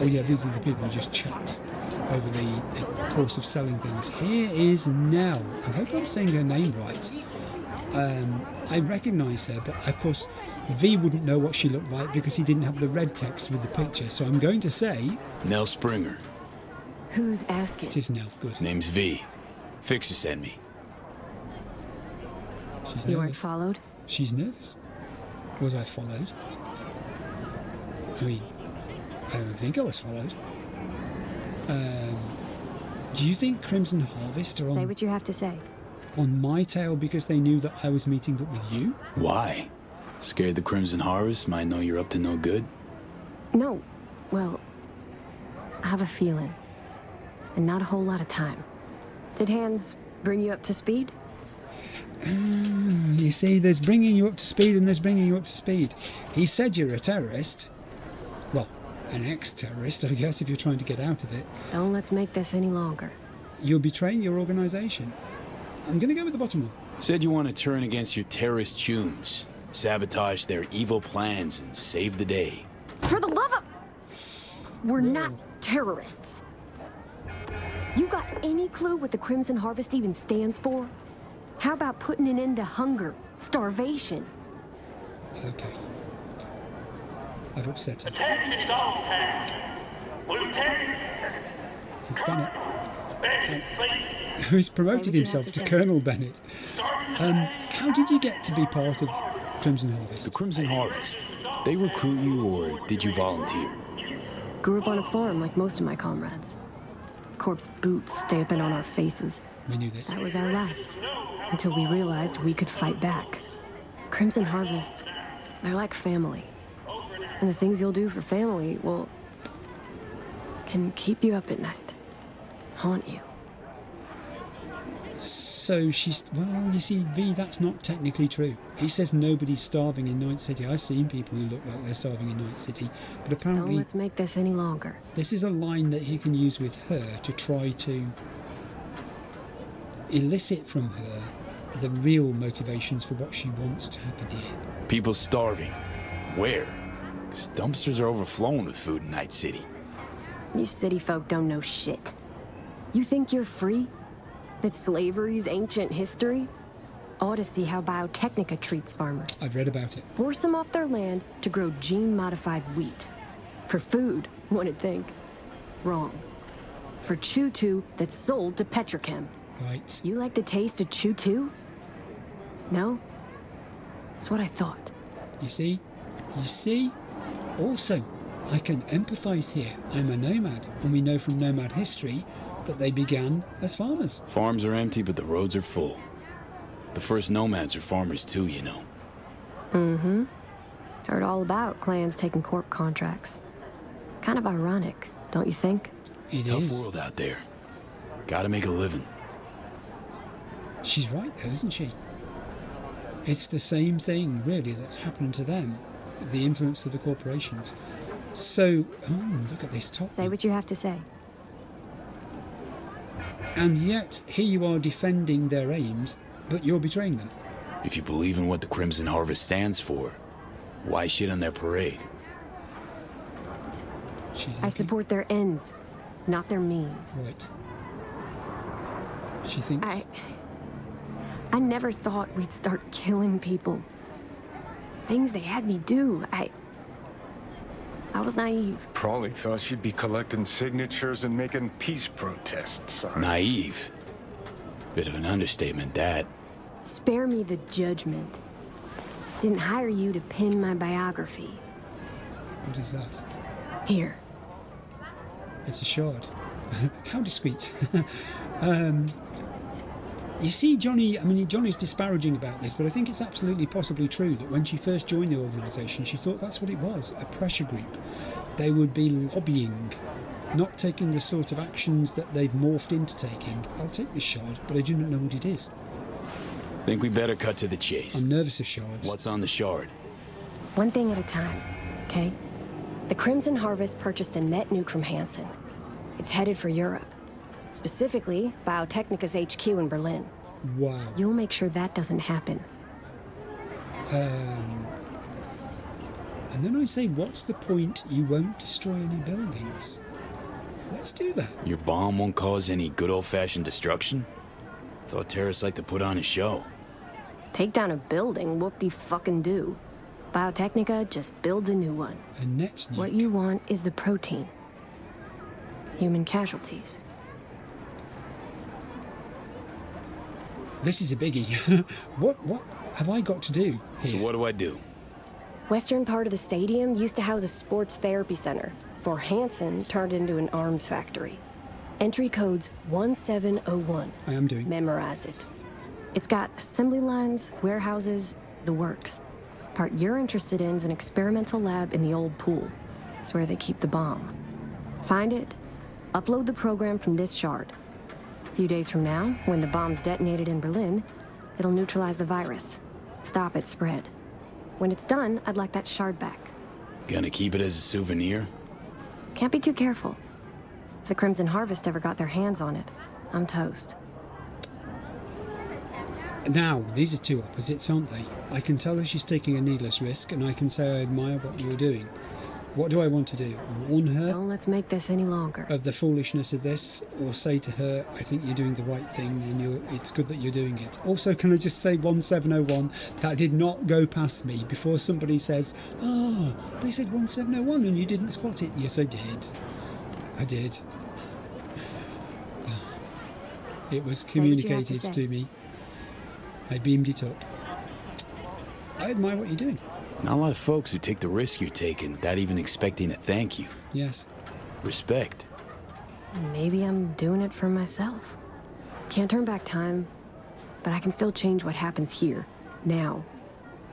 Oh yeah, these are the people who just chat over the course of selling things. Here is Nell. I hope I'm saying her name right. I recognise her, but of course V wouldn't know what she looked like because he didn't have the red text with the picture, so I'm going to say... Nell Springer. Who's asking? It is Nell, good. Name's V. Fixer sent me. You weren't followed? She's nervous. Was I followed? I mean, I don't think I was followed. Do you think Crimson Harvest are Say what you have to say. on my tail because they knew that I was meeting up with you? Why? Scared the Crimson Harvest might know you're up to no good? No. Well, I have a feeling. And not a whole lot of time. Did Hans bring you up to speed? You see, there's bringing you up to speed and there's bringing you up to speed. He said you're a terrorist. Well, an ex-terrorist, I guess, if you're trying to get out of it. Don't let's make this any longer. You're betraying your organisation. I'm going to go with the bottom one. Said you want to turn against your terrorist chums, sabotage their evil plans, and save the day. For the love of... We're not terrorists. You got any clue what the Crimson Harvest even stands for? How about putting an end to hunger, starvation? Okay. I've upset him. It's Bennett. Who's promoted himself to Colonel Bennett. How did you get to be part of Crimson Harvest? The Crimson Harvest. They recruit you, or did you volunteer? Grew up on a farm like most of my comrades. Corpse boots stamping on our faces. We knew this. That was our life. Until we realized we could fight back. Crimson Harvest, they're like family. And the things you'll do for family, well, can keep you up at night. Haunt you. So she's... Well, you see, V, that's not technically true. He says nobody's starving in Night City. I've seen people who look like they're starving in Night City. But apparently... Don't let's make this any longer. This is a line that he can use with her to try to elicit from her the real motivations for what she wants to happen here. People starving. Where? Because dumpsters are overflowing with food in Night City. You city folk don't know shit. You think you're free? That slavery's ancient history? Ought to see how Biotechnica treats farmers. I've read about it. Force them off their land to grow gene-modified wheat. For food, one'd think. Wrong. For Chew-2 that's sold to Petrochem. Right. You like the taste of Chew-2? No? That's what I thought. You see? You see? Also, I can empathise here. I'm a nomad, and we know from nomad history that they began as farmers. Farms are empty, but the roads are full. The first nomads are farmers too, you know. Mm-hmm. Heard all about clans taking corp contracts. Kind of ironic, don't you think? It Tough is. world out there. Gotta make a living. She's right though, isn't she? It's the same thing, really, that's happened to them. The influence of the corporations. So, oh, look at this top. Say what you have to say. And yet, here you are defending their aims, but you're betraying them. If you believe in what the Crimson Harvest stands for, why shit on their parade? I support their ends, not their means. Right. She thinks... I never thought we'd start killing people. Things they had me do. I was naive. Probably thought she'd be collecting signatures and making peace protests. Naive? Bit of an understatement, that. Spare me the judgment. Didn't hire you to pin my biography. What is that? Here. It's a shard. How discreet. You see, Johnny's disparaging about this, but I think it's absolutely possibly true that when she first joined the organisation, she thought that's what it was, a pressure group. They would be lobbying, not taking the sort of actions that they've morphed into taking. I'll take this shard, but I do not know what it is. Think we better cut to the chase. I'm nervous of shards. What's on the shard? One thing at a time, okay? The Crimson Harvest purchased a net nuke from Hansen. It's headed for Europe. Specifically, Biotechnica's HQ in Berlin. Wow. You'll make sure that doesn't happen. And then I say, what's the point? You won't destroy any buildings. Let's do that. Your bomb won't cause any good old-fashioned destruction? Thought terrorists like to put on a show. Take down a building, whoop-de-fucking-do. Biotechnica just builds a new one. A net nuke. What you want is the protein. Human casualties. This is a biggie. What have I got to do here? So what do I do? Western part of the stadium used to house a sports therapy center before Hanson turned into an arms factory. Entry code's 1701. I am doing. Memorize it. It's got assembly lines, warehouses, the works. Part you're interested in is an experimental lab in the old pool. It's where they keep the bomb. Find it, upload the program from this shard. A few days from now, when the bomb's detonated in Berlin, it'll neutralize the virus. Stop its spread. When it's done, I'd like that shard back. Gonna keep it as a souvenir? Can't be too careful. If the Crimson Harvest ever got their hands on it, I'm toast. Now, these are two opposites, aren't they? I can tell her she's taking a needless risk, and I can say I admire what you're doing. What do I want to do? Warn her? Don't let's make this any longer. Of the foolishness of this, or say to her, I think you're doing the right thing, and it's good that you're doing it. Also, can I just say 1701? That did not go past me before somebody says, oh, they said 1701 and you didn't spot it. Yes, I did. I did. It was communicated to me. I beamed it up. I admire what you're doing. Not a lot of folks who take the risk you're taking without even expecting a thank you. Yes. Respect. Maybe I'm doing it for myself. Can't turn back time, but I can still change what happens here, now,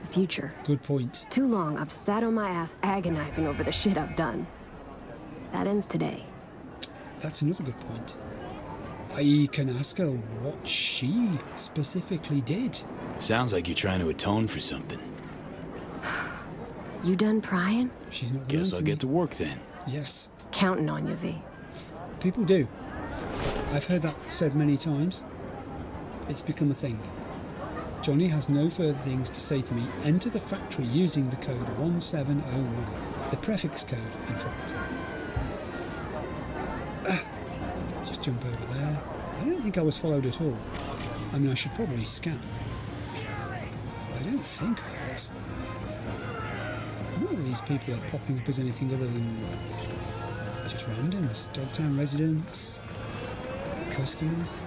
the future. Good point. Too long I've sat on my ass agonizing over the shit I've done. That ends today. That's another good point. I can ask her what she specifically did. Sounds like you're trying to atone for something. You done prying? She's not. Guess I'll get to work then. Yes. Counting on you, V. People do. I've heard that said many times. It's become a thing. Johnny has no further things to say to me. Enter the factory using the code 1701. The prefix code, in fact. Just jump over there. I don't think I was followed at all. I mean, I should probably scan. But I don't think I was. None of these people are popping up as anything other than just randoms. Dogtown residents, customers.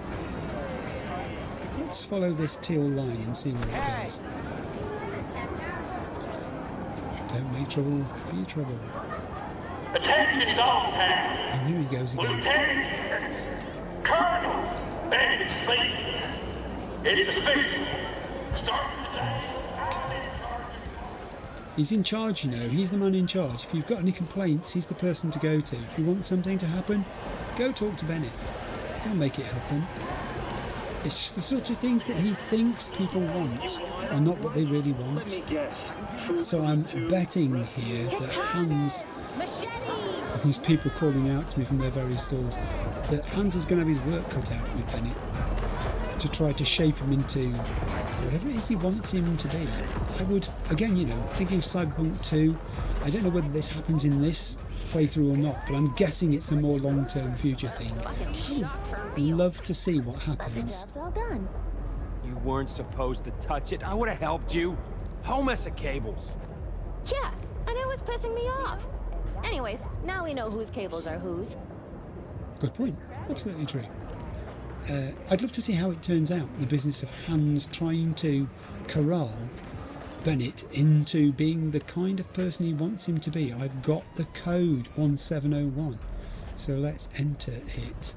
Let's follow this teal line and see where it goes. Don't make trouble, be trouble. Attention all hands. Oh, here he goes again. Lieutenant Colonel Bennett Slade. It's official. Start the day. He's in charge, you know. He's the man in charge. If you've got any complaints, he's the person to go to. If you want something to happen, go talk to Bennett. He'll make it happen. It's just the sort of things that he thinks people want are not what they really want. So I'm betting here that Hans, these people calling out to me from their various stores, that Hans is going to have his work cut out with Bennett to try to shape him into whatever it is he wants him to be. I would, again, you know, thinking of Cyberpunk 2, I don't know whether this happens in this playthrough or not, but I'm guessing it's a more long-term future thing. I would love to see what happens. Job's all done. You weren't supposed to touch it. I would have helped you. Whole mess of cables. Yeah, and it was pissing me off. Anyways, now we know whose cables are whose. Good point. Absolutely true. I'd love to see how it turns out, the business of Hans trying to corral Bennett into being the kind of person he wants him to be. I've got the code 1701, so let's enter it.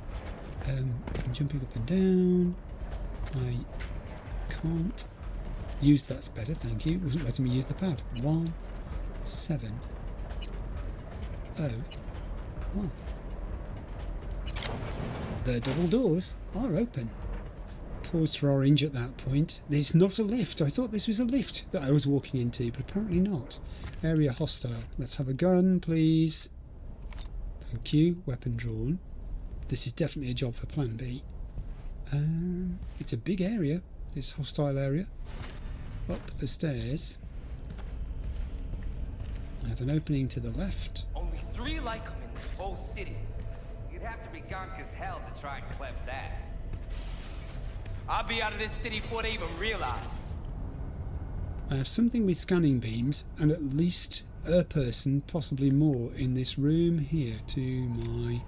I'm jumping up and down. I can't use that's better, thank you. It wasn't letting me use the pad. 1701. The double doors are open. Pause for orange at that point. There's not a lift. I thought this was a lift that I was walking into, but apparently not. Area hostile. Let's have a gun, please. Thank you. Weapon drawn. This is definitely a job for Plan B. It's a big area, this hostile area. Up the stairs. I have an opening to the left. Only 3 like them in this whole city. You'd have to be gonk as hell to try and clep that. I'll be out of this city before they even realize. I have something with scanning beams and at least a person, possibly more, in this room here to my...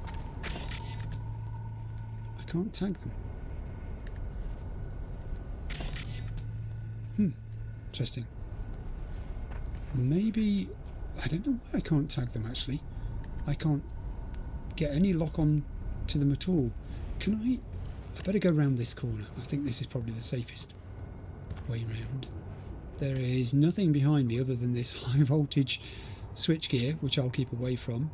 I can't tag them. Interesting. Maybe... I don't know why I can't tag them, actually. I can't get any lock on to them at all. Can I... I better go round this corner. I think this is probably the safest way round. There is nothing behind me other than this high voltage switchgear, which I'll keep away from.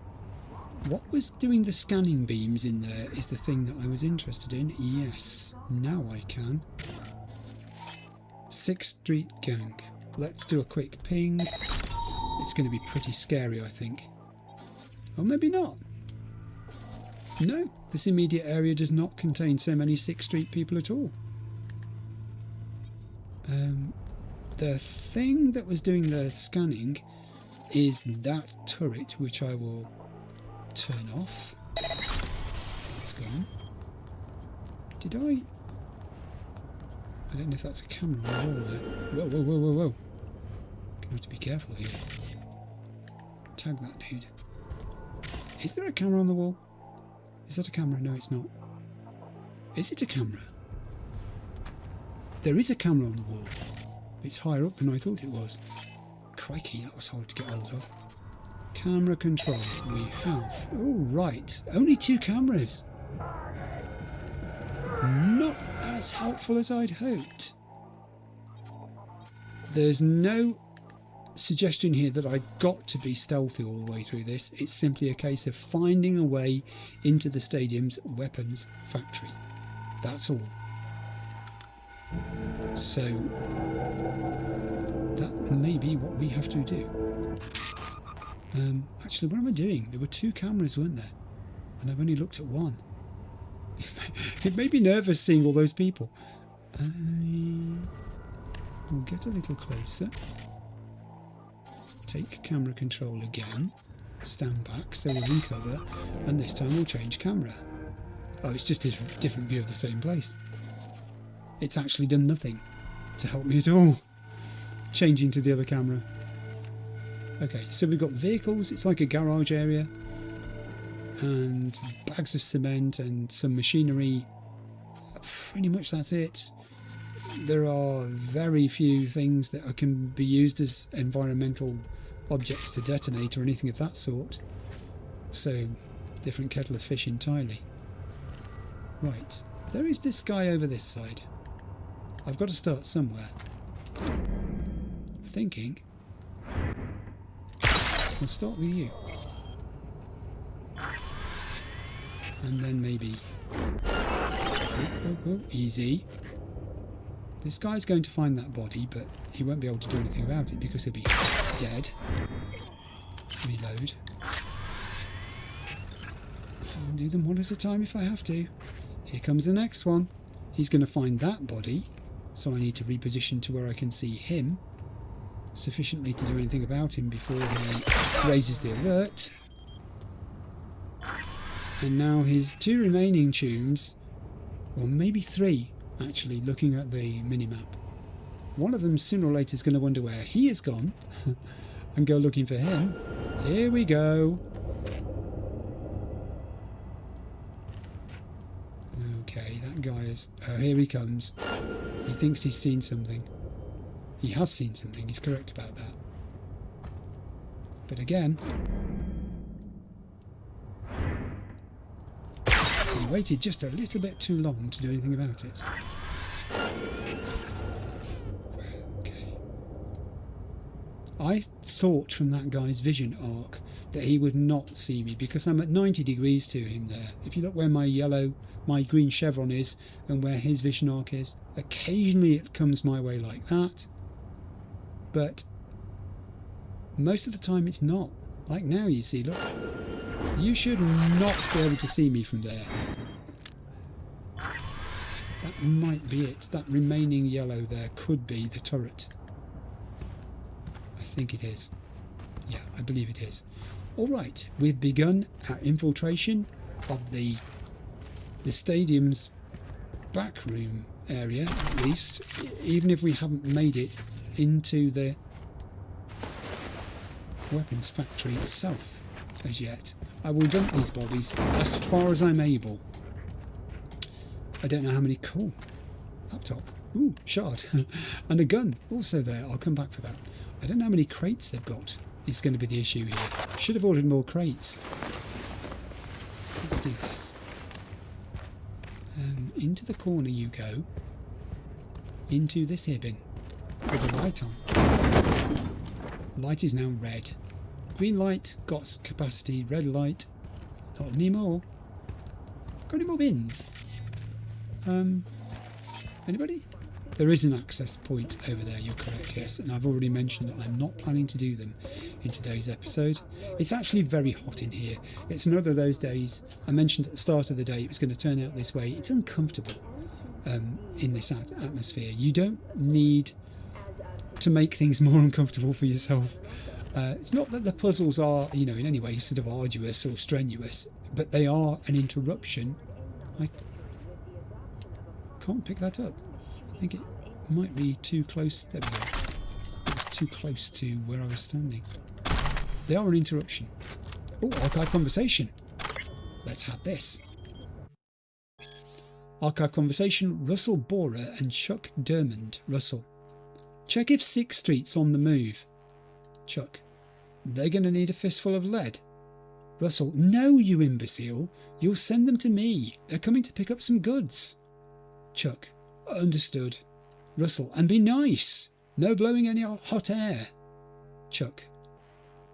What was doing the scanning beams in there is the thing that I was interested in. Yes, now I can. 6th Street Gang. Let's do a quick ping. It's going to be pretty scary, I think. Or maybe not. No, this immediate area does not contain so many 6th Street people at all. The thing that was doing the scanning is that turret, which I will turn off. That's gone. Did I don't know if that's a camera on the wall there. Whoa, whoa, whoa, whoa, whoa. Gonna have to be careful here. Tag that dude. Is there a camera on the wall? Is that a camera? No, it's not. Is it a camera? There is a camera on the wall. It's higher up than I thought it was. Crikey, that was hard to get hold of. Camera control. We have... Oh, right. Only 2 cameras. Not as helpful as I'd hoped. There's no suggestion here that I've got to be stealthy all the way through this. It's simply a case of finding a way into the stadium's weapons factory. That's all. So that may be what we have to do. Actually, what am I doing? There were 2 cameras, weren't there? And I've only looked at one. It made me nervous seeing all those people. We'll get a little closer. Take camera control again. Stand back so we're in cover. And this time we'll change camera. Oh, it's just a different view of the same place. It's actually done nothing to help me at all. Changing to the other camera. Okay, so we've got vehicles. It's like a garage area. And bags of cement and some machinery. Pretty much that's it. There are very few things that can be used as environmental objects to detonate or anything of that sort. So, different kettle of fish entirely. Right, there is this guy over this side. I've got to start somewhere. Thinking. I'll start with you. And then maybe... Oh, easy. This guy's going to find that body, but he won't be able to do anything about it because he'll be dead. Reload. I'll do them one at a time if I have to. Here comes the next one. He's going to find that body, so I need to reposition to where I can see him sufficiently to do anything about him before he raises the alert. And now his 2 remaining tunes, or maybe 3 actually, looking at the minimap. One of them sooner or later is going to wonder where he has gone and go looking for him. Here we go. Okay, that guy is... Oh, here he comes. He thinks he's seen something. He has seen something, he's correct about that. But again... he waited just a little bit too long to do anything about it. Okay. I thought from that guy's vision arc that he would not see me because I'm at 90 degrees to him there. If you look where my green chevron is and where his vision arc is, occasionally it comes my way like that. But most of the time it's not. Like now, you see, look. You should not be able to see me from there. That might be it. That remaining yellow there could be the turret. I think it is. Yeah, I believe it is. Alright, we've begun our infiltration of the stadium's backroom area, at least, even if we haven't made it into the weapons factory itself as yet. I will dump these bodies as far as I'm able. I don't know how many... Cool. Laptop. Ooh, shard. And a gun also there. I'll come back for that. I don't know how many crates they've got. It's going to be the issue here. Should have ordered more crates. Let's do this. Into the corner you go. Into this here bin. With the light on. Light is now red. Green light, got capacity. Red light, not anymore. Got any more bins? Anybody? There is an access point over there, you're correct, yes, and I've already mentioned that I'm not planning to do them in today's episode. It's actually very hot in here. It's another of those days, I mentioned at the start of the day it was going to turn out this way. It's uncomfortable in this atmosphere. You don't need to make things more uncomfortable for yourself. It's not that the puzzles are, you know, in any way sort of arduous or strenuous, but they are an interruption. I can't pick that up. I think it might be too close. There we go. It was too close to where I was standing. They are an interruption. Oh, archive conversation. Let's have this. Archive conversation, Russell Borer and Chuck Dermond. Russell. Check if 6th Street's on the move. Chuck. They're going to need a fistful of lead. Russell. No, you imbecile. You'll send them to me. They're coming to pick up some goods. Chuck. Understood. Russell. And be nice. No blowing any hot air. Chuck.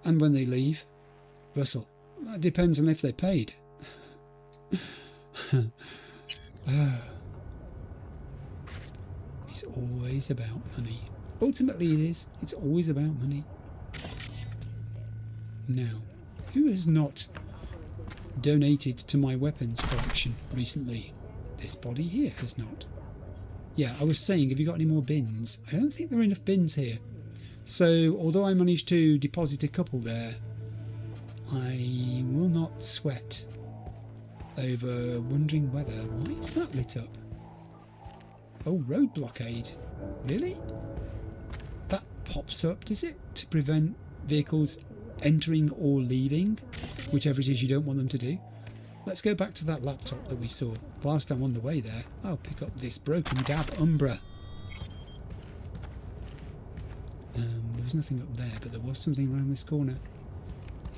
And when they leave? Russell. That depends on if they paid. It's always about money. Ultimately it is. It's always about money. Now, who has not donated to my weapons collection recently? This body here has not. Yeah, I was saying, have you got any more bins? I don't think there are enough bins here. So, although I managed to deposit a couple there, I will not sweat over wondering whether... Why is that lit up? Oh, road blockade. Really? That pops up, does it? To prevent vehicles entering or leaving, whichever it is you don't want them to do. Let's go back to that laptop that we saw. Whilst I'm on the way there, I'll pick up this broken dab Umbra. There was nothing up there, but there was something around this corner.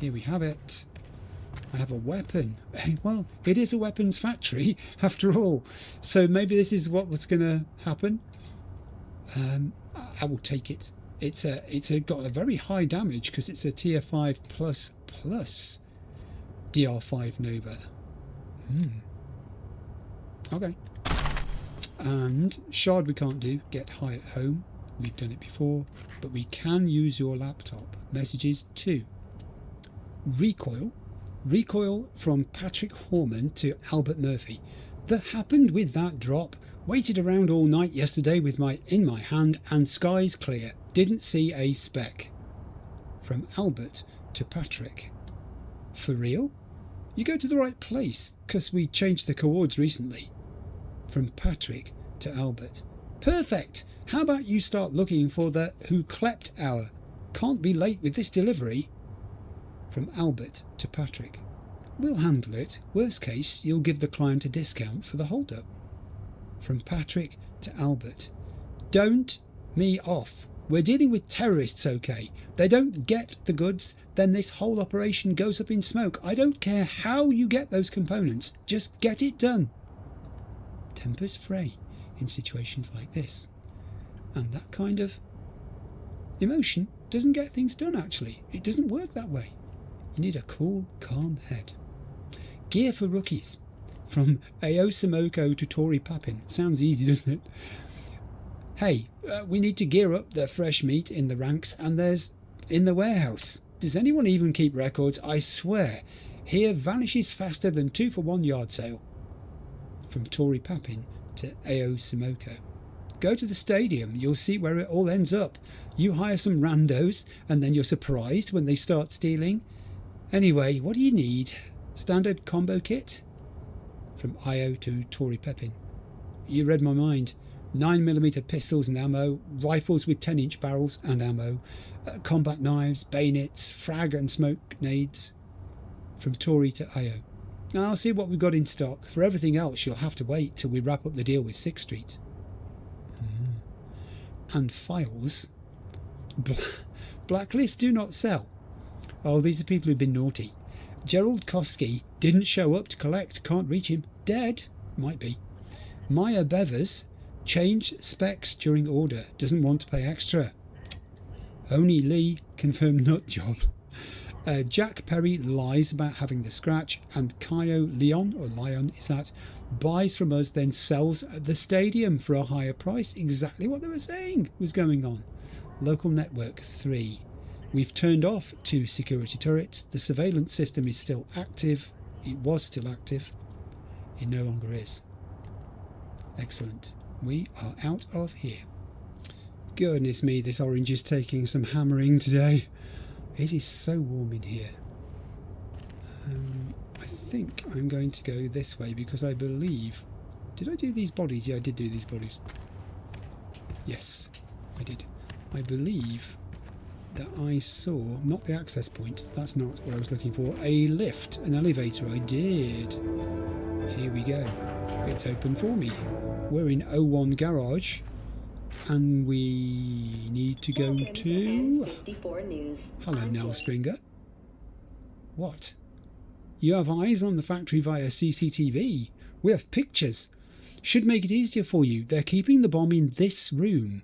Here we have it. I have a weapon. Well, it is a weapons factory after all. So maybe this is what was going to happen. I will take it. It's got a very high damage because it's a tier 5 plus DR5 Nova. Okay. And shard we can't do. Get high at home. We've done it before. But we can use your laptop. Messages 2. Recoil. Recoil from Patrick Horman to Albert Murphy. That happened with that drop. Waited around all night yesterday with in my hand and skies clear. Didn't see a speck. From Albert to Patrick. For real? You go to the right place, because we changed the coords recently. From Patrick to Albert. Perfect! How about you start looking for the who clept hour? Can't be late with this delivery. From Albert to Patrick. We'll handle it. Worst case, you'll give the client a discount for the hold-up. From Patrick to Albert. Don't me off. We're dealing with terrorists, okay? They don't get the goods, then this whole operation goes up in smoke. I don't care how you get those components. Just get it done. Tempers fray in situations like this. And that kind of emotion doesn't get things done, actually. It doesn't work that way. You need a cool, calm head. Gear for rookies. From Ao Samoko to Tory Papin. Sounds easy, doesn't it? Hey, we need to gear up the fresh meat in the ranks and there's in the warehouse. Does anyone even keep records? I swear, here vanishes faster than 2-for-1 yard sale. From Tory Papin to Ao Samoko. Go to the stadium, you'll see where it all ends up. You hire some randos and then you're surprised when they start stealing. Anyway, what do you need? Standard combo kit? From Io to Tory Pepin. You read my mind. 9mm pistols and ammo, rifles with 10-inch barrels and ammo, combat knives, bayonets, frag and smoke nades. From Tory to Io. Now I'll see what we've got in stock. For everything else, you'll have to wait till we wrap up the deal with 6th Street. and files. Blacklist do not sell. Oh, these are people who've been naughty. Gerald Koski didn't show up to collect. Can't reach him. Dead? Might be. Maya Bevers changed specs during order. Doesn't want to pay extra. Oni Lee confirmed nut job. Jack Perry lies about having the scratch, and Kaio Leon, or Lion is that, buys from us then sells at the stadium for a higher price. Exactly what they were saying was going on. Local network 3. We've turned off 2 security turrets. The surveillance system is still active. It was still active. It no longer is. Excellent. We are out of here. Goodness me, this orange is taking some hammering today. It is so warm in here. I think I'm going to go this way because I believe... Did I do these bodies? Yeah, I did do these bodies. Yes, I did. I believe that I saw, not the access point, that's not what I was looking for, a lift, an elevator. I did. Here we go. It's open for me. We're in 01 Garage. And we need to go to... Hello, Nell Springer. What? You have eyes on the factory via CCTV. We have pictures. Should make it easier for you. They're keeping the bomb in this room.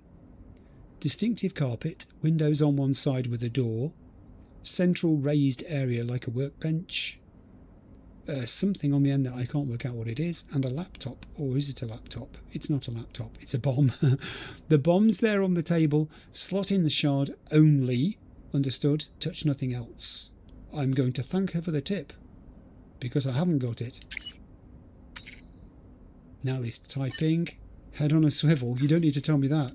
Distinctive carpet, windows on one side with a door, central raised area like a workbench, something on the end that I can't work out what it is, and a laptop. Or is it a laptop? It's not a laptop, it's a bomb. The bomb's there on the table. Slot in the shard only. Understood? Touch nothing else. I'm going to thank her for the tip, because I haven't got it. Now this typing. Head on a swivel. You don't need to tell me that.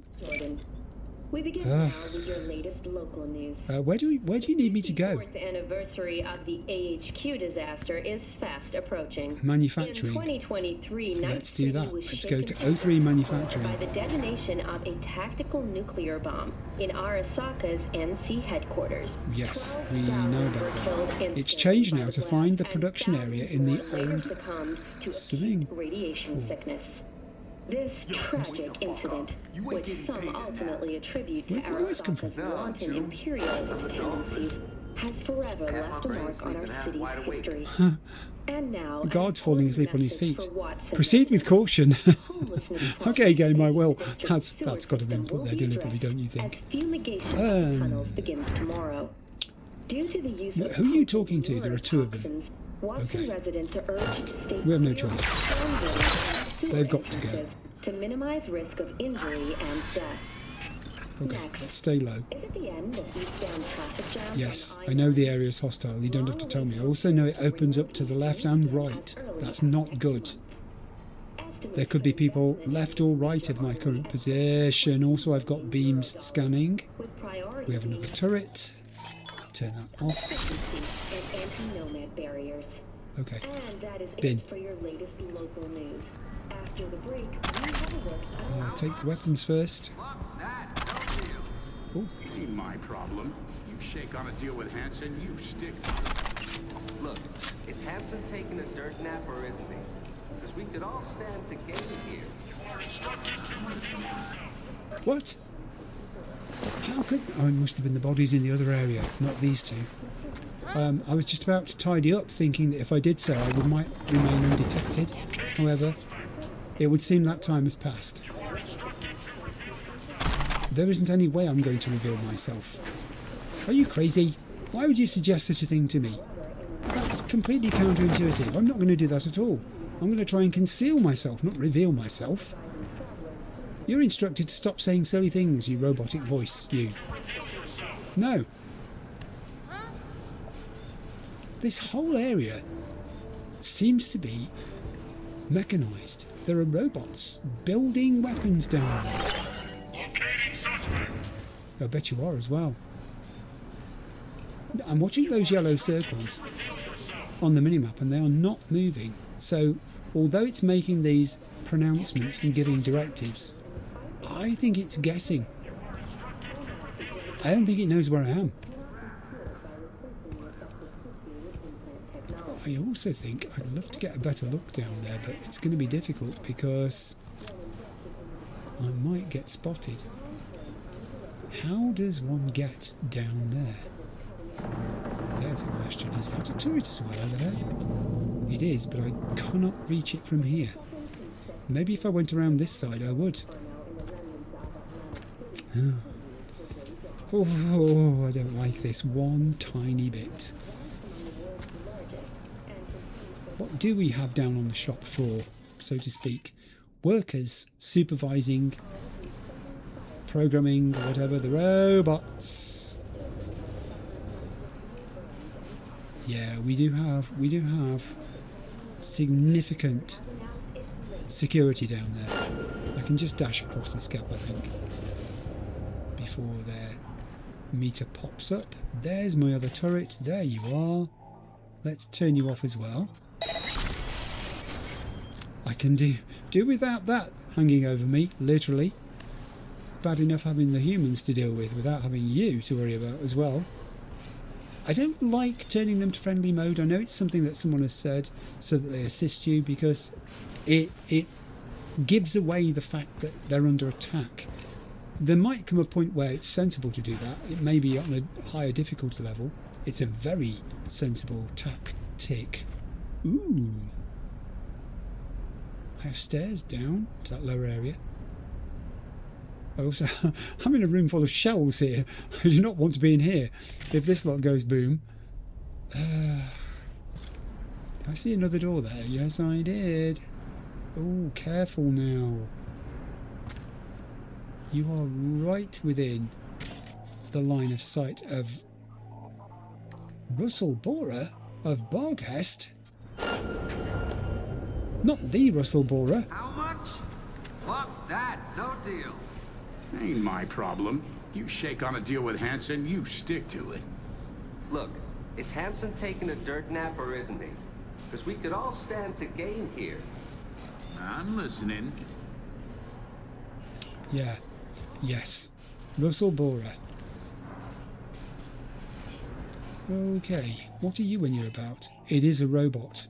We begin now with your latest local news. Where do you need me to go? The 4th anniversary of the AHQ disaster is fast approaching. Manufacturing. In 2023, let's do that. Let's go to 03 manufacturing. By the detonation of a tactical nuclear bomb in Arasaka's NC headquarters. Yes, we know about that. It's changed now to find the production area in the old swing. Radiation sickness. This tragic incident, which some ultimately attribute to Arasaka's wanton imperialist tendencies, has forever left a mark on our city's history. And now, Guard's falling asleep on his feet. Proceed with caution. Okay, game, I will. That's got to have been put there deliberately, don't you think? Tunnels begins tomorrow. Due to the use of who are you talking to? There are 2 of them. Okay. Residents are urged to stay we have no choice. They've got to go. To minimize risk of injury and death. Okay, let's stay low. Is it the end of eastbound traffic jam? Yes, I know the area is hostile. You don't have to tell me. I also know it opens up to the left and right. That's not good. There could be people left or right of my current position. Also, I've got beams scanning. We have another turret. Turn that off. Okay. And that is Bin. it for your latest local news. After the break, we have a look at I'll take the weapons first. Oh. Ain't my problem. You shake on a deal with Hanson, you stick to it. Look, is Hanson taking a dirt nap or isn't he? Because we could all stand to gain here. You are instructed to reveal yourself. What? How could... Oh, it must have been the bodies in the other area, not these 2. I was just about to tidy up, thinking that if I did so, I might remain undetected. However, it would seem that time has passed. There isn't any way I'm going to reveal myself. Are you crazy? Why would you suggest such a thing to me? That's completely counterintuitive. I'm not going to do that at all. I'm going to try and conceal myself, not reveal myself. You're instructed to stop saying silly things, you robotic voice, you. No. This whole area seems to be mechanised. There are robots building weapons down there. Locating suspect. I bet you are as well. I'm watching those yellow circles on the minimap and they are not moving. So, although it's making these pronouncements and giving directives, I think it's guessing. I don't think it knows where I am. I also think I'd love to get a better look down there, but it's going to be difficult because I might get spotted. How does one get down there? There's a question. Is that a turret as well over there? It is, but I cannot reach it from here. Maybe if I went around this side, I would. Oh, I don't like this one tiny bit. What do we have down on the shop floor, so to speak? Workers supervising, programming, whatever, the robots. Yeah, we do have significant security down there. I can just dash across this gap, I think, before their meter pops up. There's my other turret. There you are. Let's turn you off as well. I can do without that hanging over me, literally. Bad enough having the humans to deal with without having you to worry about as well. I don't like turning them to friendly mode. I know it's something that someone has said so that they assist you, because it gives away the fact that they're under attack. There might come a point where it's sensible to do that. It may be on a higher difficulty level. It's a very sensible tactic. Ooh. I have stairs down to that lower area. I also, I'm in a room full of shells here. I do not want to be in here if this lot goes boom. I see another door there. Yes, I did. Oh, careful now. You are right within the line of sight of Russell Borer of Barghest. Not the Russell Borer. How much? Fuck that. No deal. Ain't my problem. You shake on a deal with Hanson, you stick to it. Look, is Hanson taking a dirt nap or isn't he? Because we could all stand to gain here. I'm listening. Yeah. Yes. Russell Borer. Okay. What are you when you're about? It is a robot.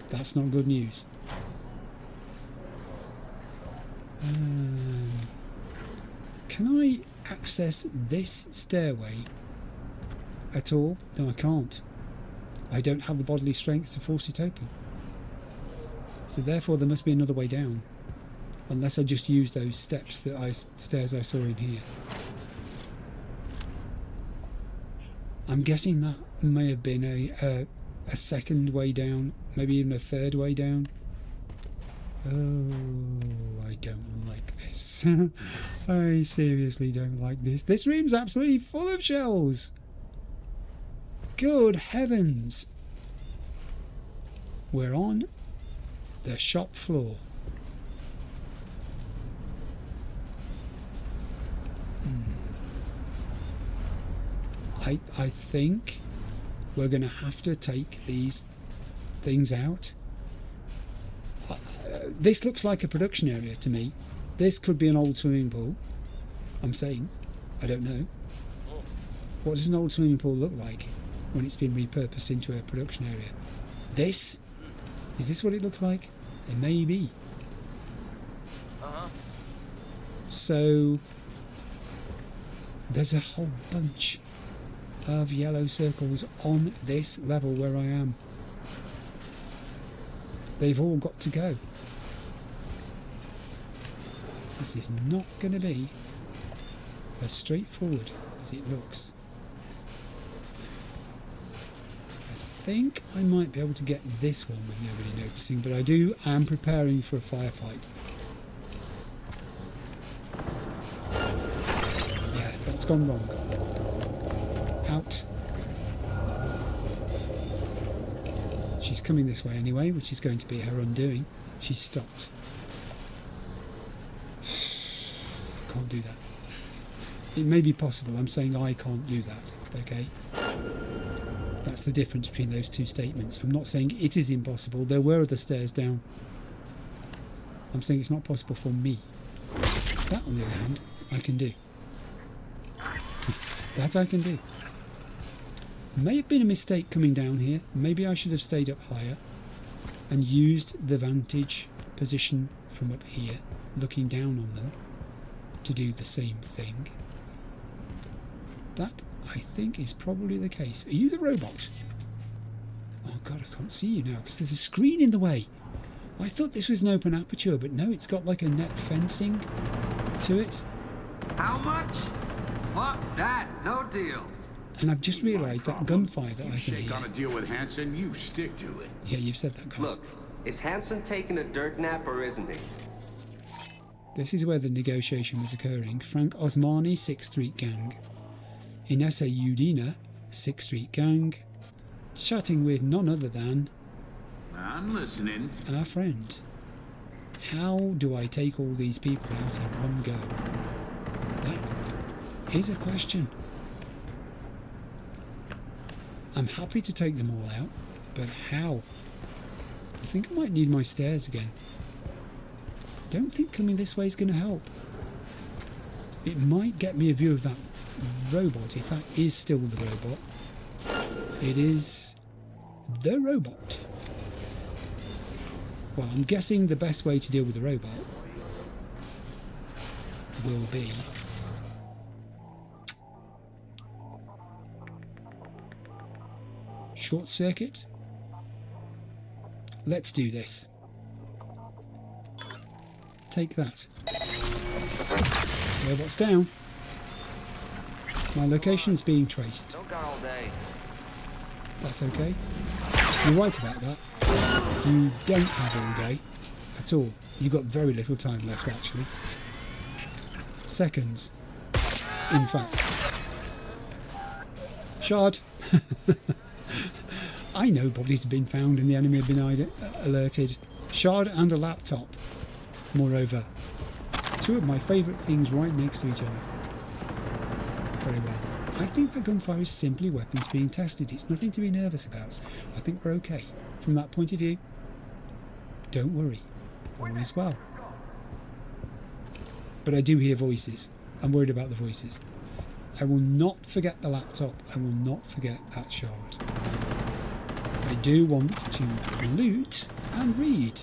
That's not good news. Can I access this stairway at all? No, I can't. I don't have the bodily strength to force it open. So therefore there must be another way down. Unless I just use those stairs I saw in here. I'm guessing that may have been a second way down, maybe even a third way down. Oh, I don't like this. I seriously don't like this. This room's absolutely full of shells. Good heavens. We're on the shop floor. I think we're going to have to take these things out. This looks like a production area to me. This could be an old swimming pool. I'm saying. I don't know. What does an old swimming pool look like when it's been repurposed into a production area? This? Is this what it looks like? It may be. So there's a whole bunch of yellow circles on this level where I am. They've all got to go. This is not going to be as straightforward as it looks. I think I might be able to get this one with nobody noticing, but I am preparing for a firefight. Yeah, that's gone wrong. Out. She's coming this way anyway, which is going to be her undoing. She's stopped. Can't do that. It may be possible. I'm saying I can't do that. Okay? That's the difference between those two statements. I'm not saying it is impossible. There were other stairs down. I'm saying it's not possible for me. That, on the other hand, I can do. That I can do. May have been a mistake coming down here. Maybe I should have stayed up higher and used the vantage position from up here, looking down on them. to do the same thing. That, I think, is probably the case. Are you the robot? Oh god, I can't see you now because there's a screen in the way. I thought this was an open aperture, but no, it's got like a net fencing to it. How much? Fuck that, no deal. And I've just realised that gunfire that I can Shake hear. on a deal with Hanson, you stick to it. Yeah, you've said that, guys. Look, is Hanson taking a dirt nap or isn't he? This is where the negotiation was occurring. Frank Osmani, 6th Street Gang. Inessa Udina, 6th Street Gang. Chatting with none other than... I'm listening. Our friend. How do I take all these people out in one go? That is a question. I'm happy to take them all out, but how? I think I might need my stairs again. Don't think coming this way is going to help. It might get me a view of that robot, if that is still the robot. It is the robot. Well, I'm guessing the best way to deal with the robot will be short circuit. Let's do this. Take that. Robot's down. My location's being traced. That's okay. You're right about that. You don't have all day at all. You've got very little time left, actually. Seconds. In fact. Shard. I know bodies have been found and the enemy have been alerted. Shard and a laptop. Moreover, two of my favourite things right next to each other. Very well. I think that gunfire is simply weapons being tested. It's nothing to be nervous about. I think we're okay. From that point of view, don't worry. All is well. But I do hear voices. I'm worried about the voices. I will not forget the laptop. I will not forget that shard. I do want to loot and read.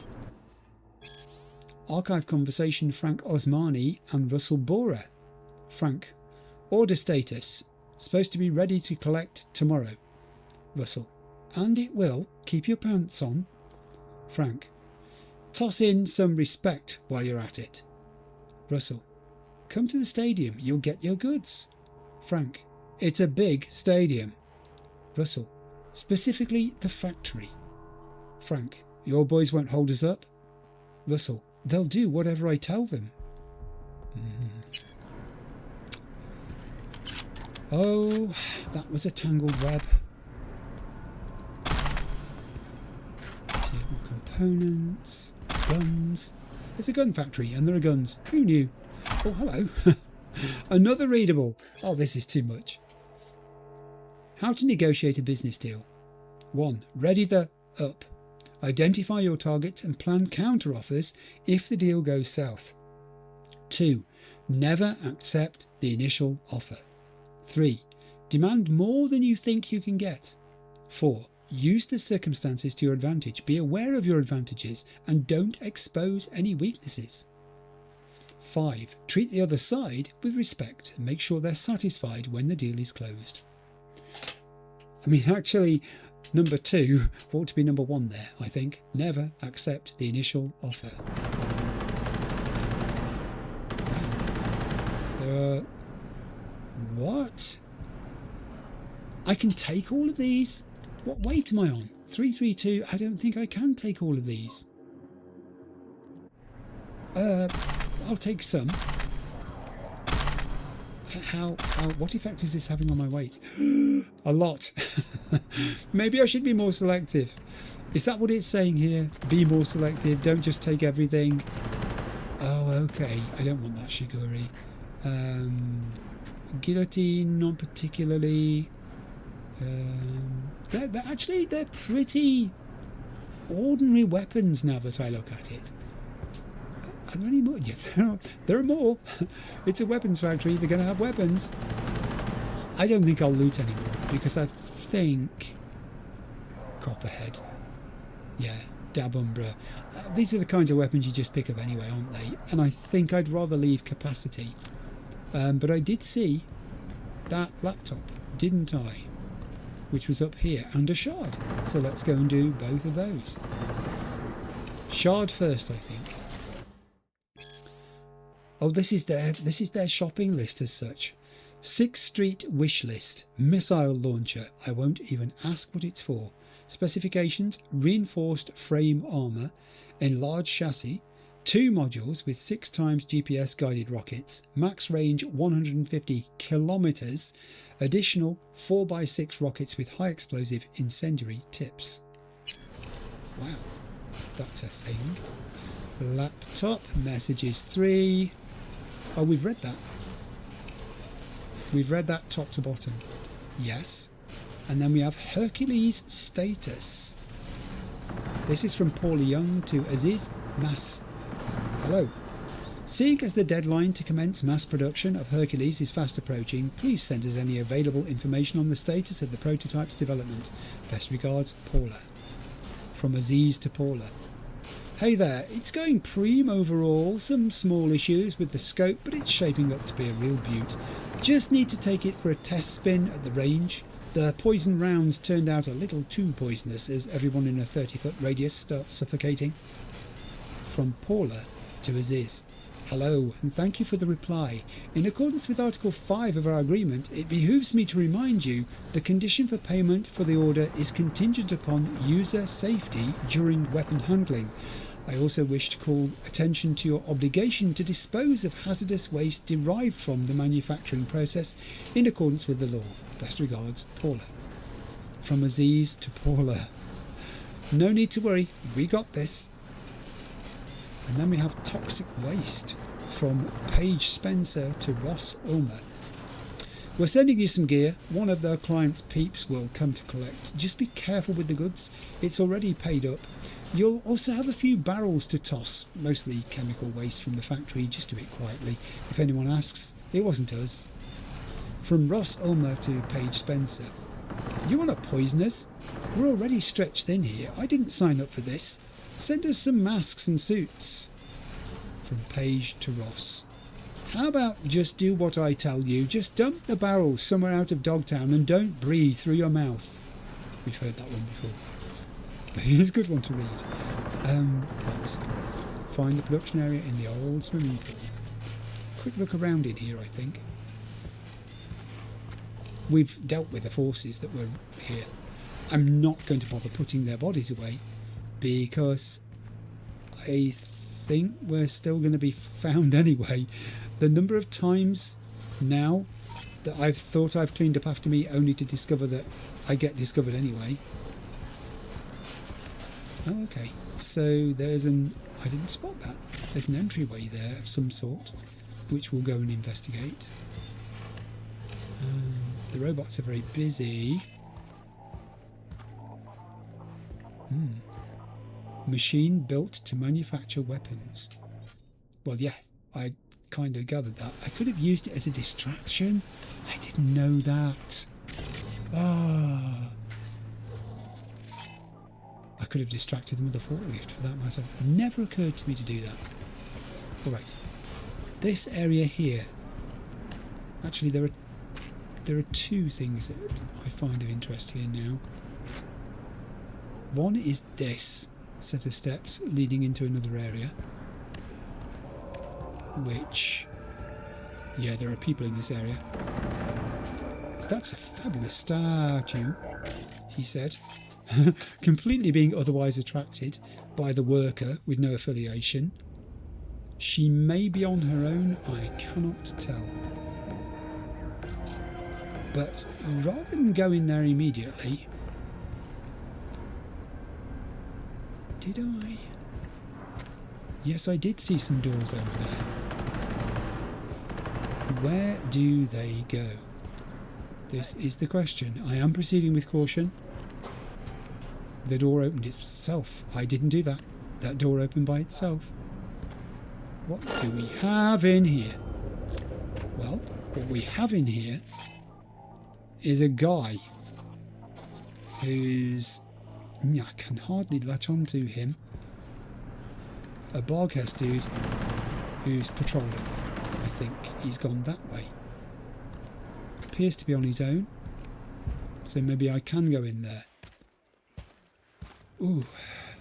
Archive conversation Frank Osmani and Russell Borer. Frank. Order status. Supposed to be ready to collect tomorrow. Russell. And it will. Keep your pants on. Frank. Toss in some respect while you're at it. Russell. Come to the stadium. You'll get your goods. Frank. It's a big stadium. Russell. Specifically the factory. Frank. Your boys won't hold us up. Russell. They'll do whatever I tell them. Oh, that was a tangled web. Table components, guns. It's a gun factory and there are guns. Who knew? Oh, hello. Another readable. Oh, this is too much. How to negotiate a business deal. 1. Ready the up. Identify your targets and plan counter-offers if the deal goes south. 2. Never accept the initial offer. 3. Demand more than you think you can get. 4. Use the circumstances to your advantage. Be aware of your advantages and don't expose any weaknesses. 5. Treat the other side with respect and make sure they're satisfied when the deal is closed. I mean, actually, number 2 ought to be number 1 there, I think. Never accept the initial offer. Wow. There are... What? I can take all of these? What weight am I on? 332. I don't think I can take all of these. I'll take some. What effect is this having on my weight? A lot. Maybe I should be more selective. Is that what it's saying here? Be more selective. Don't just take everything. Oh, okay. I don't want that shiguri. Guillotine, not particularly. They're pretty ordinary weapons now that I look at it. Are there any more? Yeah, there are more. It's a weapons factory. They're going to have weapons. I don't think I'll loot anymore because I think Copperhead. Yeah, Dabumbra. these are the kinds of weapons you just pick up anyway, aren't they? And I think I'd rather leave capacity. But I did see that laptop, didn't I? Which was up here, and a shard. So let's go and do both of those. Shard first, I think. Oh, this is their shopping list as such. 6th Street wish list. Missile launcher. I won't even ask what it's for. Specifications: reinforced frame armour, enlarged chassis, 2 modules with 6 times GPS guided rockets, max range 150 kilometers, additional 4x6 rockets with high explosive incendiary tips. Wow, that's a thing. Laptop, messages 3. Oh, we've read that. We've read that top to bottom. Yes. And then we have Hercules status. This is from Paula Young to Aziz Mas. Hello. Seeing as the deadline to commence mass production of Hercules is fast approaching, please send us any available information on the status of the prototype's development. Best regards, Paula. From Aziz to Paula. Hey there, it's going preem overall, some small issues with the scope, but it's shaping up to be a real beaut. Just need to take it for a test spin at the range. The poison rounds turned out a little too poisonous as everyone in a 30-foot radius starts suffocating. From Paula to Aziz. Hello, and thank you for the reply. In accordance with Article 5 of our agreement, it behooves me to remind you the condition for payment for the order is contingent upon user safety during weapon handling. I also wish to call attention to your obligation to dispose of hazardous waste derived from the manufacturing process in accordance with the law. Best regards, Paula. From Aziz to Paula. No need to worry, we got this. And then we have toxic waste from Paige Spencer to Ross Ulmer. We're sending you some gear. One of their clients' peeps will come to collect. Just be careful with the goods. It's already paid up. You'll also have a few barrels to toss, mostly chemical waste from the factory. Just do it quietly. If anyone asks, it wasn't us. From Ross Ulmer to Paige Spencer. You want to poison us? We're already stretched thin here. I didn't sign up for this. Send us some masks and suits. From Paige to Ross. How about just do what I tell you? Just dump the barrels somewhere out of Dogtown and don't breathe through your mouth. We've heard that one before. But here's a good one to read. Right. Find the production area in the old swimming pool. Quick look around in here, I think. We've dealt with the forces that were here. I'm not going to bother putting their bodies away because I think we're still going to be found anyway. The number of times now that I've thought I've cleaned up after me only to discover that I get discovered anyway. Oh, okay. So there's an... I didn't spot that. There's an entryway there of some sort, which we'll go and investigate. The robots are very busy. Machine built to manufacture weapons. Well, yeah, I kind of gathered that. I could have used it as a distraction. I didn't know that. Ah. I could have distracted them with a forklift for that matter. Never occurred to me to do that. Alright. This area here. Actually, there are two things that I find of interest here now. One is this set of steps leading into another area. Which... yeah, there are people in this area. That's a fabulous statue, he said. Completely being otherwise attracted by the worker with no affiliation. She may be on her own, I cannot tell. But rather than go in there immediately... did I? Yes, I did see some doors over there. Where do they go? This is the question. I am proceeding with caution. The door opened itself. I didn't do that. That door opened by itself. What do we have in here? Well, what we have in here is a guy who's... I can hardly latch on to him. a Barghest dude who's patrolling. I think he's gone that way. Appears to be on his own, so maybe I can go in there. Ooh,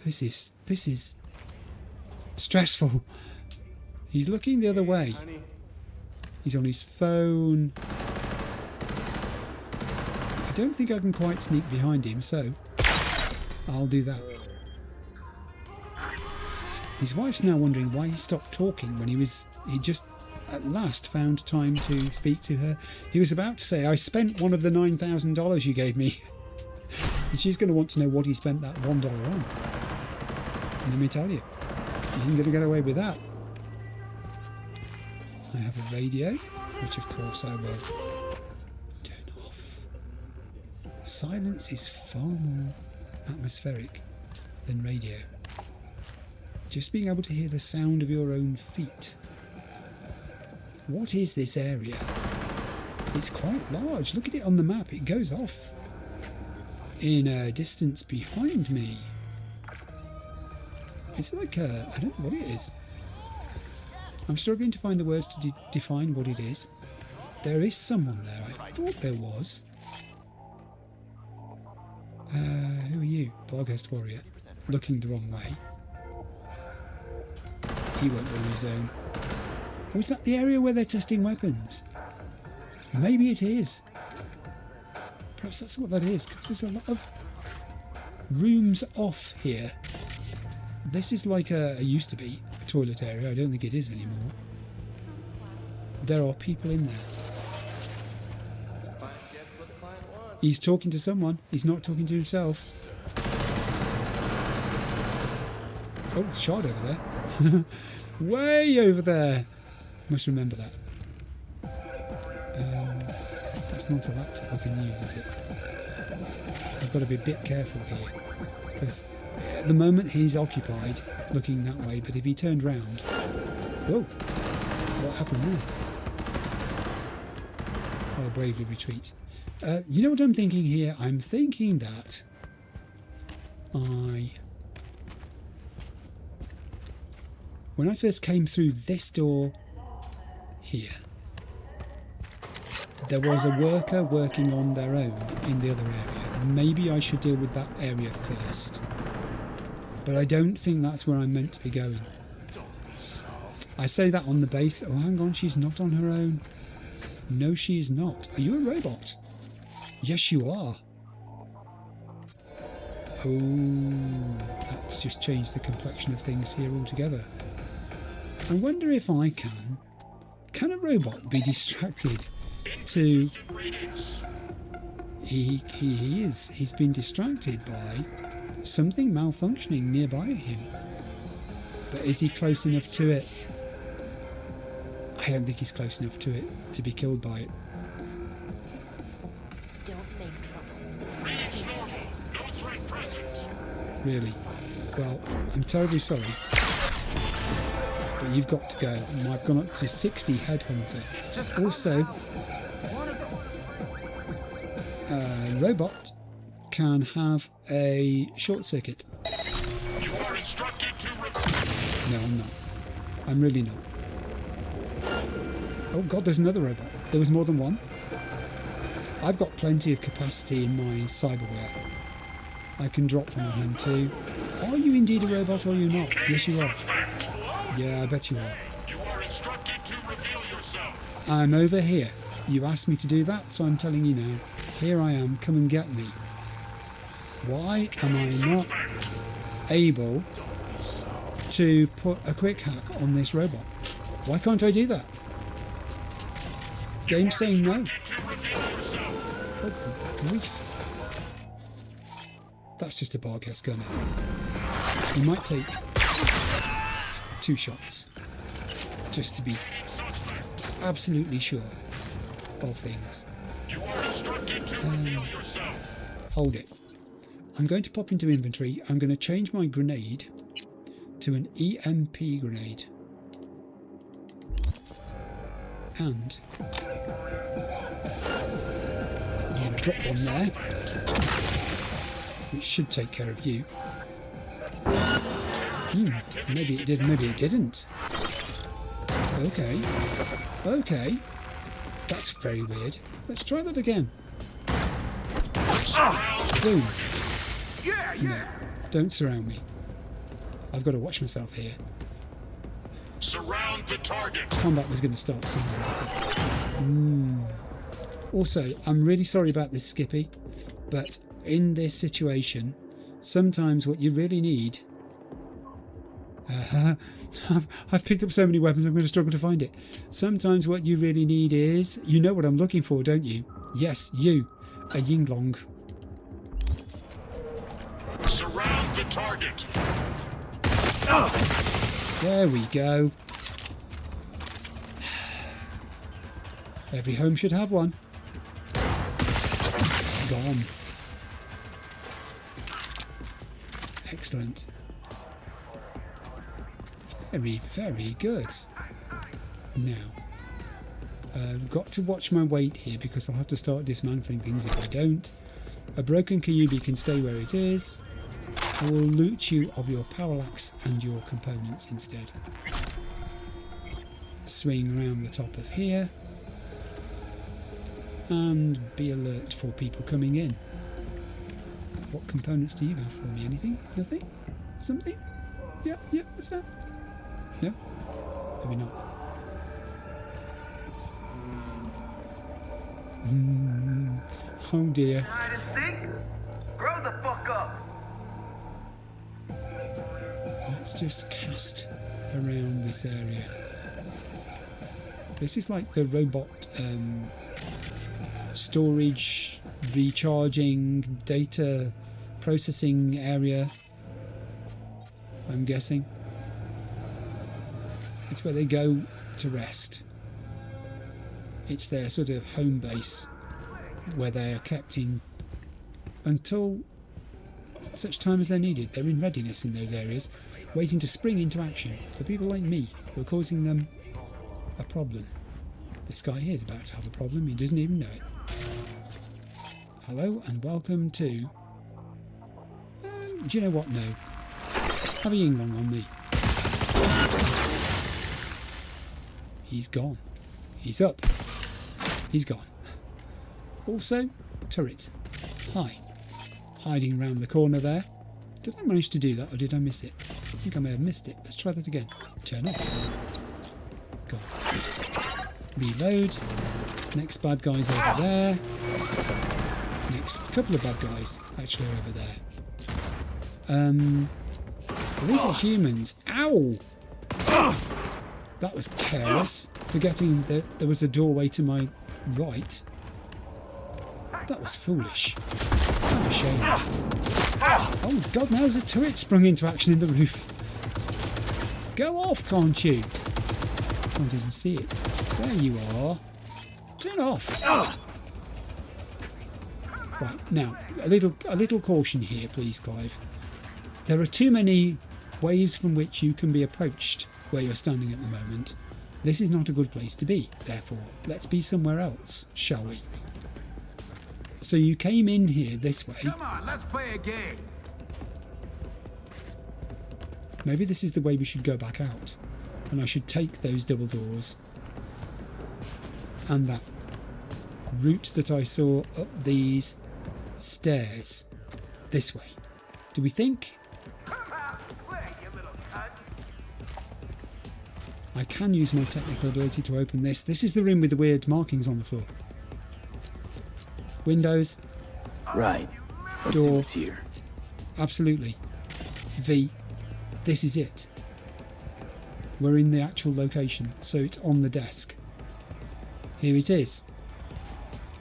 this is stressful. He's looking the other way. He's on his phone. I don't think I can quite sneak behind him, so I'll do that. His wife's now wondering why he stopped talking when he just at last found time to speak to her. He was about to say, I spent one of the $9,000 you gave me. And she's going to want to know what he spent that $1 on. And let me tell you, you ain't going to get away with that. I have a radio, which of course I will turn off. Silence is far more atmospheric than radio. Just being able to hear the sound of your own feet. What is this area? It's quite large. Look at it on the map. It goes off in a distance behind me. It's like a... I don't know what it is. I'm struggling to find the words to define what it is. There is someone there. I thought there was. Who are you? Barghest warrior. Looking the wrong way. He won't be on his own. Oh, is that the area where they're testing weapons? Maybe it is. Perhaps that's what that is, because there's a lot of rooms off here. This is like used to be a toilet area. I don't think it is anymore. There are people in there. He's talking to someone. He's not talking to himself. Oh, it's shot over there. Way over there. Must remember that. That's not a laptop I can use, is it? I've got to be a bit careful here. Because at the moment he's occupied, looking that way, but if he turned round... Whoa! What happened there? I'll bravely retreat. You know what I'm thinking here? I'm thinking that when I first came through this door here, there was a worker working on their own in the other area. Maybe I should deal with that area first. But I don't think that's where I'm meant to be going. I say that on the base... Oh, hang on, she's not on her own. No, she's not. Are you a robot? Yes, you are. Oh, that's just changed the complexion of things here altogether. I wonder if I can... Can a robot be distracted to... He is. He's been distracted by something malfunctioning nearby him. But is he close enough to it? I don't think he's close enough to it to be killed by it. Don't make trouble. Really? Well, I'm terribly sorry. But you've got to go. And I've gone up to 60 headhunter. Also, robot can have a short circuit. You are instructed to... No, I'm not. I'm really not. Oh god, there's another robot. There was more than one. I've got plenty of capacity in my cyberware. I can drop one on him too. Are you indeed a robot or are you not? Yes, you are. Yeah, I bet you are. You are instructed to reveal yourself. I'm over here. You asked me to do that, so I'm telling you now. Here I am. Come and get me. Why am I not able to put a quick hack on this robot? Why can't I do that? Game's saying no. Oh, good grief. That's just a Barghest gunner. He might take 2 shots just to be absolutely sure of things. You are instructed to reveal yourself. Hold it. I'm going to pop into inventory. I'm going to change my grenade to an EMP grenade. And I'm going to drop one there, which should take care of you. Maybe it did, maybe it didn't. Okay. Okay. That's very weird. Let's try that again. Boom. No, don't surround me. I've got to watch myself here. Surround the target. Combat was going to start sooner or later. Also, I'm really sorry about this, Skippy, but in this situation, sometimes what you really need... I've picked up so many weapons, I'm going to struggle to find it. Sometimes what you really need is... You know what I'm looking for, don't you? Yes, you. A Yinglong. Surround the target. There we go. Every home should have one. Gone. Excellent. Very, very good. Now, got to watch my weight here because I'll have to start dismantling things if I don't. A broken Kyubi can stay where it is. I will loot you of your parallax and your components instead. Swing around the top of here. And be alert for people coming in. What components do you have for me? Anything? Nothing? Something? Yeah, what's that? No? Maybe not. Oh dear. Grow the fuck up. Let's just cast around this area. This is like the robot storage, recharging, data processing area, I'm guessing. It's where they go to rest. It's their sort of home base where they are kept in until such time as they're needed. They're in readiness in those areas, waiting to spring into action for people like me who are causing them a problem. This guy here is about to have a problem, he doesn't even know it. Hello and welcome to... do you know what? No. Have a Yinglong on me. He's gone. He's up. He's gone. Also, turret. Hi. Hiding around the corner there. Did I manage to do that or did I miss it? I think I may have missed it. Let's try that again. Turn off. Gone. Reload. Next bad guy's over there. Next couple of bad guys actually are over there. Well, these are humans. Ow! That was careless. Forgetting that there was a doorway to my right. That was foolish. I'm ashamed. Oh god, now there's a turret sprung into action in the roof. Go off, can't you? Can't even see it. There you are. Turn off. Right, now, a little caution here, please, Clive. There are too many ways from which you can be approached where you're standing at the moment. This is not a good place to be, therefore, let's be somewhere else, shall we? So you came in here this way. Come on, let's play a game. Maybe this is the way we should go back out. And I should take those double doors and that route that I saw up these stairs this way. Do we think? I can use my technical ability to open this. This is the room with the weird markings on the floor. Windows. Right. Let's Door. see what's here. Absolutely. V. This is it. We're in the actual location, so it's on the desk. Here it is.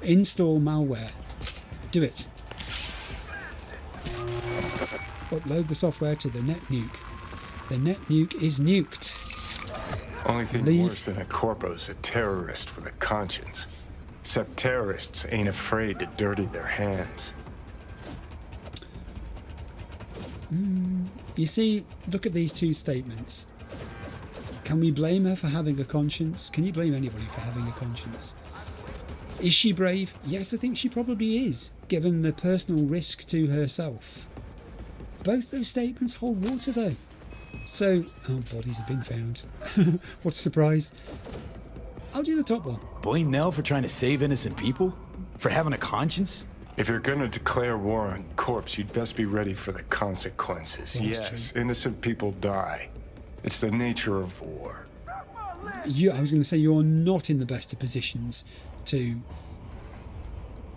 Install malware. Do it. Upload the software to the net nuke. The net nuke is nuked. Only thing Leave. worse than a corpo's a terrorist with a conscience. Except terrorists ain't afraid to dirty their hands. You see, look at these two statements. Can we blame her for having a conscience? Can you blame anybody for having a conscience? Is she brave? Yes, I think she probably is, given the personal risk to herself. Both those statements hold water, though. So, bodies have been found. What a surprise. I'll do the top one. Blame Nell for trying to save innocent people? For having a conscience? If you're gonna declare war on corpse, you'd best be ready for the consequences. Well, yes, innocent people die. It's the nature of war. I was going to say you're not in the best of positions to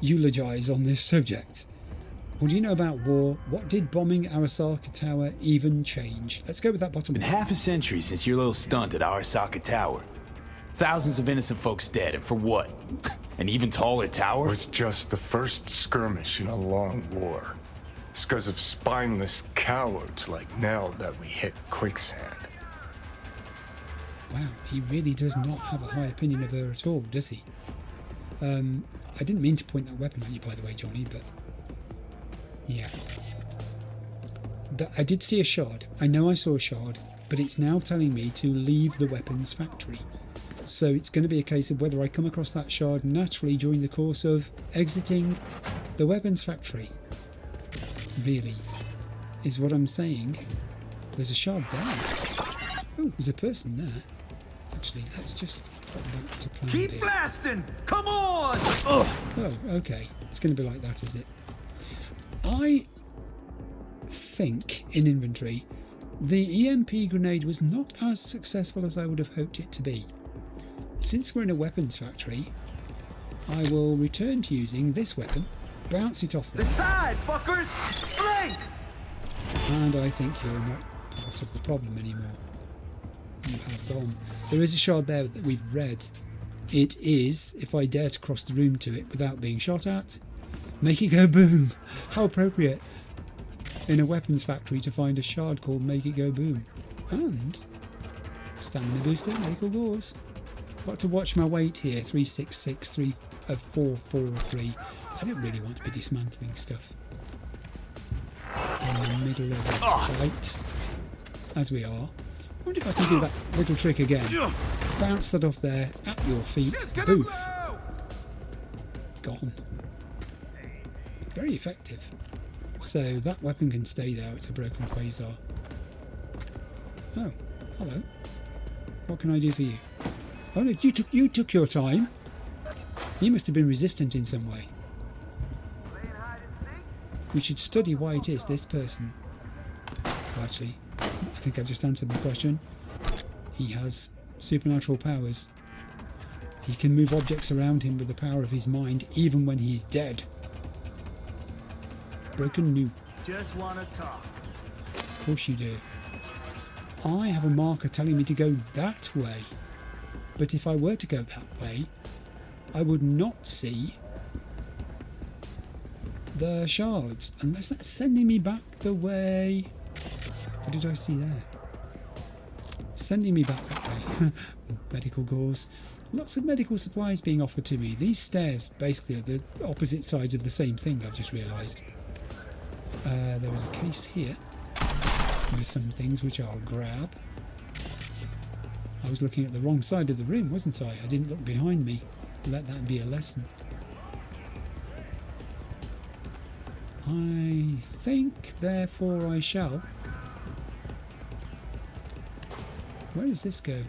eulogize on this subject. What do you know about war? What did bombing Arasaka Tower even change? Let's go with that bottom Been one. half a century since your little stunt at Arasaka Tower. Thousands of innocent folks dead, and for what? An even taller tower? It was just the first skirmish in a long war. It's because of spineless cowards like Nell that we hit quicksand. Wow, he really does not have a high opinion of her at all, does he? I didn't mean to point that weapon at you, by the way, Johnny, but yeah. I did see a shard. I know I saw a shard, but it's now telling me to leave the weapons factory. So it's going to be a case of whether I come across that shard naturally during the course of exiting the weapons factory. Really, is what I'm saying. There's a shard there. Oh, there's a person there. Actually, let's just pop back to plan Keep B. blasting! Come on! Oh, okay. It's going to be like that, is it? I think in inventory, the EMP grenade was not as successful as I would have hoped it to be. Since we're in a weapons factory, I will return to using this weapon, bounce it off there. The side, fuckers! Flank! And I think you're not part of the problem anymore. You have gone. There is a shard there that we've read. It is, if I dare to cross the room to it without being shot at, make it go boom. How appropriate in a weapons factory to find a shard called make it go boom. And stamina booster, medical gauze. Got to watch my weight here, 366, 443. I don't really want to be dismantling stuff in the middle of a fight, as we are. I wonder if I can do that little trick again. Bounce that off there, at your feet, boof. Gone. Very effective. So that weapon can stay there, it's a broken quasar. Oh, hello. What can I do for you? Oh no, you took your time. He must have been resistant in some way. We should study why it is this person. Well, actually, I think I've just answered my question. He has supernatural powers. He can move objects around him with the power of his mind, even when he's dead. Broken new. Just wanna talk. Of course you do. I have a marker telling me to go that way. But if I were to go that way, I would not see the shards, unless that's sending me back the way. What did I see there? Sending me back that way. Medical gauze. Lots of medical supplies being offered to me. These stairs basically are the opposite sides of the same thing, I've just realised. There is a case here with some things which I'll grab. I was looking at the wrong side of the room, wasn't I? I didn't look behind me. Let that be a lesson. I think, therefore, I shall. Where does this go?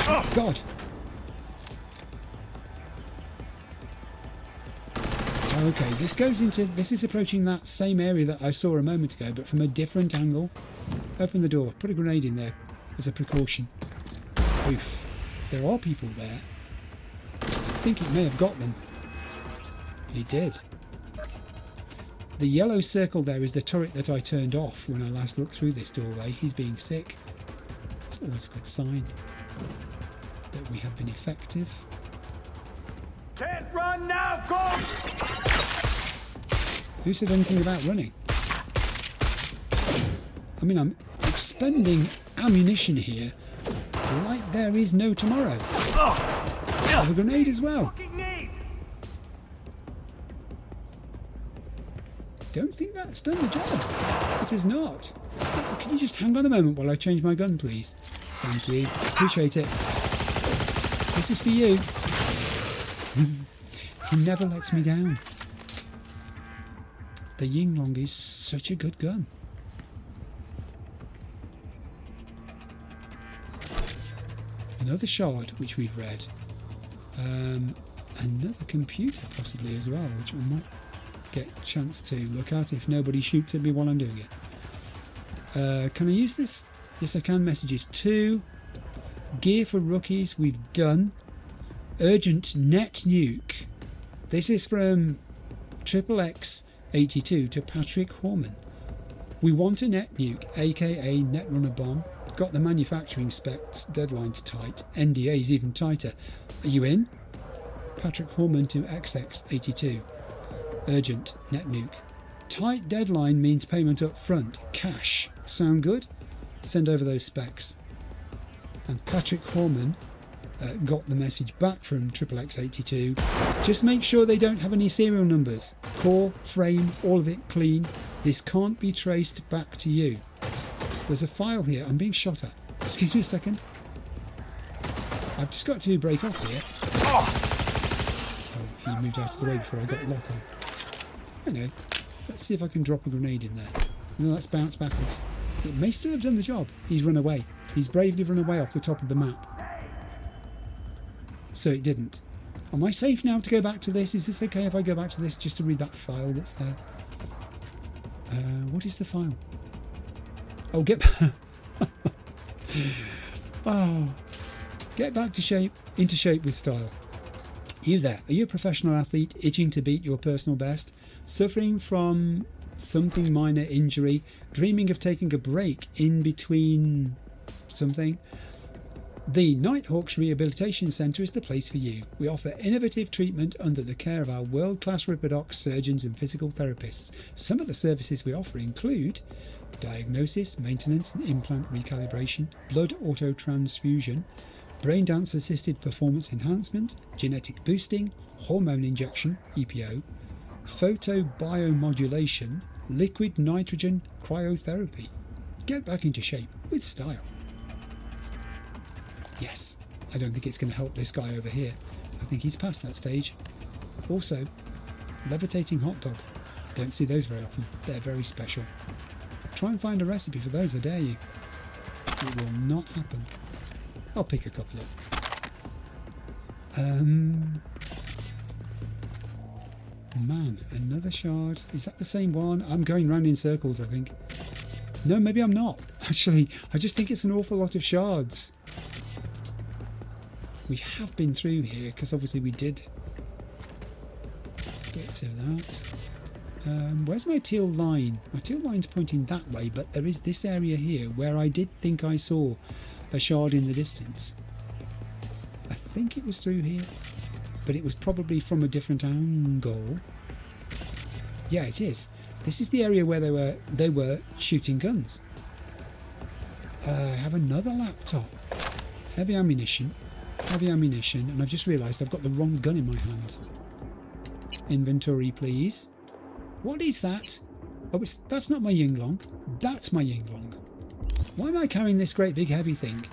Oh, God! Okay, this is approaching that same area that I saw a moment ago, but from a different angle. Open the door, put a grenade in there as a precaution. Oof. There are people there. I think it may have got them. It did. The yellow circle there is the turret that I turned off when I last looked through this doorway. He's being sick. It's always a good sign that we have been effective. Can't run now, go! Who said anything about running? I mean, I'm expending ammunition here like there is no tomorrow. I have a grenade as well. Don't think that's done the job. It has not. Can you just hang on a moment while I change my gun, please? Thank you. Appreciate it. This is for you. He never lets me down. The Yinglong is such a good gun. Another shard, which we've read. Another computer, possibly, as well, which we might get a chance to look at if nobody shoots at me while I'm doing it. Can I use this? Yes, I can. Messages 2. Gear for rookies, we've done. Urgent net nuke. This is from XXX82 to Patrick Horman. We want a net nuke, aka netrunner bomb. Got the manufacturing specs, deadlines tight, NDA's even tighter. Are you in? Patrick Horman to XX82. Urgent net nuke. Tight deadline means payment up front. Cash. Sound good? Send over those specs. And Patrick Horman got the message back from XXX82. Just make sure they don't have any serial numbers. Core, frame, all of it clean. This can't be traced back to you. There's a file here. I'm being shot at. Excuse me a second. I've just got to break off here. Oh, he moved out of the way before I got lock on. I know. Let's see if I can drop a grenade in there. No, that's bounced backwards. It may still have done the job. He's run away. He's bravely run away off the top of the map. So it didn't. Am I safe now to go back to this? Is this okay if I go back to this just to read that file that's there? What is the file? Oh, get back to shape, into shape with style. You there, are you a professional athlete itching to beat your personal best? Suffering from something minor injury? Dreaming of taking a break in between something? The Nighthawks Rehabilitation Centre is the place for you. We offer innovative treatment under the care of our world-class Ripperdocs surgeons and physical therapists. Some of the services we offer include diagnosis, maintenance and implant recalibration, blood auto-transfusion, brain dance assisted performance enhancement, genetic boosting, hormone injection, EPO, photobiomodulation, liquid nitrogen cryotherapy. Get back into shape with style. Yes, I don't think it's going to help this guy over here. I think he's past that stage. Also, levitating hot dog. Don't see those very often. They're very special. Try and find a recipe for those, I dare you. It will not happen. I'll pick a couple up. Man, another shard. Is that the same one? I'm going round in circles, I think. No, maybe I'm not. Actually, I just think it's an awful lot of shards. We have been through here, because obviously we did bits of that. Where's my teal line? My teal line's pointing that way, but there is this area here where I did think I saw a shard in the distance. I think it was through here, but it was probably from a different angle. Yeah, it is. This is the area where they were shooting guns. I have another laptop. Heavy ammunition, and I've just realised I've got the wrong gun in my hand. Inventory, please. What is that? Oh, that's not my Yinglong. That's my Yinglong. Why am I carrying this great big heavy thing?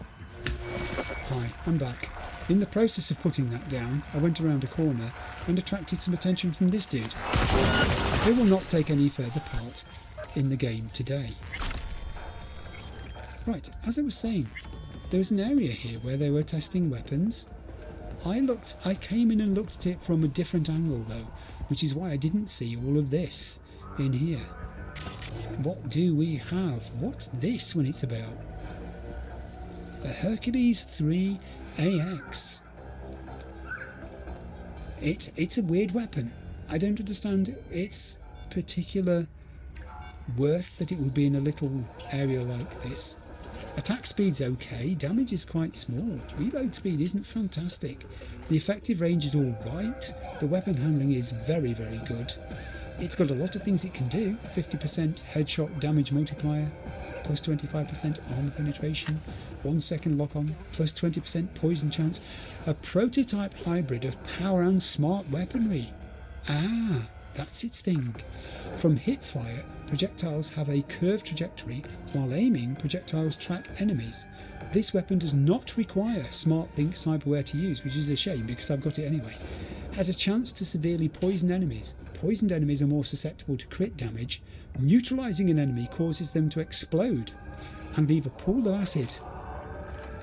Hi, I'm back. In the process of putting that down, I went around a corner and attracted some attention from this dude. He will not take any further part in the game today. Right, as I was saying, there was an area here where they were testing weapons. I came in and looked at it from a different angle though, which is why I didn't see all of this in here. What do we have? What's this when it's about? A Hercules 3 AX. It's a weird weapon. I don't understand its particular worth that it would be in a little area like this. Attack speed's okay, damage is quite small, reload speed isn't fantastic, the effective range is alright, the weapon handling is very, very good. It's got a lot of things it can do, 50% headshot damage multiplier, plus 25% armor penetration, 1 second lock on, plus 20% poison chance, a prototype hybrid of power and smart weaponry. Ah, that's its thing. From hipfire, projectiles have a curved trajectory, while aiming, projectiles track enemies. This weapon does not require Smart Think cyberware to use, which is a shame because I've got it anyway. has a chance to severely poison enemies. Poisoned enemies are more susceptible to crit damage. Neutralizing an enemy causes them to explode and leave a pool of acid.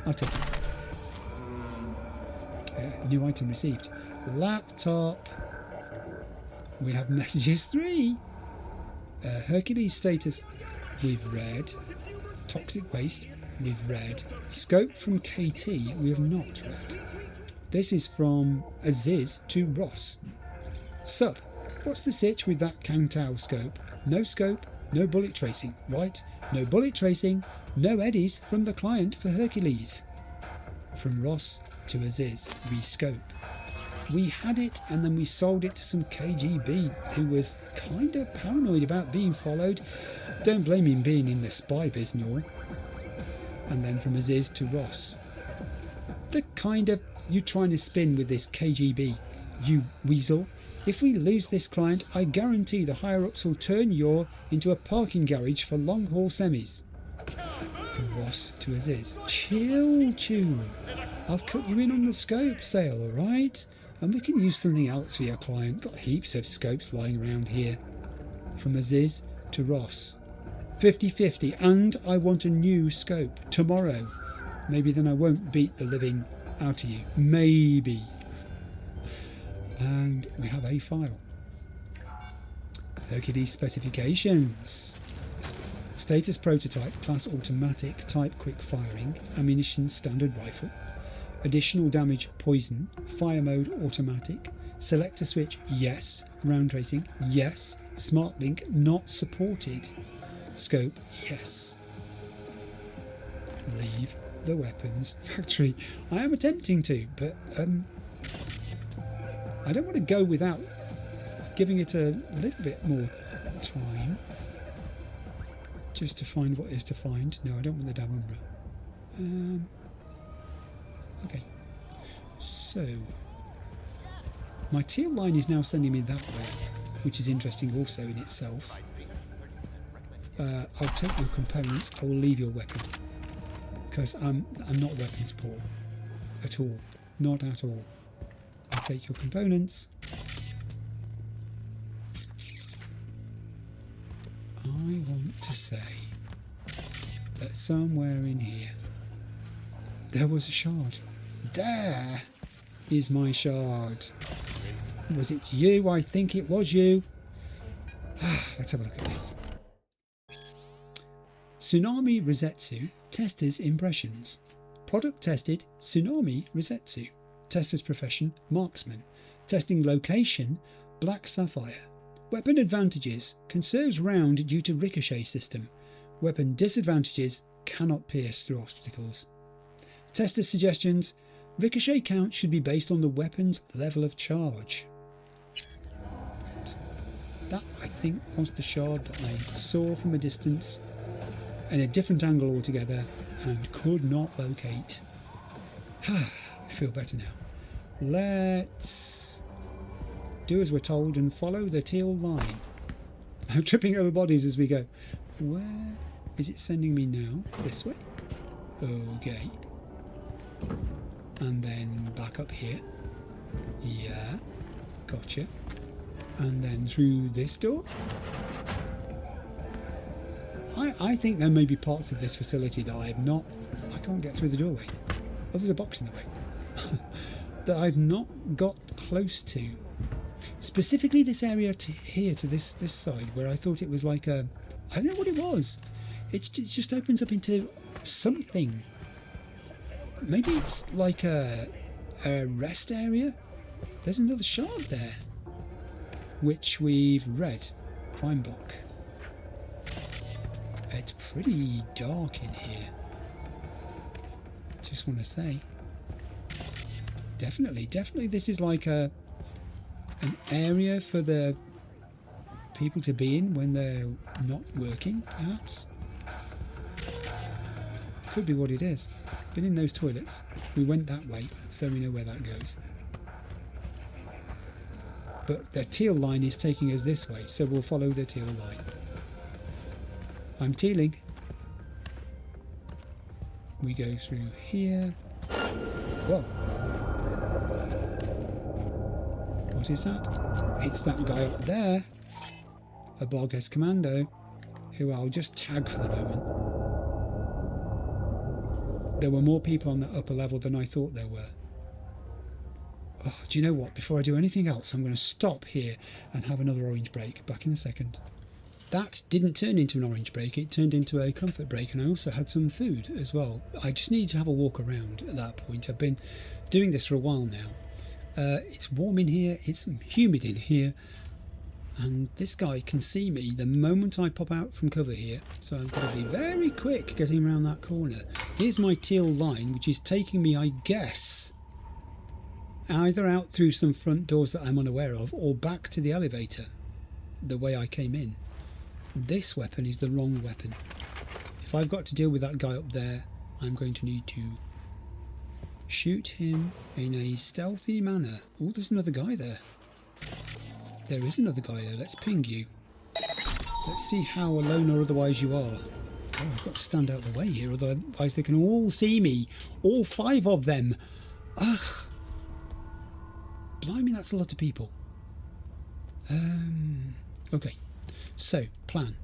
I'll take it. New item received. Laptop. We have messages 3. Hercules status, we've read. Toxic waste, we've read. Scope from KT, we have not read. This is from Aziz to Ross. Sup, what's the sitch with that Kangtao scope? No scope, no bullet tracing. Right, no bullet tracing, no eddies from the client for Hercules. From Ross to Aziz, rescope. We had it and then we sold it to some KGB who was kind of paranoid about being followed. Don't blame him being in the spy biz and all. And then from Aziz to Ross. The kind of you trying to spin with this KGB, you weasel. If we lose this client, I guarantee the higher-ups will turn your into a parking garage for long-haul semis. From Ross to Aziz. Chill, tune. I'll cut you in on the scope sale, alright? And we can use something else for your client. Got heaps of scopes lying around here. From Aziz to Ross. 50-50, and I want a new scope tomorrow. Maybe then I won't beat the living out of you. Maybe. And we have a file. Hercules specifications. Status prototype, class automatic, type quick firing, ammunition standard rifle. Additional damage poison, fire mode automatic, selector switch yes, round tracing yes, smart link not supported, scope yes. Leave the weapons factory. I am attempting to, but I don't want to go without giving it a little bit more time just to find what is to find. No, I don't want the damn umbra. Okay, so my teal line is now sending me that way, which is interesting also in itself. I'll take your components, I will leave your weapon, because I'm not weapons poor at all, not at all. I'll take your components. I want to say that somewhere in here there was a shard. There is my shard. Was it you? I think it was you. Let's have a look at this. Tsunami Resetsu Tester's Impressions. Product tested Tsunami Resetsu. Tester's profession Marksman. Testing location Black Sapphire. Weapon advantages conserves round due to ricochet system. Weapon disadvantages cannot pierce through obstacles. Tester suggestions: ricochet count should be based on the weapon's level of charge. That, I think, was the shard that I saw from a distance in a different angle altogether and could not locate. I feel better now. Let's do as we're told and follow the teal line. I'm tripping over bodies as we go. Where is it sending me now? This way? Okay. And then back up here. Yeah. Gotcha. And then through this door. I think there may be parts of this facility that I can't get through the doorway. Oh, there's a box in the way. That I've not got close to. Specifically this area here to this side, where I thought it was like a... I don't know what it was. It just opens up into something. Maybe it's like a rest area? There's another shard there. Which we've read. Crime block. It's pretty dark in here. Just want to say. Definitely this is like an area for the people to be in when they're not working, perhaps. Could be what it is. Been in those toilets. We went that way, so we know where that goes. But the teal line is taking us this way, so we'll follow the teal line. I'm tealing. We go through here. Whoa. What is that? It's that guy up there, a Borges Commando, who I'll just tag for the moment. There were more people on that upper level than I thought there were. Oh, do you know what? Before I do anything else, I'm going to stop here and have another orange break. Back in a second. That didn't turn into an orange break, it turned into a comfort break, and I also had some food as well. I just needed to have a walk around at that point. I've been doing this for a while now. It's warm in here, it's humid in here, and this guy can see me the moment I pop out from cover here, so I've got to be very quick getting around that corner. Here's my teal line, which is taking me, I guess, either out through some front doors that I'm unaware of, or back to the elevator, the way I came in. This weapon is the wrong weapon. If I've got to deal with that guy up there, I'm going to need to shoot him in a stealthy manner. Oh, there's another guy there. There is another guy there. Let's ping you. Let's see how alone or otherwise you are. Oh, I've got to stand out the way here, otherwise they can all see me. All 5 of them. Ugh. Blimey, that's a lot of people. Okay. So, plan.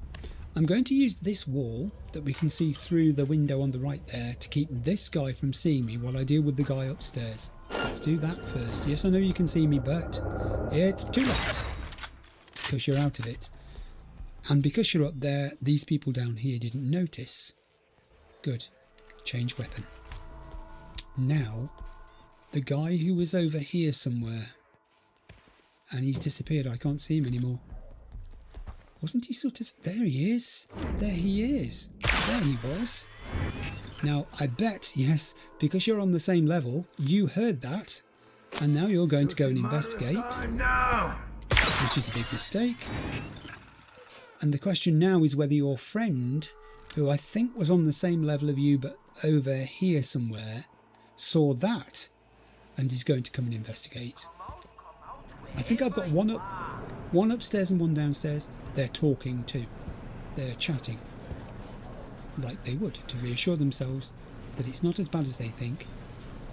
I'm going to use this wall that we can see through the window on the right there to keep this guy from seeing me while I deal with the guy upstairs. Let's do that first. Yes, I know you can see me, but it's too late because you're out of it. And because you're up there, these people down here didn't notice. Good. Change weapon. Now, the guy who was over here somewhere, and he's disappeared. I can't see him anymore. Wasn't he sort of... There he is. There he is. There he was. Now, I bet, yes, because you're on the same level, you heard that. And now you're going to go and investigate. Which is a big mistake. And the question now is whether your friend, who I think was on the same level of you but over here somewhere, saw that and is going to come and investigate. I think I've got one upstairs and one downstairs. They're talking too. They're chatting. Like they would, to reassure themselves that it's not as bad as they think.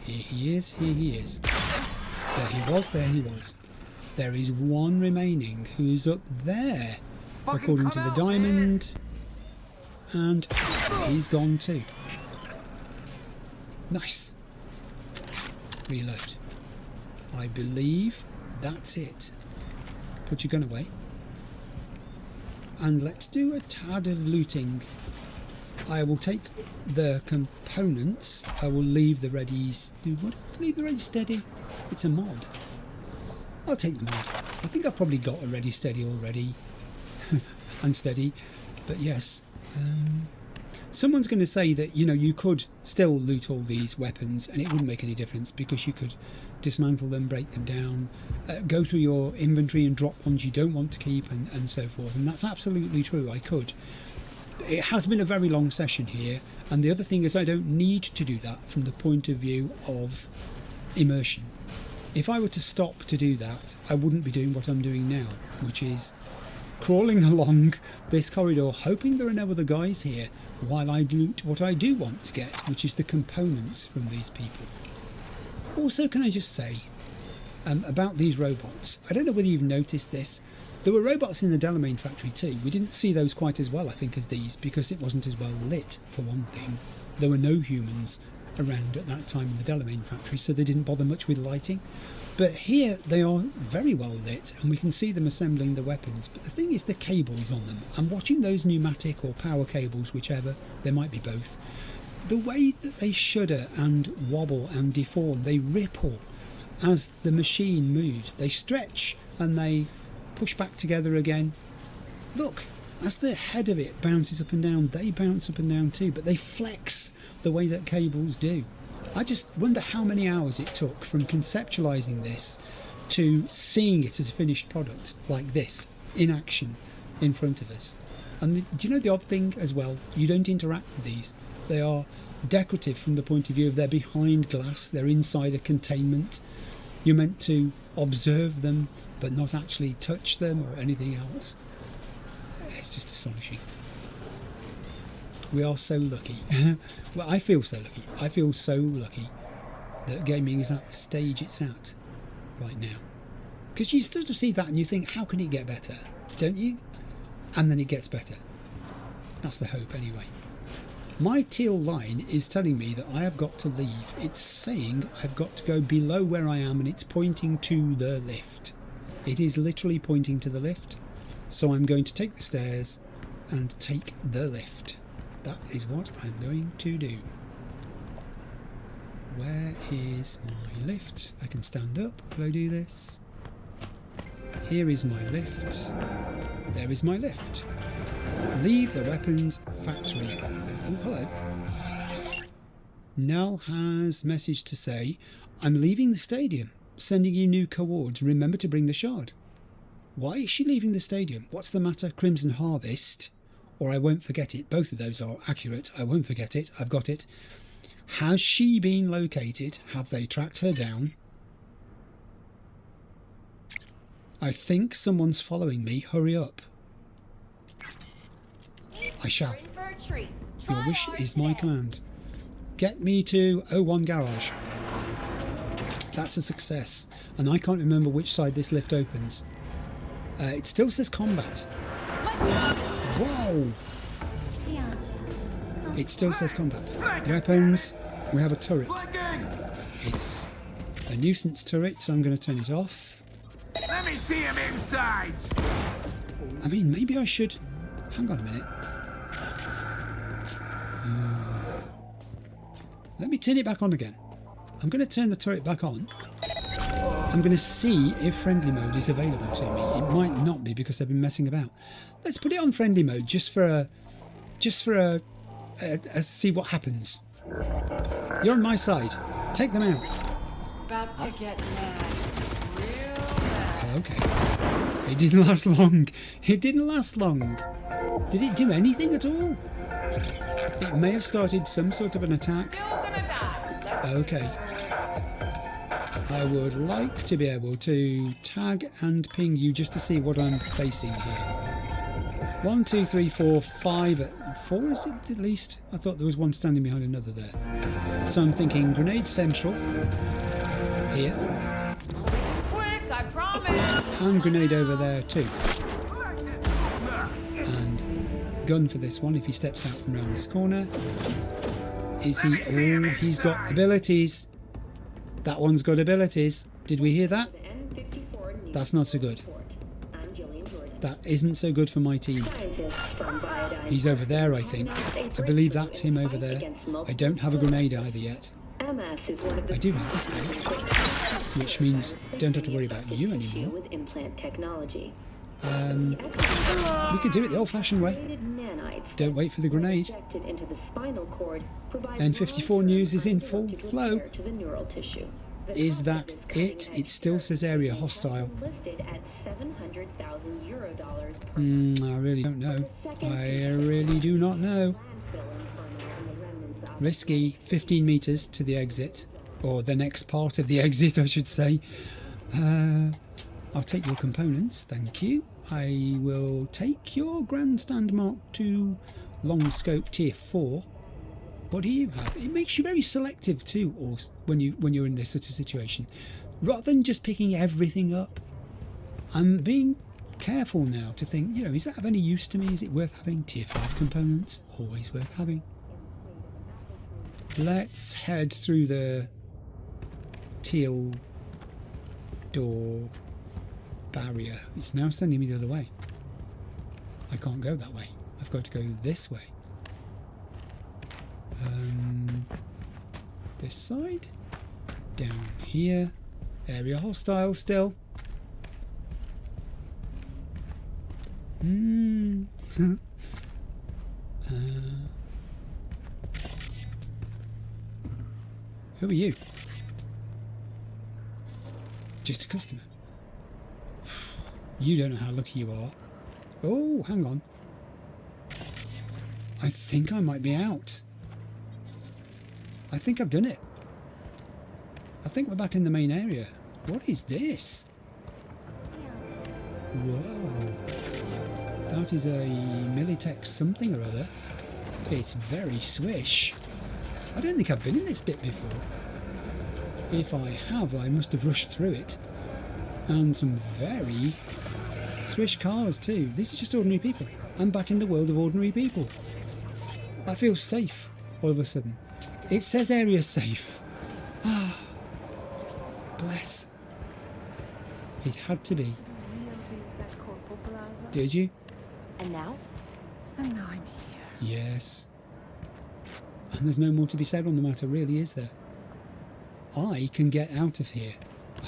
Here he is, here he is. There he was, there he was. There is one remaining who's up there, according to the diamond. And he's gone too. Nice. Reload. I believe that's it. Put your gun away. And let's do a tad of looting. I will take the components. I will leave the ready... Leave the ready steady? It's a mod. I'll take the mod. I think I've probably got a ready steady already. Unsteady. But yes. Someone's going to say that, you know, you could still loot all these weapons and it wouldn't make any difference because you could dismantle them, break them down, go through your inventory and drop ones you don't want to keep and so forth. And that's absolutely true, I could. It has been a very long session here, and the other thing is I don't need to do that from the point of view of immersion. If I were to stop to do that, I wouldn't be doing what I'm doing now, which is crawling along this corridor, hoping there are no other guys here, while I loot what I do want to get, which is the components from these people. Also, can I just say, about these robots, I don't know whether you've noticed this, there were robots in the Delamain factory too. We didn't see those quite as well, I think, as these, because it wasn't as well lit, for one thing. There were no humans around at that time in the Delamain factory, so they didn't bother much with lighting. But here they are very well lit, and we can see them assembling the weapons. But the thing is the cables on them. I'm watching those pneumatic or power cables, whichever, there might be both. The way that they shudder and wobble and deform, they ripple as the machine moves. They stretch and they push back together again. Look, as the head of it bounces up and down, they bounce up and down too, but they flex the way that cables do. I just wonder how many hours it took from conceptualising this to seeing it as a finished product like this, in action, in front of us. And do you know the odd thing as well? You don't interact with these. They are decorative from the point of view of they're behind glass, they're inside a containment. You're meant to observe them, but not actually touch them or anything else. It's just astonishing. We are so lucky. Well, I feel so lucky. I feel so lucky that gaming is at the stage it's at right now. Because you sort of see that and you think, how can it get better? Don't you? And then it gets better. That's the hope anyway. My teal line is telling me that I have got to leave. It's saying I've got to go below where I am and it's pointing to the lift. It is literally pointing to the lift. So I'm going to take the stairs and take the lift. That is what I'm going to do. Where is my lift? I can stand up. Will I do this? Here is my lift. There is my lift. Leave the weapons factory. Oh, hello. Nell has message to say, I'm leaving the stadium. Sending you new coords. Remember to bring the shard. Why is she leaving the stadium? What's the matter? Crimson Harvest. Or I won't forget it. Both of those are accurate. I won't forget it. I've got it. Has she been located? Have they tracked her down? I think someone's following me. Hurry up. I shall. Your wish is my command. Get me to 01 Garage. That's a success. And I can't remember which side this lift opens. It still says combat. Whoa! It still says combat. Weapons. We have a turret. It's a nuisance turret, so I'm going to turn it off. Let me see him inside. I mean, maybe I should. Hang on a minute. Let me turn it back on again. I'm going to turn the turret back on. I'm going to see if friendly mode is available to me. It might not be because I've been messing about. Let's put it on friendly mode just for a see what happens. You're on my side. Take them out. About to get mad. Real mad. Okay. It didn't last long. It didn't last long. Did it do anything at all? It may have started some sort of an attack. Okay. I would like to be able to tag and ping you just to see what I'm facing here. 1, 2, 3, 4, 5. 4 is it at least? I thought there was one standing behind another there. So I'm thinking grenade central. Here. Quick, I promise. And grenade over there too. And gun for this one if he steps out from around this corner. Is he? Oh, he's got abilities. That one's got abilities. Did we hear that? That's not so good. That isn't so good for my team. He's over there, I think. I believe that's him over there. I don't have a grenade either yet. I do have this though, which means don't have to worry about you anymore. We could do it the old-fashioned way. Don't wait for the grenade. N54 news is in full flow. Is that it? It still says area hostile. I really don't know. I really do not know. Risky. 15 meters to the exit. Or the next part of the exit, I should say. I'll take your components, thank you. I will take your Grandstand Mark II long scope tier 4. What do you have? It makes you very selective too, or when you're in this sort of situation, rather than just picking everything up. I'm being careful now to think, you know, is that of any use to me? Is it worth having? Tier 5 components, always worth having. Let's head through the teal door barrier. It's now sending me the other way. I can't go that way. I've got to go this way. This side. Down here. Area hostile still. Who are you? Just a customer. You don't know how lucky you are. Oh, hang on. I think I might be out. I think I've done it. I think we're back in the main area. What is this? Whoa. That is a Militech something or other. It's very swish. I don't think I've been in this bit before. If I have, I must have rushed through it. And some very swish cars too. These are just ordinary people. I'm back in the world of ordinary people. I feel safe all of a sudden. It says area safe. Ah, bless. It had to be. Did you? And now? And now I'm here. Yes. And there's no more to be said on the matter, really, is there? I can get out of here.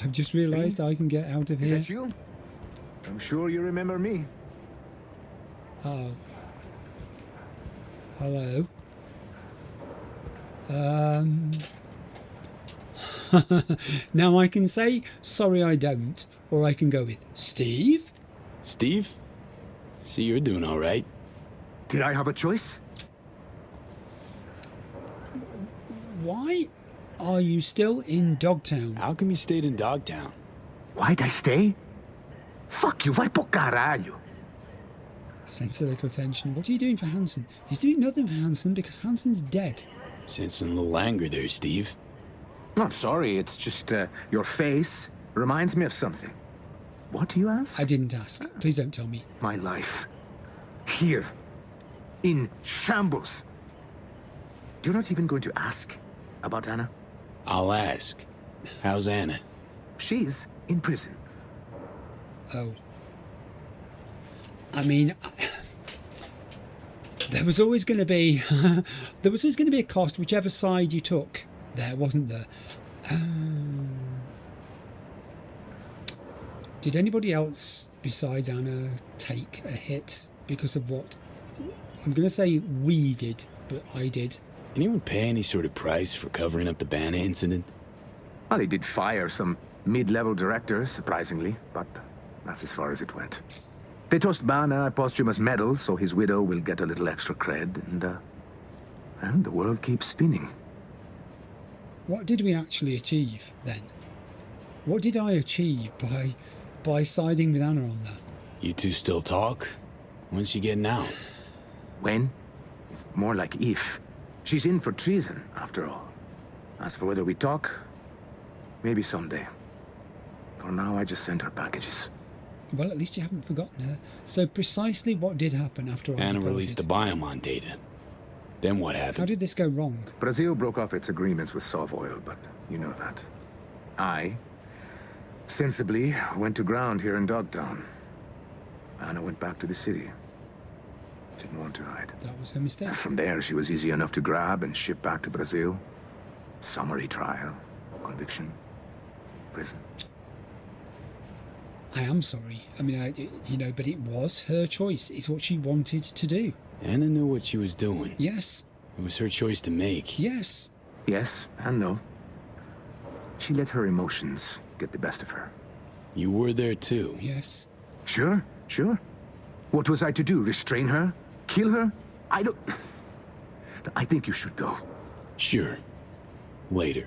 I've just realised I can get out of here. Is that you? I'm sure you remember me. Oh. Hello. Now I can say, sorry I don't, or I can go with, Steve? Steve? See, you're doing all right. Did I have a choice? Why are you still in Dogtown? How come you stayed in Dogtown? Why'd I stay? Fuck you, vai pro caralho. Sense a little tension. What are you doing for Hansen? He's doing nothing for Hansen because Hansen's dead. Sensing a little anger there, Steve. I'm sorry, it's just your face reminds me of something. What do you ask? I didn't ask. Please don't tell me. My life. Here. In shambles. You're not even going to ask about Anna? I'll ask. How's Anna? She's in prison. Oh. I mean, there was always going to be a cost whichever side you took. There wasn't there. Did anybody else besides Anna take a hit because of what I'm going to say we did, but I did? Anyone pay any sort of price for covering up the Banner incident? Well, they did fire some mid-level directors, surprisingly, but that's as far as it went. They tossed Bana a posthumous medal, so his widow will get a little extra cred, and the world keeps spinning. What did we actually achieve, then? What did I achieve by siding with Anna on that? You two still talk? When's she getting out? When? It's more like if. She's in for treason, after all. As for whether we talk, maybe someday. For now, I just sent her packages. Well, at least you haven't forgotten her. So precisely what did happen after I Anna departed? released the Biomon data. Then what happened? How did this go wrong? Brazil broke off its agreements with Sovoil, but you know that. I, sensibly, went to ground here in Dogtown. Anna went back to the city. Didn't want to hide. That was her mistake. From there, she was easy enough to grab and ship back to Brazil. Summary trial, conviction, prison. I am sorry. I mean, but it was her choice. It's what she wanted to do. Anna knew what she was doing. Yes. It was her choice to make. Yes. Yes, and no. She let her emotions get the best of her. You were there too. Yes. Sure. What was I to do? Restrain her? Kill her? I think you should go. Sure. Later.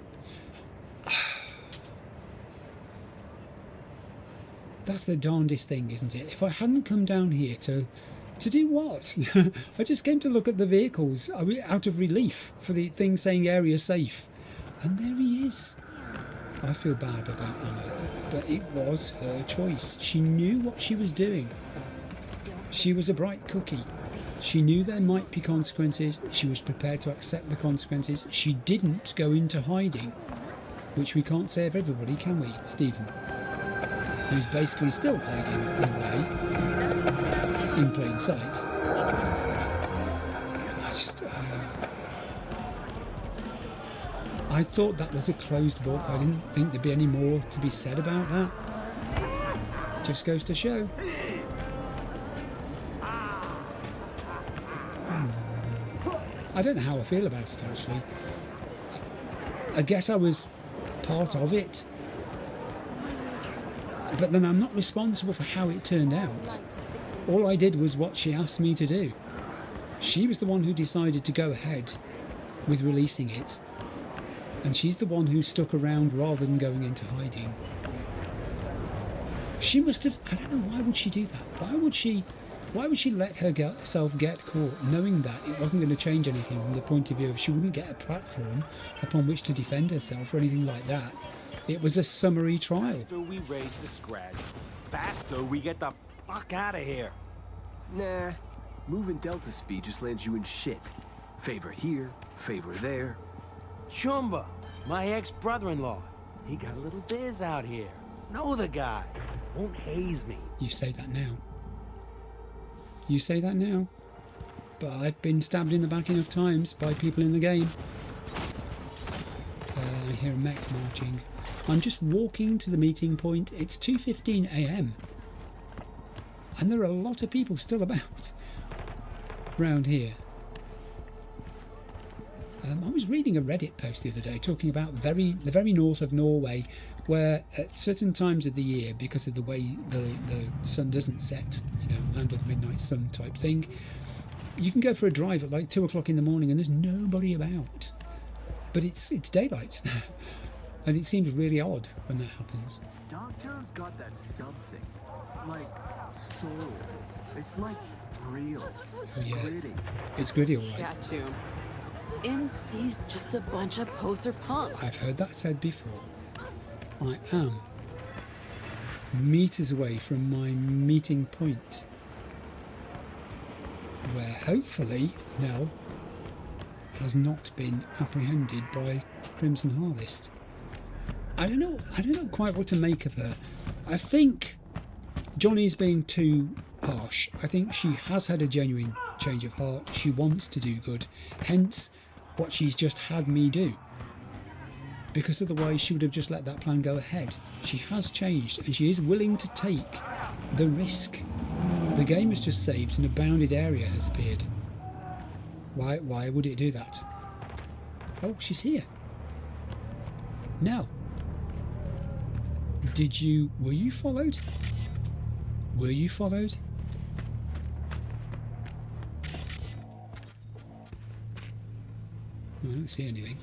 That's the darndest thing, isn't it? If I hadn't come down here to do what? I just came to look at the vehicles out of relief for the thing saying area safe. And there he is. I feel bad about Anna, but it was her choice. She knew what she was doing. She was a bright cookie. She knew there might be consequences. She was prepared to accept the consequences. She didn't go into hiding, which we can't say of everybody, can we, Stephen? Who's basically still hiding, in a way, in plain sight. I thought that was a closed book. I didn't think there'd be any more to be said about that. It just goes to show. I don't know how I feel about it, actually. I guess I was part of it. But then I'm not responsible for how it turned out. All I did was what she asked me to do. She was the one who decided to go ahead with releasing it. And she's the one who stuck around rather than going into hiding. She must have... I don't know, why would she do that? Why would she let herself get caught, knowing that it wasn't going to change anything from the point of view of she wouldn't get a platform upon which to defend herself or anything like that? It was a summary trial. Faster we raise the scratch, faster we get the fuck out of here. Nah, moving Delta speed just lands you in shit. Favor here, favor there. Chumba, my ex-brother-in-law. He got a little biz out here. Know the guy. Won't haze me. You say that now. You say that now. But I've been stabbed in the back enough times by people in the game. I hear a mech marching. I'm just walking to the meeting point. It's 2:15 AM. And there are a lot of people still about around here. I was reading a Reddit post the other day talking about the very north of Norway, where at certain times of the year, because of the way the sun doesn't set, you know, land of the midnight sun type thing, you can go for a drive at like 2 o'clock in the morning and there's nobody about. But it's daylight. And it seems really odd when that happens. Dogtown's got that something. Like soul. It's like real. Oh, yeah. Gritty. It's gritty, all right. Got you. NC's just a bunch of poser punks. I've heard that said before. I am meters away from my meeting point, where hopefully Nell has not been apprehended by Crimson Harvest. I don't know quite what to make of her. I think Johnny's being too harsh. I think she has had a genuine change of heart. She wants to do good, hence what she's just had me do. Because otherwise she would have just let that plan go ahead. She has changed and she is willing to take the risk. The game has just saved and a bounded area has appeared. Why would it do that? Oh, she's here. Now, were you followed? Were you followed? I don't see anything.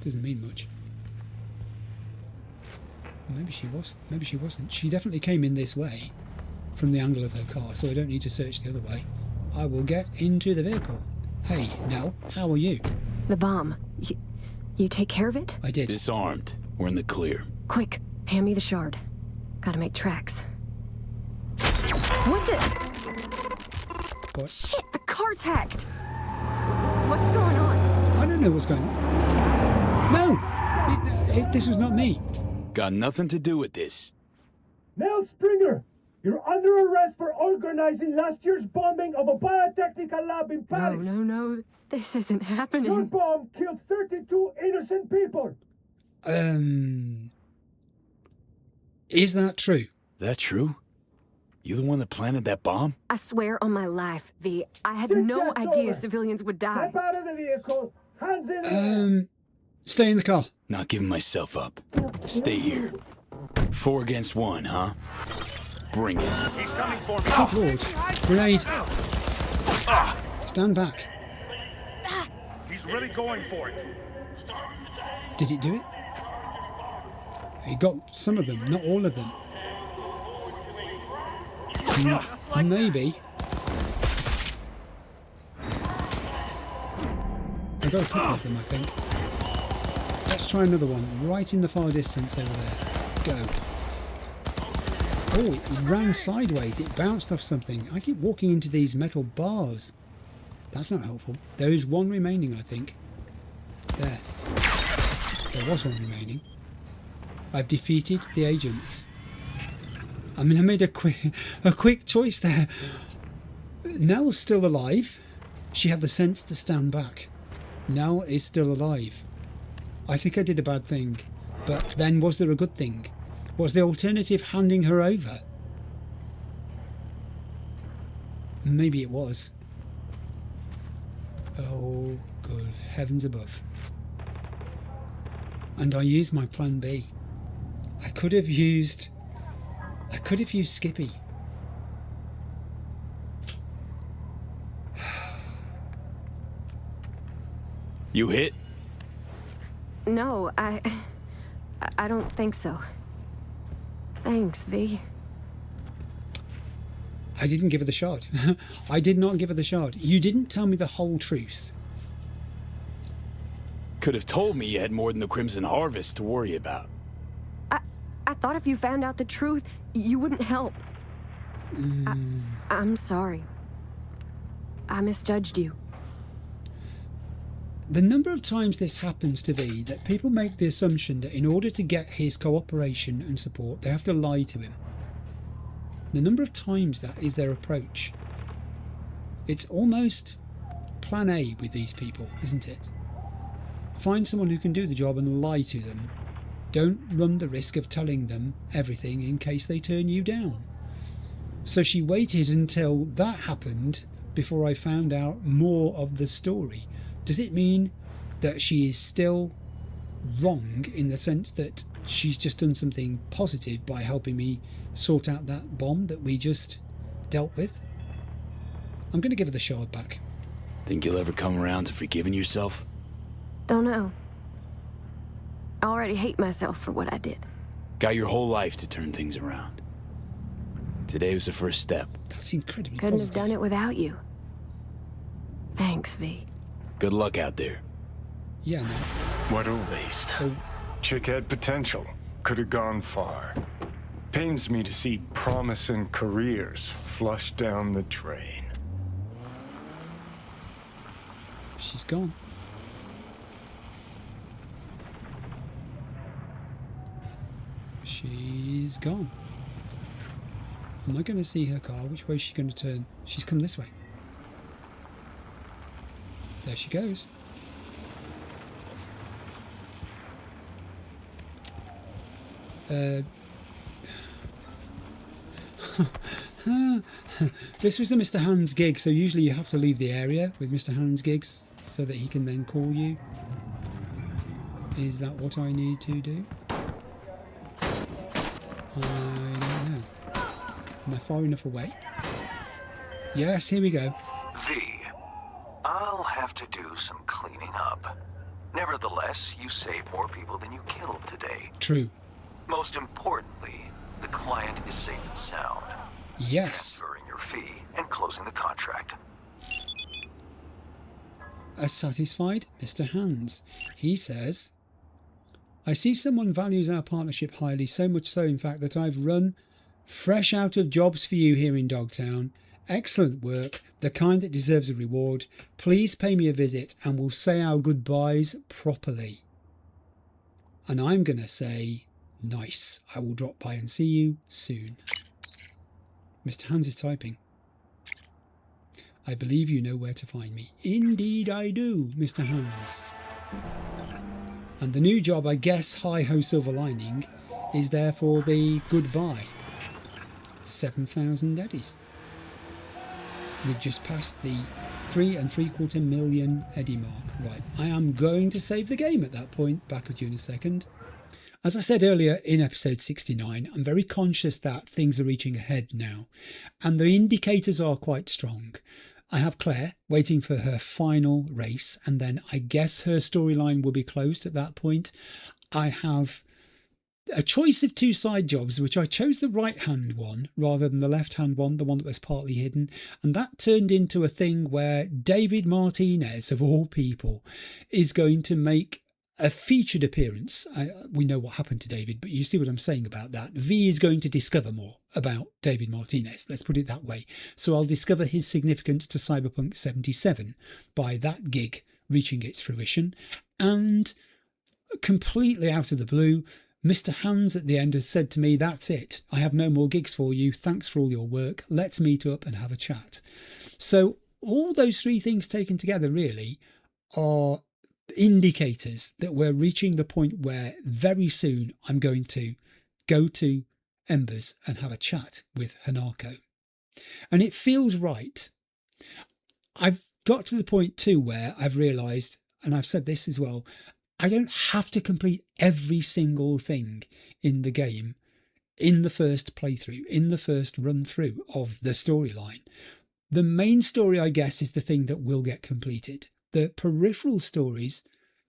Doesn't mean much. Maybe she was. Maybe she wasn't. She definitely came in this way from the angle of her car, so I don't need to search the other way. I will get into the vehicle. Hey, Nell, how are you? The bomb. You take care of it? I did. Disarmed. We're in the clear. Quick, hand me the shard. Gotta make tracks. What the? What? Shit, the car's hacked. What's going on? I don't know what's going on. No! This was not me. Got nothing to do with this. Nell Springer, you're under arrest for organizing last year's bombing of a biotechnical lab in Paris. No. This isn't happening. Your bomb killed 32 innocent people. Is that true? That true? You the one that planted that bomb? I swear on my life, V. I had no idea civilians would die. Step out of the vehicle. Hands in the air. Stay in the car. Not giving myself up. Stay here. 4 against 1, huh? Bring it. He's coming for me. Good lord. Grenade. Stand back. He's really going for it. Did it do it? He got some of them, not all of them. Maybe. I got a couple of them, I think. Let's try another one, right in the far distance over there. Go. Oh, it ran sideways. It bounced off something. I keep walking into these metal bars. That's not helpful. There is one remaining, I think. There. There was one remaining. I've defeated the agents. I mean, I made a quick choice there. Nell's still alive. She had the sense to stand back. Nell is still alive. I think I did a bad thing. But then was there a good thing? Was the alternative handing her over? Maybe it was. Oh, good heavens above. And I used my plan B. I could have used Skippy. You hit? No, I don't think so. Thanks, V. I didn't give her the shard. I did not give her the shard. You didn't tell me the whole truth. Could have told me you had more than the Crimson Harvest to worry about. I thought if you found out the truth, you wouldn't help. I'm sorry. I misjudged you. The number of times this happens to V, that people make the assumption that in order to get his cooperation and support, they have to lie to him. The number of times that is their approach. It's almost plan A with these people, isn't it? Find someone who can do the job and lie to them. Don't run the risk of telling them everything in case they turn you down. So she waited until that happened before I found out more of the story. Does it mean that she is still wrong in the sense that she's just done something positive by helping me sort out that bomb that we just dealt with? I'm going to give her the shard back. Think you'll ever come around to forgiving yourself? Don't know. I already hate myself for what I did. Got your whole life to turn things around. Today was the first step. That's incredibly Couldn't positive. have done it without you. Thanks, V. Good luck out there. Yeah, no. What a waste. Chick had potential. Could have gone far. Pains me to see promising careers flushed down the drain. She's gone. She's gone. Am I going to see her car? Which way is she going to turn? She's come this way. There she goes. This was a Mr. Hand's gig, so usually you have to leave the area with Mr. Hand's gigs so that he can then call you. Is that what I need to do? I don't know. Am I far enough away? Yes, here we go. V, I'll have to do some cleaning up. Nevertheless, you saved more people than you killed today. True. Most importantly, the client is safe and sound. Yes. Transferring your fee and closing the contract. A satisfied Mr. Hands. He says, I see someone values our partnership highly, so much so in fact that I've run fresh out of jobs for you here in Dogtown. Excellent work, the kind that deserves a reward. Please pay me a visit and we'll say our goodbyes properly. And I'm going to say, nice. I will drop by and see you soon. Mr. Hands is typing. I believe you know where to find me. Indeed I do, Mr. Hands. And the new job, I guess, hi-ho silver lining, is therefore the goodbye. 7,000 eddies. We've just passed the 3 3/4 million eddy mark. Right, I am going to save the game at that point. Back with you in a second. As I said earlier in episode 69, I'm very conscious that things are reaching ahead now, and the indicators are quite strong. I have Claire waiting for her final race, and then I guess her storyline will be closed at that point. I have a choice of 2 side jobs, which I chose the right-hand one rather than the left-hand one, the one that was partly hidden, and that turned into a thing where David Martinez, of all people, is going to make a featured appearance. We know what happened to David, but you see what I'm saying about that. V is going to discover more about David Martinez, let's put it that way. So I'll discover his significance to Cyberpunk 77 by that gig reaching its fruition. And completely out of the blue, Mr. Hands at the end has said to me, that's it. I have no more gigs for you. Thanks for all your work. Let's meet up and have a chat. So all those 3 things taken together really are indicators that we're reaching the point where very soon I'm going to go to Embers and have a chat with Hanako. And it feels right. I've got to the point too where I've realised, and I've said this as well, I don't have to complete every single thing in the game in the first playthrough, in the first run through of the storyline. The main story, I guess, is the thing that will get completed. The peripheral stories,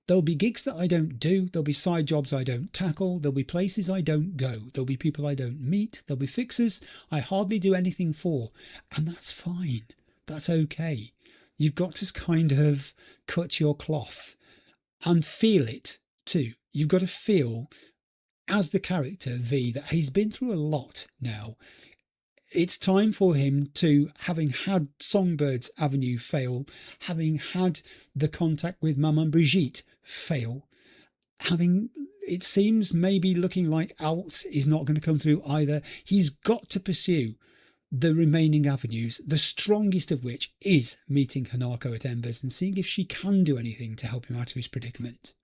there'll be gigs that I don't do, there'll be side jobs I don't tackle, there'll be places I don't go, there'll be people I don't meet, there'll be fixers I hardly do anything for, and that's fine, that's okay. You've got to kind of cut your cloth and feel it too. You've got to feel as the character V, that he's been through a lot now. It's time for him to, having had Songbird's Avenue fail, having had the contact with Maman Brigitte fail, having, it seems, maybe looking like Alt is not going to come through either. He's got to pursue the remaining avenues, the strongest of which is meeting Hanako at Embers and seeing if she can do anything to help him out of his predicament.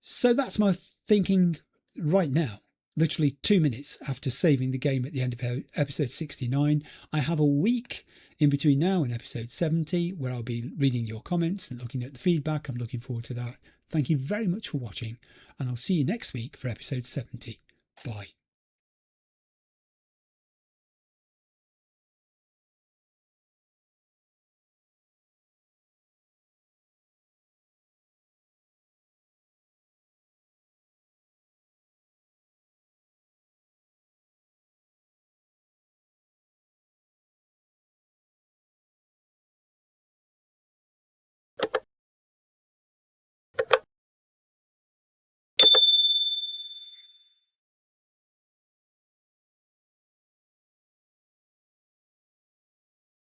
So that's my thinking right now. Literally 2 minutes after saving the game at the end of episode 69. I have a week in between now and episode 70 where I'll be reading your comments and looking at the feedback. I'm looking forward to that. Thank you very much for watching, and I'll see you next week for episode 70. Bye.